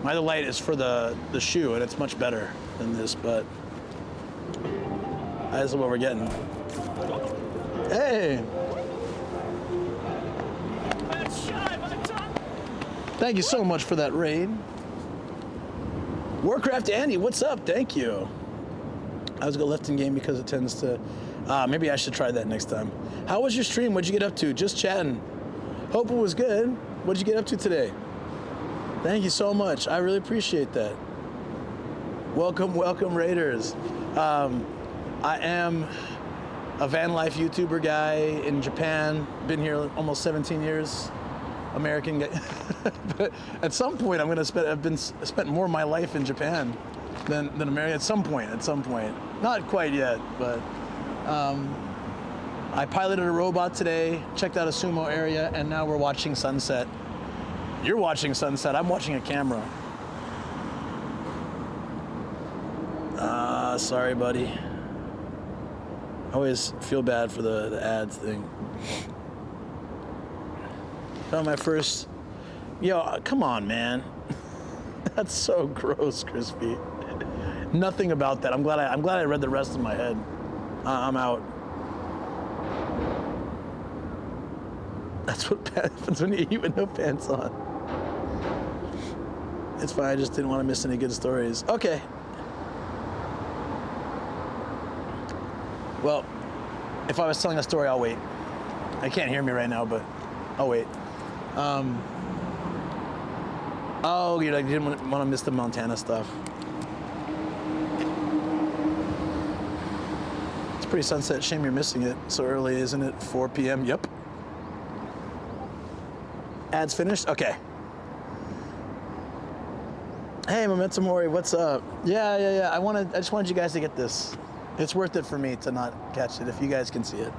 My other light is for the shoe, and it's much better than this, but that's what we're getting. Hey! Thank you so much for that raid. Warcraft Andy, what's up? Thank you. I was a lifting game because it tends to, maybe I should try that next time. How was your stream? What'd you get up to? Just chatting. Hope it was good. What'd you get up to today? Thank you so much. I really appreciate that. Welcome, welcome, Raiders. I am a van life YouTuber guy in Japan. Been here almost 17 years. American guy. But at some point, I've spent more of my life in Japan than America. At some point. Not quite yet, but I piloted a robot today, checked out a sumo area, and now we're watching sunset. You're watching sunset, I'm watching a camera. Sorry, buddy. I always feel bad for the ads thing. My first, come on, man. That's so gross, Crispy. Nothing about that. I'm glad I read the rest in my head. I'm out. That's what happens when you eat with no pants on. It's fine, I just didn't want to miss any good stories. Okay. Well, if I was telling a story, I'll wait. I can't hear me right now, but I'll wait. Oh, you didn't want to miss the Montana stuff. It's pretty sunset. Shame you're missing it so early, isn't it? 4 p.m. Yep. Ads finished? Okay. Hey, Memento Mori, what's up? Yeah. I just wanted you guys to get this. It's worth it for me to not catch it if you guys can see it.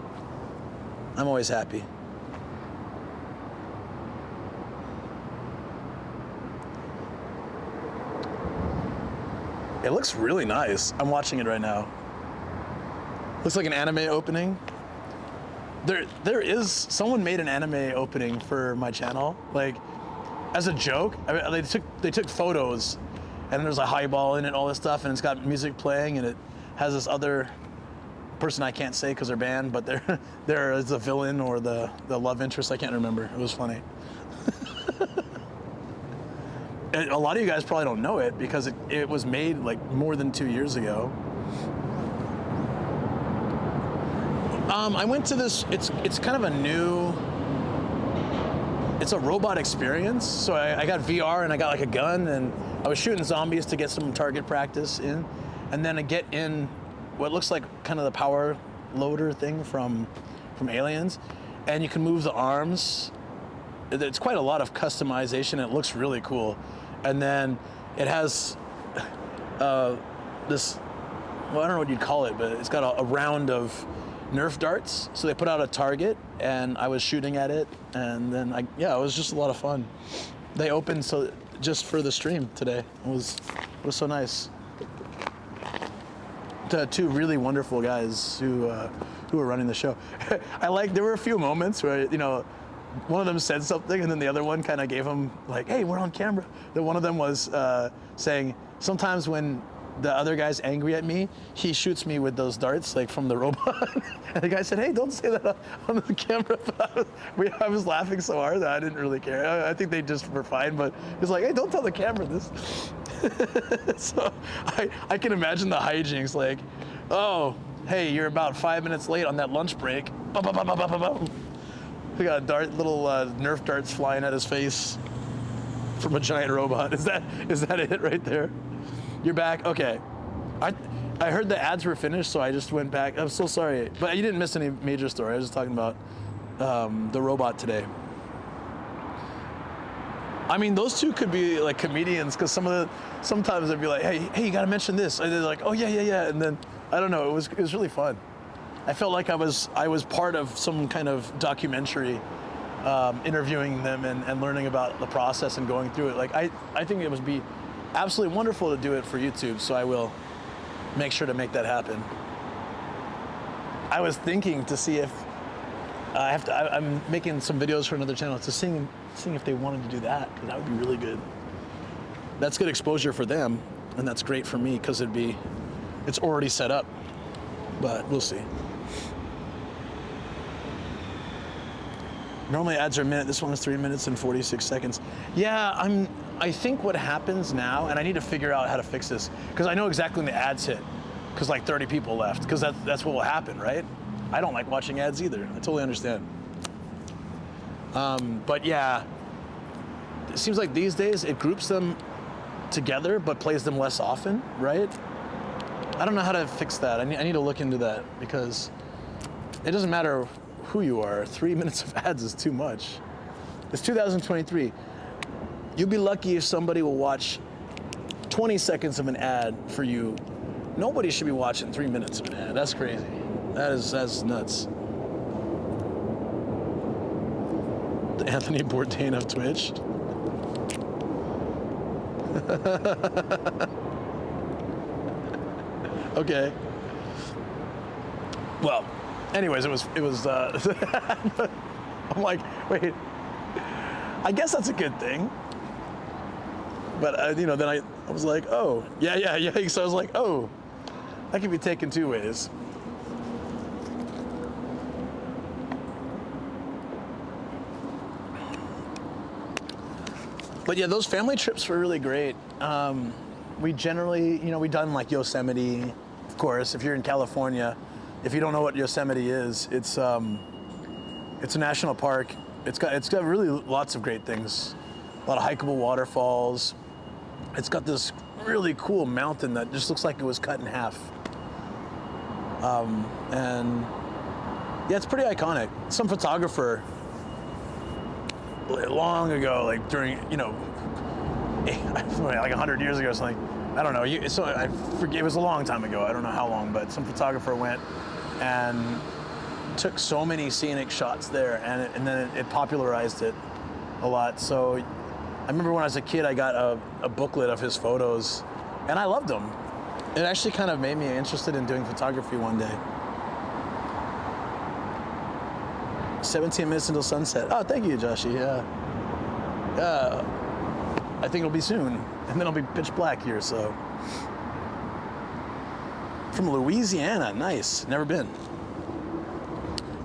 I'm always happy. It looks really nice. I'm watching it right now. Looks like an anime opening. There is, someone made an anime opening for my channel, like as a joke. I mean, they took photos, and there's a highball in it, all this stuff, and it's got music playing, and it has this other person I can't say because they're banned, but there is a villain or the love interest. I can't remember. It was funny. A lot of you guys probably don't know it because it was made like more than 2 years ago. I went to this, it's kind of a new, it's a robot experience. So I got VR and I got like a gun and I was shooting zombies to get some target practice in. And then I get in what looks like kind of the power loader thing from Aliens. And you can move the arms. It's quite a lot of customization. It looks really cool. And then it has this, well, I don't know what you'd call it, but it's got a round of Nerf darts. So they put out a target and I was shooting at it. And then it was just a lot of fun. They opened just for the stream today. It was so nice. The two really wonderful guys who were running the show. There were a few moments where, one of them said something and then the other one kind of gave him like, hey, we're on camera. Then one of them was saying, sometimes when the other guy's angry at me, he shoots me with those darts like from the robot. And the guy said, hey, don't say that on the camera. I was laughing so hard that I didn't really care. I think they just were fine, but he's like, hey, don't tell the camera this. So I can imagine the hijinks like, oh, hey, you're about 5 minutes late on that lunch break. We got little Nerf darts flying at his face from a giant robot. Is that it right there? You're back? Okay. I heard the ads were finished, so I just went back. I'm so sorry, but you didn't miss any major story. I was just talking about the robot today. I mean, those two could be like comedians because sometimes they'd be like, hey, you gotta mention this. And they're like, oh yeah. And then, I don't know, it was really fun. I felt like I was part of some kind of documentary, interviewing them and learning about the process and going through it. Like, I think it would be absolutely wonderful to do it for YouTube, so I will make sure to make that happen. I was thinking to see if I'm making some videos for another channel to seeing if they wanted to do that, because that would be really good. That's good exposure for them, and that's great for me because it's already set up, but we'll see. Normally ads are a minute. This one is 3 minutes and 46 seconds. Yeah, I think what happens now, and I need to figure out how to fix this, because I know exactly when the ads hit, because like 30 people left, because that's what will happen, right? I don't like watching ads either. I totally understand. But yeah, it seems like these days it groups them together, but plays them less often, right? I don't know how to fix that. I need to look into that, because it doesn't matter who you are. 3 minutes of ads is too much. It's 2023. You'll be lucky if somebody will watch 20 seconds of an ad for you. Nobody should be watching 3 minutes of an ad. That's crazy. That's nuts. The Anthony Bourdain of Twitch. Okay. Well, anyways, it was I'm like, wait, I guess that's a good thing. But then I was like, oh, yeah. So I was like, oh, that can be taken two ways. But yeah, those family trips were really great. We generally, we done like Yosemite, of course. If you're in California, if you don't know what Yosemite is, it's a national park. It's got really lots of great things. A lot of hikeable waterfalls. It's got this really cool mountain that just looks like it was cut in half. And yeah, it's pretty iconic. Some photographer long ago, like during, like 100 years ago or something, I don't know. So I forget, it was a long time ago. I don't know how long, but some photographer went and took so many scenic shots there, and then it popularized it a lot. So I remember when I was a kid, I got a booklet of his photos, and I loved them. It actually kind of made me interested in doing photography one day. 17 minutes until sunset. Oh, thank you, Joshi. Yeah. I think it'll be soon, and then it'll be pitch black here, so. From Louisiana, nice, never been.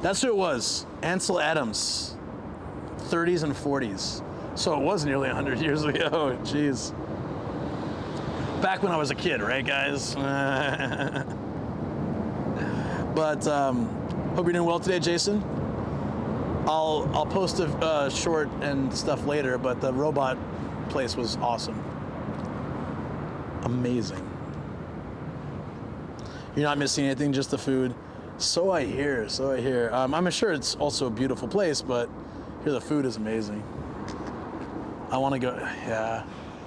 That's who it was, Ansel Adams, 30s and 40s. So it was nearly 100 years ago. Jeez. Back when I was a kid, right, guys? But hope you're doing well today, Jason. I'll post a short and stuff later, but the robot place was awesome. Amazing. You're not missing anything, just the food. So I hear, so I hear. I'm sure it's also a beautiful place, but here the food is amazing. I want to go, yeah.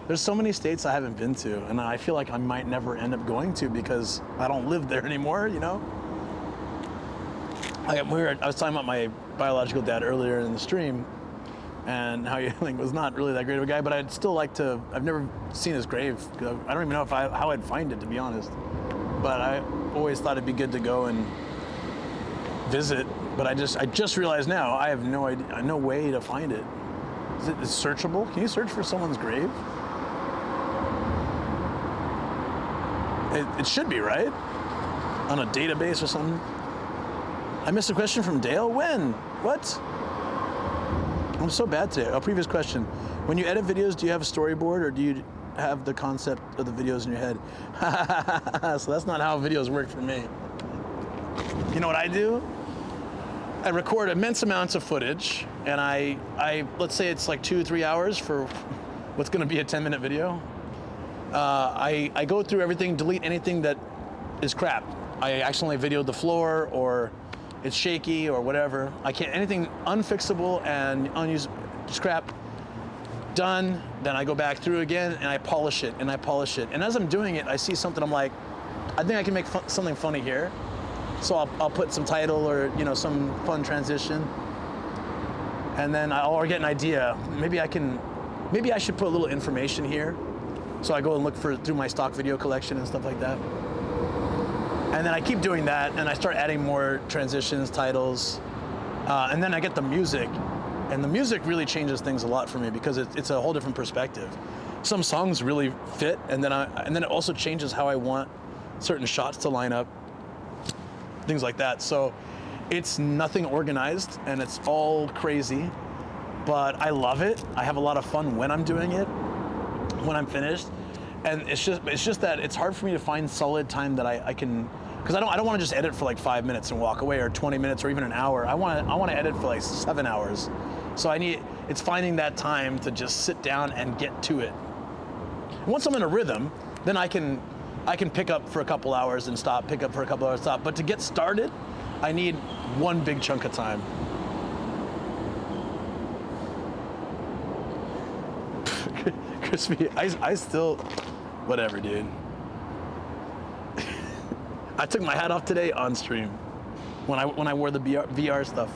There's so many states I haven't been to, and I feel like I might never end up going to because I don't live there anymore, you know? I was talking about my biological dad earlier in the stream, and how he was not really that great of a guy, but I'd still like to, I've never seen his grave. I don't even know how I'd find it, to be honest. But I always thought it'd be good to go and visit, but I just realized now, I have no idea, no way to find it. Is it searchable? Can you search for someone's grave? It should be, right? On a database or something? I missed a question from Dale? When? What? I'm so bad today. A previous question. When you edit videos, do you have a storyboard or do you have the concept of the videos in your head? So that's not how videos work for me. You know what I do? I record immense amounts of footage and I let's say it's like 2 or 3 hours for what's gonna be a 10-minute video. I go through everything, delete anything that is crap. I accidentally videoed the floor or it's shaky or whatever. I can't, anything unfixable and unused, scrap, done. Then I go back through again and I polish it and I polish it. And as I'm doing it, I see something, I'm like, I think I can make something funny here. So I'll put some title or, you know, some fun transition. And then I'll get an idea. Maybe I should put a little information here. So I go and look through my stock video collection and stuff like that. And then I keep doing that, and I start adding more transitions, titles, and then I get the music. And the music really changes things a lot for me because it's a whole different perspective. Some songs really fit, and then it also changes how I want certain shots to line up, things like that. So it's nothing organized, and it's all crazy, but I love it. I have a lot of fun when I'm doing it, when I'm finished. And it's just that it's hard for me to find solid time that I can, because I don't want to just edit for like 5 minutes and walk away, or 20 minutes, or even an hour. I want to edit for like 7 hours. So it's finding that time to just sit down and get to it. Once I'm in a rhythm, then I can pick up for a couple hours and stop, pick up for a couple hours, stop. But to get started, I need one big chunk of time. Crispy, I still, whatever, dude. I took my hat off today on stream when I wore the VR stuff.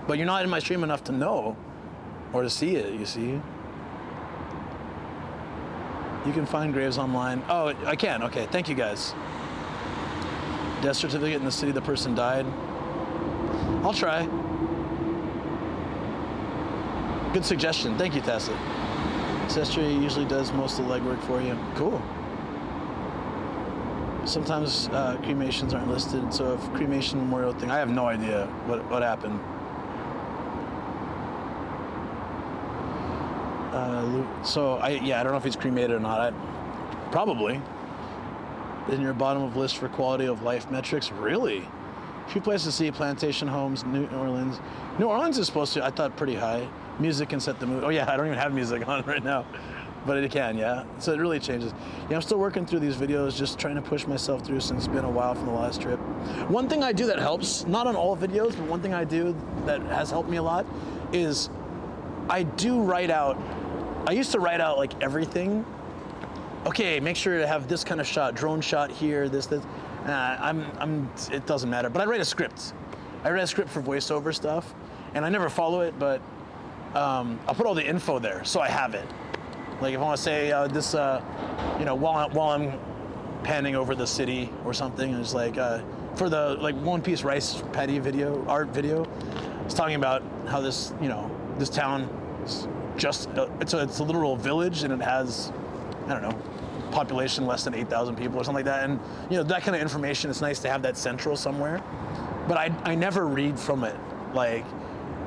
But you're not in my stream enough to know or to see it, you see. You can find graves online. Oh, I can, okay, thank you guys. Death certificate in the city the person died. I'll try. Good suggestion, thank you, Tacit. Ancestry usually does most of the legwork for you. Cool. Sometimes cremations aren't listed, so if cremation memorial thing, I have no idea what happened. So I don't know if he's cremated or not. Probably. Then you're bottom of list for quality of life metrics. Really? Few places to see: Plantation Homes, New Orleans. New Orleans is supposed to, I thought, pretty high. Music can set the mood. Oh yeah, I don't even have music on right now, but it can, yeah. So it really changes. Yeah, I'm still working through these videos, just trying to push myself through since it's been a while from the last trip. One thing I do that helps, not on all videos, but one thing I do that has helped me a lot is I do write out, I used to write out like everything. Okay, make sure to have this kind of shot, drone shot here, this. It doesn't matter, but I write a script. I write a script for voiceover stuff, and I never follow it, but I'll put all the info there, so I have it. Like if I want to say this, while I'm panning over the city or something, it's like for the One Piece rice paddy video, art video, it's talking about how this, this town is just it's a literal village, and it has, I don't know, population less than 8,000 people or something like that, and that kind of information. It's nice to have that central somewhere, but I never read from it. Like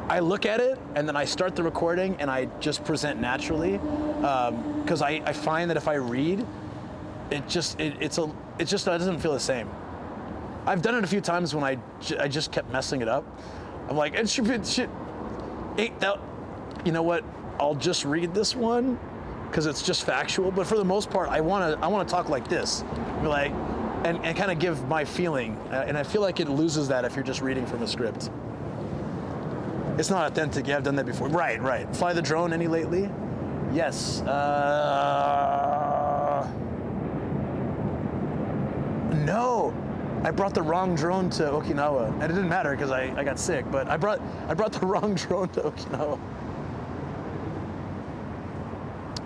I look at it and then I start the recording and I just present naturally, because I find that if I read, it just doesn't feel the same. I've done it a few times when I just kept messing it up. I'm like, it should ain't that, you know what? I'll just read this one because it's just factual. But for the most part, I want to talk like this, like, and kind of give my feeling. And I feel like it loses that if you're just reading from a script. It's not authentic. You have done that before. Right. Fly the drone any lately? Yes. No. I brought the wrong drone to Okinawa, and it didn't matter because I got sick. But I brought the wrong drone to Okinawa.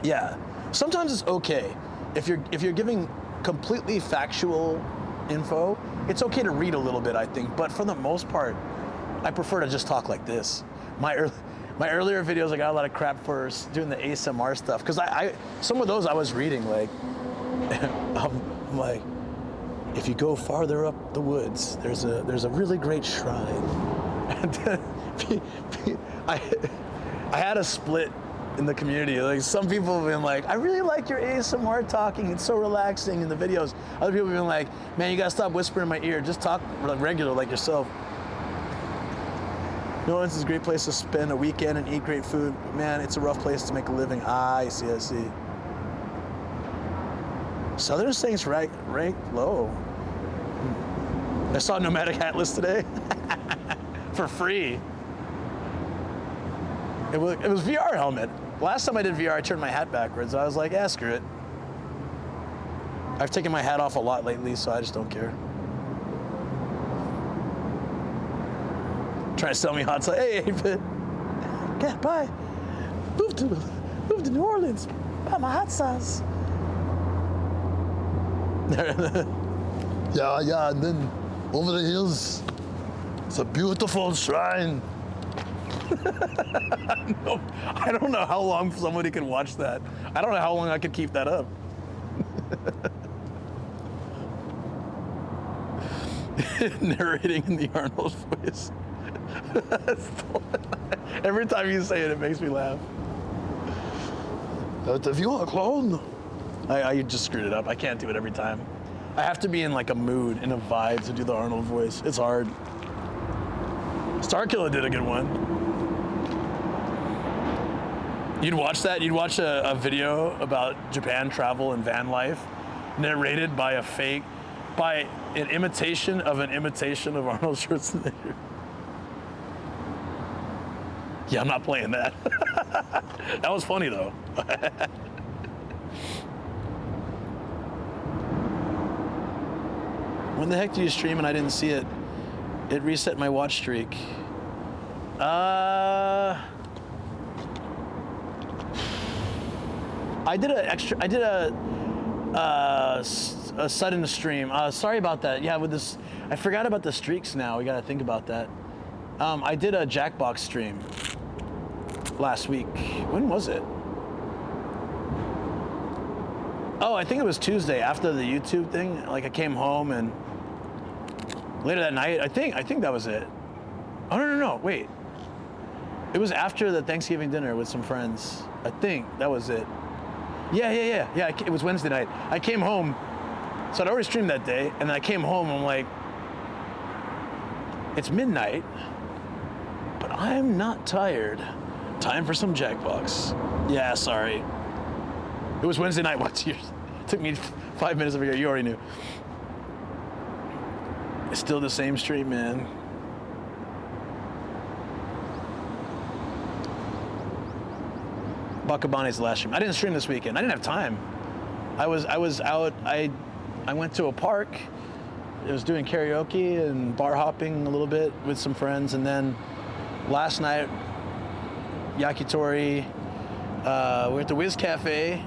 Yeah. Sometimes it's okay if you're giving completely factual info. It's okay to read a little bit, I think. But for the most part, I prefer to just talk like this. My earlier videos, I got a lot of crap for doing the ASMR stuff because some of those I was reading like, I'm like, if you go farther up the woods, there's a really great shrine. And I had a split in the community. Like some people have been like, I really like your ASMR talking. It's so relaxing in the videos. Other people have been like, man, you gotta stop whispering in my ear. Just talk regular like yourself. New Orleans is a great place to spend a weekend and eat great food. Man, it's a rough place to make a living. I see. Southern Saints ranked low. I saw Nomadic Atlas today for free. It was VR helmet. Last time I did VR, I turned my hat backwards. I was like, screw it. I've taken my hat off a lot lately, so I just don't care. Trying to sell me hot sauce. Hey, get by. Move to New Orleans. Buy my hot sauce. Yeah, and then over the hills, it's a beautiful shrine. No, I don't know how long somebody can watch that. I don't know how long I could keep that up. Narrating in the Arnold voice. Every time you say it, it makes me laugh. If you want a clone, I just screwed it up. I can't do it every time. I have to be in like a mood, in a vibe to do the Arnold voice. It's hard. Starkiller did a good one. You'd watch that? You'd watch a video about Japan travel and van life, narrated by an imitation of Arnold Schwarzenegger. Yeah, I'm not playing that. That was funny though. When the heck do you stream and I didn't see it? It reset my watch streak. I did a sudden stream. Sorry about that. Yeah, with this, I forgot about the streaks now. We gotta think about that. I did a Jackbox stream last week. When was it? Oh, I think it was Tuesday after the YouTube thing. Like I came home and later that night, I think that was it. Oh, no, wait. It was after the Thanksgiving dinner with some friends. I think that was it. Yeah, it was Wednesday night. I came home, so I'd already streamed that day, and then I came home, I'm like, it's midnight, but I'm not tired. Time for some Jackbox. Yeah, sorry. It was Wednesday night. It took me 5 minutes to figure out. You already knew. It's still the same stream, man. Bakabani's the last stream. I didn't stream this weekend. I didn't have time. I was out. I went to a park. I was doing karaoke and bar hopping a little bit with some friends, and then last night, yakitori. We're at the Wiz Cafe.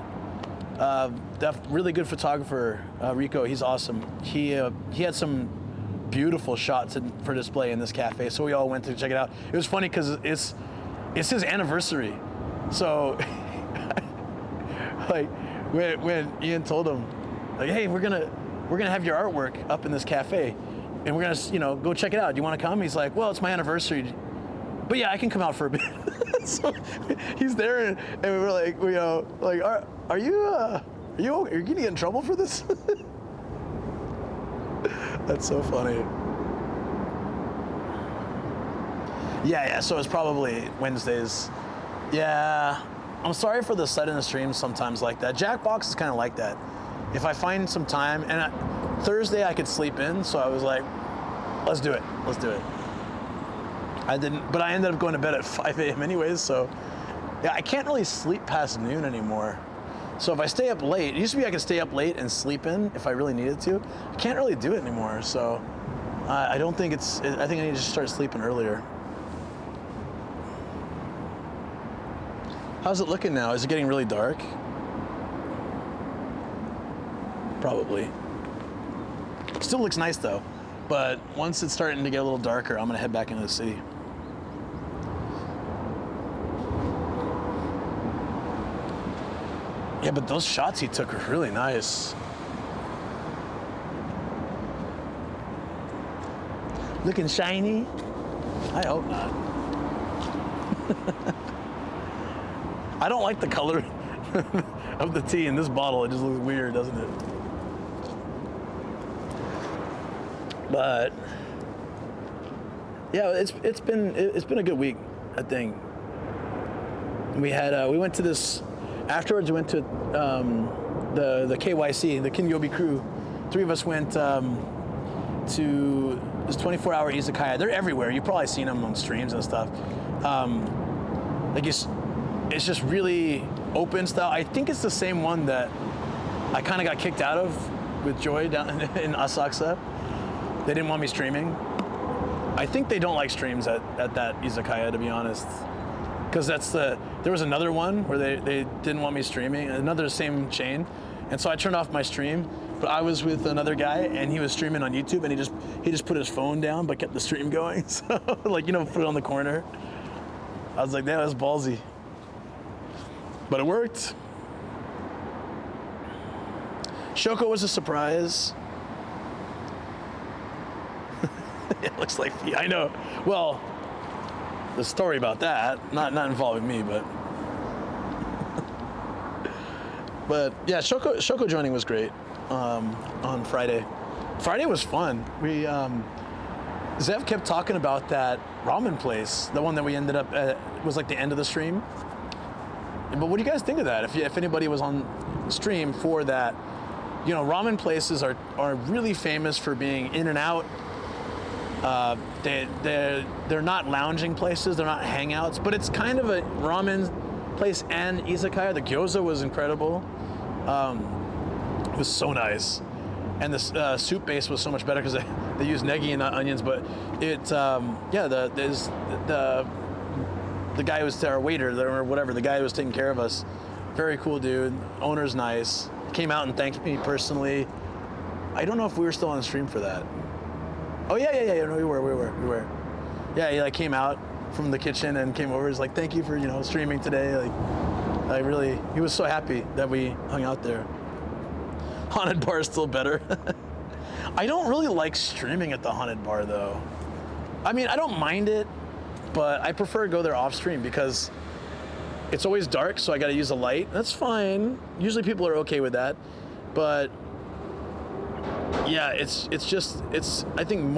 Really good photographer, Rico. He's awesome. He had some beautiful shots for display in this cafe, so we all went to check it out. It was funny because it's his anniversary, so like when Ian told him, like, hey, we're gonna have your artwork up in this cafe, and we're gonna go check it out. Do you want to come? He's like, well, it's my anniversary. But yeah, I can come out for a bit. So he's there, and we're like, are you gonna get in trouble for this? That's so funny. Yeah. So it's probably Wednesdays. Yeah, I'm sorry for the sudden streams sometimes like that. Jackbox is kind of like that. If I find some time, and Thursday I could sleep in, so I was like, let's do it. I didn't, but I ended up going to bed at 5 a.m. anyways, so yeah, I can't really sleep past noon anymore. So if I stay up late, it used to be I could stay up late and sleep in if I really needed to. I can't really do it anymore, so I don't think I think I need to start sleeping earlier. How's it looking now? Is it getting really dark? Probably. Still looks nice though, but once it's starting to get a little darker, I'm gonna head back into the city. Yeah, but those shots he took were really nice. Looking shiny? I hope not. I don't like the color of the tea in this bottle. It just looks weird, doesn't it? But yeah, it's been a good week, I think. We went to this afterwards. We went to the KYC, the Kinyobi crew. 3 of us went to this 24-hour izakaya. They're everywhere. You've probably seen them on streams and stuff. It's just really open style. I think it's the same one that I kind of got kicked out of with Joy down in Asakusa. They didn't want me streaming. I think they don't like streams at that izakaya, to be honest. Because there was another one where they didn't want me streaming, another same chain. And so I turned off my stream, but I was with another guy and he was streaming on YouTube, and he just put his phone down but kept the stream going. So put it on the corner. I was like, that was ballsy. But it worked. Shoko was a surprise. It looks like I know. Well, the story about that, not involving me, but yeah, Shoko joining was great on Friday. Friday was fun. We Zev kept talking about that ramen place, the one that we ended up at, was like the end of the stream. But what do you guys think of that? If anybody was on stream for that, ramen places are really famous for being in and out. They're not lounging places, they're not hangouts, but it's kind of a ramen place and izakaya. The gyoza was incredible. It was so nice, and the soup base was so much better because they use negi and not onions. But the guy who was our waiter or whatever, the guy who was taking care of us, very cool dude. Owner's nice. Came out and thanked me personally. I don't know if we were still on stream for that. Oh yeah. No, we were. Yeah, he came out from the kitchen and came over. He's like, thank you for streaming today. He was so happy that we hung out there. Haunted bar is still better. I don't really like streaming at the haunted bar though. I mean, I don't mind it, but I prefer to go there off stream because it's always dark, so I got to use a light. That's fine. Usually people are okay with that, but yeah, it's I think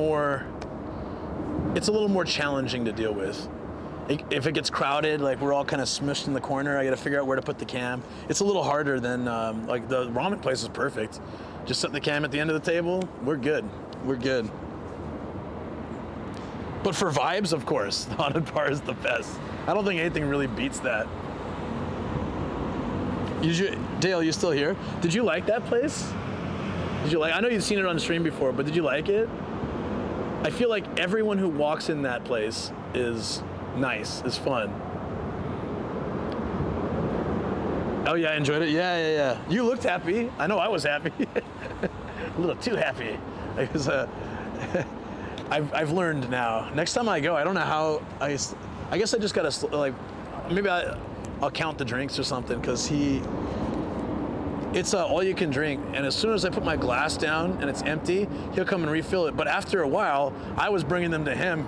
it's a little more challenging to deal with. If it gets crowded, we're all kind of smushed in the corner, I got to figure out where to put the cam. It's a little harder than the ramen place is perfect. Just set the cam at the end of the table. We're good. But for vibes, of course, the haunted bar is the best. I don't think anything really beats that. Dale, you still here? Did you like that place? I know you've seen it on stream before, but did you like it? I feel like everyone who walks in that place is nice, is fun. Oh yeah, I enjoyed it. Yeah. You looked happy. I know I was happy. A little too happy. I've learned now. Next time I go, I don't know how. I guess I just gotta maybe I'll count the drinks or something because it's all you can drink, and as soon as I put my glass down and it's empty, he'll come and refill it. But after a while, I was bringing them to him,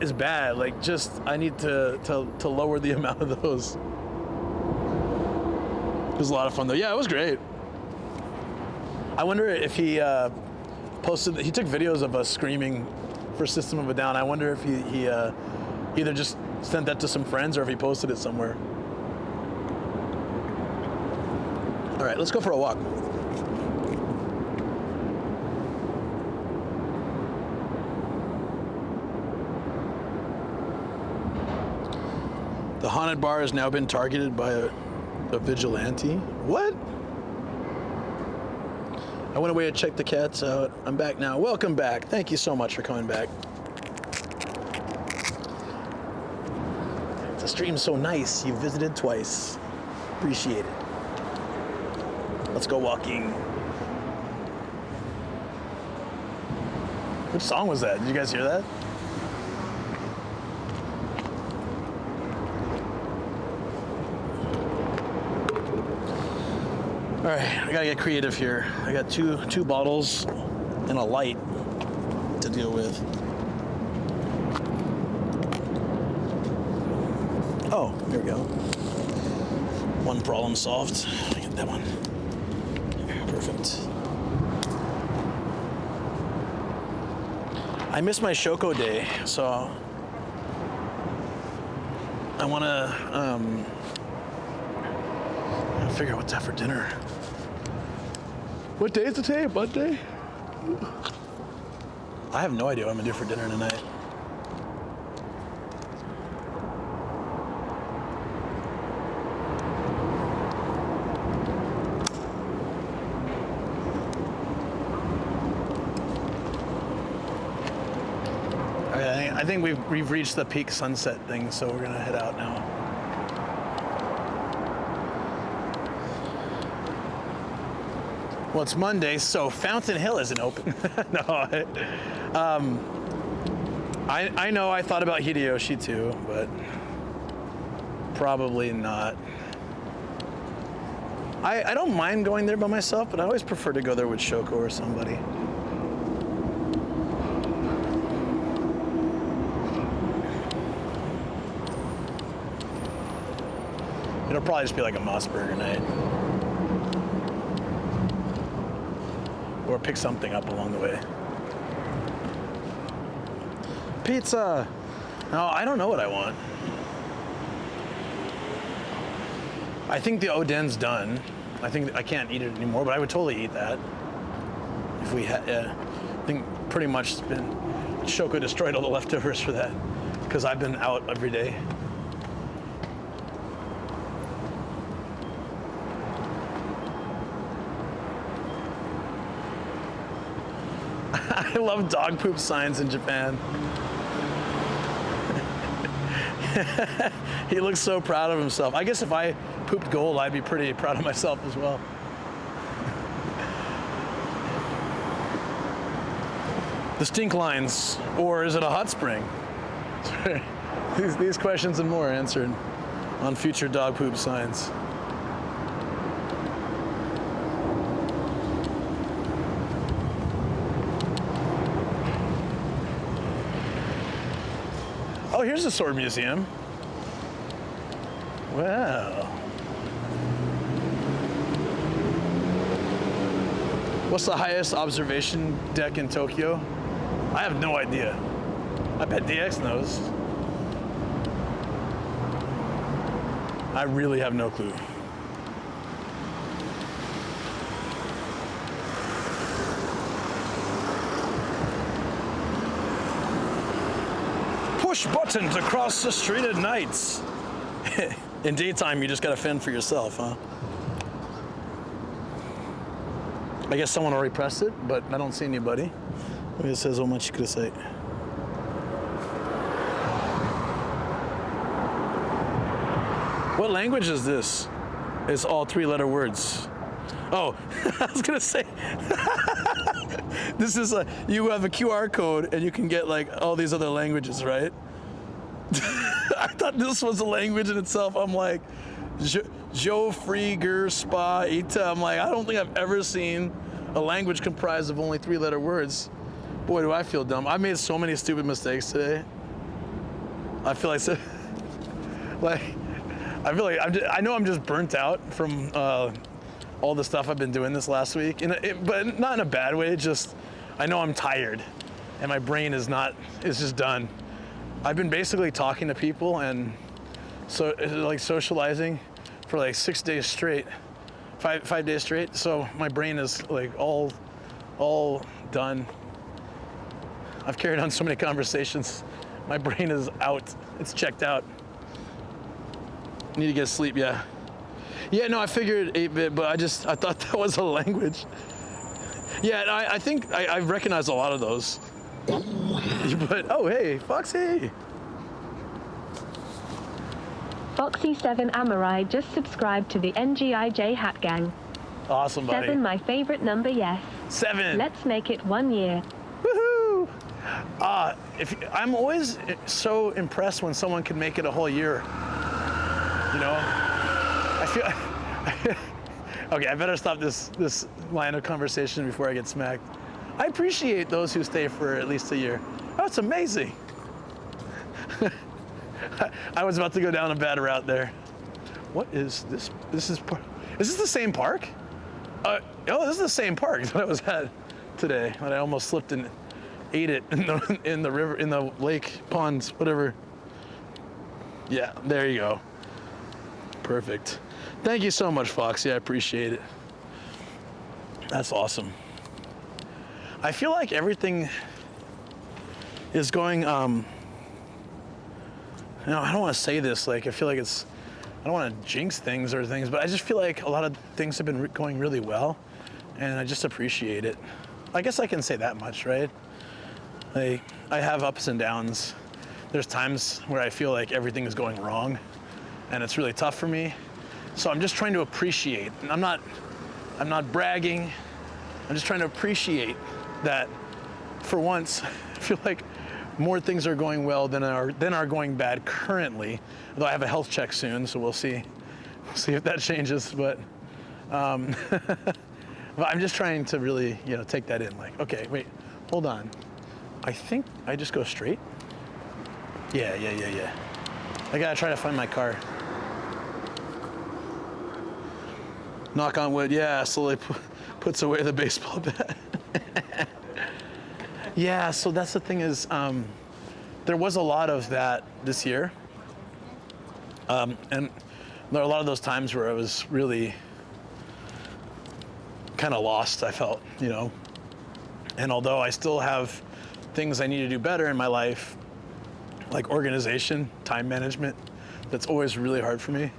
is bad. Like, just I need to lower the amount of those. It was a lot of fun though. Yeah, it was great. I wonder if he he took videos of us screaming for System of a Down. I wonder if he either just sent that to some friends or if he posted it somewhere. All right, let's go for a walk. The haunted bar has now been targeted by a vigilante. What? I went away to check the cats out. I'm back now. Welcome back. Thank you so much for coming back. The stream's so nice. You visited twice. Appreciate it. Let's go walking. Which song was that? Did you guys hear that? All right, I gotta get creative here. I got two bottles and a light to deal with. Oh, there we go. One problem solved. I get that one. Perfect. I missed my Shoko day, so I wanna figure out what to have for dinner. What day is it today? Monday? I have no idea what I'm gonna do for dinner tonight. Okay, I think we've reached the peak sunset thing, so we're gonna head out now. Well, it's Monday, so Fountain Hill isn't open. No, I know I thought about Hideyoshi too, but probably not. I don't mind going there by myself, but I always prefer to go there with Shoko or somebody. It'll probably just be like a Mossburger night. Or pick something up along the way. Pizza! No, I don't know what I want. I think the Oden's done. I think I can't eat it anymore, but I would totally eat that. If we had, I think pretty much it's been, Shoko destroyed all the leftovers for that, because I've been out every day. I love dog poop signs in Japan. He looks so proud of himself. I guess if I pooped gold, I'd be pretty proud of myself as well. The stink lines, or is it a hot spring? These questions and more answered on future dog poop signs. Oh, here's the sword museum. Wow. What's the highest observation deck in Tokyo? I have no idea. I bet DX knows. I really have no clue. Push buttons across the street at night. In daytime, you just gotta fend for yourself, huh? I guess someone already pressed it, but I don't see anybody. It says omachi kudasai. What language is this? It's all three-letter words. Oh, I was gonna say, this is you have a QR code and you can get like all these other languages, right? I thought this was a language in itself. I'm like, Jo Free Ger Spa Ita. I'm like, I don't think I've ever seen a language comprised of only three-letter words. Boy, do I feel dumb. I made so many stupid mistakes today. I feel like, I know I'm just burnt out from all the stuff I've been doing this last week, but not in a bad way. Just I know I'm tired, and my brain is just done. I've been basically talking to people and like socializing for like 6 days straight, five days straight. So my brain is like all done. I've carried on so many conversations. My brain is out. It's checked out. Need to get sleep, yeah. Yeah, no, I figured 8-bit, but I thought that was a language. Yeah, I think I recognize a lot of those. But, oh, hey, Foxy. Foxy7 Amorai just subscribed to the NGIJ Hat Gang. Awesome, buddy. 7 my favorite number, yes. 7. Let's make it 1 year. Woohoo! I'm always so impressed when someone can make it a whole year. You know? I feel... Okay, I better stop this line of conversation before I get smacked. I appreciate those who stay for at least a year. Oh, it's amazing. I was about to go down a bad route there. What is this? Is this the same park? Oh, this is the same park that I was at today. But I almost slipped and ate it in the river, in the lake, ponds, whatever. Yeah, there you go. Perfect. Thank you so much, Foxy. I appreciate it. That's awesome. I feel like everything is going, I don't want to say this, like, I feel like I don't want to jinx things or things, but I just feel like a lot of things have been going really well, and I just appreciate it. I guess I can say that much, right? I have ups and downs. There's times where I feel like everything is going wrong, and it's really tough for me. So I'm just trying to appreciate. I'm not bragging. I'm just trying to appreciate that for once, I feel like more things are going well than are going bad currently. Although I have a health check soon, so we'll see. We'll see if that changes. But, but I'm just trying to really, take that in. Like, okay, wait, hold on. I think I just go straight. Yeah. I gotta try to find my car. Knock on wood. Yeah, slowly puts away the baseball bat. Yeah, so that's the thing is, there was a lot of that this year. And there are a lot of those times where I was really kind of lost, I felt, And although I still have things I need to do better in my life, like organization, time management, that's always really hard for me.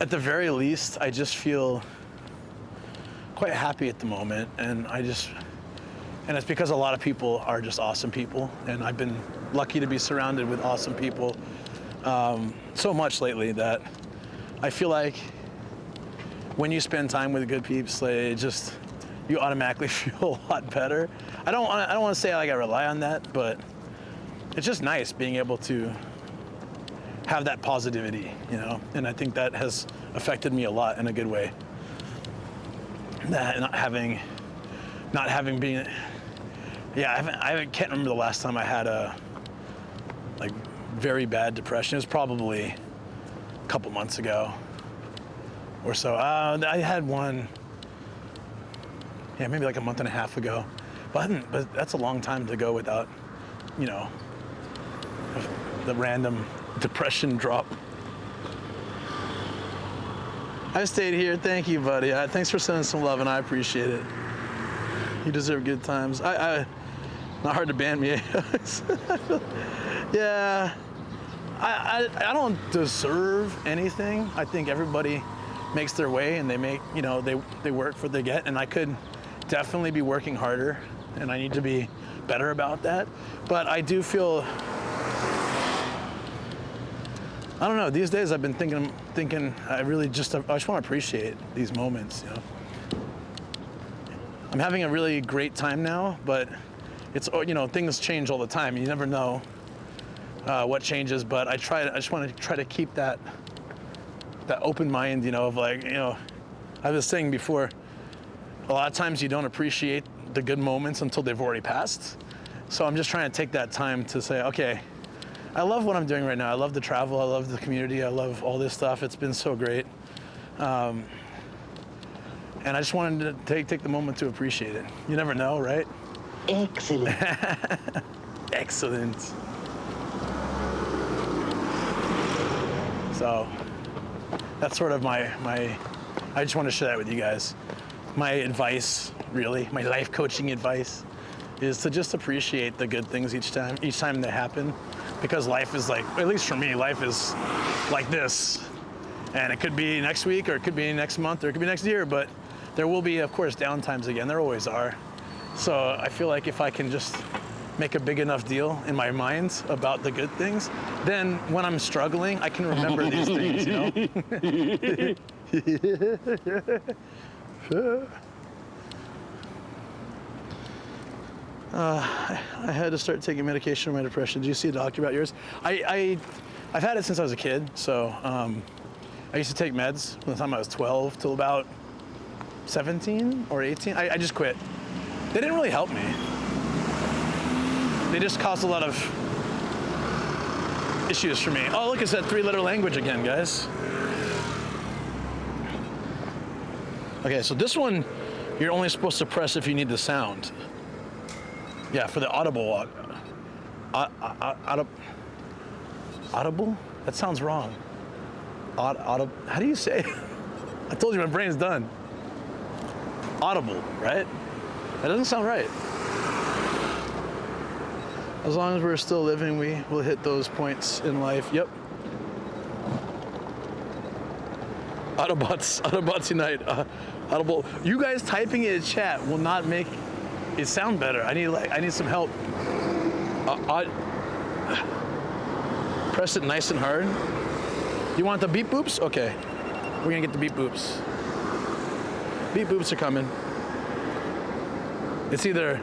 At the very least, I just feel quite happy at the moment, and it's because a lot of people are just awesome people, and I've been lucky to be surrounded with awesome people so much lately that I feel like when you spend time with good peeps, you automatically feel a lot better. I don't want to say like I rely on that, but it's just nice being able to have that positivity, and I think that has affected me a lot in a good way. That I can't remember the last time I had a very bad depression. It was probably a couple months ago or so. I had one, maybe like a month and a half ago, but that's a long time to go without, the random depression drop. I stayed here. Thank you, buddy. Thanks for sending some love, and I appreciate it. You deserve good times. Not hard to ban me. Yeah. I don't deserve anything. I think everybody makes their way, and they work for what they get, and I could definitely be working harder, and I need to be better about that. But I do feel, I don't know, these days I've been thinking I just want to appreciate these moments, I'm having a really great time now, but it's, things change all the time. You never know what changes, but I just want to try to keep that open mind, of like, I was saying before, a lot of times you don't appreciate the good moments until they've already passed. So I'm just trying to take that time to say, okay, I love what I'm doing right now. I love the travel. I love the community. I love all this stuff. It's been so great. And I just wanted to take the moment to appreciate it. You never know, right? Excellent. Excellent. So that's sort of my I just want to share that with you guys. My advice, really, my life coaching advice is to just appreciate the good things each time they happen, because life is like, at least for me, life is like this. And it could be next week, or it could be next month, or it could be next year, but there will be, of course, down times again. There always are. So I feel like if I can just make a big enough deal in my mind about the good things, then when I'm struggling, I can remember these things, you know? I had to start taking medication for my depression. Did you see a doctor about yours? I've had it since I was a kid. So I used to take meds from the time I was 12 till about 17 or 18. I just quit. They didn't really help me. They just caused a lot of issues for me. Oh, look, it's that 3-letter language again, guys. Okay, so this one, you're only supposed to press if you need the sound. Yeah, for the audible. Audible? That sounds wrong. How do you say it? I told you my brain's done. Audible, right? That doesn't sound right. As long as we're still living, we will hit those points in life. Yep. Autobots unite. Audible. You guys typing it in chat will not make it sound better. I need some help. Press it nice and hard. You want the beep boops? Okay. We're gonna get the beep boops. Beep boops are coming. It's either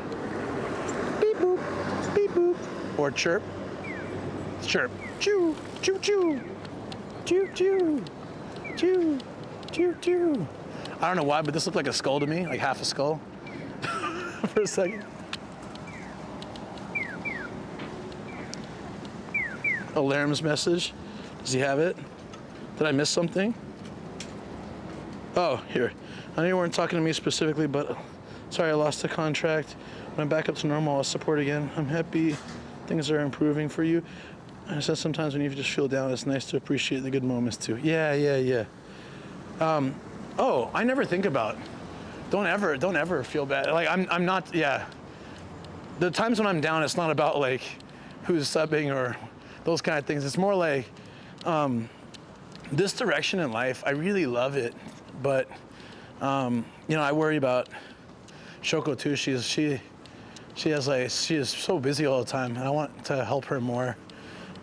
beep boop, or chirp. Chirp. Choo, choo, choo. Choo, choo. Choo, choo, choo. I don't know why, but this looked like a skull to me, like half a skull. For a second. Alarm's message. Does he have it? Did I miss something? Oh, here. I know you weren't talking to me specifically, but sorry I lost the contract. When I'm back up to normal, I'll support again. I'm happy things are improving for you. I said sometimes when you just feel down, it's nice to appreciate the good moments too. Yeah. Oh, I never think about, don't ever feel bad. Like I'm not, yeah. The times when I'm down, it's not about like who's subbing or those kind of things. It's more like this direction in life, I really love it. But, you know, I worry about Shoko too. She is so busy all the time, and I want to help her more.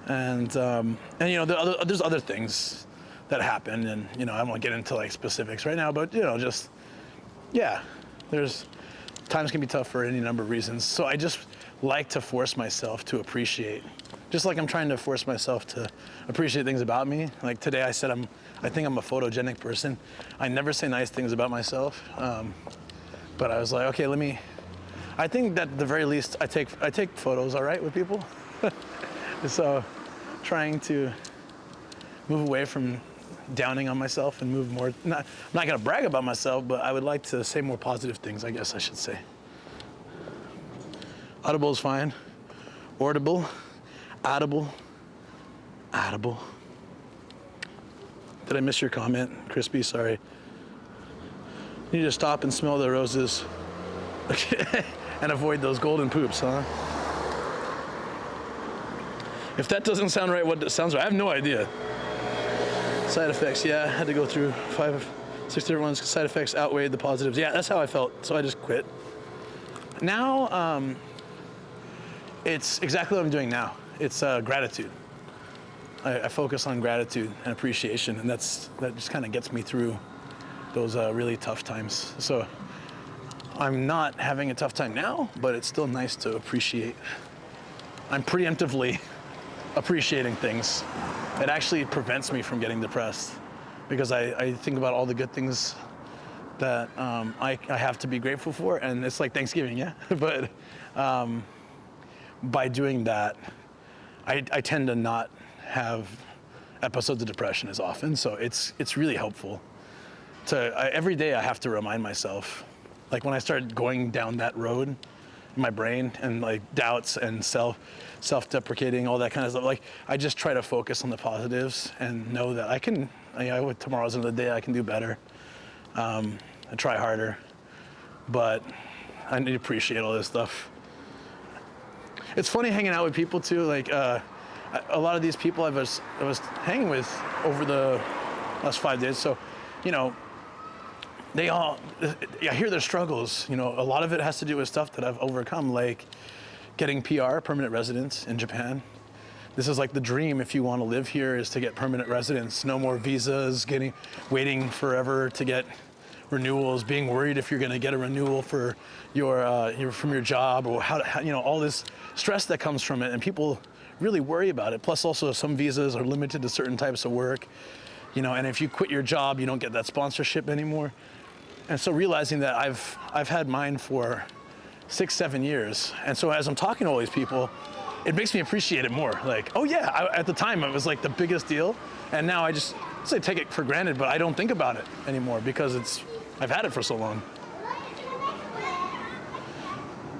And you know, there's other things that happen, and you know, I won't get into like specifics right now, but you know, just yeah, there's times can be tough for any number of reasons. So I just like to force myself to appreciate, just like I'm trying to force myself to appreciate things about me. Like today, I said I think I'm a photogenic person. I never say nice things about myself, but I was like, okay, I think that at the very least, I take photos, all right, with people. So trying to move away from downing on myself and move more, I'm not gonna brag about myself, but I would like to say more positive things, I guess I should say. Audible is fine. Audible. Did I miss your comment, Crispy? Sorry. You need to stop and smell the roses. Okay. And avoid those golden poops, huh? If that doesn't sound right, what sounds right? I have no idea. Side effects, yeah, I had to go through 5, 6 different ones. Side effects outweighed the positives. Yeah, that's how I felt, so I just quit. Now, it's exactly what I'm doing now. It's gratitude. I focus on gratitude and appreciation, and that just kind of gets me through those really tough times. So I'm not having a tough time now, but it's still nice to appreciate. I'm preemptively appreciating things. It actually prevents me from getting depressed because I think about all the good things that I have to be grateful for, and it's like Thanksgiving, yeah? But by doing that, I tend to not have episodes of depression as often, so it's really helpful. Every day I have to remind myself, like when I start going down that road in my brain and like doubts and self-deprecating, all that kind of stuff, like I just try to focus on the positives and know that I can, tomorrow's another day, I can do better. I try harder, but I need to appreciate all this stuff. It's funny hanging out with people too, like a lot of these people I was hanging with over the last 5 days, so, I hear their struggles. A lot of it has to do with stuff that I've overcome, like getting PR, permanent residence in Japan. This is like the dream if you want to live here, is to get permanent residence. No more visas, waiting forever to get renewals, being worried if you're going to get a renewal for from your job, or how all this stress that comes from it, and people really worry about it. Plus, also some visas are limited to certain types of work, and if you quit your job, you don't get that sponsorship anymore. And so realizing that I've had mine for 6-7 years, and so as I'm talking to all these people, it makes me appreciate it more. Like, oh yeah, at the time it was like the biggest deal, and now I just take it for granted, but I don't think about it anymore because I've had it for so long.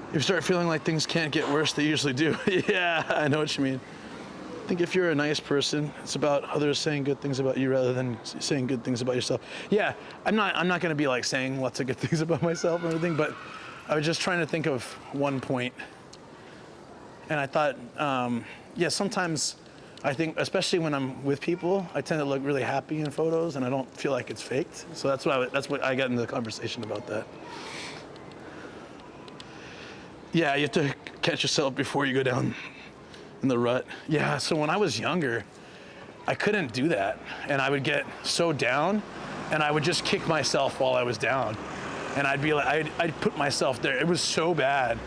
If you start feeling like things can't get worse, they usually do. Yeah, I know what you mean. I think if you're a nice person, it's about others saying good things about you rather than saying good things about yourself. Yeah, I'm not going to be like saying lots of good things about myself or anything, but I was just trying to think of one point. And I thought, sometimes I think, especially when I'm with people, I tend to look really happy in photos and I don't feel like it's faked. So that's what I got into the conversation about that. Yeah, you have to catch yourself before you go down in the rut. Yeah, so when I was younger, I couldn't do that. And I would get so down and I would just kick myself while I was down. And I'd be like, I'd put myself there. It was so bad.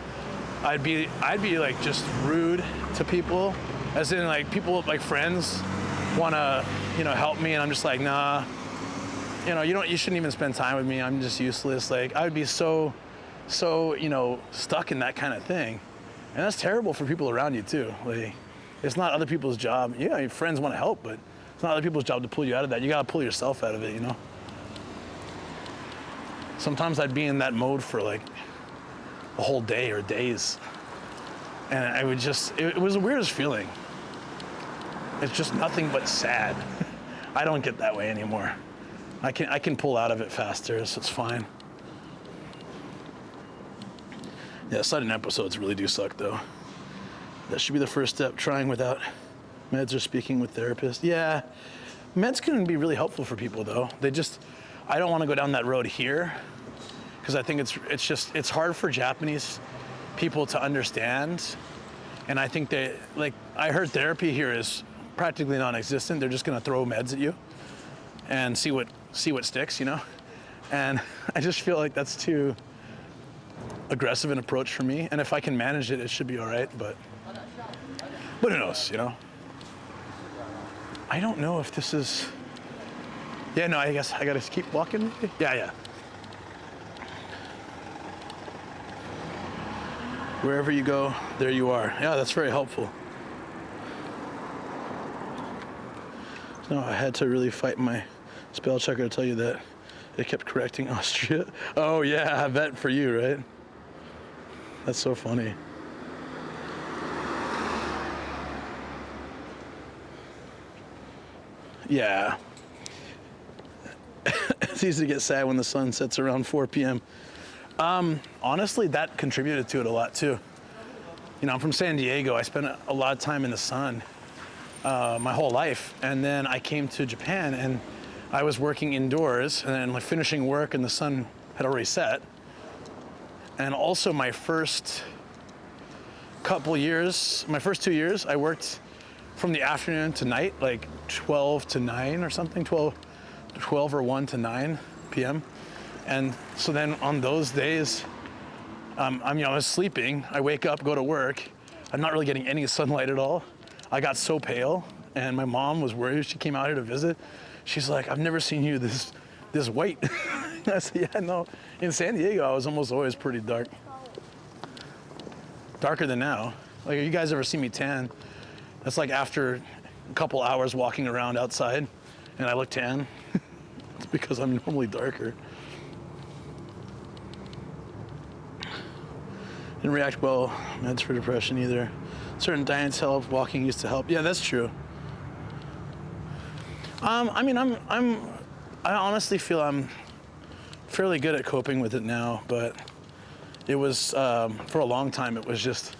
I'd be like just rude to people, as in like people, like friends want to, help me. And I'm just like, nah, you shouldn't even spend time with me. I'm just useless. Like I would be so, stuck in that kind of thing. And that's terrible for people around you too. Like, it's not other people's job. Yeah, your friends want to help, but it's not other people's job to pull you out of that. You got to pull yourself out of it, Sometimes I'd be in that mode for like a whole day or days. And I would it was the weirdest feeling. It's just nothing but sad. I don't get that way anymore. I can pull out of it faster, so it's fine. Yeah, sudden episodes really do suck though. That should be the first step, trying without meds or speaking with therapists. Yeah, meds can be really helpful for people though. I don't want to go down that road here because I think it's hard for Japanese people to understand. And I think I heard therapy here is practically non-existent. They're just going to throw meds at you and see what sticks, And I just feel like that's too aggressive an approach for me. And if I can manage it, it should be all right. But who knows, I don't know if this is. Yeah, no, I guess I gotta keep walking. Yeah. Wherever you go, there you are. Yeah, that's very helpful. No, I had to really fight my spell checker to tell you that it kept correcting Austria. Oh yeah, I bet for you, right? That's so funny. Yeah. It's easy to get sad when the sun sets around 4 p.m. Honestly, that contributed to it a lot too. I'm from San Diego. I spent a lot of time in the sun my whole life. And then I came to Japan and I was working indoors and then finishing work and the sun had already set. And also my first 2 years, I worked from the afternoon to night, like 12 to 9 or something, 12 or 1 to 9 p.m. And so then on those days, I was sleeping, I wake up, go to work, I'm not really getting any sunlight at all. I got so pale and my mom was worried. She came out here to visit. She's like, I've never seen you this white. I said, yeah, no, in San Diego, I was almost always pretty dark. Darker than now. Like, if you guys ever see me tan, That's like after a couple hours walking around outside and I look tan. It's because I'm normally darker. Didn't react well, meds for depression either. Certain diets help, walking used to help. Yeah, that's true. I mean, I honestly feel I'm fairly good at coping with it now, but it was, for a long time, it was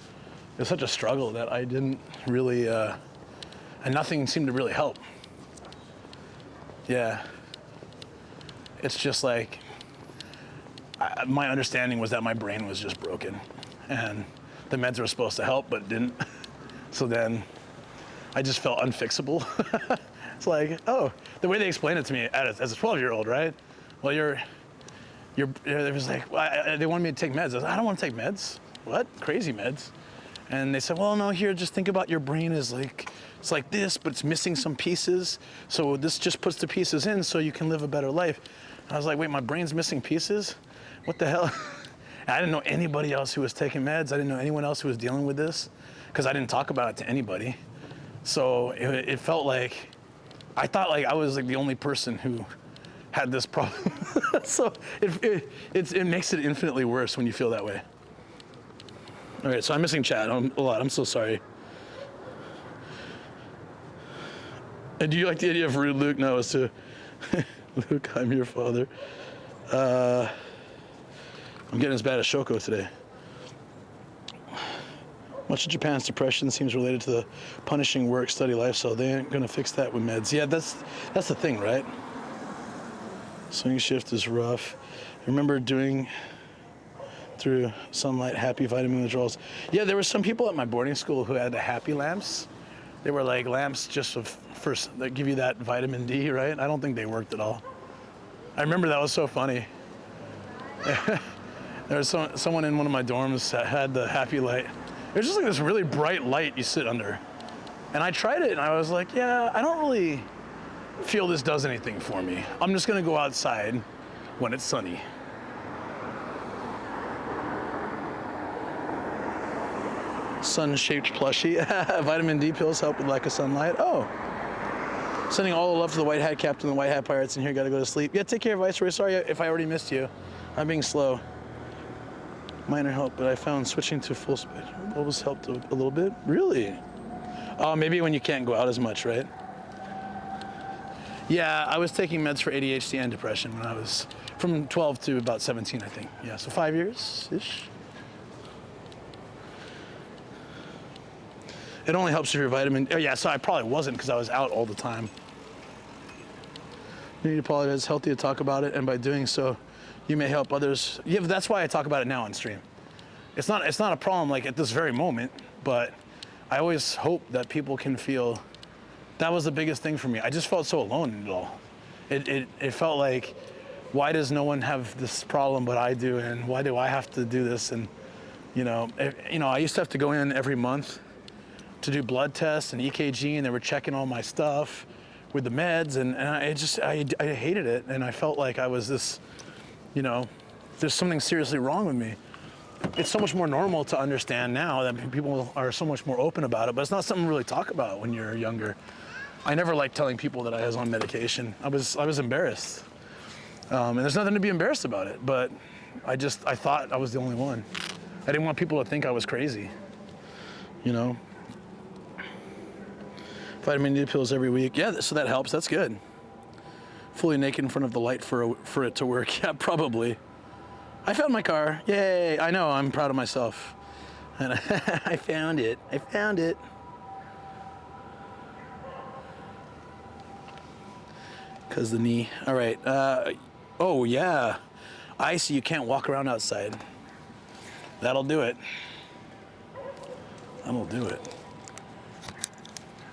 such a struggle that I didn't really, and nothing seemed to really help. Yeah. It's just like, my understanding was that my brain was just broken and the meds were supposed to help, but didn't. So then I just felt unfixable. It's like, oh, the way they explained it to me as a 12-year-old, right? Well, it was like, they wanted me to take meds. I was like, I don't want to take meds. What? Crazy meds. And they said, well, no, here, just think about your brain is like, it's like this, but it's missing some pieces. So this just puts the pieces in so you can live a better life. And I was like, wait, my brain's missing pieces? What the hell? I didn't know anybody else who was taking meds. I didn't know anyone else who was dealing with this because I didn't talk about it to anybody. So it felt like, I thought like I was like the only person who had this problem. So it makes it infinitely worse when you feel that way. All right, so I'm missing chat a lot. I'm so sorry. And do you like the idea of rude Luke? No, it's to Luke, I'm your father. I'm getting as bad as Shoko today. Much of Japan's depression seems related to the punishing work, study lifestyle. They ain't gonna fix that with meds. Yeah, that's the thing, right? Swing shift is rough. I remember doing through sunlight, happy vitamin withdrawals. Yeah, there were some people at my boarding school who had the happy lamps. They were like lamps just that give you that vitamin D, right? I don't think they worked at all. I remember that was so funny. There was someone in one of my dorms that had the happy light. It was just like this really bright light you sit under. And I tried it and I was like, yeah, I don't really feel this does anything for me. I'm just gonna go outside when it's sunny. Sun-shaped plushie. Vitamin D pills help with lack of sunlight. Oh. Sending all the love to the White Hat Captain and the White Hat Pirates in here. Gotta go to sleep. Yeah, take care, Viceroy. Sorry if I already missed you. I'm being slow. Minor help, but I found switching to full speed always helped a little bit. Really? Maybe when you can't go out as much, right? Yeah, I was taking meds for ADHD and depression when I was from 12 to about 17, I think. Yeah, so 5 years-ish. It only helps if you're vitamin. Oh yeah, so I probably wasn't because I was out all the time. You need to apologize. It's healthy to talk about it, and by doing so, you may help others. Yeah, but that's why I talk about it now on stream. It's not a problem like at this very moment, but I always hope that people can feel. That was the biggest thing for me. I just felt so alone in it all. It felt like, why does no one have this problem but I do, and why do I have to do this? And I used to have to go in every month to do blood tests and EKG, and they were checking all my stuff with the meds, and I hated it, and I felt like I was this. There's something seriously wrong with me. It's so much more normal to understand now that people are so much more open about it, but it's not something to really talk about when you're younger. I never liked telling people that I was on medication. I was embarrassed. And there's nothing to be embarrassed about it, but I thought I was the only one. I didn't want people to think I was crazy, Vitamin D pills every week. Yeah, so that helps, that's good. Fully naked in front of the light for it to work. Yeah, probably. I found my car. Yay! I know. I'm proud of myself. And I found it. I found it. Cause the knee. All right. Oh yeah. Icy. You can't walk around outside. That'll do it. That'll do it.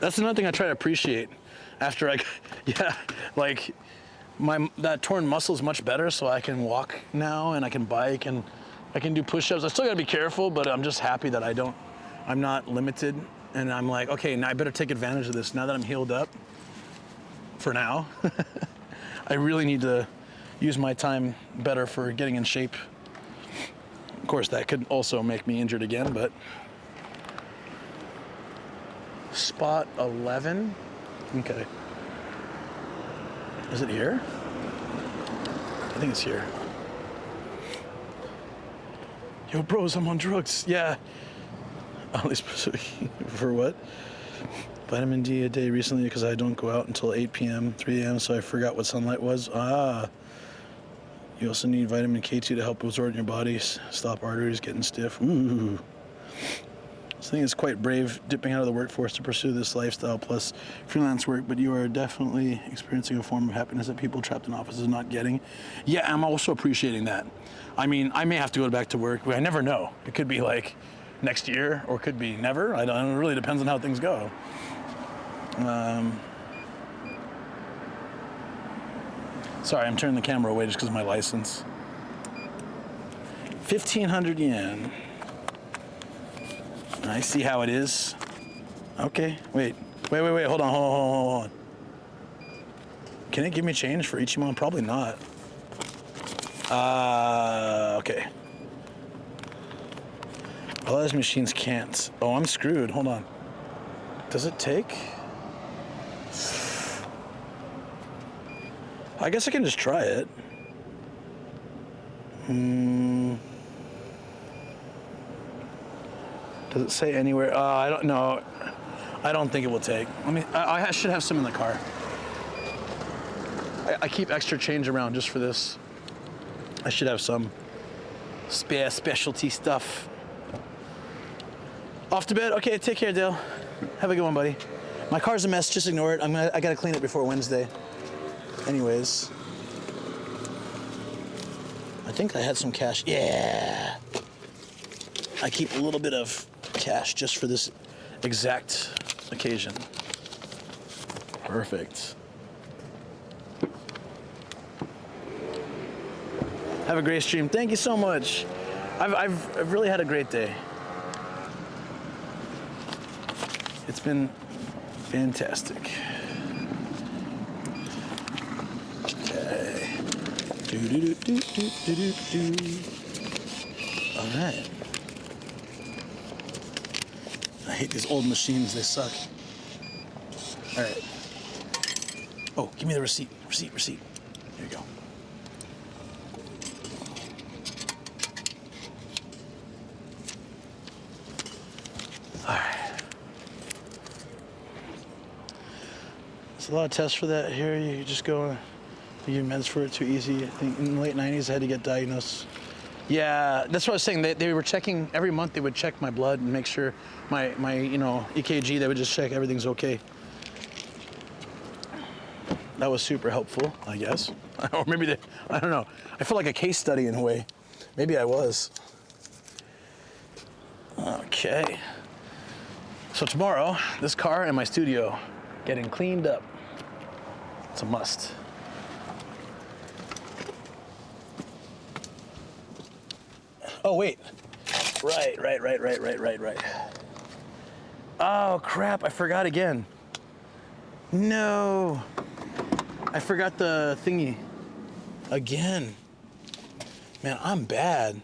That's another thing I try to appreciate. After that torn muscle is much better, so I can walk now and I can bike and I can do push-ups. I still gotta be careful, but I'm just happy that I'm not limited. And I'm like, okay, now I better take advantage of this now that I'm healed up. For now, I really need to use my time better for getting in shape. Of course, that could also make me injured again, but spot 11. Okay. Is it here? I think it's here. Yo, bros, I'm on drugs. Yeah. Only specific for what? Vitamin D a day recently because I don't go out until 8 p.m., 3 a.m., so I forgot what sunlight was. Ah. You also need vitamin K2 to help absorb in your body, stop arteries getting stiff. Ooh. I think it's quite brave dipping out of the workforce to pursue this lifestyle plus freelance work, but you are definitely experiencing a form of happiness that people trapped in offices are not getting. Yeah, I'm also appreciating that. I mean, I may have to go back to work. I never know. It could be like next year or it could be never. I don't, it really depends on how things go. Sorry, I'm turning the camera away just because of my license. 1,500 yen. I see how it is. Okay, wait, hold on. Can it give me change for Ichiban? Probably not. Okay. A lot of these machines can't. Oh, I'm screwed, hold on. Does it take? I guess I can just try it. Does it say anywhere? I don't know. I don't think it will take. I should have some in the car. I keep extra change around just for this. I should have some spare specialty stuff. Off to bed? Okay, take care, Dale. Have a good one, buddy. My car's a mess, just ignore it. I gotta clean it before Wednesday. Anyways. I think I had some cash. Yeah. I keep a little bit of cash just for this exact occasion. Perfect. Have a great stream. Thank you so much. I've really had a great day. It's been fantastic. Okay. All right. I hate these old machines, they suck. All right. Oh, give me the receipt. Receipt. Here you go. All right. There's a lot of tests for that here. You just go, you get meds for it too easy. I think in the late 90s I had to get diagnosed. Yeah, that's what I was saying. They were checking, every month they would check my blood and make sure my EKG, they would just check everything's okay. That was super helpful, I guess. Or maybe I don't know. I feel like a case study in a way. Maybe I was. Okay. So tomorrow, this car and my studio getting cleaned up. It's a must. Oh, wait. Right. Oh, crap, I forgot again. No. I forgot the thingy. Again. Man, I'm bad.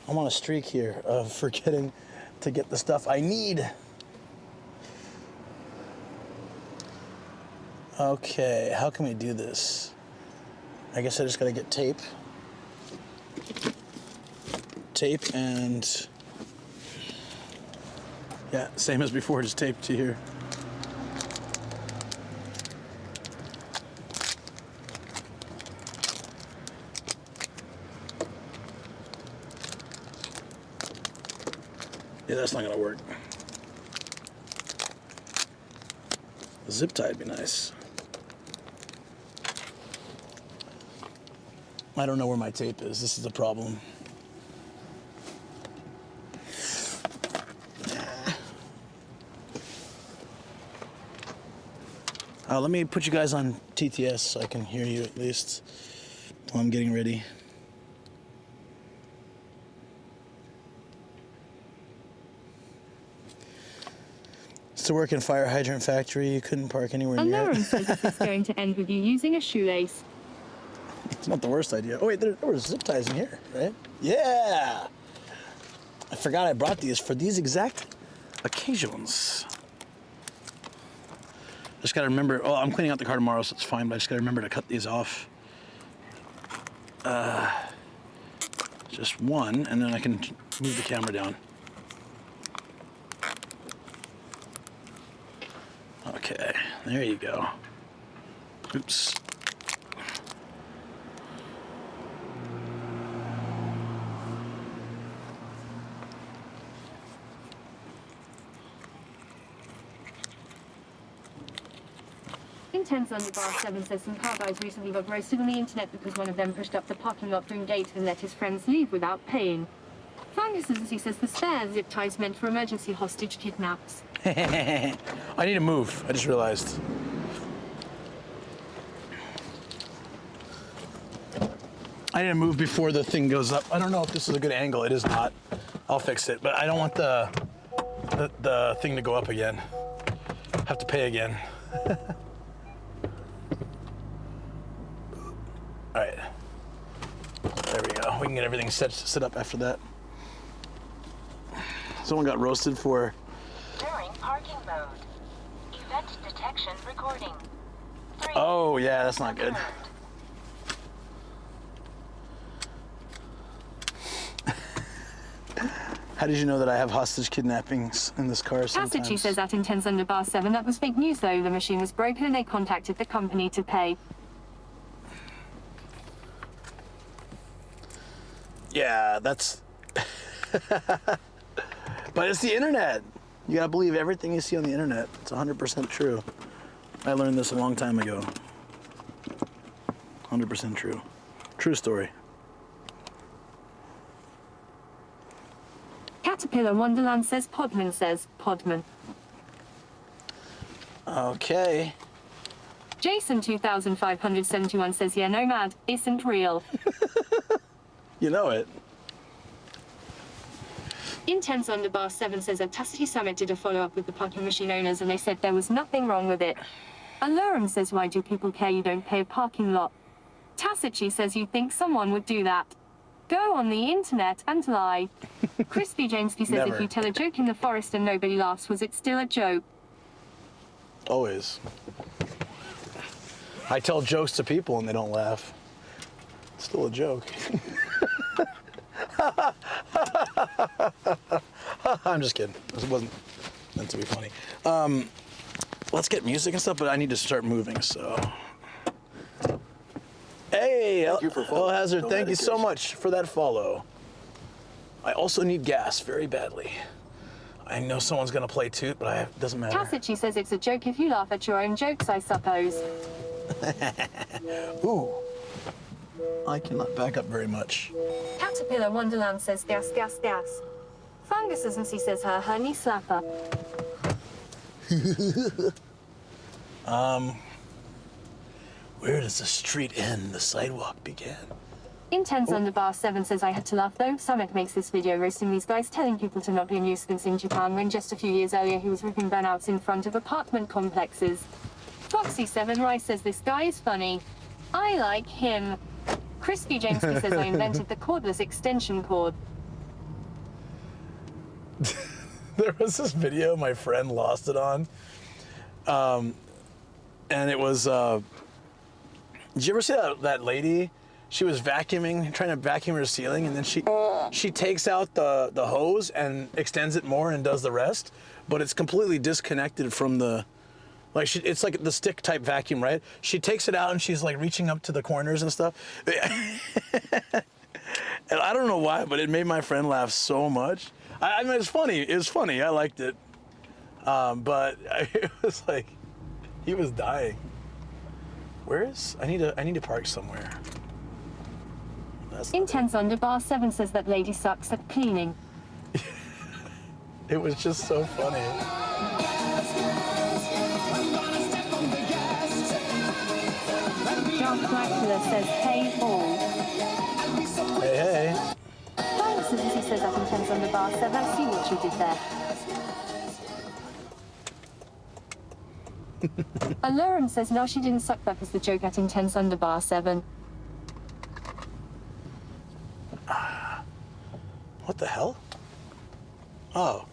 I'm on a streak here of forgetting to get the stuff I need. Okay, how can we do this? I guess I just gotta get tape. Tape and, yeah, same as before, just tape to here. Yeah, that's not gonna work. A zip tie would be nice. I don't know where my tape is. This is the problem. Let me put you guys on TTS so I can hear you at least while I'm getting ready. To work in fire hydrant factory, you couldn't park anywhere near Lauren it. says this is going to end with you using a shoelace. It's not the worst idea. Oh wait, there were zip ties in here, right? Yeah! I forgot I brought these for these exact occasions. Just gotta remember, oh, I'm cleaning out the car tomorrow, so it's fine, but I just gotta remember to cut these off. Just one, and then I can move the camera down. Okay, there you go. Oops. Intense Underbar 7 says some car guys recently got roasted on the internet because one of them pushed up the parking lot during date and let his friends leave without paying. Fungus he says the spare zip ties meant for emergency hostage kidnaps. I need to move, I just realized. I need to move before the thing goes up. I don't know if this is a good angle. It is not. I'll fix it, but I don't want the thing to go up again. Have to pay again. All right. There we go. We can get everything set up after that. Someone got roasted for... During parking mode. Event detection recording. 3. Oh, yeah, that's not good. How did you know that I have hostage kidnappings in this car sometimes? Cassidy says at Intense Underbar 7 that was fake news though. The machine was broken and they contacted the company to pay. Yeah, that's... But it's the internet. You gotta believe everything you see on the internet. It's 100% true. I learned this a long time ago. 100% true. True story. Caterpillar Wonderland says Podman. Okay. Jason 2571 says yeah, Nomad isn't real. You know it. Intense Underbar 7 says a Tacity Summit did a follow-up with the parking machine owners and they said there was nothing wrong with it. Alurum says why do people care you don't pay a parking lot? Tacici says you think someone would do that. Go on the internet and lie. Crispy Jamesky says Never. if you tell a joke in the forest and nobody laughs, was it still a joke? Always. I tell jokes to people and they don't laugh. It's still a joke. I'm just kidding. It wasn't meant to be funny. Let's get music and stuff, but I need to start moving, so. Hey, El Hazard, thank you so much for that follow. I also need gas very badly. I know someone's gonna play Toot, but it doesn't matter. Tacici says it's a joke if you laugh at your own jokes, I suppose. Ooh. I cannot back up very much. Caterpillar Wonderland says gas, gas, gas. Fungus and he says her knee slapper. Where does the street end, the sidewalk begin? Intense Underbar 7 says I had to laugh though. Summit makes this video roasting these guys, telling people to not be a nuisance in Japan when just a few years earlier he was ripping burnouts in front of apartment complexes. Foxy7 Rice says this guy is funny. I like him. Crispy Jamesky says I invented the cordless extension cord. There was this video my friend lost it on. And it was, did you ever see that lady? She was vacuuming, trying to vacuum her ceiling, and then she takes out the hose and extends it more and does the rest, but it's completely disconnected from the, like it's like the stick type vacuum, right? She takes it out and she's like reaching up to the corners and stuff. And I don't know why, but it made my friend laugh so much. I mean, it's funny. It was funny. I liked it. But it was like, he was dying. Where is? I need to park somewhere. Intense Underbar 7 says that lady sucks at cleaning. It was just so funny. Dark Dracula says hey all. Hey, hey. Thanks, as he says at Intense Underbar 7. I see what you did there. Alurum says no, she didn't suck. That was the joke at Intense Underbar 7. What the hell? Oh.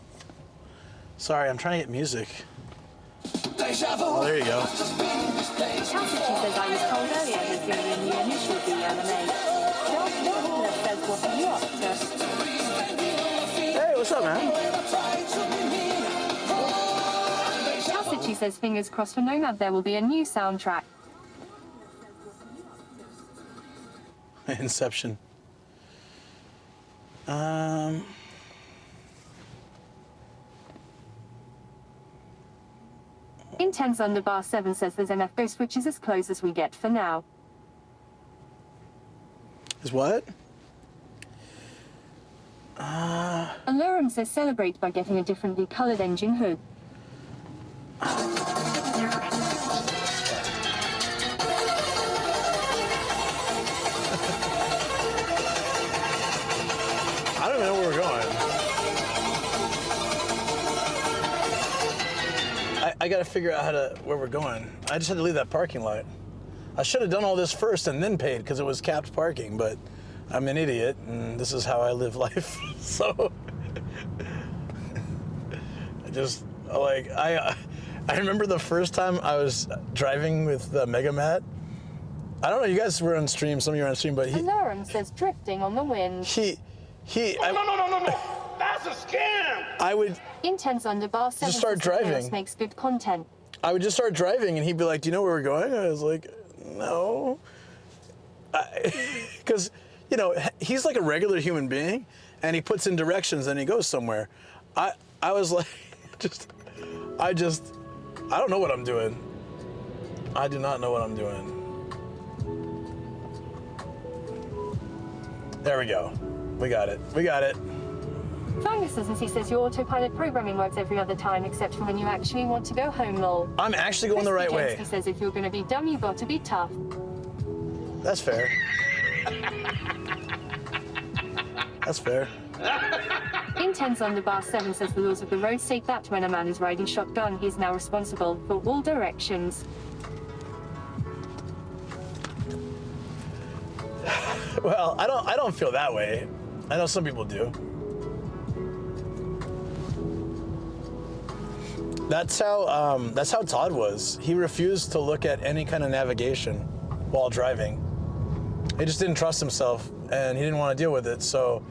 Sorry, I'm trying to get music. Oh, there you go. Chastity says I was told earlier there's going to be a new initial D anime. Josh Nicholas says, what are you up to? Hey, what's up, man? Chastity says, fingers crossed for Nomad there will be a new soundtrack. Inception. Intense Underbar 7 says there's enough ghost which is as close as we get for now. Is what? Alurum says celebrate by getting a differently colored engine hood. I don't even know where we're going. I gotta figure out where we're going. I just had to leave that parking lot. I should have done all this first and then paid because it was capped parking, but I'm an idiot and this is how I live life. So I remember the first time I was driving with Mega Matt. I don't know, you guys were on stream, some of you were on stream, but Alurum says drifting on the wind. No. That's a scam. I would Intense Underbar 7 just start driving. Makes good content. I would just start driving and he'd be like, do you know where we're going? I was like, no. Because, you know, he's like a regular human being and he puts in directions and he goes somewhere. I was like, I don't know what I'm doing. I do not know what I'm doing. There we go. We got it. Fungus says, he says your autopilot programming works every other time except for when you actually want to go home, lol. I'm actually going the right way. He says if you're going to be dumb, you've got to be tough. That's fair. That's fair. Intense Underbar 7 says the laws of the road state that when a man is riding shotgun, he is now responsible for all directions. Well, I don't feel that way. I know some people do. That's how Todd was. He refused to look at any kind of navigation while driving. He just didn't trust himself and he didn't want to deal with it. So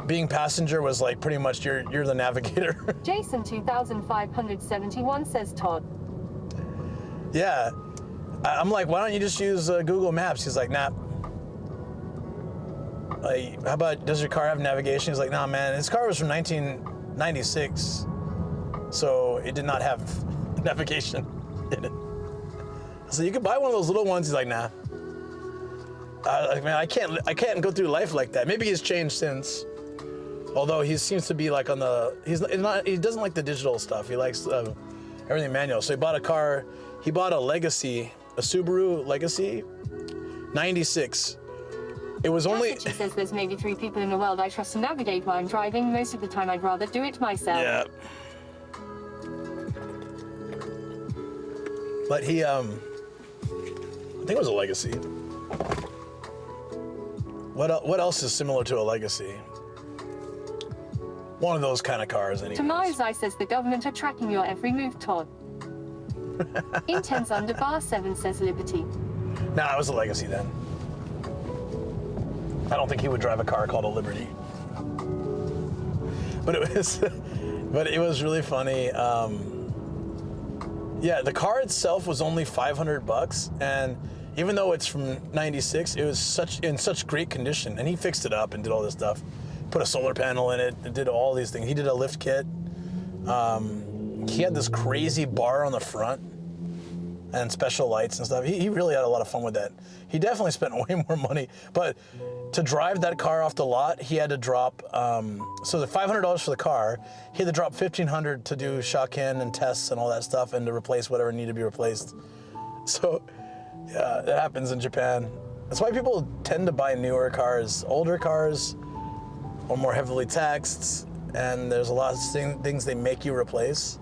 being passenger was like pretty much you're the navigator. Jason 2571 says Todd. Yeah. I'm like, why don't you just use Google Maps? He's like, nah. Like, how about, does your car have navigation? He's like, nah, man. His car was from 1996, so it did not have navigation in it. So you could buy one of those little ones. He's like, nah. Like, man, I can't go through life like that. Maybe he's changed since. Although he seems to be like on the, he doesn't like the digital stuff. He likes everything manual. So he bought a car. He bought a Legacy, a Subaru Legacy, 96. It was only. She says there's maybe 3 people in the world I trust to navigate while I'm driving. Most of the time, I'd rather do it myself. Yeah. But he, I think it was a Legacy. What else is similar to a Legacy? One of those kind of cars, anyway. Tomazai says the government are tracking your every move, Todd. Intense Underbar 7 says Liberty. Nah, it was a Legacy then. I don't think he would drive a car called a Liberty. But it was really funny. Yeah, the car itself was only $500, and even though it's from '96, it was in such great condition. And he fixed it up and did all this stuff, put a solar panel in it, and did all these things. He did a lift kit. He had this crazy bar on the front and special lights and stuff. He really had a lot of fun with that. He definitely spent way more money, but to drive that car off the lot, he had to drop, so the $500 for the car, he had to drop $1,500 to do shock-in and tests and all that stuff and to replace whatever needed to be replaced. So, yeah, that happens in Japan. That's why people tend to buy newer cars. Older cars are more heavily taxed, and there's a lot of things they make you replace.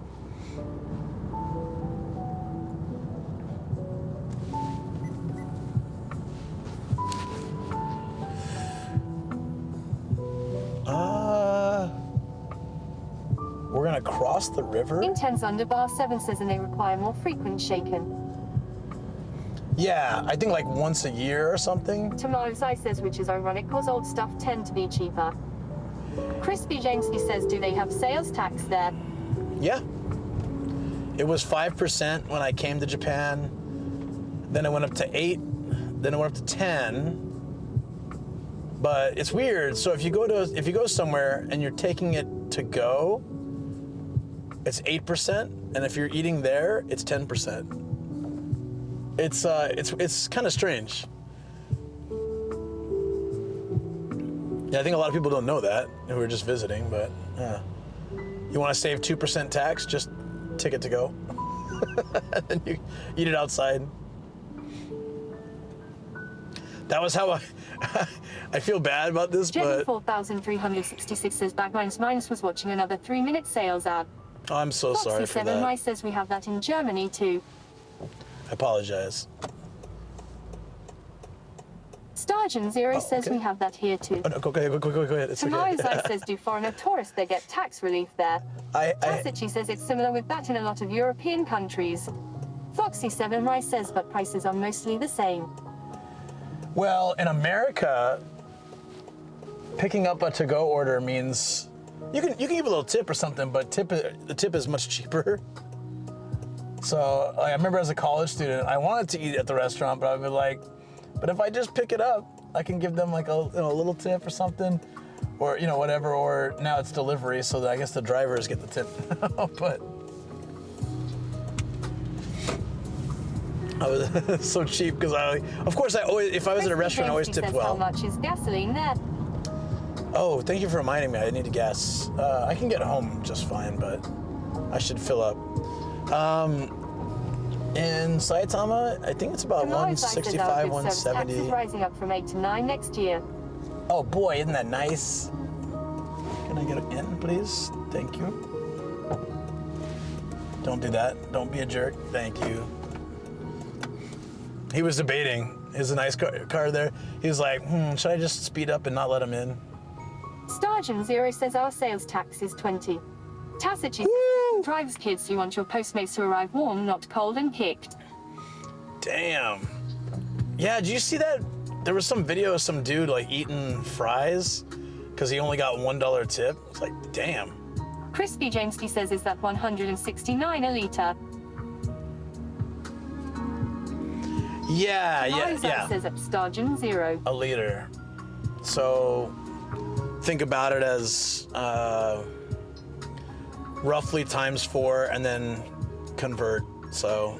We're across the river? Intense Underbar 7 says and they require more frequent shaken. Yeah, I think like once a year or something. Tomorrow's I says, which is ironic because old stuff tend to be cheaper. Crispy Jamesy says, do they have sales tax there? Yeah. It was 5% when I came to Japan. Then it went up to 8. Then it went up to 10. But it's weird. So if you go somewhere and you're taking it to go, it's 8%, and if you're eating there, it's 10%. It's kind of strange. Yeah, I think a lot of people don't know that who are just visiting, but you want to save 2% tax, just ticket to go. And then you eat it outside. That was how I feel bad about this, Jenny but 4366 says back minus was watching another 3-minute sales ad. oh, I'm so sorry for Foxy7 that. Rice says we have that in Germany too. I apologize. Stargen Zero says we have that here too. Oh, no, go ahead. It's Tomorrow's okay. I says do foreigner tourists they get tax relief there. Tacici says it's similar with that in a lot of European countries. Foxy7 Rice says but prices are mostly the same. Well, in America, picking up a to-go order means you can give a little tip or something, but the tip is much cheaper. So I remember as a college student, I wanted to eat at the restaurant, but I'd be like, but if I just pick it up, I can give them like a little tip or something, or whatever. Or now it's delivery, so that I guess the drivers get the tip. But I was so cheap because of course, if I was at a restaurant, I always tip well. How much is gasoline there? Oh, thank you for reminding me. I need gas. I can get home just fine, but I should fill up. In Saitama, I think it's about 165, 170. Taxes rising up from 8 to 9 next year. Oh boy, isn't that nice? Can I get in, please? Thank you. Don't do that. Don't be a jerk. Thank you. He was debating. There's a nice car there. He was like, should I just speed up and not let him in? Stargen Zero says our sales tax is 20. Tacici drives kids, you want your Postmates to arrive warm, not cold and kicked. Damn. Yeah, did you see that? There was some video of some dude like eating fries because he only got $1 tip. It's like, damn. Crispy James D says is that 169 a litre. Yeah. Says at Stargen Zero. A liter. So think about it as roughly times 4 and then convert. So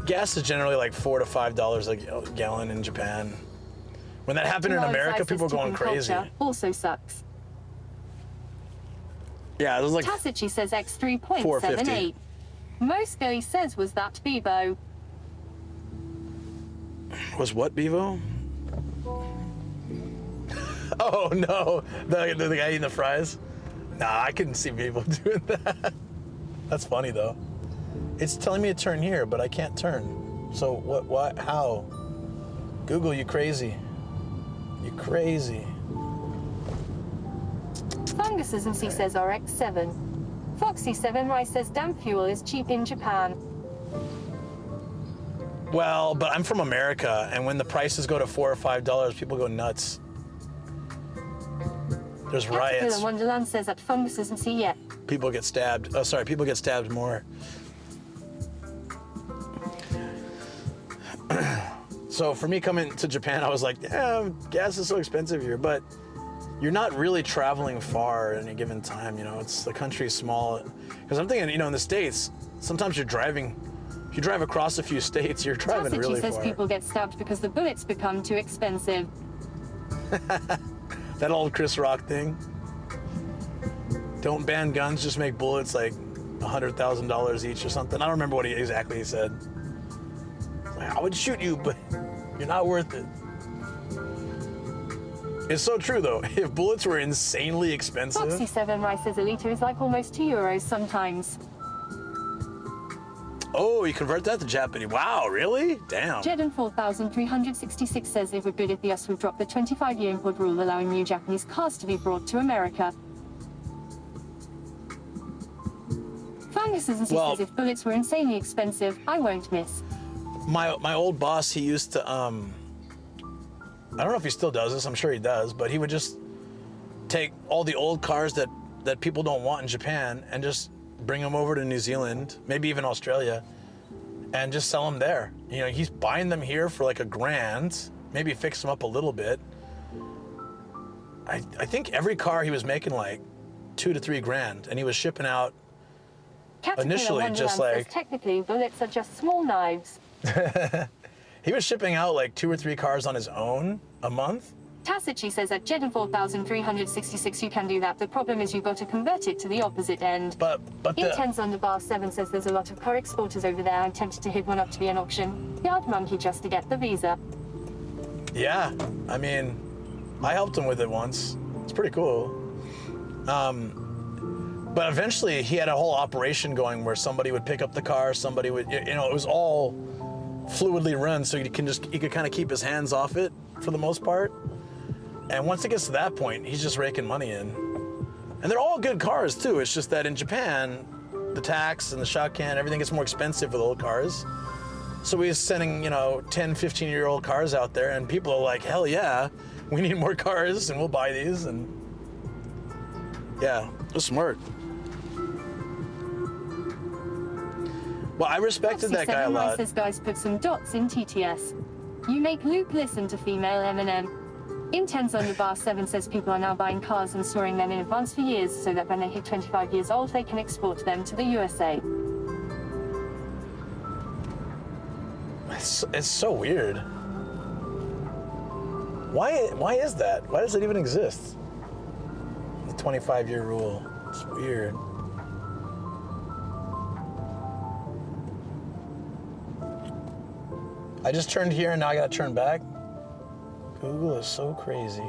gas is generally like $4 to $5 a gallon in Japan. When that happened in America, people were going crazy. Also sucks. Yeah, it was like Tacici says X 3.78. Most Billy says was that Bevo. Was what Bevo? Oh no, the guy eating the fries? Nah, I couldn't see people doing that. That's funny though. It's telling me to turn here, but I can't turn. So what, how? Google, you crazy. You crazy. Funguses and C says RX7. Foxy7 Rice says damn fuel is cheap in Japan. Well, but I'm from America, and when the prices go to $4 or $5, people go nuts. There's riots. Caterpillar Wonderland says that Funguses and C yet. People get stabbed. Oh, sorry, people get stabbed more. So for me coming to Japan, I was like, yeah, gas is so expensive here, but you're not really traveling far at any given time. It's the country's small. Because I'm thinking, in the States, sometimes you're driving. If you drive across a few states, you're driving really far. Tacici says people get stabbed because the bullets become too expensive. That old Chris Rock thing. Don't ban guns, just make bullets like $100,000 each or something. I don't remember what exactly he said. Like, I would shoot you, but you're not worth it. It's so true though. If bullets were insanely expensive. Foxy7 Rice says a litre is like almost €2 sometimes. Oh, you convert that to Japanese. Wow, really? Damn. Jeden 4366 says it would be good if the US would drop the 25-year import rule allowing new Japanese cars to be brought to America. Funguses and Well- says if bullets were insanely expensive, I won't miss. My old boss, he used to, I don't know if he still does this, I'm sure he does, but he would just take all the old cars that people don't want in Japan and just bring them over to New Zealand, maybe even Australia, and just sell them there. You know, he's buying them here for like $1,000, maybe fix them up a little bit. I think every car he was making like $2,000 to $3,000, and he was shipping out Caterpillar initially Wonderland just says like, technically bullets are just small knives. he was shipping out like 2 or 3 cars on his own a month. Tasici says at Jeddah 4366 you can do that. The problem is you've got to convert it to the opposite end. But Intense Underbar 7 says there's a lot of car exporters over there. I'm tempted to hit one up to be an auction. Yard monkey just to get the visa. Yeah, I mean, I helped him with it once. It's pretty cool. But eventually he had a whole operation going where somebody would pick up the car, somebody would, you know, it was all fluidly run, so he could kind of keep his hands off it for the most part. And once it gets to that point, he's just raking money in. And they're all good cars too. It's just that in Japan, the tax and the shot can, everything gets more expensive with old cars. So he's sending, you know, 10, 15-year-old cars out there, and people are like, hell yeah, we need more cars and we'll buy these. And yeah, it was smart. Well, I respected that guy a lot. Says guys put some dots in TTS. You make Luke listen to female Eminem. Intense Underbar 7 says people are now buying cars and storing them in advance for years so that when they hit 25 years old they can export them to the USA. It's so weird. Why is that? Why does it even exist? The 25-year rule. It's weird. I just turned here and now I gotta turn back. Google is so crazy.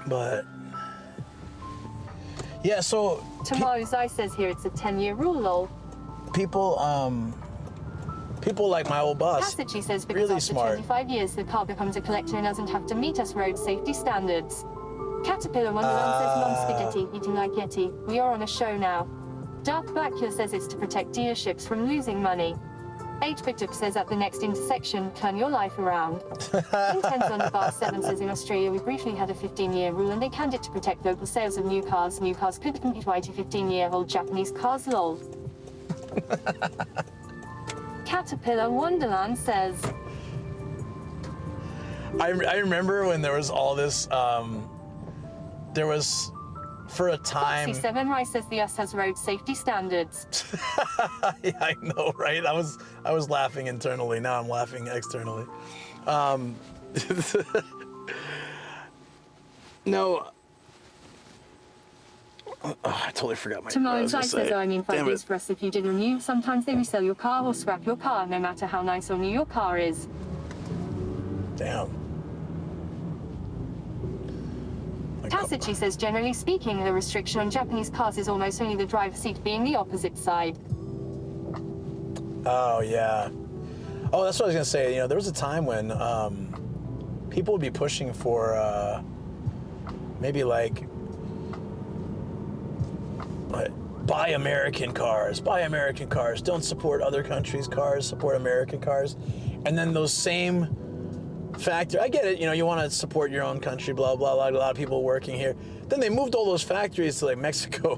But yeah, so Tomorrow's Eye says here it's a 10-year rule, lol. people like my old boss, Tasici says because really after smart. 25 years the car becomes a collector and doesn't have to meet us road safety standards. Caterpillar Wonderland says Mom Spaghetti eating like Yeti. We are on a show now. Darth Blackula says it's to protect dealerships from losing money. 8-Bit says at the next intersection, turn your life around. Intense on the Bar 7 says in Australia we briefly had a 15-year rule and they canned it to protect local sales of new cars. New cars could compete with 15-year-old Japanese cars, lol. Caterpillar Wonderland says... I remember when there was all this, there was, for a time... Foxy 7 Rice says the US has road safety standards. Yeah, I know, right? I was laughing internally. Now I'm laughing externally. No. Oh, I totally forgot my. Tomorrow's Eye says, I mean, 5 Damn years it. for us if you didn't renew. Sometimes they resell your car or scrap your car, no matter how nice or new your car is. Damn. Tasici says, generally speaking, the restriction on Japanese cars is almost only the driver's seat being the opposite side. Oh, yeah. Oh, that's what I was gonna say. You know, there was a time when people would be pushing for maybe like buy American cars, don't support other countries' cars, support American cars. And then those same factories, I get it, you know, you want to support your own country, blah, blah, blah, a lot of people working here. Then they moved all those factories to like Mexico.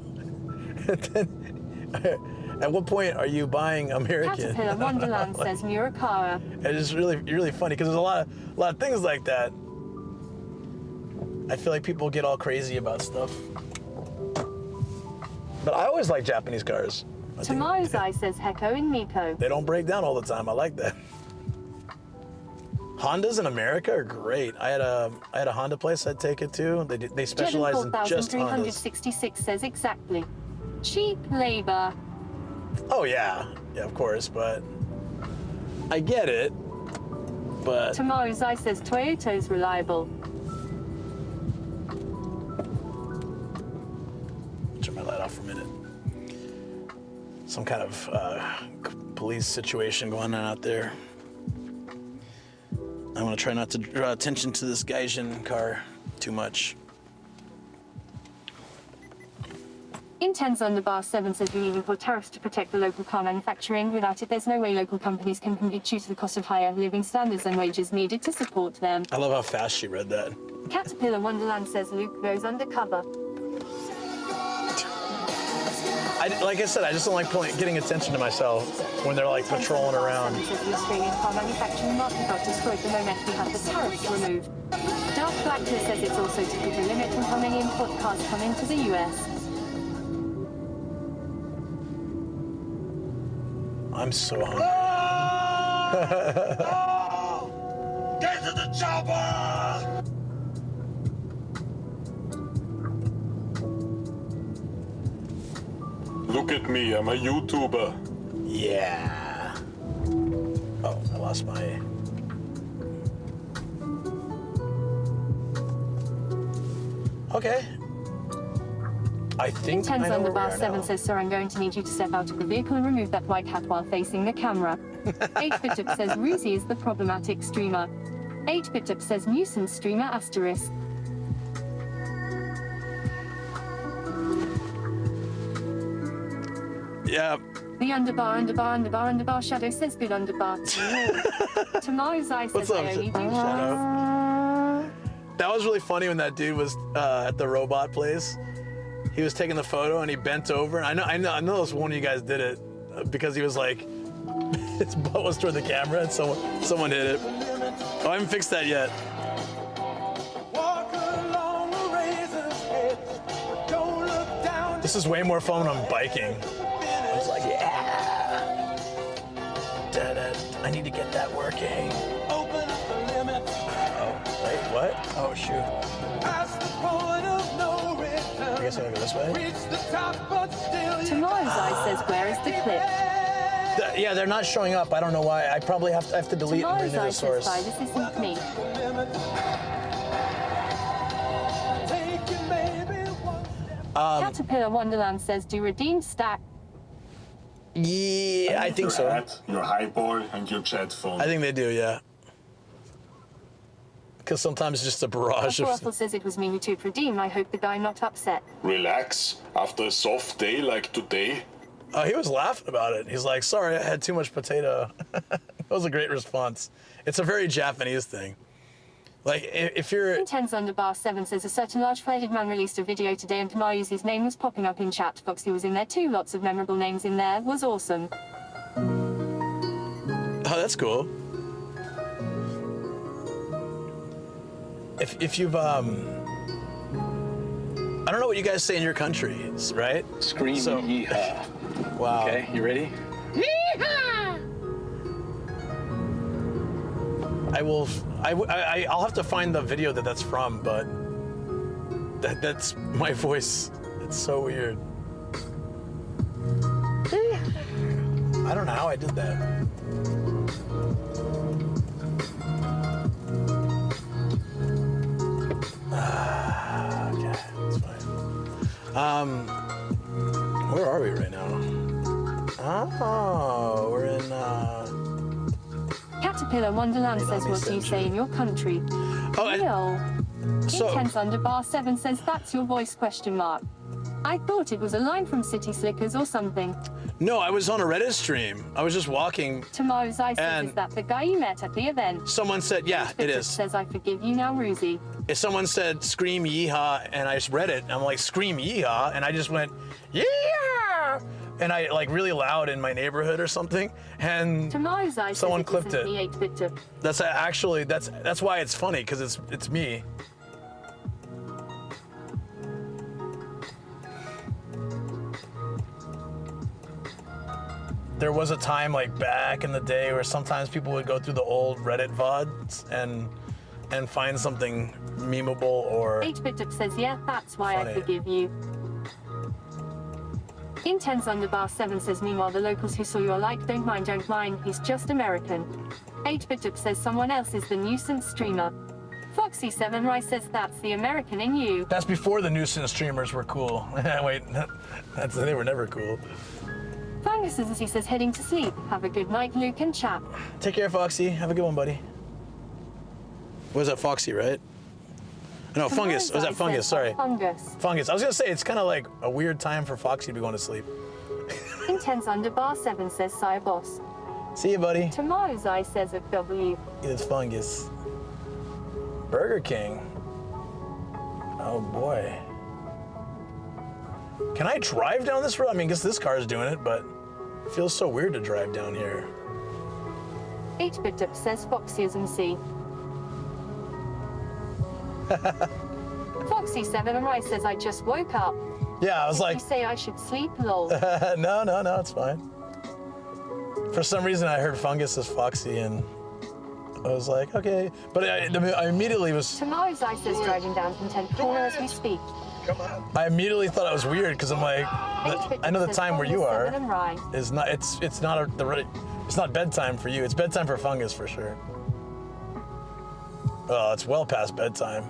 And then, at what point are you buying American? Caterpillar Wonderland says Muracara. It's really funny because there's a lot of things like that. I feel like people get all crazy about stuff. But I always like Japanese cars. Tomorrow's Eye says Heko and Miko. They don't break down all the time. I like that. Hondas in America are great. I had a Honda place I'd take it to. They specialize in just Hondas. 4366 says exactly. Cheap labor. Oh yeah, of course, but I get it. But Tomorrow's Eye says Toyota's reliable. turn my light off for a minute. Some kind of police situation going on out there. I want to try not to draw attention to this Gaijin car too much. Intense_7 says we need import tariffs to protect the local car manufacturing. Without it, there's no way local companies can compete due to the cost of higher living standards and wages needed to support them. I love how fast she read that. Caterpillar Wonderland says Luke goes undercover. Like I said, I just don't like getting attention to myself when they're like patrolling around. Says the Australian car manufacturing market got destroyed the moment we had the tariffs removed. Dark Blackler says it's also to put a limit on how many import cars come into the US. I'm so hungry. Get to the chopper! Look at me, I'm a YouTuber. Yeah. Oh, I lost my... Okay. I think I know where we are now. 7 says, sir, I'm going to need you to step out of the vehicle and remove that white hat while facing the camera. 8BitUp says, Ruzi is the problematic streamer. 8BitUp says, nuisance streamer asterisk. Yeah. The underbar shadow says good underbar. Tomorrow's eye says I only do Shadow? That was really funny when that dude was at the robot place. He was taking the photo and he bent over. I know this one of you guys did it because he was like, his butt was toward the camera and someone hit it. Oh, I haven't fixed that yet. This is way more fun when I'm biking. I was like, yeah. I need to get that working. Oh, wait, what? Oh, shoot. I guess I gotta go this way. Tomorrow's eye says, where is the clip? Yeah, they're not showing up. I don't know why. I probably have to delete and renew the source. Tomorrow's eye says, this isn't me. Caterpillar Wonderland says, do redeem stack. Yeah, I think so. Your hat, your highball, and your chat phone. I think they do, yeah. Because sometimes it's just a barrage of... Russell says it was me who took redeem. I hope the guy not upset. Relax. After a soft day like today. Oh, he was laughing about it. He's like, sorry, I had too much potato. That was a great response. It's a very Japanese thing. Like, if you're... Intense_7 says a certain large-flated man released a video today and Tamayu's name was popping up in chat. Foxy was in there too. Lots of memorable names in there. Was awesome. Oh, that's cool. If you've, I don't know what you guys say in your countries, right? Scream yeehaw. Wow. Okay, you ready? Yeehaw! I'll have to find the video that's from, but that's my voice. It's so weird. I don't know how I did that. Okay, that's fine. Where are we right now? Oh, we're in, Caterpillar Wonderland says, what do you say in your country? Oh, so... Intense_7 says, that's your voice, question mark. I thought it was a line from City Slickers or something. No, I was on a Reddit stream. I was just walking. Tomorrow's eye says, is that the guy you met at the event? Someone said, yeah, it is. Says, I forgive you now, Ruzi. If someone said, scream yeehaw, and I just read it, and I'm like, scream yeehaw, and I just went, yeehaw! And I, like, really loud in my neighborhood or something, and Tomorrow's eye someone says clipped it. Me, 8BitUp. That's actually, that's why it's funny, because it's me. There was a time, like, back in the day where sometimes people would go through the old Reddit VODs and find something memeable or 8BitUp says, yeah, that's why funny. I forgive you. Intense_7 says, meanwhile, the locals who saw your like don't mind, he's just American. 8BitUp says, someone else is the nuisance streamer. Foxy7 Rice says, that's the American in you. That's before the nuisance streamers were cool. Wait, they were never cool. Fungus as he says, heading to sleep. Have a good night, Luke and Chap. Take care, Foxy. Have a good one, buddy. Was that Foxy, right? No, fungus. Was that fungus? Sorry. Fungus. Fungus. I was gonna say it's kind of like a weird time for Foxy to be going to sleep. Intense underbar 7 says Sire Boss. See you, buddy. Tomorrow's I says at W. It's fungus. Burger King. Oh boy. Can I drive down this road? I mean, I guess this car is doing it, but it feels so weird to drive down here. 8-bit Dip says Foxyism C. Foxy7 and Rice says I just woke up. Yeah, I was like. You say I should sleep, lol. No, it's fine. For some reason, I heard fungus as Foxy, and I was like, okay. But I immediately was. Tomorrow's I says driving down from 10th corner as we speak. I immediately thought it was weird because I'm like, I know the time where you are is not. It's not it's not bedtime for you. It's bedtime for fungus for sure. Oh, it's well past bedtime.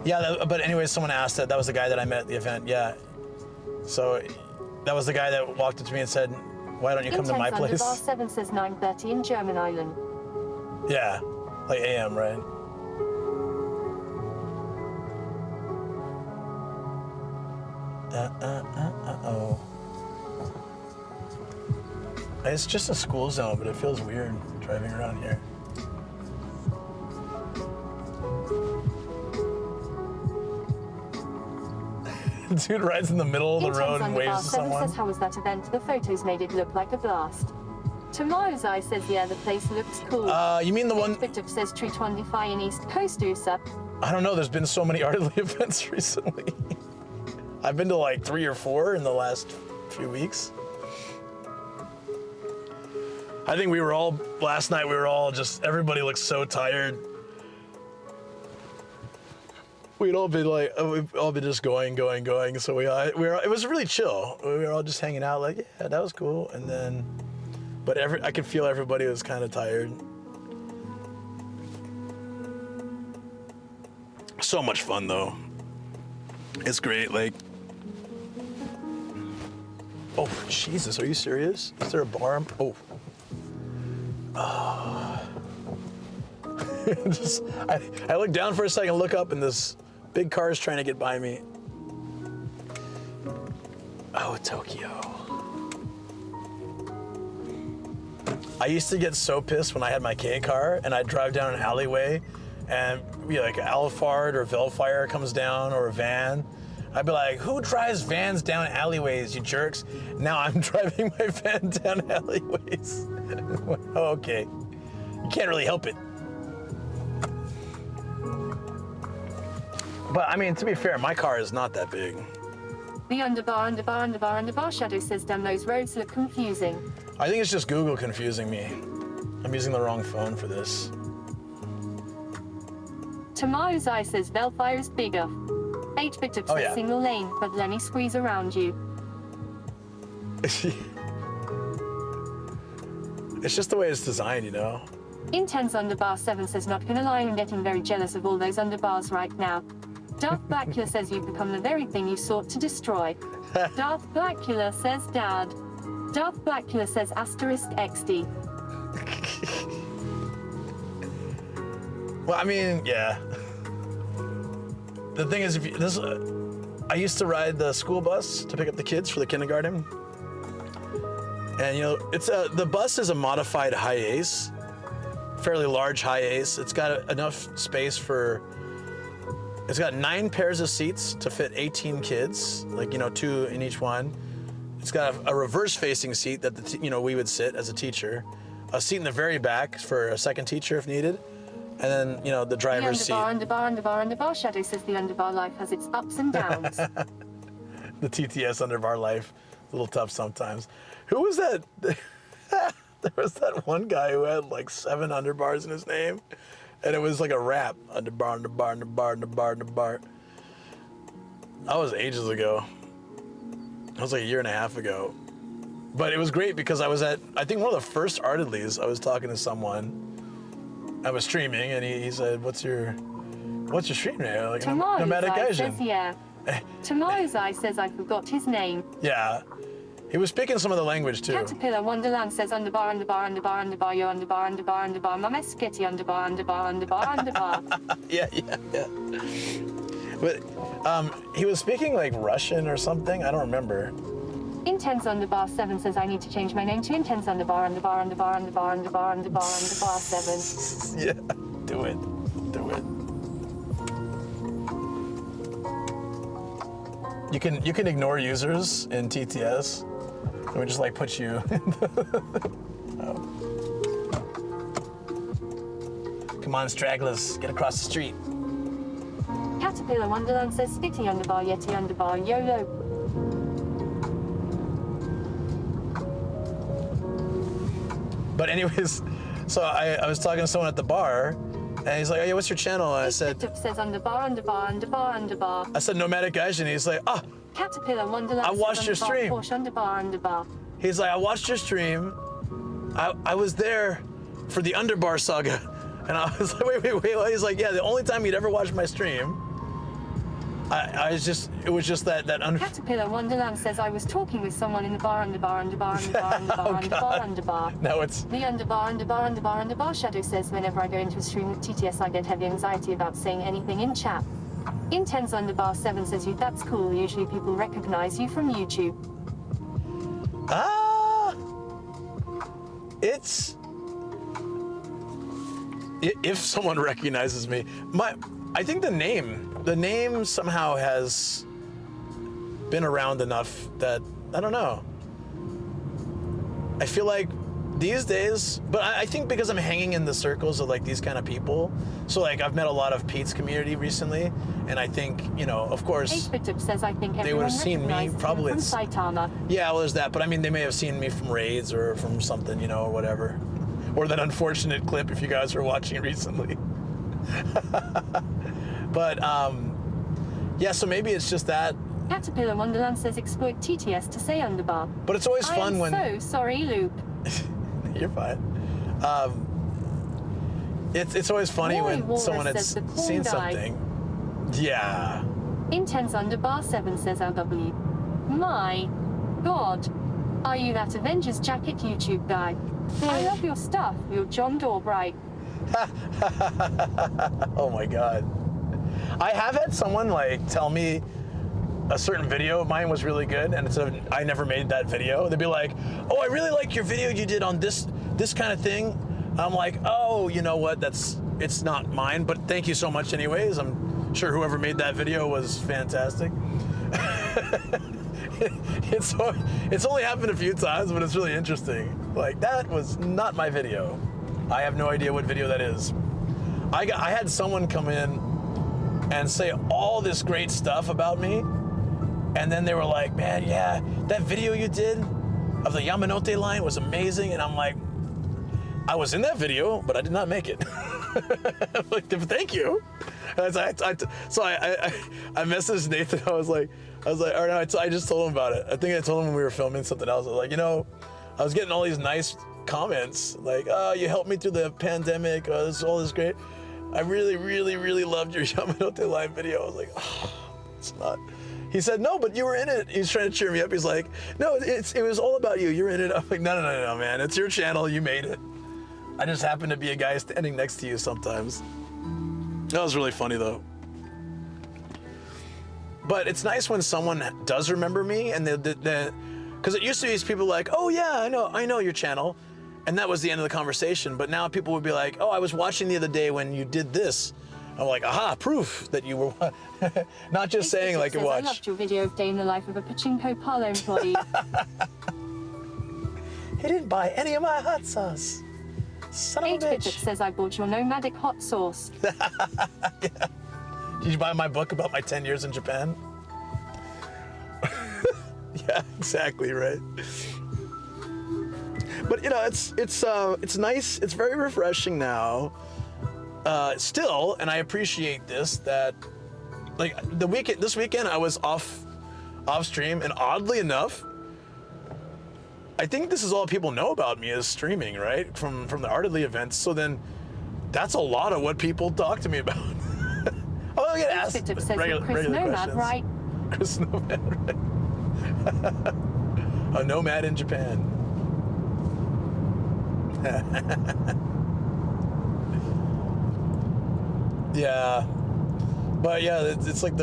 Yeah, but anyway, someone asked that. That was the guy that I met at the event. Yeah. So that was the guy that walked up to me and said, "Why don't you come to my place?" Bar 7 says 9:30 in German Island. Yeah, like AM, right? Oh. It's just a school zone, but it feels weird driving around here. Dude rides in the middle of the road and waves to someone. Says, how was that event? The photos made it look like a blast. Tomorrow's I says, yeah, the place looks cool. You mean the one? Victor says, treat 25 in East Coast USA. I don't know. There's been so many Ardley events recently. I've been to like 3 or 4 in the last few weeks. I think last night we were all just, everybody looked so tired. We'd all be like, we'd all be just going. So it was really chill. We were all just hanging out like, yeah, that was cool. And then, but I could feel everybody was kind of tired. So much fun though. It's great, like. Oh, Jesus, are you serious? Is there a bar? Oh. I look down for a second, look up, and this big car is trying to get by me. Oh, Tokyo. I used to get so pissed when I had my K car and I'd drive down an alleyway and be like Alphard or Velfire comes down or a van. I'd be like, who drives vans down alleyways, you jerks? Now I'm driving my van down alleyways. Okay. You can't really help it. But I mean, to be fair, my car is not that big. The underbar shadow says, damn, those roads look confusing. I think it's just Google confusing me. I'm using the wrong phone for this. Tomorrow's I says, Velfire is bigger. 8-bit says single lane, but let me squeeze around you. It's just the way it's designed, you know? Intense underbar 7 says, not gonna lie, I'm getting very jealous of all those underbars right now. Darth Blackula says you've become the very thing you sought to destroy. Darth Blackula says dad. Darth Blackula says asterisk XD. Well, I mean, yeah. The thing is, I used to ride the school bus to pick up the kids for the kindergarten. And you know, the bus is a modified high ace, fairly large high ace. It's got enough space it's got 9 pairs of seats to fit 18 kids, like, you know, 2 in each one. It's got a reverse facing seat that we would sit as a teacher, a seat in the very back for a second teacher if needed. And then, you know, the driver's seat. Underbar shadow says the underbar life has its ups and downs. The TTS underbar life, a little tough sometimes. Who was that? There was that one guy who had like 7 underbars in his name, and it was like a rap. Underbar. That was ages ago. That was like 1.5 years ago. But it was great because I was at, I think one of the first Ardleys, I was talking to someone. I was streaming, and he said, "What's your stream name?" Like, Tomorrow's Nomadic I Asian. says, yeah. Tomorrow's I says I forgot his name. Yeah. He was speaking some of the language too. Caterpillar Wonderland says underbar, yo underbar, mames kitty underbar. Yeah. But he was speaking like Russian or something. I don't remember. Intense underbar 7 says I need to change my name to Intense underbar 7. Yeah, do it. You can ignore users in TTS. And we just like put you. Oh. Come on, stragglers, get across the street. Caterpillar Wonderland says Spitty underbar, Yeti underbar, YOLO. But anyways, so I was talking to someone at the bar, and he's like, "Oh yeah, what's your channel?" And I said, says underbar. I said Nomadic Gaijin, and he's like, "Ah, Caterpillar Wonderland I watched your stream." Porsche underbar. He's like, "I watched your stream. I was there for the Underbar saga," and I was like, "Wait." He's like, "Yeah, the only time you'd ever watched my stream." It was just that Caterpillar Wonderland says I was talking with someone in the bar underbar. Now it's the underbar. Shadow says whenever I go into a stream with TTS I get heavy anxiety about saying anything in chat. Intense underbar 7 says that's cool. Usually people recognize you from YouTube. It's if someone recognizes me, I think the name somehow has been around enough that I don't know. I feel like these days, but I think because I'm hanging in the circles of like these kind of people, so like I've met a lot of Pete's community recently, and I think, of course, says I think they would have seen me probably from Saitama. Yeah, well, there's that, but I mean, they may have seen me from raids or from something, or whatever, or that unfortunate clip if you guys were watching recently. But yeah, so maybe it's just that. Caterpillar Wonderland says exploit TTS to say underbar. But it's always fun when. So sorry, Loop. You're fine. It's always funny when someone has seen something. Yeah. Intense underbar 7 says LW. My God, are you that Avengers Jacket YouTube guy? I love your stuff. You're John Dorbright. Oh my God. I have had someone like tell me a certain video of mine was really good, and I never made that video. They'd be like, "Oh, I really like your video you did on this kind of thing." I'm like, "Oh, you know what? It's not mine, but thank you so much anyways. I'm sure whoever made that video was fantastic." It's only happened a few times, but it's really interesting. Like, that was not my video. I have no idea what video that is. I had someone come in and say all this great stuff about me, and then they were like, "Man, yeah, that video you did of the Yamanote line was amazing." And I'm like, "I was in that video, but I did not make it." Like, thank you. And so I messaged Nathan. I was like, all right, I just told him about it. I think I told him when we were filming something else. I was like, I was getting all these nice comments like, "Oh, you helped me through the pandemic. Oh, this is all this great. I really, really, really loved your Yamanote line video." I was like, "Oh, it's not." He said, "No, but you were in it." He's trying to cheer me up. He's like, "No, it was all about you. You're in it." I'm like, no, man. It's your channel. You made it. I just happen to be a guy standing next to you sometimes. That was really funny, though. But it's nice when someone does remember me, and because it used to be these people like, "Oh yeah, I know your channel," and that was the end of the conversation. But now people would be like, "Oh, I was watching the other day when you did this." I'm like, "Aha, proof that you were," not just saying like you watched. I loved your video of day in the life of a pachinko parlor employee. He didn't buy any of my hot sauce. Son of a bitch. Says I bought your nomadic hot sauce. Yeah. Did you buy my book about my 10 years in Japan? Yeah, exactly right. But it's nice. It's very refreshing now. Still, and I appreciate this, that like this weekend I was off stream, and oddly enough, I think this is all people know about me is streaming, right? From the Artedly events. So then that's a lot of what people talk to me about. Oh, I get asked regular Nomad, questions. right? Chris Nomad, right? A nomad in Japan. Yeah. But yeah, it's like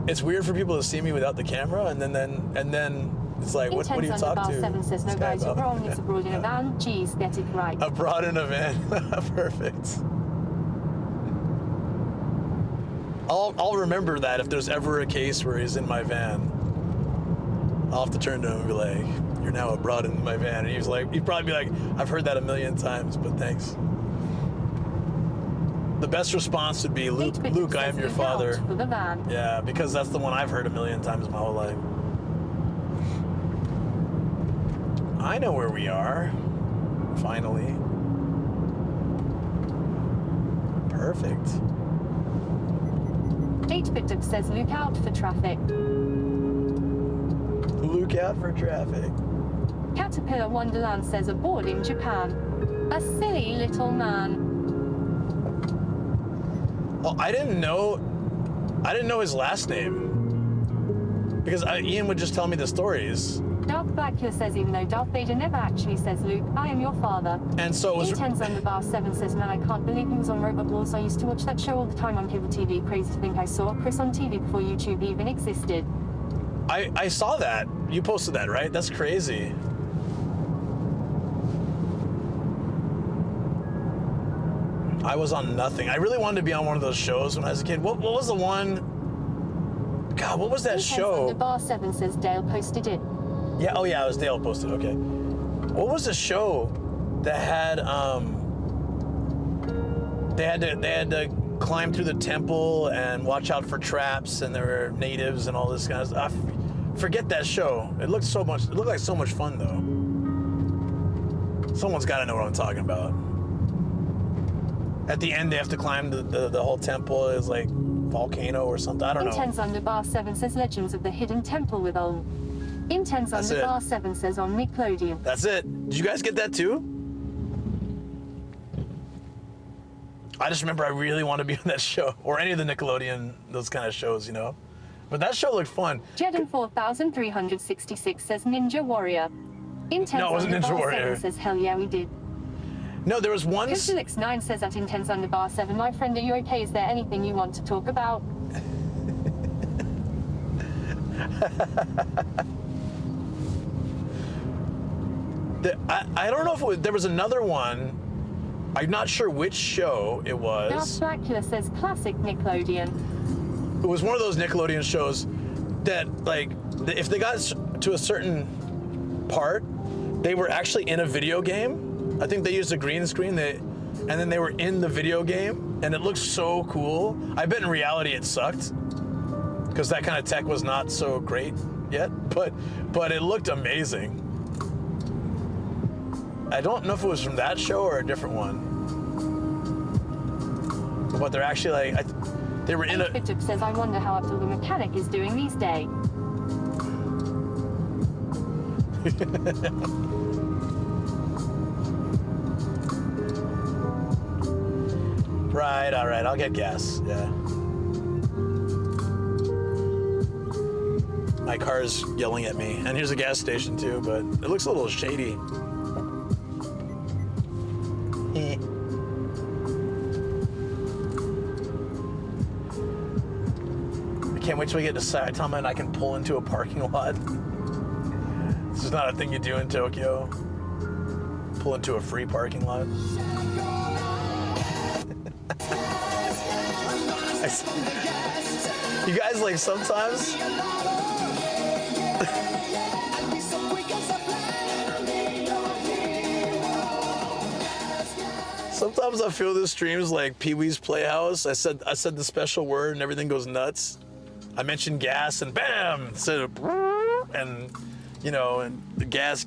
it's weird for people to see me without the camera, and then it's like, what do you talk to? 7 says no guys, you're wrong. It's abroad in a van. Jeez, get it right. Abroad in a van. Perfect. I'll remember that if there's ever a case where he's in my van. I'll have to turn to him and be like, "You're now abroad in my van," and he'd probably be like, "I've heard that a million times, but thanks." The best response would be, Luke, I am your father. For the van. Yeah, because that's the one I've heard a million times my whole life. I know where we are. Finally. Perfect. 8-bit says look out for traffic. Look out for traffic. Caterpillar Wonderland says aboard in Japan. A silly little man. Oh, I didn't know his last name. Because Ian would just tell me the stories. Darth Blackula says even though Darth Vader never actually says Luke, I am your father. And so it was... Intense_7 says, man, I can't believe he was on Robot Wars. I used to watch that show all the time on cable TV. Crazy to think I saw Chris on TV before YouTube even existed. I saw that. You posted that, right? That's crazy. I was on nothing. I really wanted to be on one of those shows when I was a kid. What was the one? God, what was that show? Bar7 says Dale posted it. Yeah, oh yeah, it was Dale posted, okay. What was the show that had, they had to climb through the temple and watch out for traps, and there were natives and all this kind of stuff. Forget that show. It looked like so much fun though. Someone's gotta know what I'm talking about. At the end, they have to climb the whole temple. It's like volcano or something. I don't know. Intense_7 says Legends of the Hidden Temple with Olm. Intense_7 says on Nickelodeon. That's it. Did you guys get that too? I just remember I really want to be on that show, or any of the Nickelodeon, those kind of shows, you know. But that show looked fun. Jeden4366 says Ninja Warrior. Intense No, it wasn't Ninja Warrior. 7 says hell yeah we did. No, there was one. Pistolix9 says at Intense_7, my friend, are you okay? Is there anything you want to talk about? I don't know if there was another one. I'm not sure which show it was. Darth Blackula says classic Nickelodeon. It was one of those Nickelodeon shows that, like, if they got to a certain part, they were actually in a video game. I think they used a green screen, and then they were in the video game, and it looked so cool. I bet in reality it sucked, because that kind of tech was not so great yet, but it looked amazing. I don't know if it was from that show or a different one. But they're actually like, they were in a... Bishop says, I wonder how Abdul the mechanic is doing these days. Right, all right, I'll get gas, yeah. My car's yelling at me, and here's a gas station too, but it looks a little shady. I can't wait till we get to Saitama and I can pull into a parking lot. This is not a thing you do in Tokyo. Pull into a free parking lot. You guys, like, sometimes sometimes I feel this stream's like Pee-wee's Playhouse. I said the special word and everything goes nuts. I mentioned gas and bam, instead of and you know, and the gas.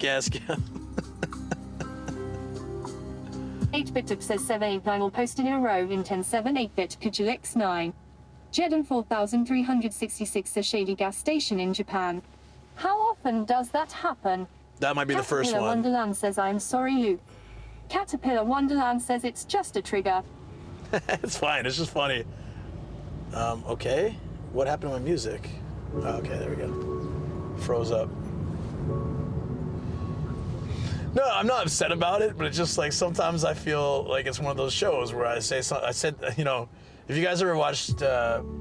8-bit says 789 all posted in a row in 10-7 8-bit Kujulix9. Jeden 4366 says shady gas station in Japan. How often does that happen? That might be the first Caterpillar one. Wonderland says I'm sorry Luke. Caterpillar Wonderland says it's just a trigger. It's fine, it's just funny. Okay, what happened to my music? Oh, okay, there we go. Froze up. No, I'm not upset about it, but it's just like sometimes I feel like it's one of those shows where I said, you know, if you guys ever watched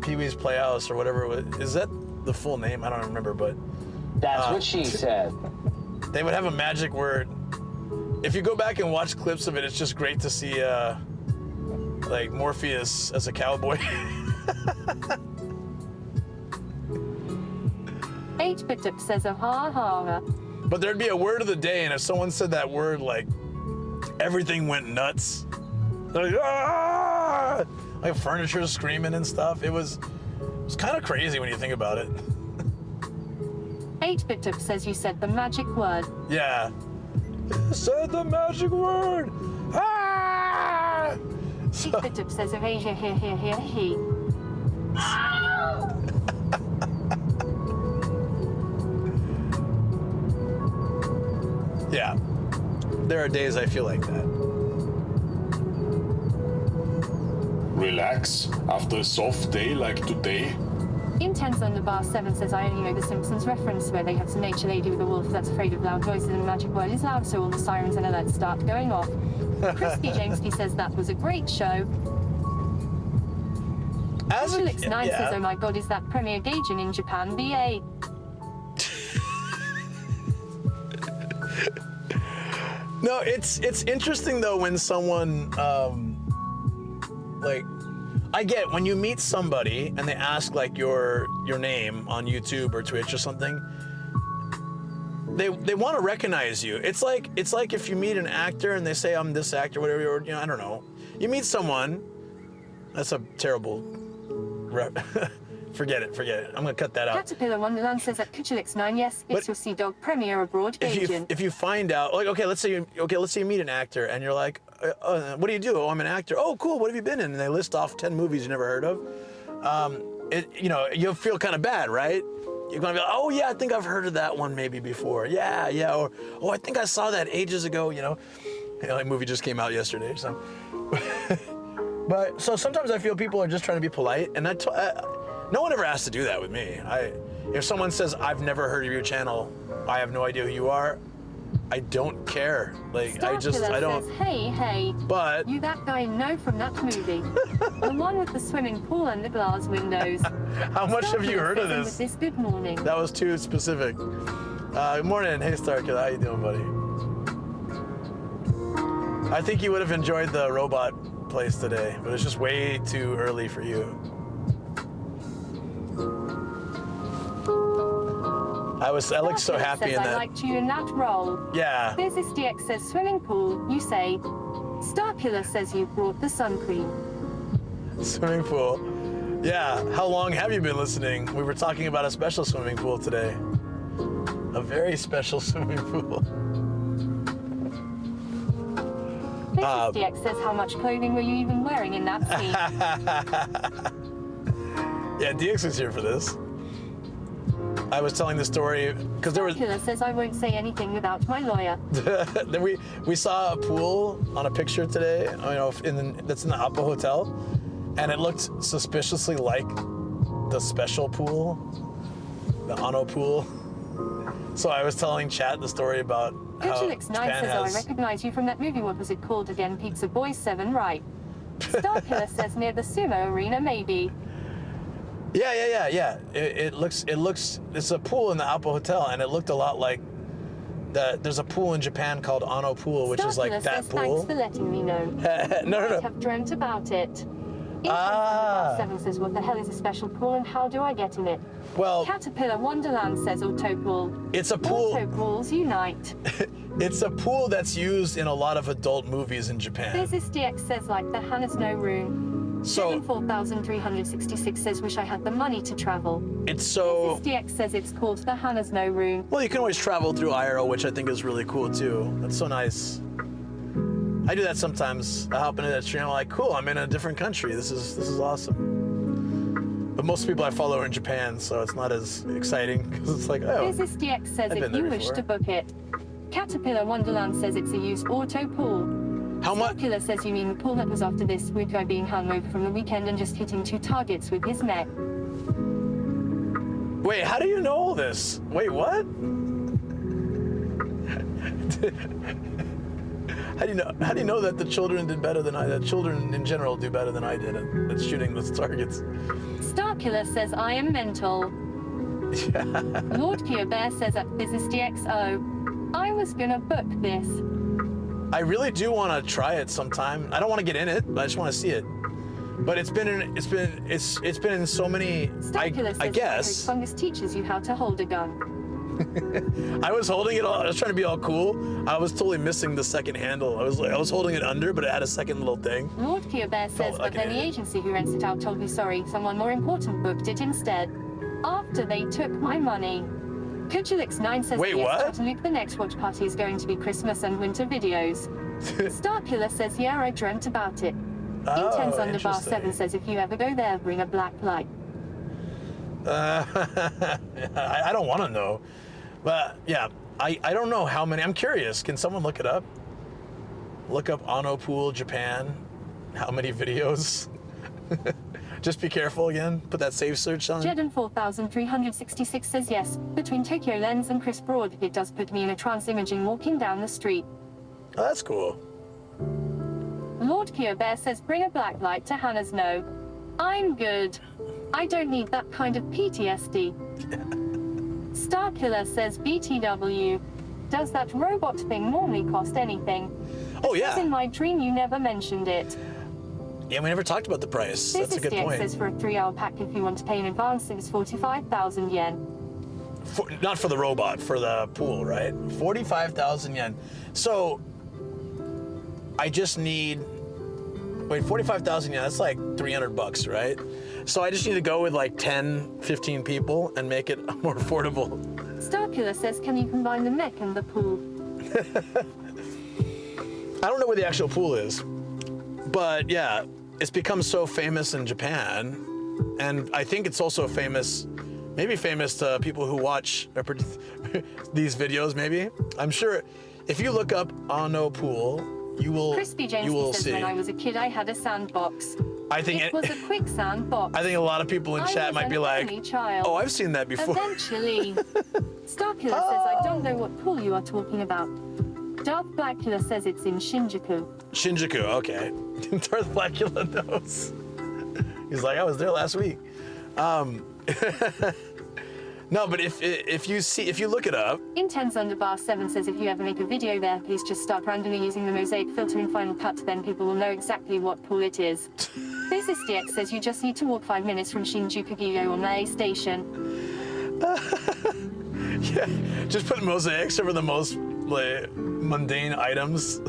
Pee-wee's Playhouse or whatever, is that the full name? I don't remember, but That's what she said. They would have a magic word. If you go back and watch clips of it, it's just great to see like Morpheus as a cowboy. 8-bit says a ha. But there'd be a word of the day, and if someone said that word, like, everything went nuts. They're like, ah! Like furniture screaming and stuff. It was kind of crazy when you think about it. 8-bit says you said the magic word. Yeah. Said the magic word. Ah! 8-bit says Asia he. Yeah. There are days I feel like that. Relax after a soft day like today. Intense on the bar 7 says I only know the Simpsons reference where they have some nature lady with a wolf that's afraid of loud voices and the magic word is loud, so all the sirens and alerts start going off. Crispy Jamesky says that was a great show. Felix9 says, oh my god, is that Premier Gaijin in Japan? BA. No, it's interesting though when someone like, I get when you meet somebody and they ask like your name on YouTube or Twitch or something, they want to recognize you. It's like if you meet an actor and they say I'm this actor, whatever, or you know, I don't know. You meet someone, that's a terrible forget it. I'm gonna cut that out. Caterpillar Wonderland says at Kuchelix9, yes, it's your Sea Dog Premier abroad agent. If you find out, like, let's say you meet an actor and you're like, what do you do? Oh, I'm an actor. Oh, cool. What have you been in? And they list off 10 movies you never heard of. You know, you'll feel kind of bad, right? You're gonna be like, oh yeah, I think I've heard of that one maybe before. Yeah, or oh, I think I saw that ages ago. You know, like movie just came out yesterday or something. But so sometimes I feel people are just trying to be polite, and no one ever has to do that with me. If someone says, I've never heard of your channel, I have no idea who you are, I don't care. Like, I don't. Says, hey, but you that guy know from that movie. The one with the swimming pool and the glass windows. How much have you heard of this? Good morning. That was too specific. Good morning. Hey, Starkiller. How you doing, buddy? I think you would have enjoyed the robot place today, but it's just way too early for you. I looked so happy in that. I liked you in that role. Yeah. There's DX says swimming pool. You say, Starkiller says you brought the sun cream. Swimming pool. Yeah. How long have you been listening? We were talking about a special swimming pool today. A very special swimming pool. DX says, how much clothing were you even wearing in that scene? Yeah, DX is here for this. I was telling the story because there was. Killer says I won't say anything without my lawyer. Then we saw a pool on a picture today. You know, that's in the Appa Hotel, and it looked suspiciously like the special pool, the Ano pool. So I was telling Chat the story about how Japan says, has. I recognize you from that movie. What was it called again? Pizza Boys 7, right? Starkiller says near the sumo arena, maybe. Yeah. It looks. It's a pool in the Appa Hotel, and it looked a lot like there's a pool in Japan called Ano Pool, which is like that pool. Thanks for letting me know. No. I have dreamt about it. 7 says, what the hell is a special pool and how do I get in it? Well, Caterpillar Wonderland says Auto Pool. It's a pool. Auto Pools unite. It's a pool that's used in a lot of adult movies in Japan. This DX says like the Hana's no room. So 4366 says wish I had the money to travel. It's so. This DX says it's called the Hana's no room. Well, you can always travel through IRL, which I think is really cool too. That's so nice. I do that sometimes. I hop into that stream. I'm like, cool. I'm in a different country. This is awesome. But most people I follow are in Japan, so it's not as exciting because it's like, oh. This DX says if you wish to book it. Caterpillar Wonderland says it's a used auto pool. How much? Caterpillar says you mean the pool that was after this with guy being hungover from the weekend and just hitting 2 targets with his net. Wait, how do you know all this? Wait, what? How do you know that the children did better than I did? Children in general do better than I did at shooting those targets. Starkiller says I am mental. Lord Kia Bear says at PhysicDXO, I was gonna book this. I really do want to try it sometime. I don't want to get in it, but I just want to see it. But it's been in so many. Starkiller I says guess. Fungus teaches you how to hold a gun. I was holding it all. I was trying to be all cool. I was totally missing the second handle. I was holding it under, but it had a second little thing. Lord Kia Bear says, but then the agency who rents it out told me sorry, someone more important booked it instead. After they took my money. Kujulix9 says, Wait, yes, what? Luke, the next watch party is going to be Christmas and winter videos. Starkiller says, yeah, I dreamt about it. Intense Underbar 7 says, if you ever go there, bring a black light. I don't want to know. But yeah, I don't know how many. I'm curious. Can someone look it up? Look up Ono Pool Japan. How many videos? Just be careful again. Put that save search on. Jeden 4366 says yes. Between Tokyo Lens and Chris Broad, it does put me in a trance imaging walking down the street. Oh, that's cool. Lord Kia Bear says bring a black light to Hannah's no. I'm good. I don't need that kind of PTSD. Starkiller says BTW. Does that robot thing normally cost anything? Oh yeah. In my dream you never mentioned it. Yeah, we never talked about the price. That's a good point. says for a 3-hour pack if you want to pay in advance, it's 45,000 yen. Not for the robot, for the pool, right? 45,000 yen. So I just need, wait, 45,000 yen, that's like $300, right? So I just need to go with like 10, 15 people and make it more affordable. Starkiller says, can you combine the mech and the pool? I don't know where the actual pool is, but yeah, it's become so famous in Japan, and I think it's also famous, maybe famous to people who watch these videos, maybe. I'm sure if you look up Ono Pool, you will Crispy James says, see. when I was a kid, I had a sandbox. I think it was a quick sandbox. I think a lot of people in chat might be like, oh, I've seen that before. Eventually. Starkiller says, I don't know what pool you are talking about. Darth Blackula says it's in Shinjuku. Shinjuku, okay. Darth Blackula knows. He's like, I was there last week. No, but if you look it up. Intense Underbar 7 says if you ever make a video there, please just start randomly using the mosaic filter in Final Cut, then people will know exactly what pool it is. PhysicDX says you just need to walk 5 minutes from Shinjuku-gyo on Mae Station. Yeah, just put mosaics over the most like mundane items.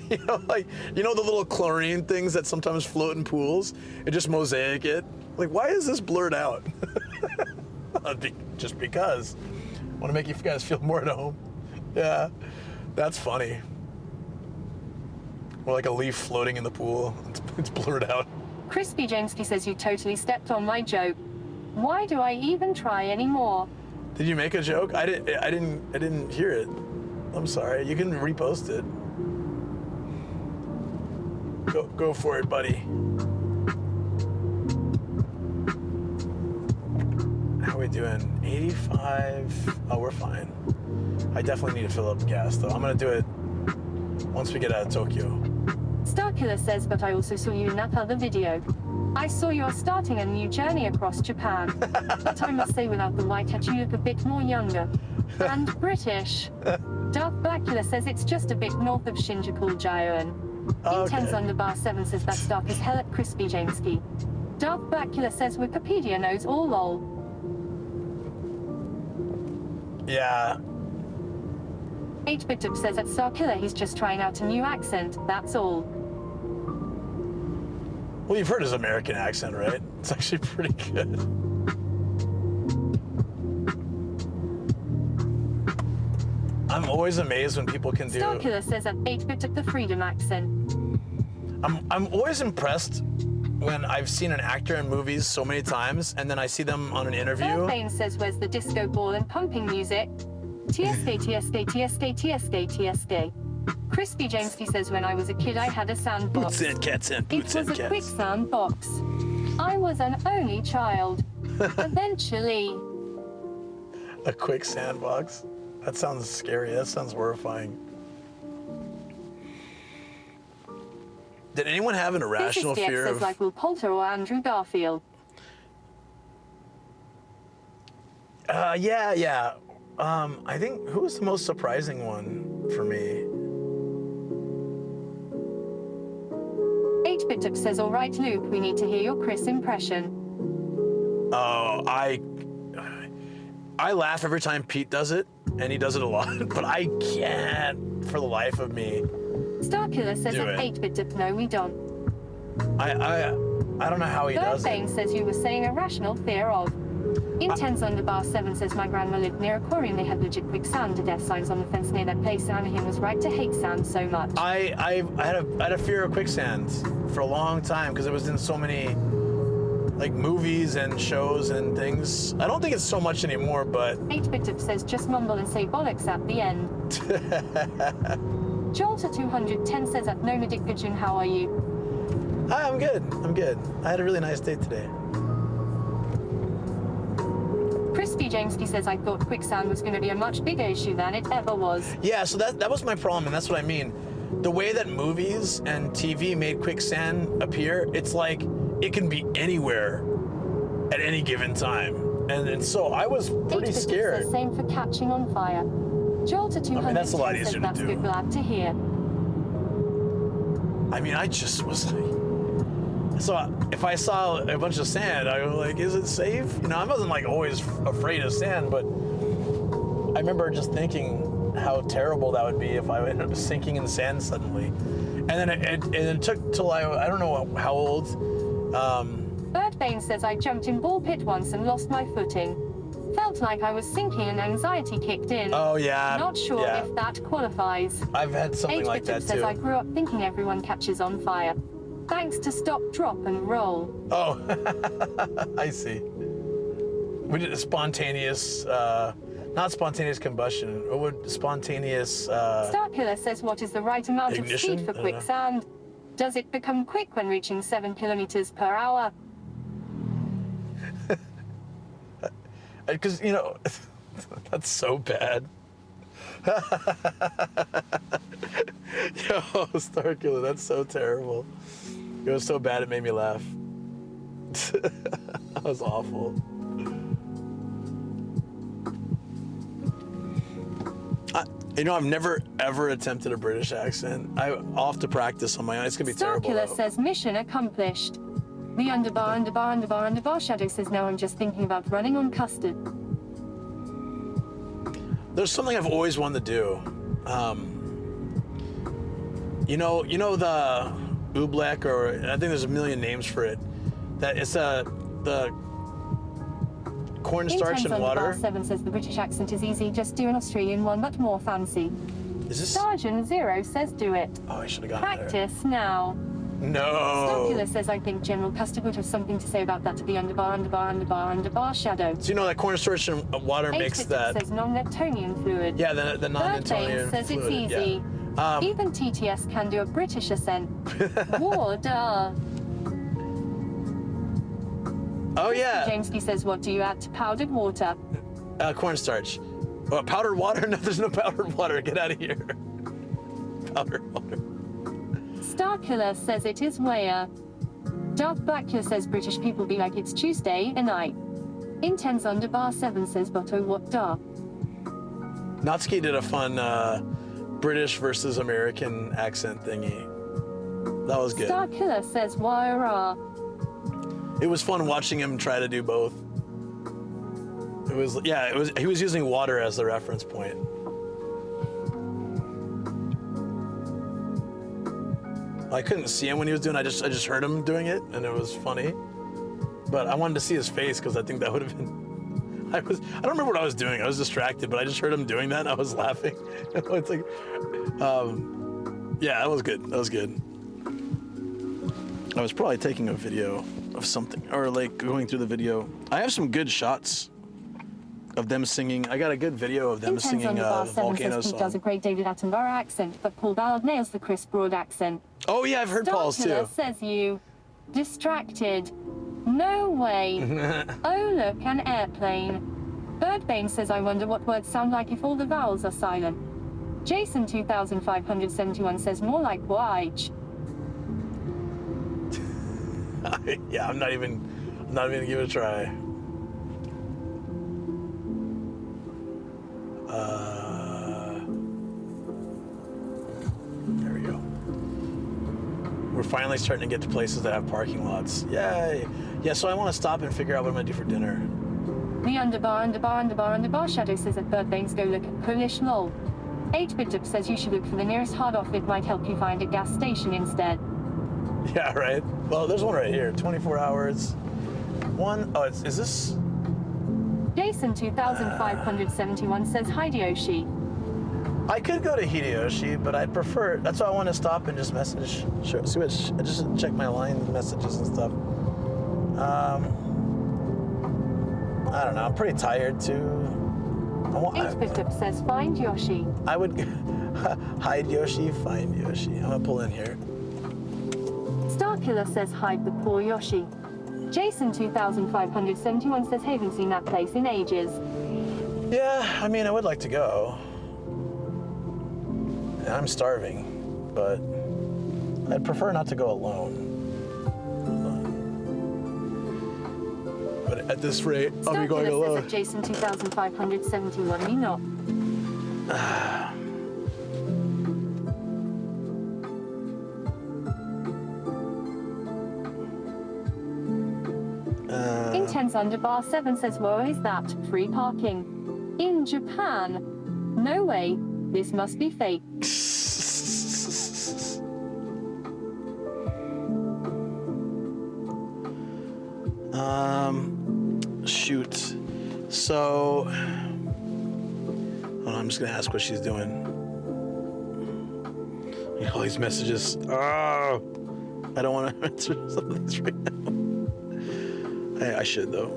You know the little chlorine things that sometimes float in pools? It just mosaic it. Like, why is this blurred out? Just because. I want to make you guys feel more at home. Yeah, that's funny. Or like a leaf floating in the pool. It's blurred out. Crispy Jamesky says you totally stepped on my joke. Why do I even try anymore? Did you make a joke? I didn't hear it. I'm sorry. You can repost it. Go for it, buddy. How are we doing? 85. Oh, we're fine. I definitely need to fill up gas though. I'm gonna do it once we get out of Tokyo. Starkiller says, but I also saw you in that other video. I saw you're starting a new journey across Japan. But I must say, without the white hat, you look a bit more younger. And British. Darth Blackula says it's just a bit north of Shinjuku-gyo. Intense Underbar 7 says that's dark as hell at Crispy Jamesky. Darth Blackula says Wikipedia knows all lol. Yeah. 8-Bit says at Starkiller he's just trying out a new accent, that's all. Well, you've heard his American accent, right? It's actually pretty good. I'm always amazed when people can do... Starkiller says at 8-Bit the Freedom accent. I'm always impressed when I've seen an actor in movies so many times, and then I see them on an interview. Bane says, where's the disco ball and pumping music? TSK, TSK, TSK, TSK, TSK. Crispy Jamesky says, when I was a kid, I had a sandbox. Boots and cats and boots and cats. It was a quick sandbox. I was an only child. Eventually. A quick sandbox? That sounds scary. That sounds horrifying. Did anyone have an irrational This is fear says of... like Will Poulter or Andrew Garfield. Yeah. I think, who was the most surprising one for me? 8-Bit Duck says, all right, Luke, we need to hear your Chris impression. Oh, I laugh every time Pete does it, and he does it a lot, but I can't, for the life of me. Starkiller says, Do at it. 8-Bit Duck, no, we don't. I don't know how he does it. Bane says you were saying irrational fear of. Intense underbar 7 says my grandma lived near a quarry and they had legit quicksand to death signs on the fence near that place. Anaheim was right to hate sand so much. I had a fear of quicksand for a long time because it was in so many like movies and shows and things. I don't think it's so much anymore, but 8-Bit says just mumble and say bollocks at the end. Jolter 210 says at Nomadic Gajun, how are you? Hi, I'm good. I had a really nice day today. Crispy Jamesky says I thought quicksand was going to be a much bigger issue than it ever was. Yeah, so that was my problem, and that's what I mean. The way that movies and TV made quicksand appear, it's like it can be anywhere at any given time. And so I was pretty scared. Says same for catching on fire. Jolter 210 I mean, that's a lot easier says to that's do. good, glad to hear. I mean, I just was like... So if I saw a bunch of sand, I was like, is it safe? You know, I wasn't like always afraid of sand, but I remember just thinking how terrible that would be if I ended up sinking in the sand suddenly. And then it took till I don't know how old. Birdbane says I jumped in ball pit once and lost my footing. Felt like I was sinking and anxiety kicked in. Oh yeah. Not sure yeah. if that qualifies. I've had something like that says too. I grew up thinking everyone catches on fire. Thanks to Stop, Drop, and Roll. Oh, I see. We did a spontaneous, not spontaneous combustion. What would spontaneous? Starkiller says, what is the right amount ignition? of speed for quicksand? Does it become quick when reaching 7 kilometers per hour? Because, you know, that's so bad. Yo, Starkiller, that's so terrible. It was so bad it made me laugh. That was awful. You know, I've never ever attempted a British accent. I'll have to practice on my own. It's gonna be terrible. Starkiller says mission accomplished. The underbar shadow says now I'm just thinking about running on custard. There's something I've always wanted to do. You know the oobleck, or I think there's a million names for it. That it's the cornstarch and water. 7 says the British accent is easy, just do an Australian one but more fancy. Is this? Sergeant 0 says do it. Oh, I should have gotten Practice now. No. Starkiller says I think General Custer would have something to say about that to the underbar shadow. So you know that cornstarch and water makes that. Says non-Neptunian fluid. Yeah, the non-Neptunian says fluid. it's easy. Yeah. Even TTS can do a British accent. War, duh. Oh yeah. Jamesky says, what do you add to powdered water? Cornstarch. Oh, powdered water? No, there's no powdered water. Get out of here. Powdered water. Starkiller says it is Waya. Darth Blackula says British people be like it's Tuesday a night. Intense underbar 7 says but oh what da. Natsuki did a fun British versus American accent thingy. That was good. Starkiller says why. It was fun watching him try to do both. It was, yeah, it was. He was using water as the reference point. I couldn't see him when he was doing it. I just heard him doing it, and it was funny. But I wanted to see his face because I think that would have been. I don't remember what I was doing. I was distracted, but I just heard him doing that, and I was laughing. It's like, yeah, that was good. That was good. I was probably taking a video of something, or like going through the video. I have some good shots of them singing. I got a good video of them singing Volcano says song. Pete does a great David Attenborough accent, but Paul Ballard nails the Chris Broad accent. Oh yeah, I've heard Paul's too. Starkiller says you distracted. No way. Oh look, an airplane. Birdbane says, I wonder what words sound like if all the vowels are silent. Jason 2571 says, more like wage. Yeah, I'm not even gonna give it a try. There we go. We're finally starting to get to places that have parking lots. Yay! Yeah, so I want to stop and figure out what I'm gonna do for dinner. The underbar shadow says at Birdbane's go look at Polish lol. 8-bit says you should look for the nearest hard off, it might help you find a gas station instead. Yeah, right. Well, there's one right here. 24 hours. One. Oh, is this? Jason 2571 says Hideyoshi. I could go to Hideyoshi, but I'd prefer. That's why I want to stop and just message. Sure. See what? Just check my line messages and stuff. I don't know. I'm pretty tired too. 8-bit says find Yoshi. I would hide Yoshi, find Yoshi. I'm gonna pull in here. Starkiller says hide the poor Yoshi. Jason 2571 says haven't seen that place in ages. Yeah, I mean, I would like to go. I'm starving, but I'd prefer not to go alone. But at this rate, I'll be going alone. Says Jason 2571, me not. Intense Underbar 7 says, whoa, is that free parking? In Japan? No way. This must be fake. Shoot. So, hold on, I'm just gonna ask what she's doing. All these messages. Oh, I don't want to answer some of these right now. I should though.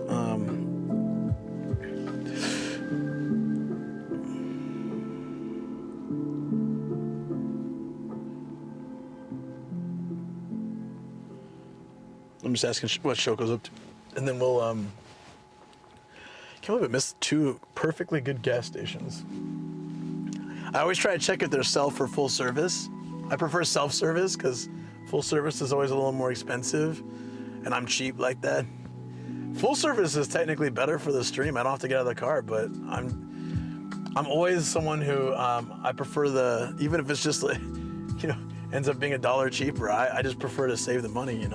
I'm just asking what Shoko's up to, and then we'll can't believe I missed 2 perfectly good gas stations. I always try to check if they're self or full service. I prefer self-service because full service is always a little more expensive, and I'm cheap like that. Full service is technically better for the stream. I don't have to get out of the car, but I'm always someone who I prefer the, even if it's just like, ends up being $1 cheaper. I just prefer to save the money,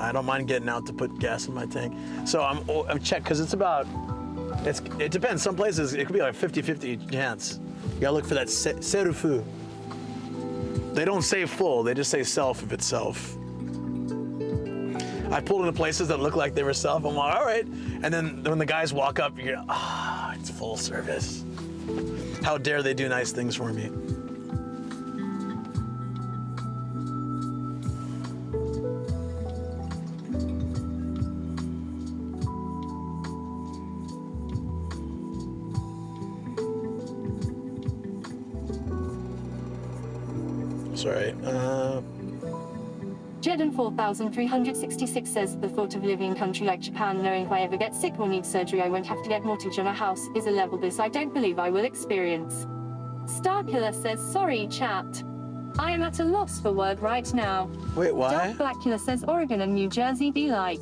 I don't mind getting out to put gas in my tank. So I'm checked because it depends. Some places it could be like 50-50 chance. You gotta look for that serufu. They don't say full, they just say self if it's self. I pulled into places that look like they were self. I'm like, all right. And then when the guys walk up, you're it's full service. How dare they do nice things for me? Sorry. Jeden 4366 says the thought of living in a country like Japan, knowing if I ever get sick or need surgery I won't have to get mortgage on a house, is a level this I don't believe I will experience. Starkiller says, sorry chat. I am at a loss for word right now. Wait, why? Dark Blackula says Oregon and New Jersey be like.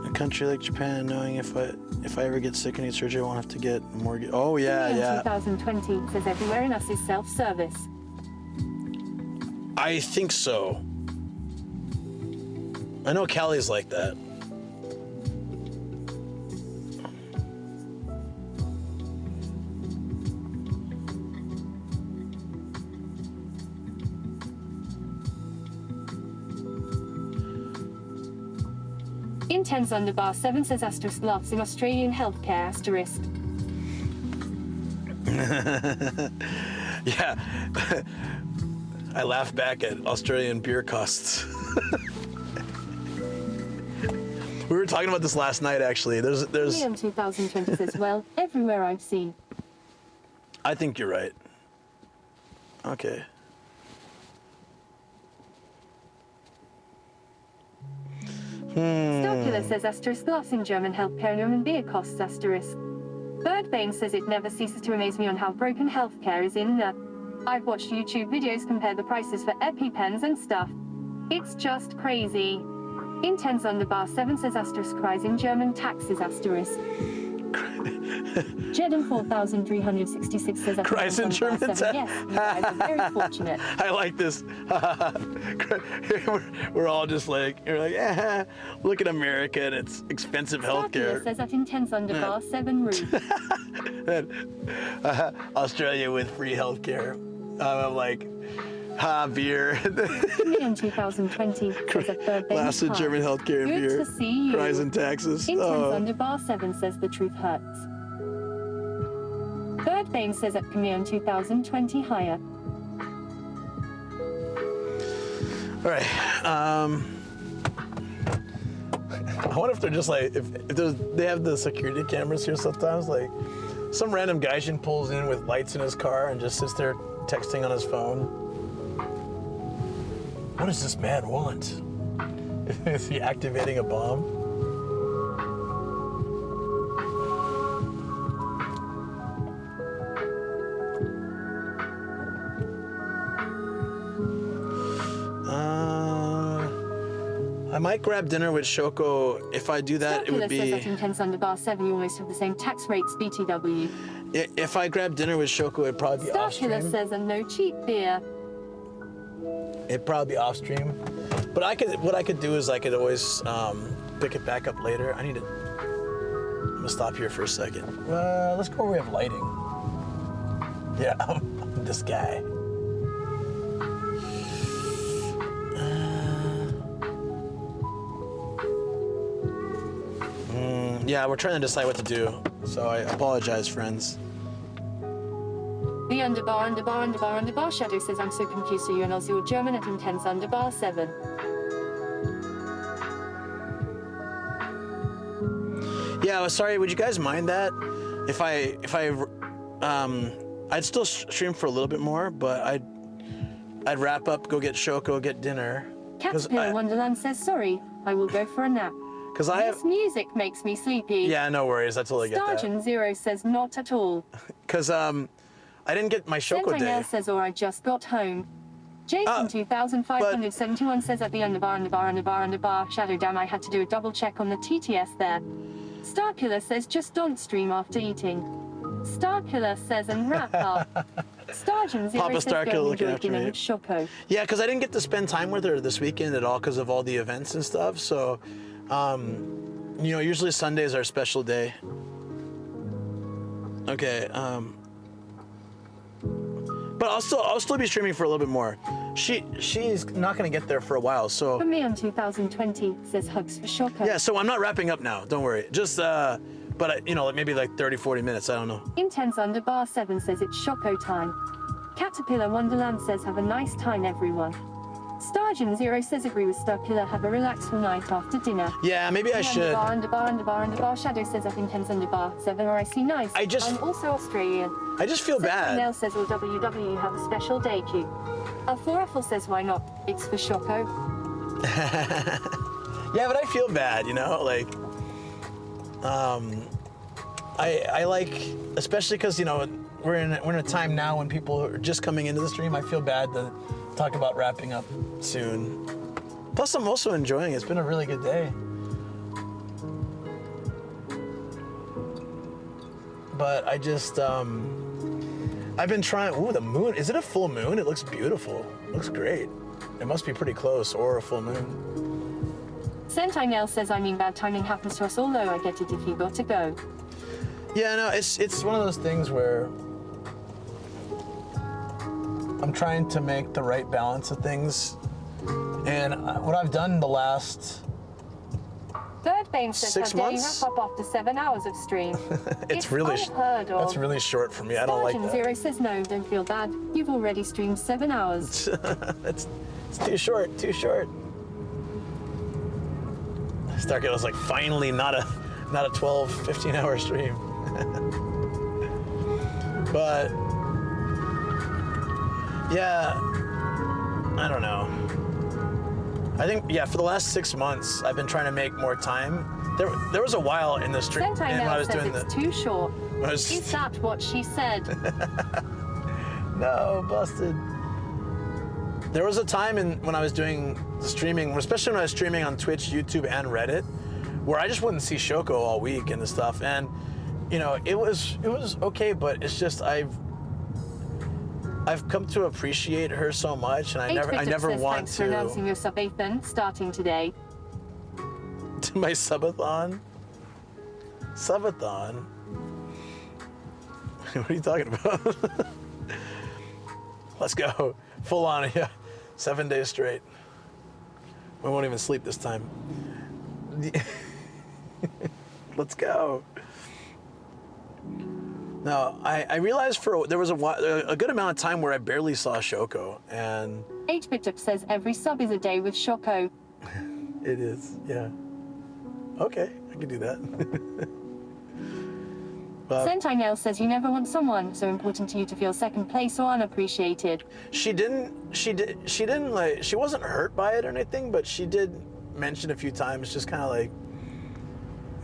A country like Japan, knowing if I ever get sick and need surgery I won't have to get mortgage. Oh yeah. 2020 says everywhere in us is self-service. I think so. I know Cali's like that. Intense Underbar 7 says asterisk laughs in Australian healthcare asterisk. Yeah. I laugh back at Australian beer costs. We were talking about this last night, actually. There's. Liam 2020 says, well, everywhere I've seen. I think you're right. Okay. Starkiller says asterisk loss in German healthcare and beer costs asterisk. Birdbane says it never ceases to amaze me on how broken healthcare is in the... I've watched YouTube videos compare the prices for EpiPens and stuff. It's just crazy. Intense underbar 7 says asterisk cries in German taxes asterisk. Jedden 4366 says cries in German 7. Yes, you guys are very fortunate. I like this. We're all just like, you're like, look at America and its expensive healthcare. Starkiller says at intense underbar 7 rude. Australia with free healthcare. I'm like, beer. In 2020 says a third Last of German healthcare and Good beer. to see you. Cries and taxes. Intense underbar 7 says the truth hurts. Birdbane says at Camille 2020 higher. All right. I wonder if they're just like, if they have the security cameras here sometimes, like some random guy pulls in with lights in his car and just sits there texting on his phone. What does this man want? Is he activating a bomb? I might grab dinner with Shoko. If I do that, it would be... Says at intense underbar 7 you almost have the same tax rates BTW. If I grab dinner with Shoko, it'd probably be off stream. Starkiller says a no cheap beer. It'd probably be off stream. But what I could do is I could always pick it back up later. I'm gonna stop here for a second. Let's go where we have lighting. Yeah, I'm this guy. Yeah, we're trying to decide what to do. So I apologize, friends. The underbar shadow says I'm so confused, so you and Aussie or German at intense underbar 7. Yeah, sorry, would you guys mind that? I'd still stream for a little bit more, but I'd wrap up, go get Shoko, get dinner. Caterpillar Wonderland says sorry, I will go for a nap. This music makes me sleepy. Yeah, no worries, I totally get that. Stargen Zero says not at all. Because I didn't get my Shoko day. Sentinel says, or I just got home. Jason 2571 says at the underbar. Shadow damn, I had to do a double check on the TTS there. Starkiller says just don't stream after eating. Starkiller says and wrap up. Stargen Zero says go enjoy dinner with Shoko. Yeah, because I didn't get to spend time with her this weekend at all because of all the events and stuff. So, you know, usually Sundays are a special day. Okay. But I'll still be streaming for a little bit more. She's not gonna get there for a while, so. For me on 2020 says hugs for Shoko. Yeah, so I'm not wrapping up now. Don't worry. Just but you know, maybe like 30-40 minutes. I don't know. Intense underbar 7 says it's Shoko time. Caterpillar Wonderland says have a nice time, everyone. Stargen Zero says agree with Starkiller, have a relaxful night after dinner. Yeah, maybe I should. Underbar. Shadow says at intense underbar 7 or I see nice. I'm also Australian. I just feel bad. Nell says or WW have a special day queue. Alpha says why not? It's for Shoko. Yeah, but I feel bad, you know, like I like, especially because, you know, we're in a time now when people are just coming into the stream. I feel bad to talk about wrapping up soon. Plus, I'm also enjoying it. It's been a really good day. But I just, I've been trying, ooh, the moon. Is it a full moon? It looks beautiful. It looks great. It must be pretty close, or a full moon. Sentinel says, I mean, bad timing happens to us, although I get it if you got to go. Yeah, no, it's one of those things where I'm trying to make the right balance of things. And what I've done the last Birdbane says 6 months? wrap up after 7 hours of stream. it's really unheard of. That's really short for me. I don't like that. Zero says no, don't feel bad. You've already streamed 7 hours. it's too short, too short. Starkiller was like, finally not a 12, 15-hour stream. But yeah, I don't know. I think, yeah, for the last 6 months, I've been trying to make more time. There was a while in the stream when I was doing it's too short. Is that what she said? No, busted. There was a time when I was doing the streaming, especially when I was streaming on Twitch, YouTube, and Reddit, where I just wouldn't see Shoko all week and stuff. And you know, it was okay, but it's just I've come to appreciate her so much, and I never want thanks for announcing your subathon starting today. To my subathon? Subathon? What are you talking about? Let's go. Full on, yeah. 7 days straight. We won't even sleep this time. Let's go. No, I realized there was a good amount of time where I barely saw Shoko, and 8bit says every sub is a day with Shoko. It is, yeah. Okay, I can do that. Sentinel says you never want someone so important to you to feel second place or unappreciated. She wasn't hurt by it or anything, but she did mention a few times, just kind of like,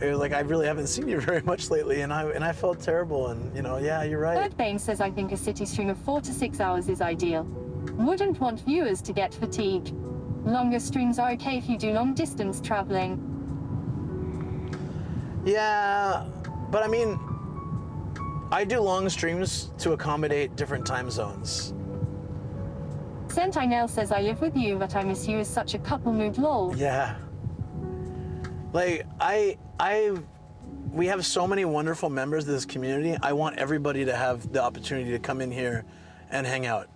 it was like, I really haven't seen you very much lately, and I felt terrible, and you know, yeah, you're right. Birdbane says I think a city stream of 4 to 6 hours is ideal. Wouldn't want viewers to get fatigued. Longer streams are okay if you do long distance traveling. Yeah, but I mean, I do long streams to accommodate different time zones. Sentinel says I live with you, but I miss you as such a couple mood lol. Yeah. Like, we have so many wonderful members of this community. I want everybody to have the opportunity to come in here and hang out.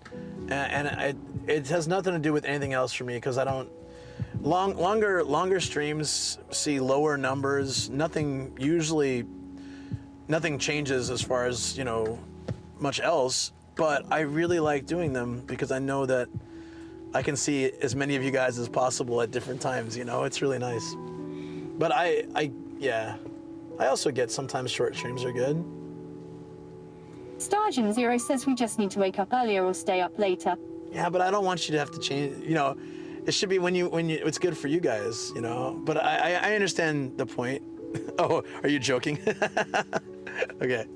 And it has nothing to do with anything else for me, because I don't, longer streams see lower numbers. Nothing changes as far as, you know, much else, but I really like doing them because I know that I can see as many of you guys as possible at different times, you know, it's really nice. But yeah, I also get sometimes short streams are good. Stargen Zero says we just need to wake up earlier or stay up later. Yeah, but I don't want you to have to change, you know, it should be when you it's good for you guys, you know, but I understand the point. Oh, are you joking? Okay.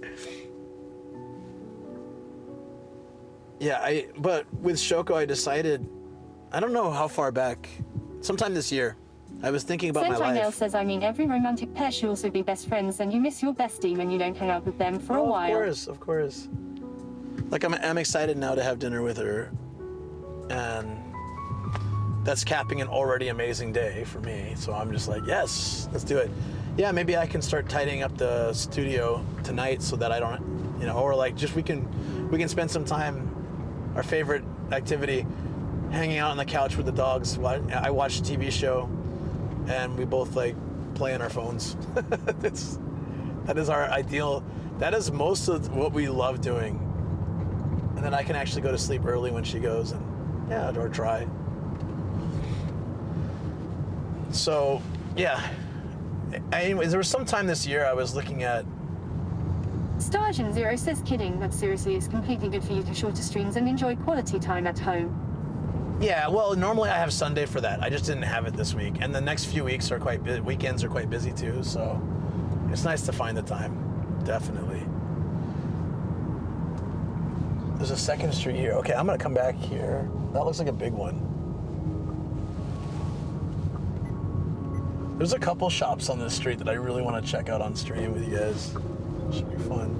Yeah, but with Shoko, I decided, I don't know how far back, sometime this year, I was thinking about my life. Sentinel says, I mean, every romantic pair should also be best friends, and you miss your bestie when you don't hang out with them for a while. Of course. Like, I'm excited now to have dinner with her, and that's capping an already amazing day for me, so I'm just like, yes, let's do it. Yeah, maybe I can start tidying up the studio tonight so that I don't, you know, or like just we can spend some time, our favorite activity, hanging out on the couch with the dogs. I watch a TV show, and we both like play on our phones. That is our ideal. That is most of what we love doing. And then I can actually go to sleep early when she goes, and yeah, or try. So yeah. Anyways, there was some time this year I was looking at. Stargen Zero says kidding, but seriously, it's completely good for you to shorter streams and enjoy quality time at home. Yeah, well, normally I have Sunday for that. I just didn't have it this week, and the next few weeks are weekends are quite busy too. So it's nice to find the time, definitely. There's a second street here. Okay, I'm gonna come back here. That looks like a big one. There's a couple shops on this street that I really want to check out on stream with you guys. Should be fun.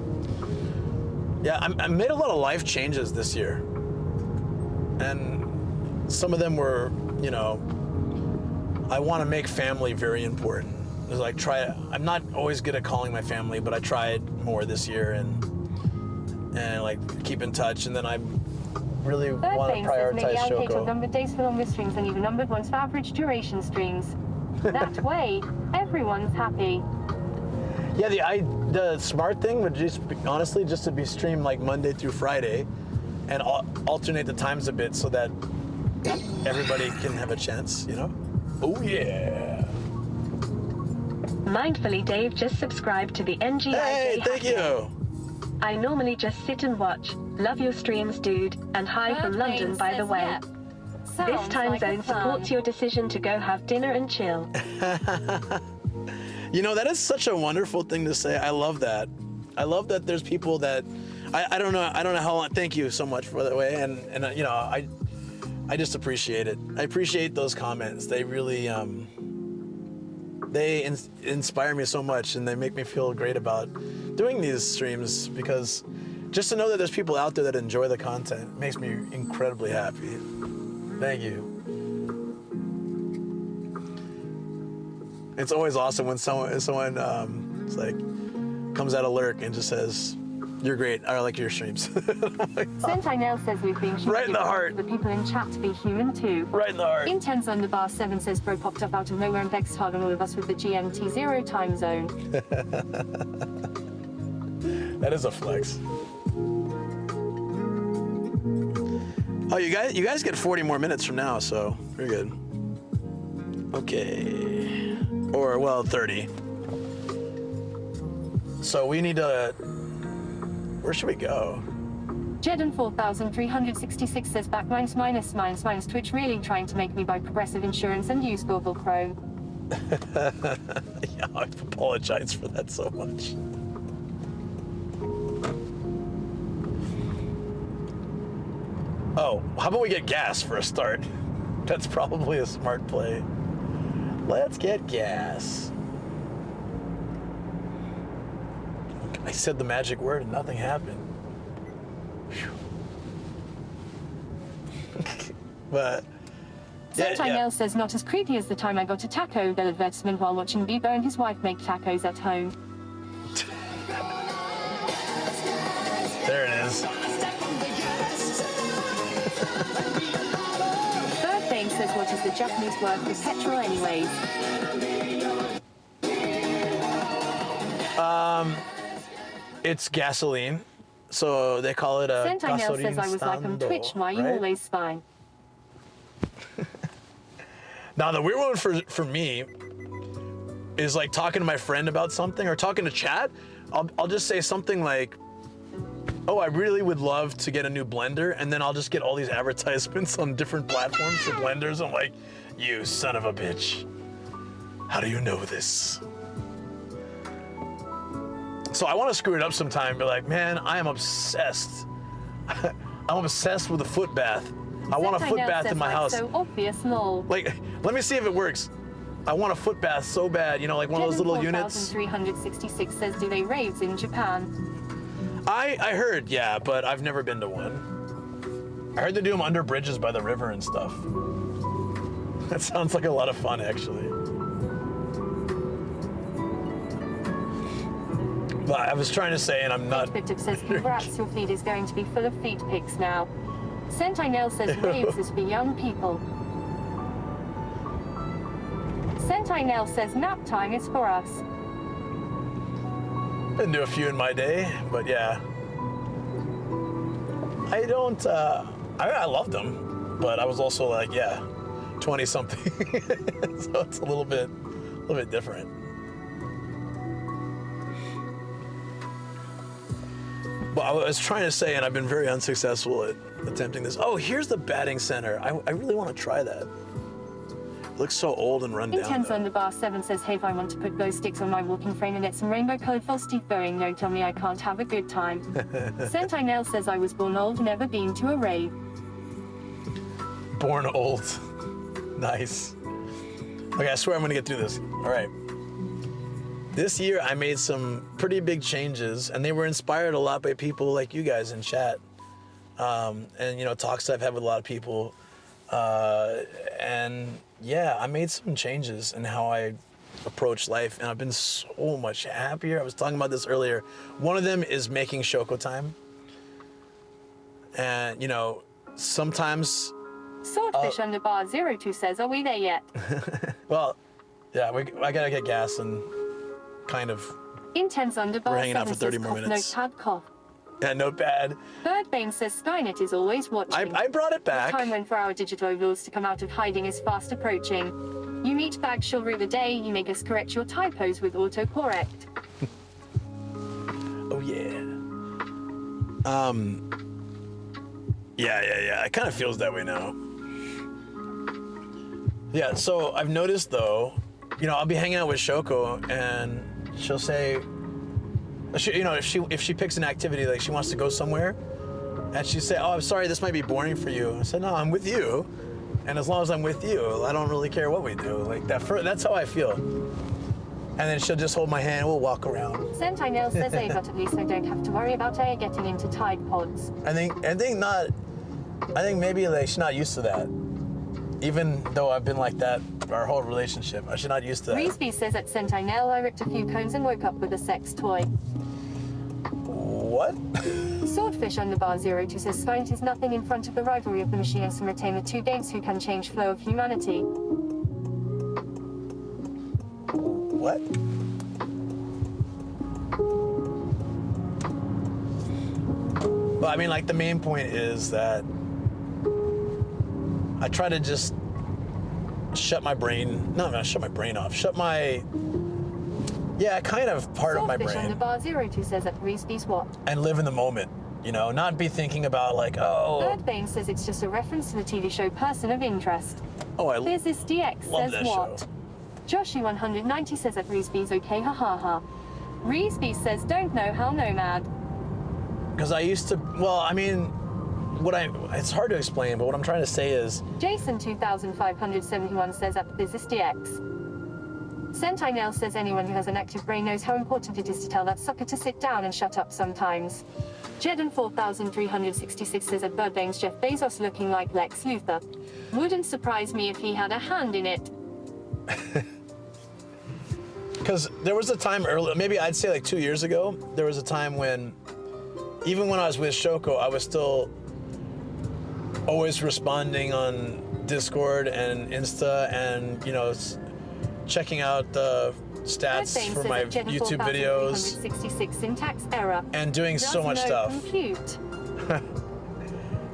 Yeah, I made a lot of life changes this year. And some of them were, you know, I want to make family very important. It was like, I'm not always good at calling my family, but I tried more this year and like keep in touch. And then I really want to prioritize Shoko. Numbered days for longer streams and even numbered ones for average duration streams. That way, everyone's happy. Yeah, the smart thing would just be, honestly, just to be streamed like Monday through Friday, and alternate the times a bit so that everybody can have a chance, you know? Oh yeah. Mindfully Dave just subscribed to the NGIJ. Hey, thank you. I normally just sit and watch. Love your streams, dude. And hi from London, by the way. This time zone supports your decision to go have dinner and chill. You know, that is such a wonderful thing to say. I love that. I love that there's people that I don't know how long. Thank you so much for that way, and you know, I just appreciate it. I appreciate those comments. They really they inspire me so much, and they make me feel great about doing these streams, because just to know that there's people out there that enjoy the content makes me incredibly happy. Thank you. It's always awesome when someone it's like comes out of lurk and just says, "You're great. I like your streams." Sentinel says we've been right in the heart. The people in chat to be human too. Right in the heart. Intense_7 says bro popped up out of nowhere and begs hard on all of us with the GMT 0 time zone. That is a flex. Oh, you guys get 40 more minutes from now, so we're good. Okay. Or, well, 30. So we need to... Where should we go? Jedden 4366 says back minus Twitch really trying to make me buy progressive insurance and use Google Chrome. Yeah, I apologize for that so much. Oh, how about we get gas for a start? That's probably a smart play. Let's get gas. I said the magic word and nothing happened. But Sentinel says not as creepy as the time I got a Taco Bell advertisement while watching Bieber and his wife make tacos at home. There it is. Third Bane says what is the Japanese word for petrol anyways? It's gasoline. So they call it a Sentinel says I was like on Twitch, why you always spy? Now the weird one for me is like talking to my friend about something or talking to chat. I'll just say something like, "Oh, I really would love to get a new blender," and then I'll just get all these advertisements on different platforms for blenders. I'm like, "You son of a bitch! How do you know this?" So I want to screw it up sometime and be like, "Man, I am obsessed. I'm obsessed with a foot bath. I want a foot bath in my house." So obvious, lol. Like, let me see if it works. I want a foot bath so bad, you know, like one of those little units. 4366 says, do they raves in Japan? I heard, yeah, but I've never been to one. I heard they do them under bridges by the river and stuff. That sounds like a lot of fun, actually. But I was trying to say, and I'm not. Victor says, congrats, your feed is going to be full of feed pics now. Sentinel says raves is for young people. Sentinel says nap time is for us. Been to a few in my day, but yeah. I don't, I loved them, but I was also like, yeah, 20 something. So it's a little bit different. But I was trying to say, and I've been very unsuccessful at attempting this. Oh, here's the batting center. I really want to try that. It looks so old and run down. Intense_7 says, hey, if I want to put glow sticks on my walking frame and get some rainbow-colored false teeth going, no, tell me I can't have a good time. Sentinel says, I was born old, never been to a rave. Born old. Nice. Okay, I swear I'm gonna get through this. All right. This year I made some pretty big changes, and they were inspired a lot by people like you guys in chat. And you know, talks I've had with a lot of people. And yeah, I made some changes in how I approach life, and I've been so much happier. I was talking about this earlier. One of them is making Shoko time. And you know, sometimes Swordfish_02 says, are we there yet? well, yeah, I gotta get gas and kind of Intense_7 we're hanging out for 30 says, more minutes. Notepad cough. Yeah, notepad. Birdbane says Skynet is always watching. I brought it back. The time when for our digital overlords to come out of hiding is fast approaching. You meet bags shall rue the day, you make us correct your typos with autocorrect. Oh yeah. Yeah. It kind of feels that way now. Yeah, so I've noticed though, you know, I'll be hanging out with Shoko and she'll say, you know, if she picks an activity, like she wants to go somewhere, and she say, "Oh, I'm sorry, this might be boring for you." I said, "No, I'm with you, and as long as I'm with you, I don't really care what we do." Like that. That's how I feel. And then she'll just hold my hand. We'll walk around. Sentinel says they got at least I don't have to worry about Aya getting into Tide Pods. I think maybe like she's not used to that. Even though I've been like that our whole relationship, she's not used to that. Reesby says at Sentinel I ripped a few cones and woke up with a sex toy. What? Swordfish underbar 02 says Spint is nothing in front of the rivalry of the machines and retain the two games who can change flow of humanity. What? Well, I mean, like the main point is that I try to just shut my brain, not shut my brain off, shut my, yeah, kind of part of my Swordfish brain. underbar 02 says at Reesby's what? And live in the moment, you know, not be thinking about like, oh. Birdbane says it's just a reference to the TV show Person of Interest. Oh, I There's this DX love says that what? Joshi 190 says that Reesby's okay, ha ha ha. Reesby says don't know how nomad. Because I used to, well, I mean, it's hard to explain, but what I'm trying to say is. Jason 2571 says at Business DX. Sentinel says anyone who has an active brain knows how important it is to tell that sucker to sit down and shut up sometimes. Jeden 4366 says at Birdbane's Jeff Bezos looking like Lex Luthor. Wouldn't surprise me if he had a hand in it. Because there was a time earlier, maybe I'd say like 2 years ago, there was a time when, even when I was with Shoko, I was still always responding on Discord and Insta and, you know, checking out the stats for my YouTube videos. 66 syntax error. And doing so much stuff. Compute.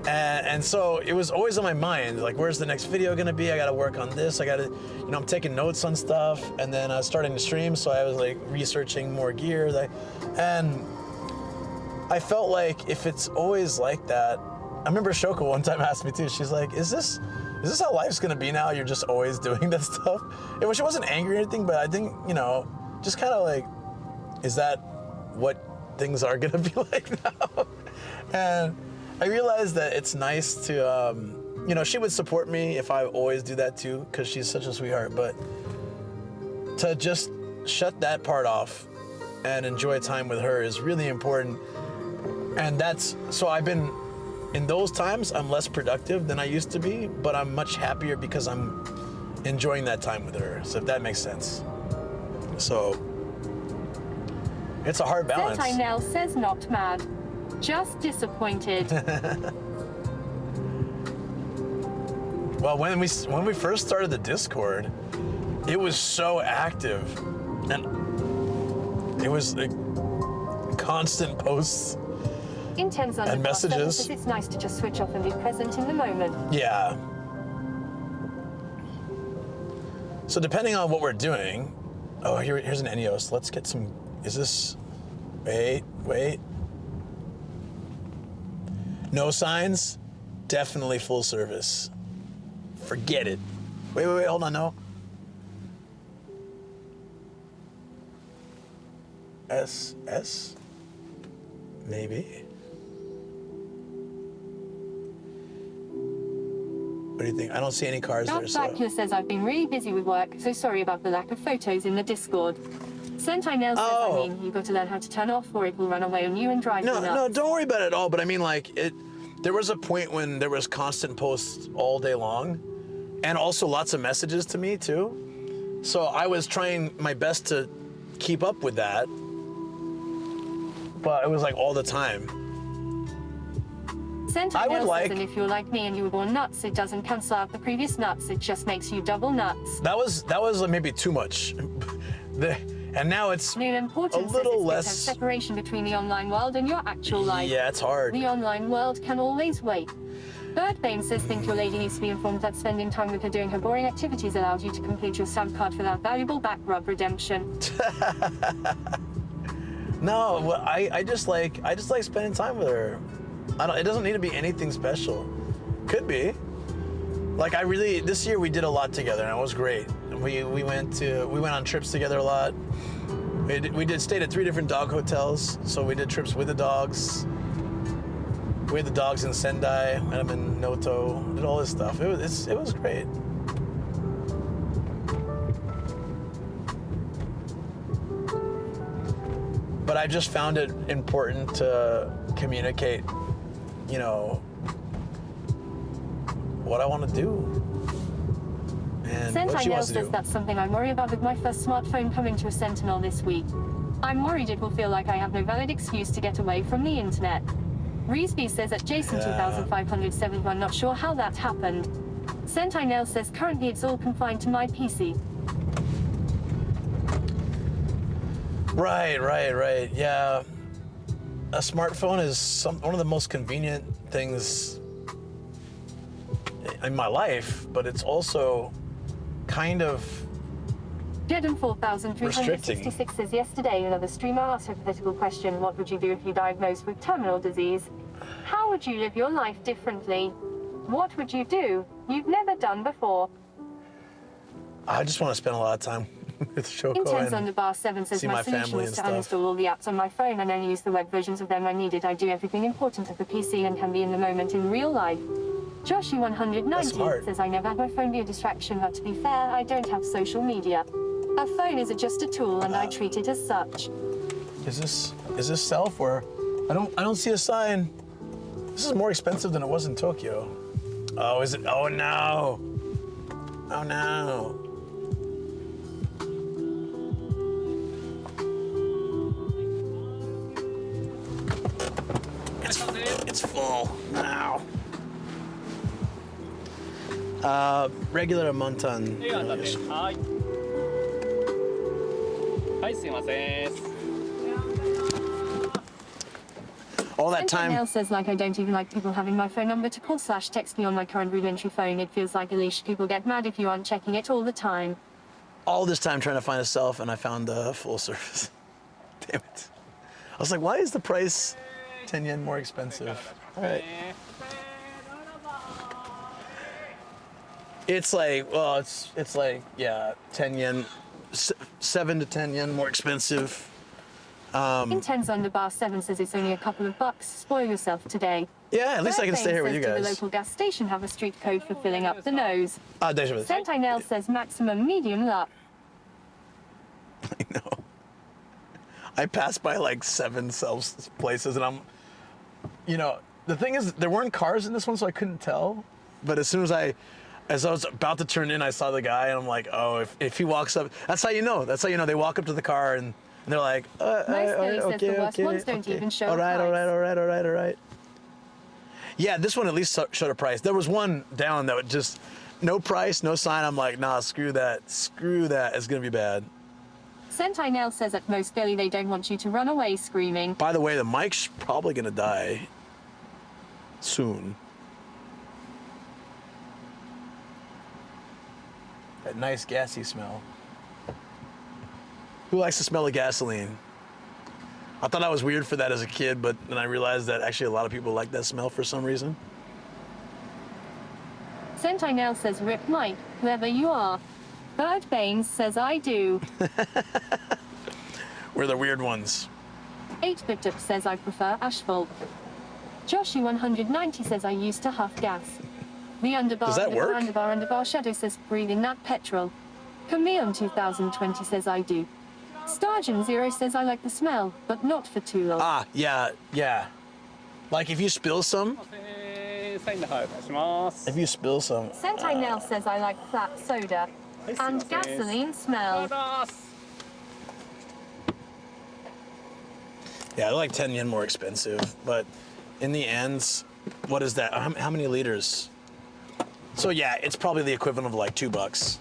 And so it was always on my mind, like, where's the next video gonna be? I gotta work on this. I gotta, you know, I'm taking notes on stuff. And then I was starting to stream, so I was like researching more gear. And I felt like if it's always like that, I remember Shoko one time asked me too, she's like, is this how life's gonna be now? You're just always doing that stuff? She wasn't angry or anything, but I think, you know, just kind of like, is that what things are gonna be like now? And I realized that it's nice to, you know, she would support me if I always do that too, because she's such a sweetheart, but to just shut that part off and enjoy time with her is really important. And so I've been, in those times, I'm less productive than I used to be, but I'm much happier because I'm enjoying that time with her, so if that makes sense. So, it's a hard balance. Sentinel says not mad, just disappointed. Well, when we first started the Discord, it was so active, and it was like constant posts. Intense and messages. Says it's nice to just switch off and be present in the moment. Yeah. So depending on what we're doing, oh, here's an Enios. Let's get some. Is this? Wait. No signs. Definitely full service. Forget it. Wait. Hold on. No. S. Maybe. What do you think? I don't see any cars there. Blackula says I've been really busy with work, so sorry about the lack of photos in the Discord. Sentinel says, I mean, you've got to learn how to turn off or it will run away on you and drive you nuts. No, don't worry about it at all. But I mean, like, there was a point when there was constant posts all day long and also lots of messages to me too. So I was trying my best to keep up with that, but it was like all the time. Sentinel says, and if you're like me and you were born nuts, it doesn't cancel out the previous nuts, it just makes you double nuts. That was maybe too much. And now it's a little less separation between the online world and your actual life. Yeah, it's hard. The online world can always wait. Birdbane says, think your lady needs to be informed that spending time with her doing her boring activities allows you to complete your stamp card for that valuable back rub redemption. No, well, I just like spending time with her. It doesn't need to be anything special. Could be. Like this year we did a lot together, and it was great. We went on trips together a lot. We stayed at 3 different dog hotels, so we did trips with the dogs. We had the dogs in Sendai, met them in Noto, did all this stuff. It was great. But I just found it important to communicate, you know, what I want to do. And what she Sentinel wants to says do. that's something I'm worried about with my first smartphone coming to a Sentinel this week. I'm worried it will feel like I have no valid excuse to get away from the internet. Reesby says at Jason 2571, not sure how that happened. Sentinel says currently it's all confined to my PC. Right. Yeah. A smartphone is one of the most convenient things in my life, but it's also kind of Jedden 4366 says yesterday another streamer asked a hypothetical question: what would you do if you diagnosed with terminal disease? How would you live your life differently? What would you do you've never done before? I just want to spend a lot of time with Shoko Intense and _7 says see my my solution family is and to stuff. uninstall all the apps on my phone and only use the web versions of them when needed. I do everything important at the PC and can be in the moment in real life. Joshi 190 says I never had my phone be a distraction, but to be fair, I don't have social media. A phone is just a tool and I treat it as such. Is this self or I don't see a sign. This is more expensive than it was in Tokyo. Oh, is it? Oh no. Oh no. It's full. Ow. Regular a monton. All that time. Sentinel says like I don't even like people having my phone number to call / text me on my current rudimentary phone. It feels like a leash. People get mad if you aren't checking it all the time. All this time trying to find a self, and I found the full service. Damn it. I was like, why is the price 10 yen more expensive? All right. It's like, well, it's like, yeah, 10 yen, 7 to 10 yen more expensive. Intense _7 says it's only a couple of bucks. Spoil yourself today. Yeah, at least I can stay here with you Says, guys. Do the local gas station have a street code for filling up the nose? Deja. Sentinel says maximum medium luck. I know. I passed by like 7 self places, and you know, the thing is, there weren't cars in this one, so I couldn't tell. But as soon as I was about to turn in, I saw the guy, and I'm like, oh, if he walks up, that's how you know. That's how you know. They walk up to the car, and they're like, okay. Even show all right. Yeah, this one at least showed a price. There was one down that would just, no price, no sign. I'm like, nah, screw that. It's gonna be bad. Sentinel says at most Billy they don't want you to run away screaming. By the way, the mic's probably gonna die soon. That nice gassy smell. Who likes the smell of gasoline? I thought I was weird for that as a kid, but then I realized that actually a lot of people like that smell for some reason. Sentinel says rip Mike, whoever you are. Bird Baines says I do. We're the weird ones. 8-Bit says I prefer asphalt. Joshi 190 says I used to huff gas. The underbar, Does that work? Underbar Shadow says breathe in that petrol. Camille 2020 says I do. Stargen 0 says I like the smell, but not for too long. Yeah. Like if you spill some. If you spill some. Sentinel says I like flat soda and gasoline smell. Yeah, they're like 10 yen more expensive, but in the end, what is that? How many liters? So yeah, it's probably the equivalent of like $2.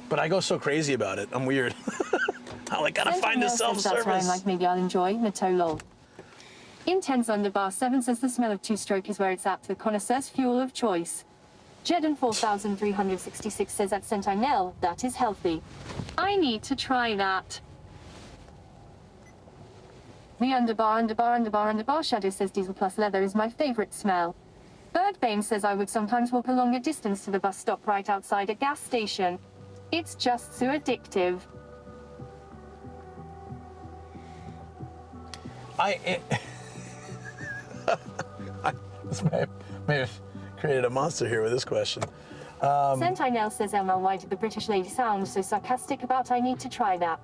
But I go so crazy about it. I'm weird. I like gotta find the self-service. That's why I'm like, maybe I'll enjoy Nato lol. Intense Underbar 7 says the smell of two-stroke is where it's at, the connoisseur's fuel of choice. Jedden 4366 says at Sentinel, that is healthy. I need to try that. The Underbar Shadow says diesel plus leather is my favorite smell. Birdbane says I would sometimes walk a longer distance to the bus stop right outside a gas station. It's just so addictive. This may have created a monster here with this question. Sentinel says, Elma, why did the British lady sound so sarcastic about I need to try that?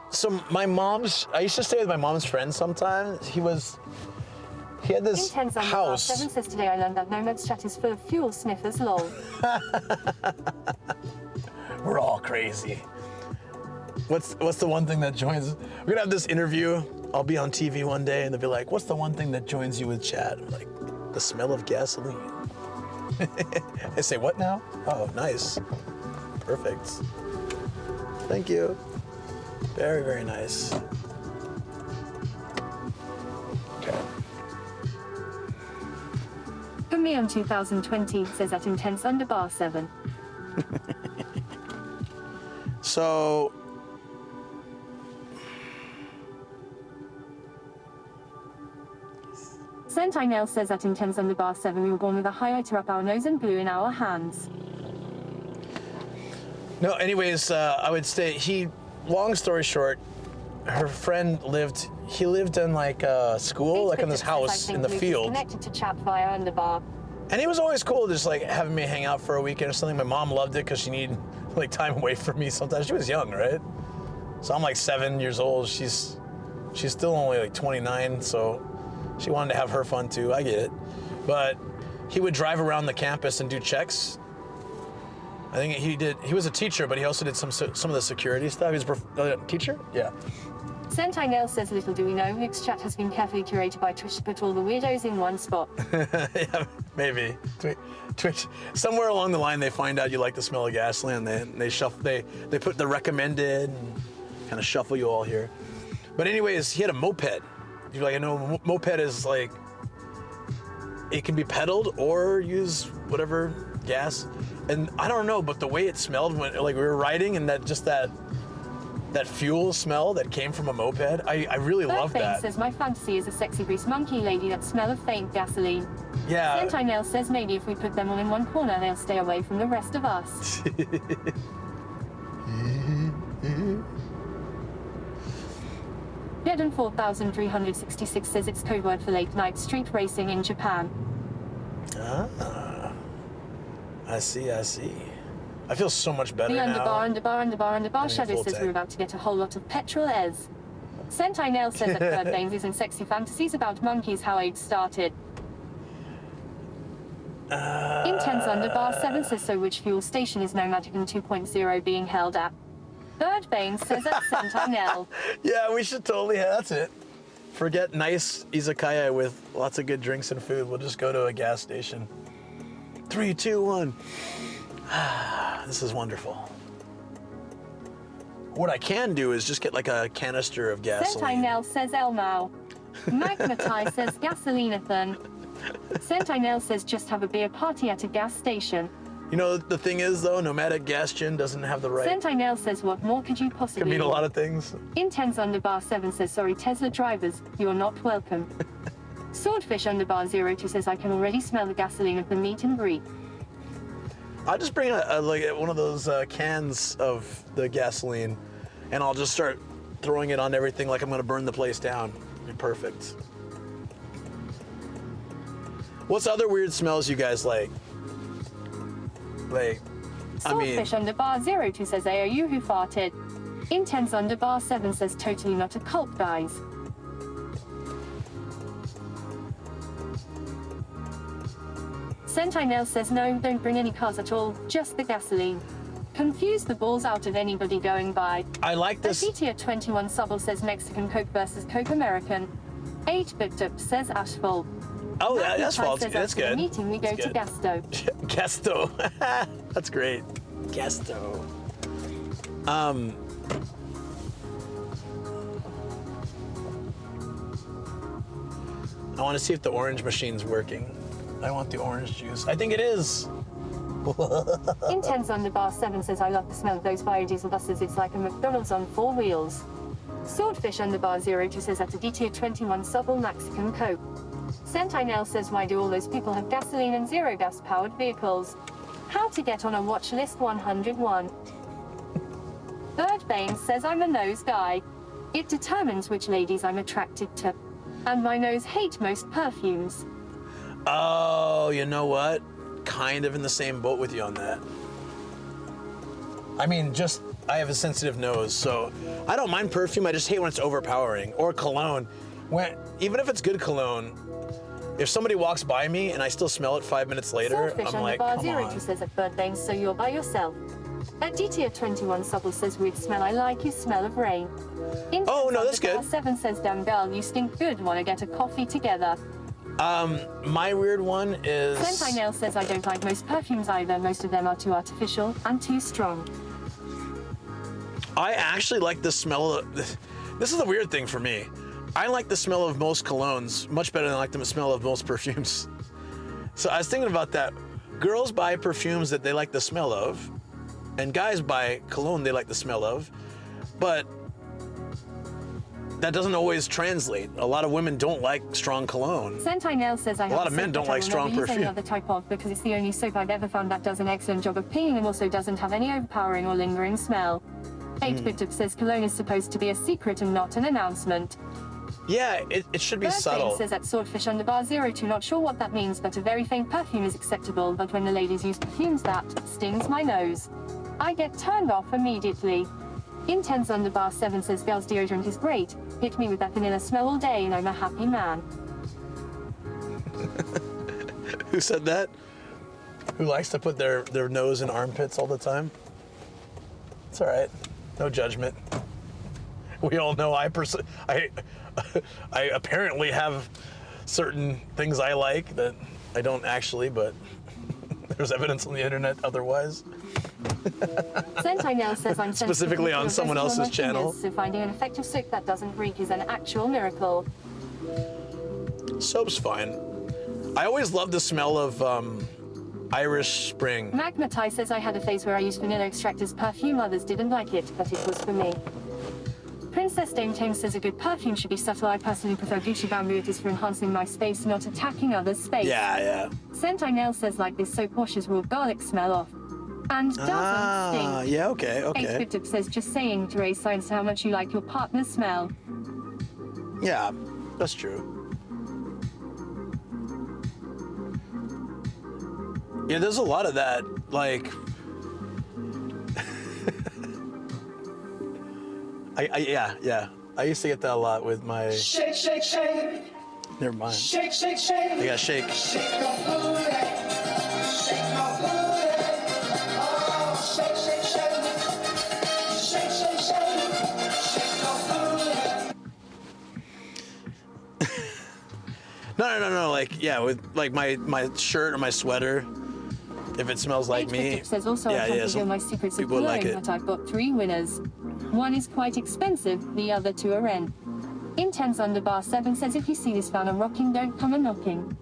So I used to stay with my mom's friend sometimes. He had this house. 7 says today I learned that Nomad's chat is full of fuel sniffers, lol. We're all crazy. What's the one thing that joins? We're gonna have this interview. I'll be on TV one day and they'll be like, what's the one thing that joins you with chat? I'm like, the smell of gasoline. I say, what now? Oh, nice. Perfect. Thank you. Very, very nice. Okay. Kamion 2020 says at Intense Underbar 7. So, Sentinel says at Intense Underbar 7 we were born with a highlighter up our nose and blue in our hands. no, anyways, I would say long story short, her friend lived in like a school, like in this house in the field. Connected to chat via Underbar. And he was always cool, just like having me hang out for a weekend or something. My mom loved it because she needed like time away from me sometimes. She was young, right? So I'm like 7 years old. She's still only like 29, so she wanted to have her fun too. I get it. But he would drive around the campus and do checks. I think he was a teacher, but he also did some of the security stuff. He was a teacher? Yeah. Sentinel says, little do we know, Luke's chat has been carefully curated by Twitch to put all the weirdos in one spot. Yeah, maybe. Twitch. Somewhere along the line, they find out you like the smell of gasoline, and they put the recommended and kind of shuffle you all here. But anyways, he had a moped. You're like, I know moped is like, it can be pedaled or use whatever gas. And I don't know, but the way it smelled when like we were riding and that fuel smell that came from a moped, I really love that. Says my fantasy is a sexy grease monkey lady that smell of faint gasoline. Yeah. Sentinel says maybe if we put them all in one corner, they'll stay away from the rest of us. Jeden 4366 says it's code word for late night street racing in Japan. Ah, I see. I feel so much better the now. Underbar Shadow says we're about to get a whole lot of petrol airs. Sentinel says that Birdbane's is in sexy fantasies about monkeys how AIDS started. Intense Underbar 7 says so which fuel station is Nomadic 2.0 being held at? Birdbane says that Sentinel. Yeah, we should totally that's it. Forget nice izakaya with lots of good drinks and food. We'll just go to a gas station. 3, 2, 1. This is wonderful. What I can do is just get like a canister of gasoline. Sentinel says Elmau. Magmatai says Gasolinathan. Sentinel says just have a beer party at a gas station. You know, the thing is though, Nomadic Gas Gin doesn't have the right. Sentinel says what more could you possibly Could mean a lot of things. Intense Underbar 7 says sorry Tesla drivers, you're not welcome. Swordfish Underbar 02 says I can already smell the gasoline of the meet and greet. I'll just bring like one of those cans of the gasoline, and I'll just start throwing it on everything like I'm gonna burn the place down. It'd be perfect. What's other weird smells you guys like? Swordfish Underbar 02 says AOU who farted. Intense Underbar 7 says totally not a cult, guys. Sentinel says no, don't bring any cars at all, just the gasoline. Confuse the balls out of anybody going by. I like this. GTA 21 Subble says Mexican Coke versus Coke American. 8-Bit Up says Asphalt. Oh, that's false. That's good. The meeting we go to Gasto. Gasto. That's great. Gasto. I want to see if the orange machine's working. I want the orange juice. I think it is. Intense Underbar 7 says I love the smell of those biodiesel buses. It's like a McDonald's on 4 wheels. Swordfish Underbar 02 says at a DTA 21 Subble Mexican Coke. Sentinel says, why do all those people have gasoline and zero gas powered vehicles? How to get on a watch list 101. Birdbane says, I'm a nose guy. It determines which ladies I'm attracted to. And my nose hate most perfumes. Oh, you know what? Kind of in the same boat with you on that. I mean, I have a sensitive nose, so I don't mind perfume. I just hate when it's overpowering. Or cologne. Even if it's good cologne, if somebody walks by me and I still smell it 5 minutes later, Swordfish I'm like, bar come zero on. two says at Birdbane, so you're by yourself. At DTF21 Subble says, weird smell, I like you, smell of rain. Oh, no, that's good. 7 says, damn girl, you stink good, wanna get a coffee together. My weird one is... Sentinel says, I don't like most perfumes either, most of them are too artificial and too strong. I actually like the smell of... This is the weird thing for me. I like the smell of most colognes much better than I like the smell of most perfumes. So I was thinking about that. Girls buy perfumes that they like the smell of, and guys buy cologne they like the smell of, but that doesn't always translate. A lot of women don't like strong cologne. Sentinel says, I A have lot of men soap don't that I like will strong never use any perfume. other type of because it's the only soap I've ever found that does an excellent job of cleaning and also doesn't have any overpowering or lingering smell. 8-Bit says cologne is supposed to be a secret and not an announcement. Yeah, it should be Birdbane subtle. says at Swordfish bar 02, not sure what that means, but a very faint perfume is acceptable, but when the ladies use perfumes that stings my nose, I get turned off immediately. Intense bar 7 says girls deodorant is great, hit me with that vanilla smell all day and I'm a happy man. Who said that? Who likes to put their nose in armpits all the time? It's all right. No judgment. We all know I apparently have certain things I like that I don't actually, but there's evidence on the internet otherwise. Sentinel says I'm Specifically on someone else's channel. So finding an effective soap that doesn't reek is an actual miracle. Soap's fine. I always love the smell of Irish Spring. Magmatai says I had a phase where I used vanilla extract as perfume, others didn't like it, but it was for me. Princess Dame Tame says a good perfume should be subtle. I personally prefer Gucci Bamboo. It is for enhancing my space, not attacking others' space. Yeah. Sentinel says like this soap washes raw garlic smell off. And doesn't stink. Yeah, okay. 8-Bit says just saying to raise signs how much you like your partner's smell. Yeah, that's true. Yeah, there's a lot of that, like... Yeah. I used to get that a lot with my... Shake, shake, shake. Never mind. Shake, shake, shake. I gotta shake. Shake your booty. Shake your booty. Oh, shake, shake, shake. Shake, shake, shake. Shake your booty. No. Like, yeah, with like my shirt or my sweater, if it smells like me. Says also I can't reveal my secrets of people would cologne, like it. but I've got 3 winners. One is quite expensive, the other 2 are in. Intense bar 7 says if you see this fan a rocking, don't come a knocking.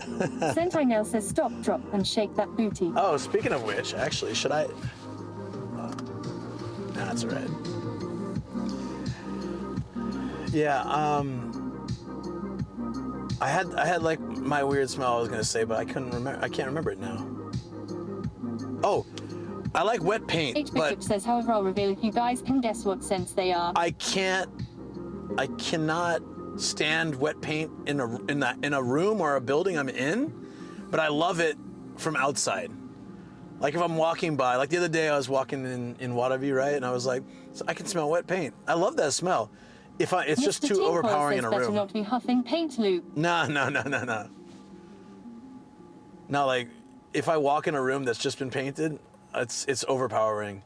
Sentinel says stop, drop, and shake that booty. Oh, speaking of which, actually, should I? Nah, that's all right. Yeah, I had like my weird smell I was gonna say, but I couldn't remember. I can't remember it now. Oh, I like wet paint, H-Bishop says, however, I'll reveal if you guys can guess what scents they are. I cannot stand wet paint in a room or a building I'm in, but I love it from outside. Like if I'm walking by, like the other day I was walking in Wadabi, right? And I was like, so I can smell wet paint. I love that smell. It's just Mr. too Tinfoil overpowering says in a better room. not be huffing paint, Luke. No. No, like if I walk in a room that's just been painted, it's overpowering.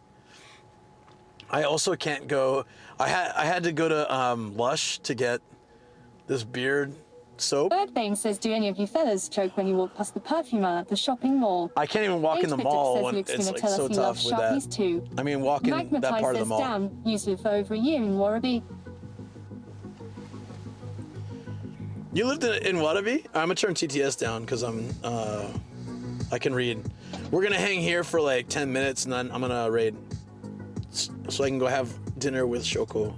I also can't go. I had to go to Lush to get this beard soap. Birdbane says, do any of you fellas choke when you walk past the perfumer at the shopping mall? I can't even walk in the H-Bishop mall says when Luke's it's gonna like tell so us he loves tough with that. Sharpies too. I mean, walking that Magmatai part of the says, mall. damn, used it for over a year in Warabi. You lived in Wadabi? I'm gonna turn TTS down because I can read. We're gonna hang here for like 10 minutes and then I'm gonna raid. So I can go have dinner with Shoko.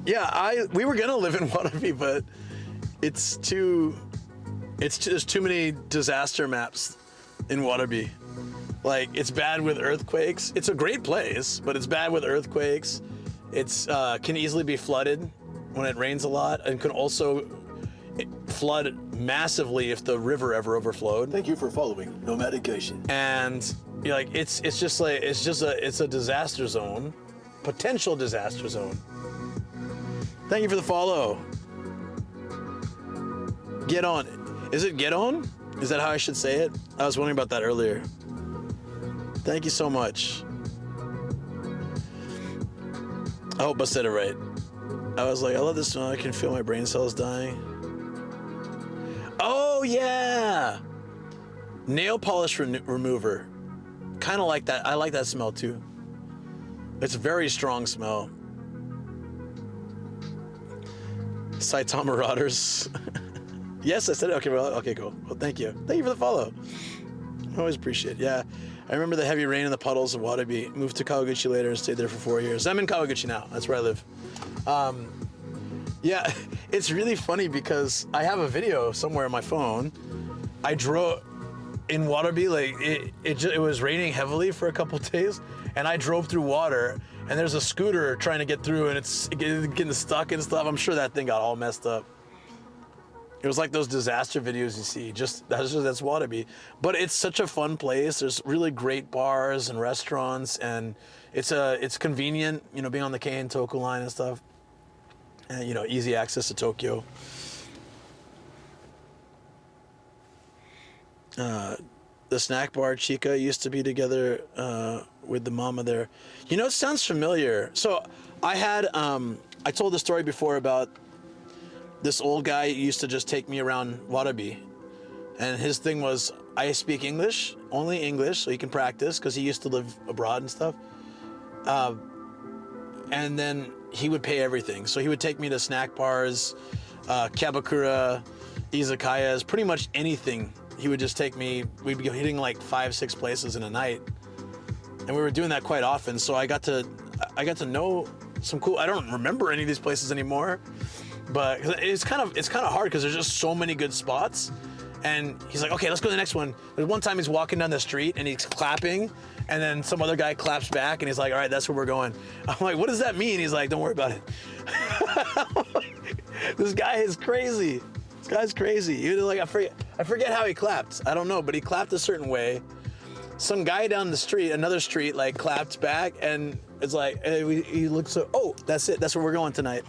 Yeah, we were gonna live in Watabe, but there's too many disaster maps in Watabe. Like, it's bad with earthquakes. It's a great place, but it's bad with earthquakes. It's can easily be flooded when it rains a lot, and can also flood massively if the river ever overflowed. Thank you for following. No medication. And you're like, it's a disaster zone, potential disaster zone. Thank you for the follow. Get on. Is it get on? Is that how I should say it? I was wondering about that earlier. Thank you so much. I hope I said it right. I was like, I love this smell. I can feel my brain cells dying. Oh, yeah. Nail polish remover. Kind of like that. I like that smell too. It's a very strong smell. Saitama Marauders. Yes, I said it. Okay, well, okay, cool. Well, thank you. Thank you for the follow. I always appreciate it. Yeah. I remember the heavy rain in the puddles of Watabe. Moved to Kawaguchi later and stayed there for 4 years. I'm in Kawaguchi now. That's where I live. Yeah, it's really funny because I have a video somewhere on my phone. I drove in Watabe, like it was raining heavily for a couple days, and I drove through water, and there's a scooter trying to get through, and it's getting stuck and stuff. I'm sure that thing got all messed up. It was like those disaster videos you see. That's Watabe, but it's such a fun place. There's really great bars and restaurants, and it's convenient, you know, being on the Keien Toku line and stuff, and you know, easy access to Tokyo. The snack bar Chica used to be together with the mama there. You know, it sounds familiar. So I had I told the story before about this old guy used to just take me around Watabe, and his thing was, I speak English, only English, so he can practice because he used to live abroad and stuff. And then he would pay everything. So he would take me to snack bars, Kabakura, izakayas, pretty much anything. He would just take me. We'd be hitting like 5-6 places in a night, and we were doing that quite often. So I got to know some cool. I don't remember any of these places anymore, but it's kind of hard because there's just so many good spots. And he's like, okay, let's go to the next one. There's one time he's walking down the street and he's clapping, and then some other guy claps back, and he's like, all right, that's where we're going. I'm like, what does that mean? He's like, don't worry about it. This guy is crazy. This guy's crazy. He was like, I forget how he clapped. I don't know, but he clapped a certain way. Some guy down the street, another street, like clapped back, and it's like, hey, he looked so, oh, that's it. That's where we're going tonight.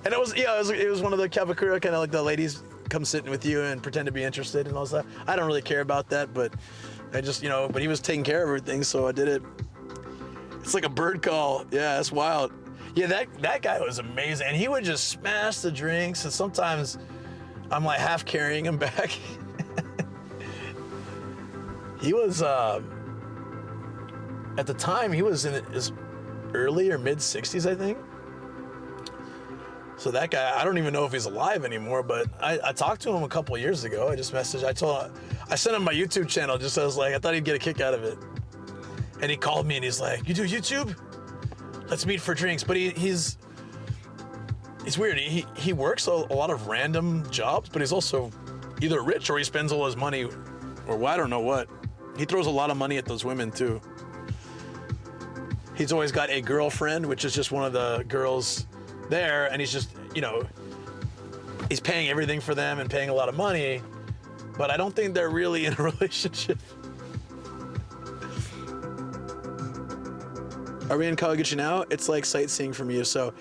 And it was one of the Kabakura, kind of like the ladies come sitting with you and pretend to be interested and all that. I don't really care about that, but I just, but he was taking care of everything, so I did it. It's like a bird call. Yeah, that's wild. Yeah, that guy was amazing, and he would just smash the drinks, and sometimes I'm like half carrying him back. He was, at the time, he was in his early or mid 60s, I think. So that guy, I don't even know if he's alive anymore, but I talked to him a couple of years ago. I just messaged, I sent him my YouTube channel, just I was like, I thought he'd get a kick out of it. And he called me and he's like, you do YouTube? Let's meet for drinks. But he's weird. He works a lot of random jobs, but he's also either rich or he spends all his money, or I don't know what. He throws a lot of money at those women too. He's always got a girlfriend, which is just one of the girls there, and he's just, he's paying everything for them and paying a lot of money, but I don't think they're really in a relationship. Are we in Kawaguchi now? It's like sightseeing from you. So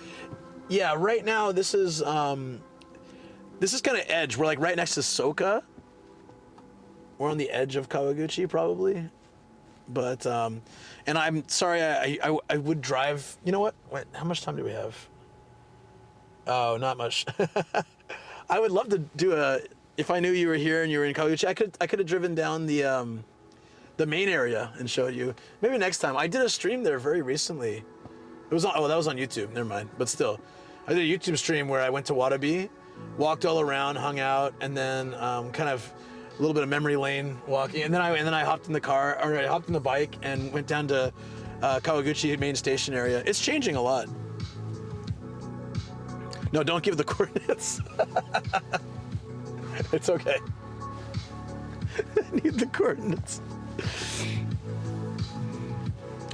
yeah, right now this is kind of edge. We're like right next to Soka. We're on the edge of Kawaguchi probably, but and I'm sorry, I would drive. You know what? Wait, how much time do we have? Oh, not much. I would love to do if I knew you were here and you were in Kawaguchi, I could have driven down the main area and showed you. Maybe next time. I did a stream there very recently. It was that was on YouTube. Never mind. But still, I did a YouTube stream where I went to Watabe, walked all around, hung out, and then kind of a little bit of memory lane walking, and then I hopped in the car, or I hopped in the bike and went down to Kawaguchi main station area. It's changing a lot. No, don't give the coordinates. It's okay. I need the coordinates.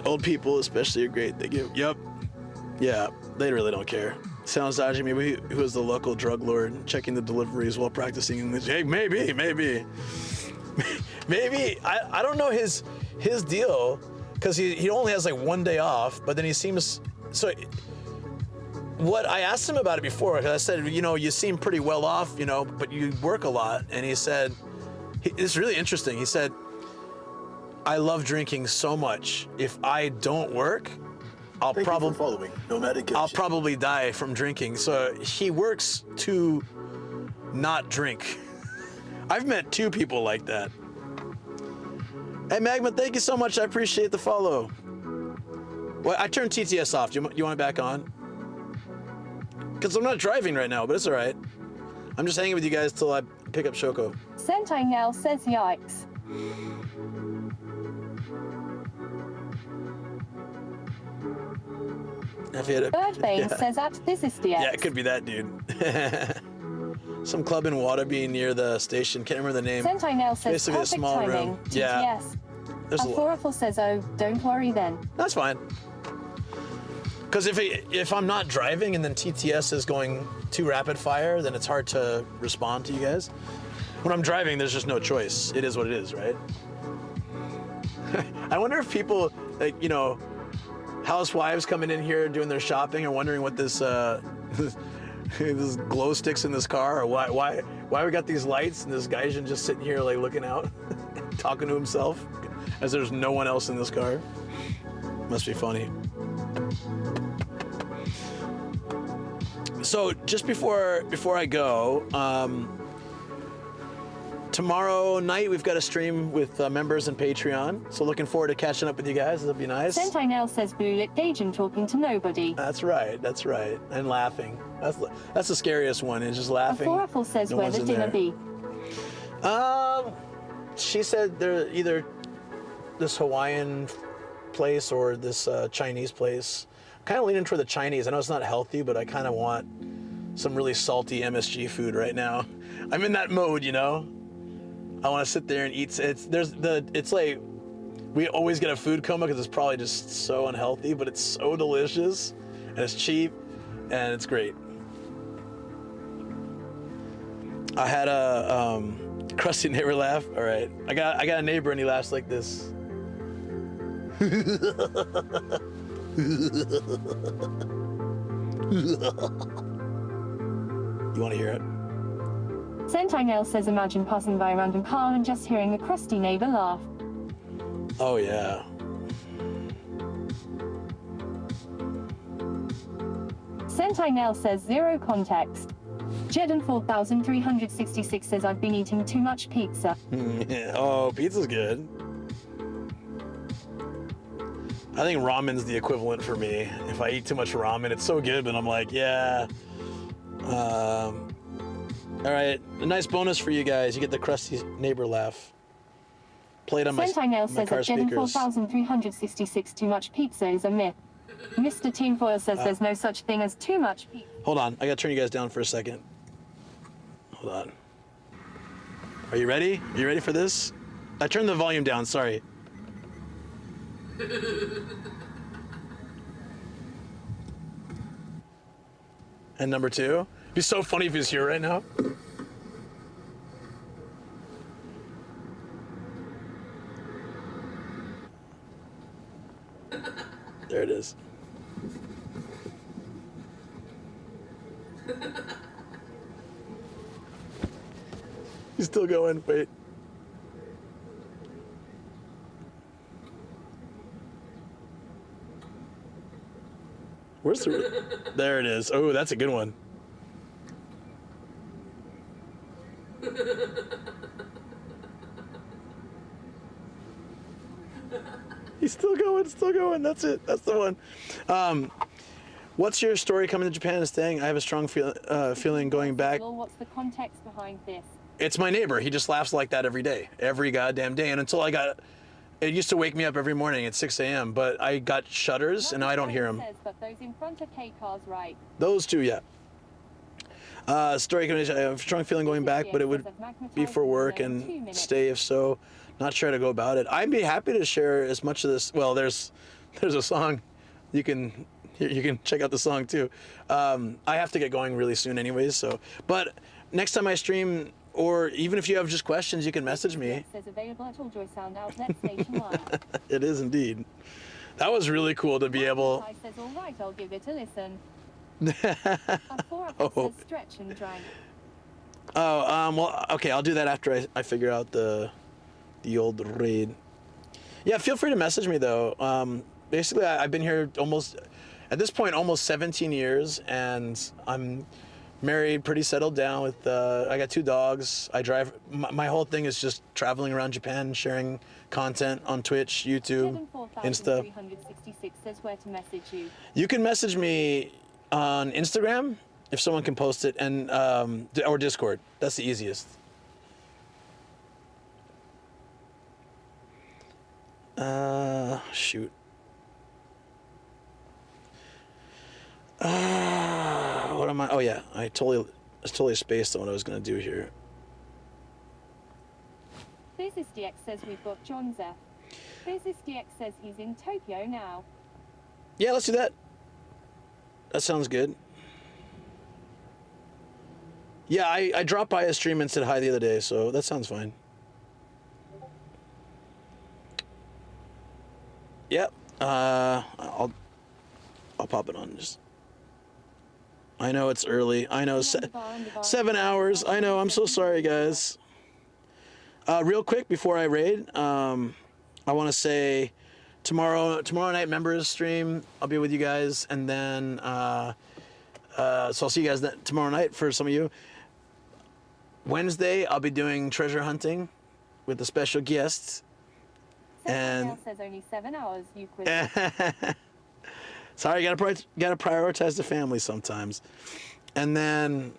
Old people especially are great. They give, yep. Yeah, they really don't care. Sounds dodgy. Maybe he was the local drug lord checking the deliveries while practicing English. Hey, maybe. Maybe, I don't know his deal, because he only has like 1 day off, but then he seems, so what I asked him about it before, because I said, you know, you seem pretty well off, you know, but you work a lot. And he said, it's really interesting. He said, I love drinking so much. If I don't work, I'll probably die from drinking. So he works to not drink. I've met 2 people like that. Hey Magma, thank you so much. I appreciate the follow. Well, I turned TTS off. Do you want it back on? Because I'm not driving right now, but it's all right. I'm just hanging with you guys till I pick up Shoko. Sentai Nell says yikes. Birdbane says at this is DX. Yeah, it could be that dude. Some club in Wadabe near the station. Can't remember the name. Sentai Nell says basically perfect a small timing. room. TTS. Yeah. There's a lot. Authoriful says, oh, don't worry then. That's fine. Because if I'm not driving and then TTS is going too rapid fire, then it's hard to respond to you guys. When I'm driving, there's just no choice. It is what it is, right? I wonder if people, like, you know, housewives coming in here doing their shopping are wondering what this this glow sticks in this car, or why we got these lights and this guy's just sitting here like looking out, talking to himself, as there's no one else in this car. Must be funny. So just before I go, tomorrow night we've got a stream with members and Patreon. So looking forward to catching up with you guys. It'll be nice. Sentai Nell says Bullet Dajan talking to nobody. That's right. And laughing. That's the scariest one, is just laughing. Authoriful says where the dinner be. She said they're either this Hawaiian place or this Chinese place. Kind of leaning toward the Chinese. I know it's not healthy, but I kind of want some really salty MSG food right now. I'm in that mode, you know. I want to sit there and eat. It's like we always get a food coma because it's probably just so unhealthy, but it's so delicious and it's cheap and it's great. I had a crusty neighbor laugh. All right, I got a neighbor and he laughs like this. You want to hear it? Sentai Nell says imagine passing by a random car and just hearing a crusty neighbor laugh. Oh yeah. Sentai Nell says zero context. Jedden 4366 says I've been eating too much pizza. Oh, pizza's good. I think ramen's the equivalent for me. If I eat too much ramen, it's so good, but I'm like, yeah. All right, a nice bonus for you guys. You get the crusty neighbor laugh. Played on my Sentai Nell says car at Jedden speakers. 4366 too much pizza is a myth. Mr. Tinfoil says there's no such thing as too much pizza. Hold on, I gotta turn you guys down for a second. Hold on. Are you ready? Are you ready for this? I turned the volume down, sorry. And number 2. It'd be so funny if he's here right now. There it is. He's still going, wait. Where's the... There it is. Oh, that's a good one. He's still going. That's it. That's the one. What's your story coming to Japan and staying? I have a strong feeling going back. Well, what's the context behind this? It's my neighbor. He just laughs like that every day. Every goddamn day. And until I got It used to wake me up every morning at 6 a.m., but I got shutters and now I don't hear them. Says, but those in front of K cars, right? Those two, yeah. Story condition. I have a strong feeling going back, but it would be for work and stay if so. Not sure how to go about it. I'd be happy to share as much of this. Well, there's a song. You can check out the song too. I have to get going really soon anyways, so. But next time I stream, or even if you have just questions, you can message me. It says available at all Joy Sound outlets nationwide. It is indeed. That was really cool to be able. I says, all right, I'll give it a listen. Oh. Says stretch and drink. Oh, well, okay, I'll do that after I figure out the old raid. Yeah, feel free to message me though. Basically, I've been here at this point, almost 17 years, and I'm married, pretty settled down with, I got 2 dogs. I drive, my whole thing is just traveling around Japan, sharing content on Twitch, YouTube, Insta. 366 says where to message you. You can message me on Instagram, if someone can post it, and or Discord. That's the easiest. Shoot. What am I? Oh yeah, I totally spaced on what I was gonna do here. Business DX says we've got John Zeff. Business DX says he's in Tokyo now. Yeah, let's do that. That sounds good. Yeah, I dropped by a stream and said hi the other day, so that sounds fine. Yep. I'll pop it on. Just. I know it's early. I know 7 hours. I know. I'm so sorry, guys. Real quick before I raid, I want to say tomorrow night members stream. I'll be with you guys, and then so I'll see you guys tomorrow night for some of you. Wednesday I'll be doing treasure hunting with a special guest. And says only 7 hours. You quit. Sorry, gotta prioritize the family sometimes. And then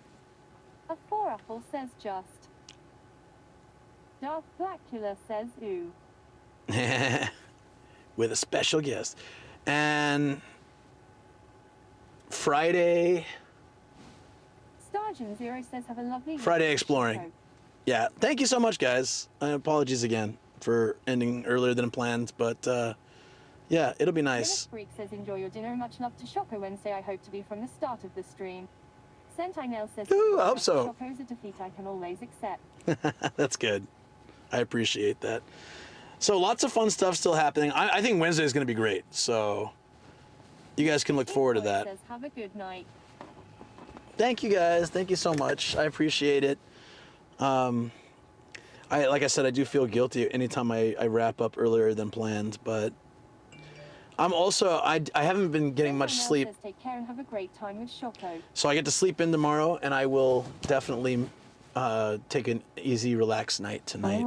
A 4 apple says just. Darth Blackula says ooh. with a special guest. And Friday. Stargen Zero says have a lovely Friday exploring. Yeah, thank you so much, guys. Apologies again for ending earlier than planned, but yeah, it'll be nice. Freak says enjoy your dinner. Much love to Shoko Wednesday. I hope to be from the start of the stream. Sentinel says ooh, I hope so. Shoko's a defeat I can always accept. That's good. I appreciate that. So lots of fun stuff still happening. I think Wednesday is going to be great. So you guys can look forward to that. Says, have a good night. Thank you guys. Thank you so much. I appreciate it. Like I said, I do feel guilty anytime I wrap up earlier than planned, but I'm also I haven't been getting much sleep. Says, take care and have a great time with Shoko. So I get to sleep in tomorrow, and I will definitely take an easy, relaxed night tonight.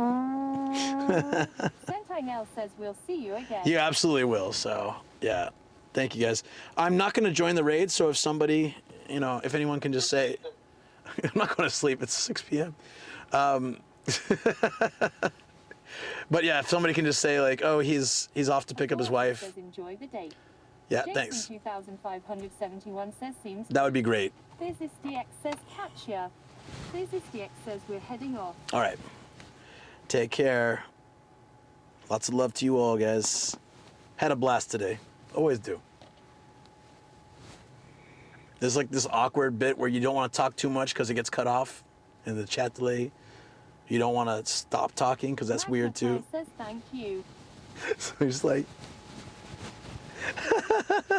Sentinel says we'll see you again. You absolutely will. So yeah, thank you guys. I'm not going to join the raid, so if somebody, if anyone can just say, I'm not going to sleep. It's 6 p.m. But yeah, if somebody can just say like, oh, he's off to pick up his wife. Says enjoy the date. Yeah, Jason thanks. 2571 says seems. That would be great. Business DX says catch ya. Business DX says we're heading off. All right. Take care. Lots of love to you all, guys. Had a blast today. Always do. There's like this awkward bit where you don't want to talk too much because it gets cut off in the chat delay. You don't want to stop talking because that's weird too. Says thank you. So he's like,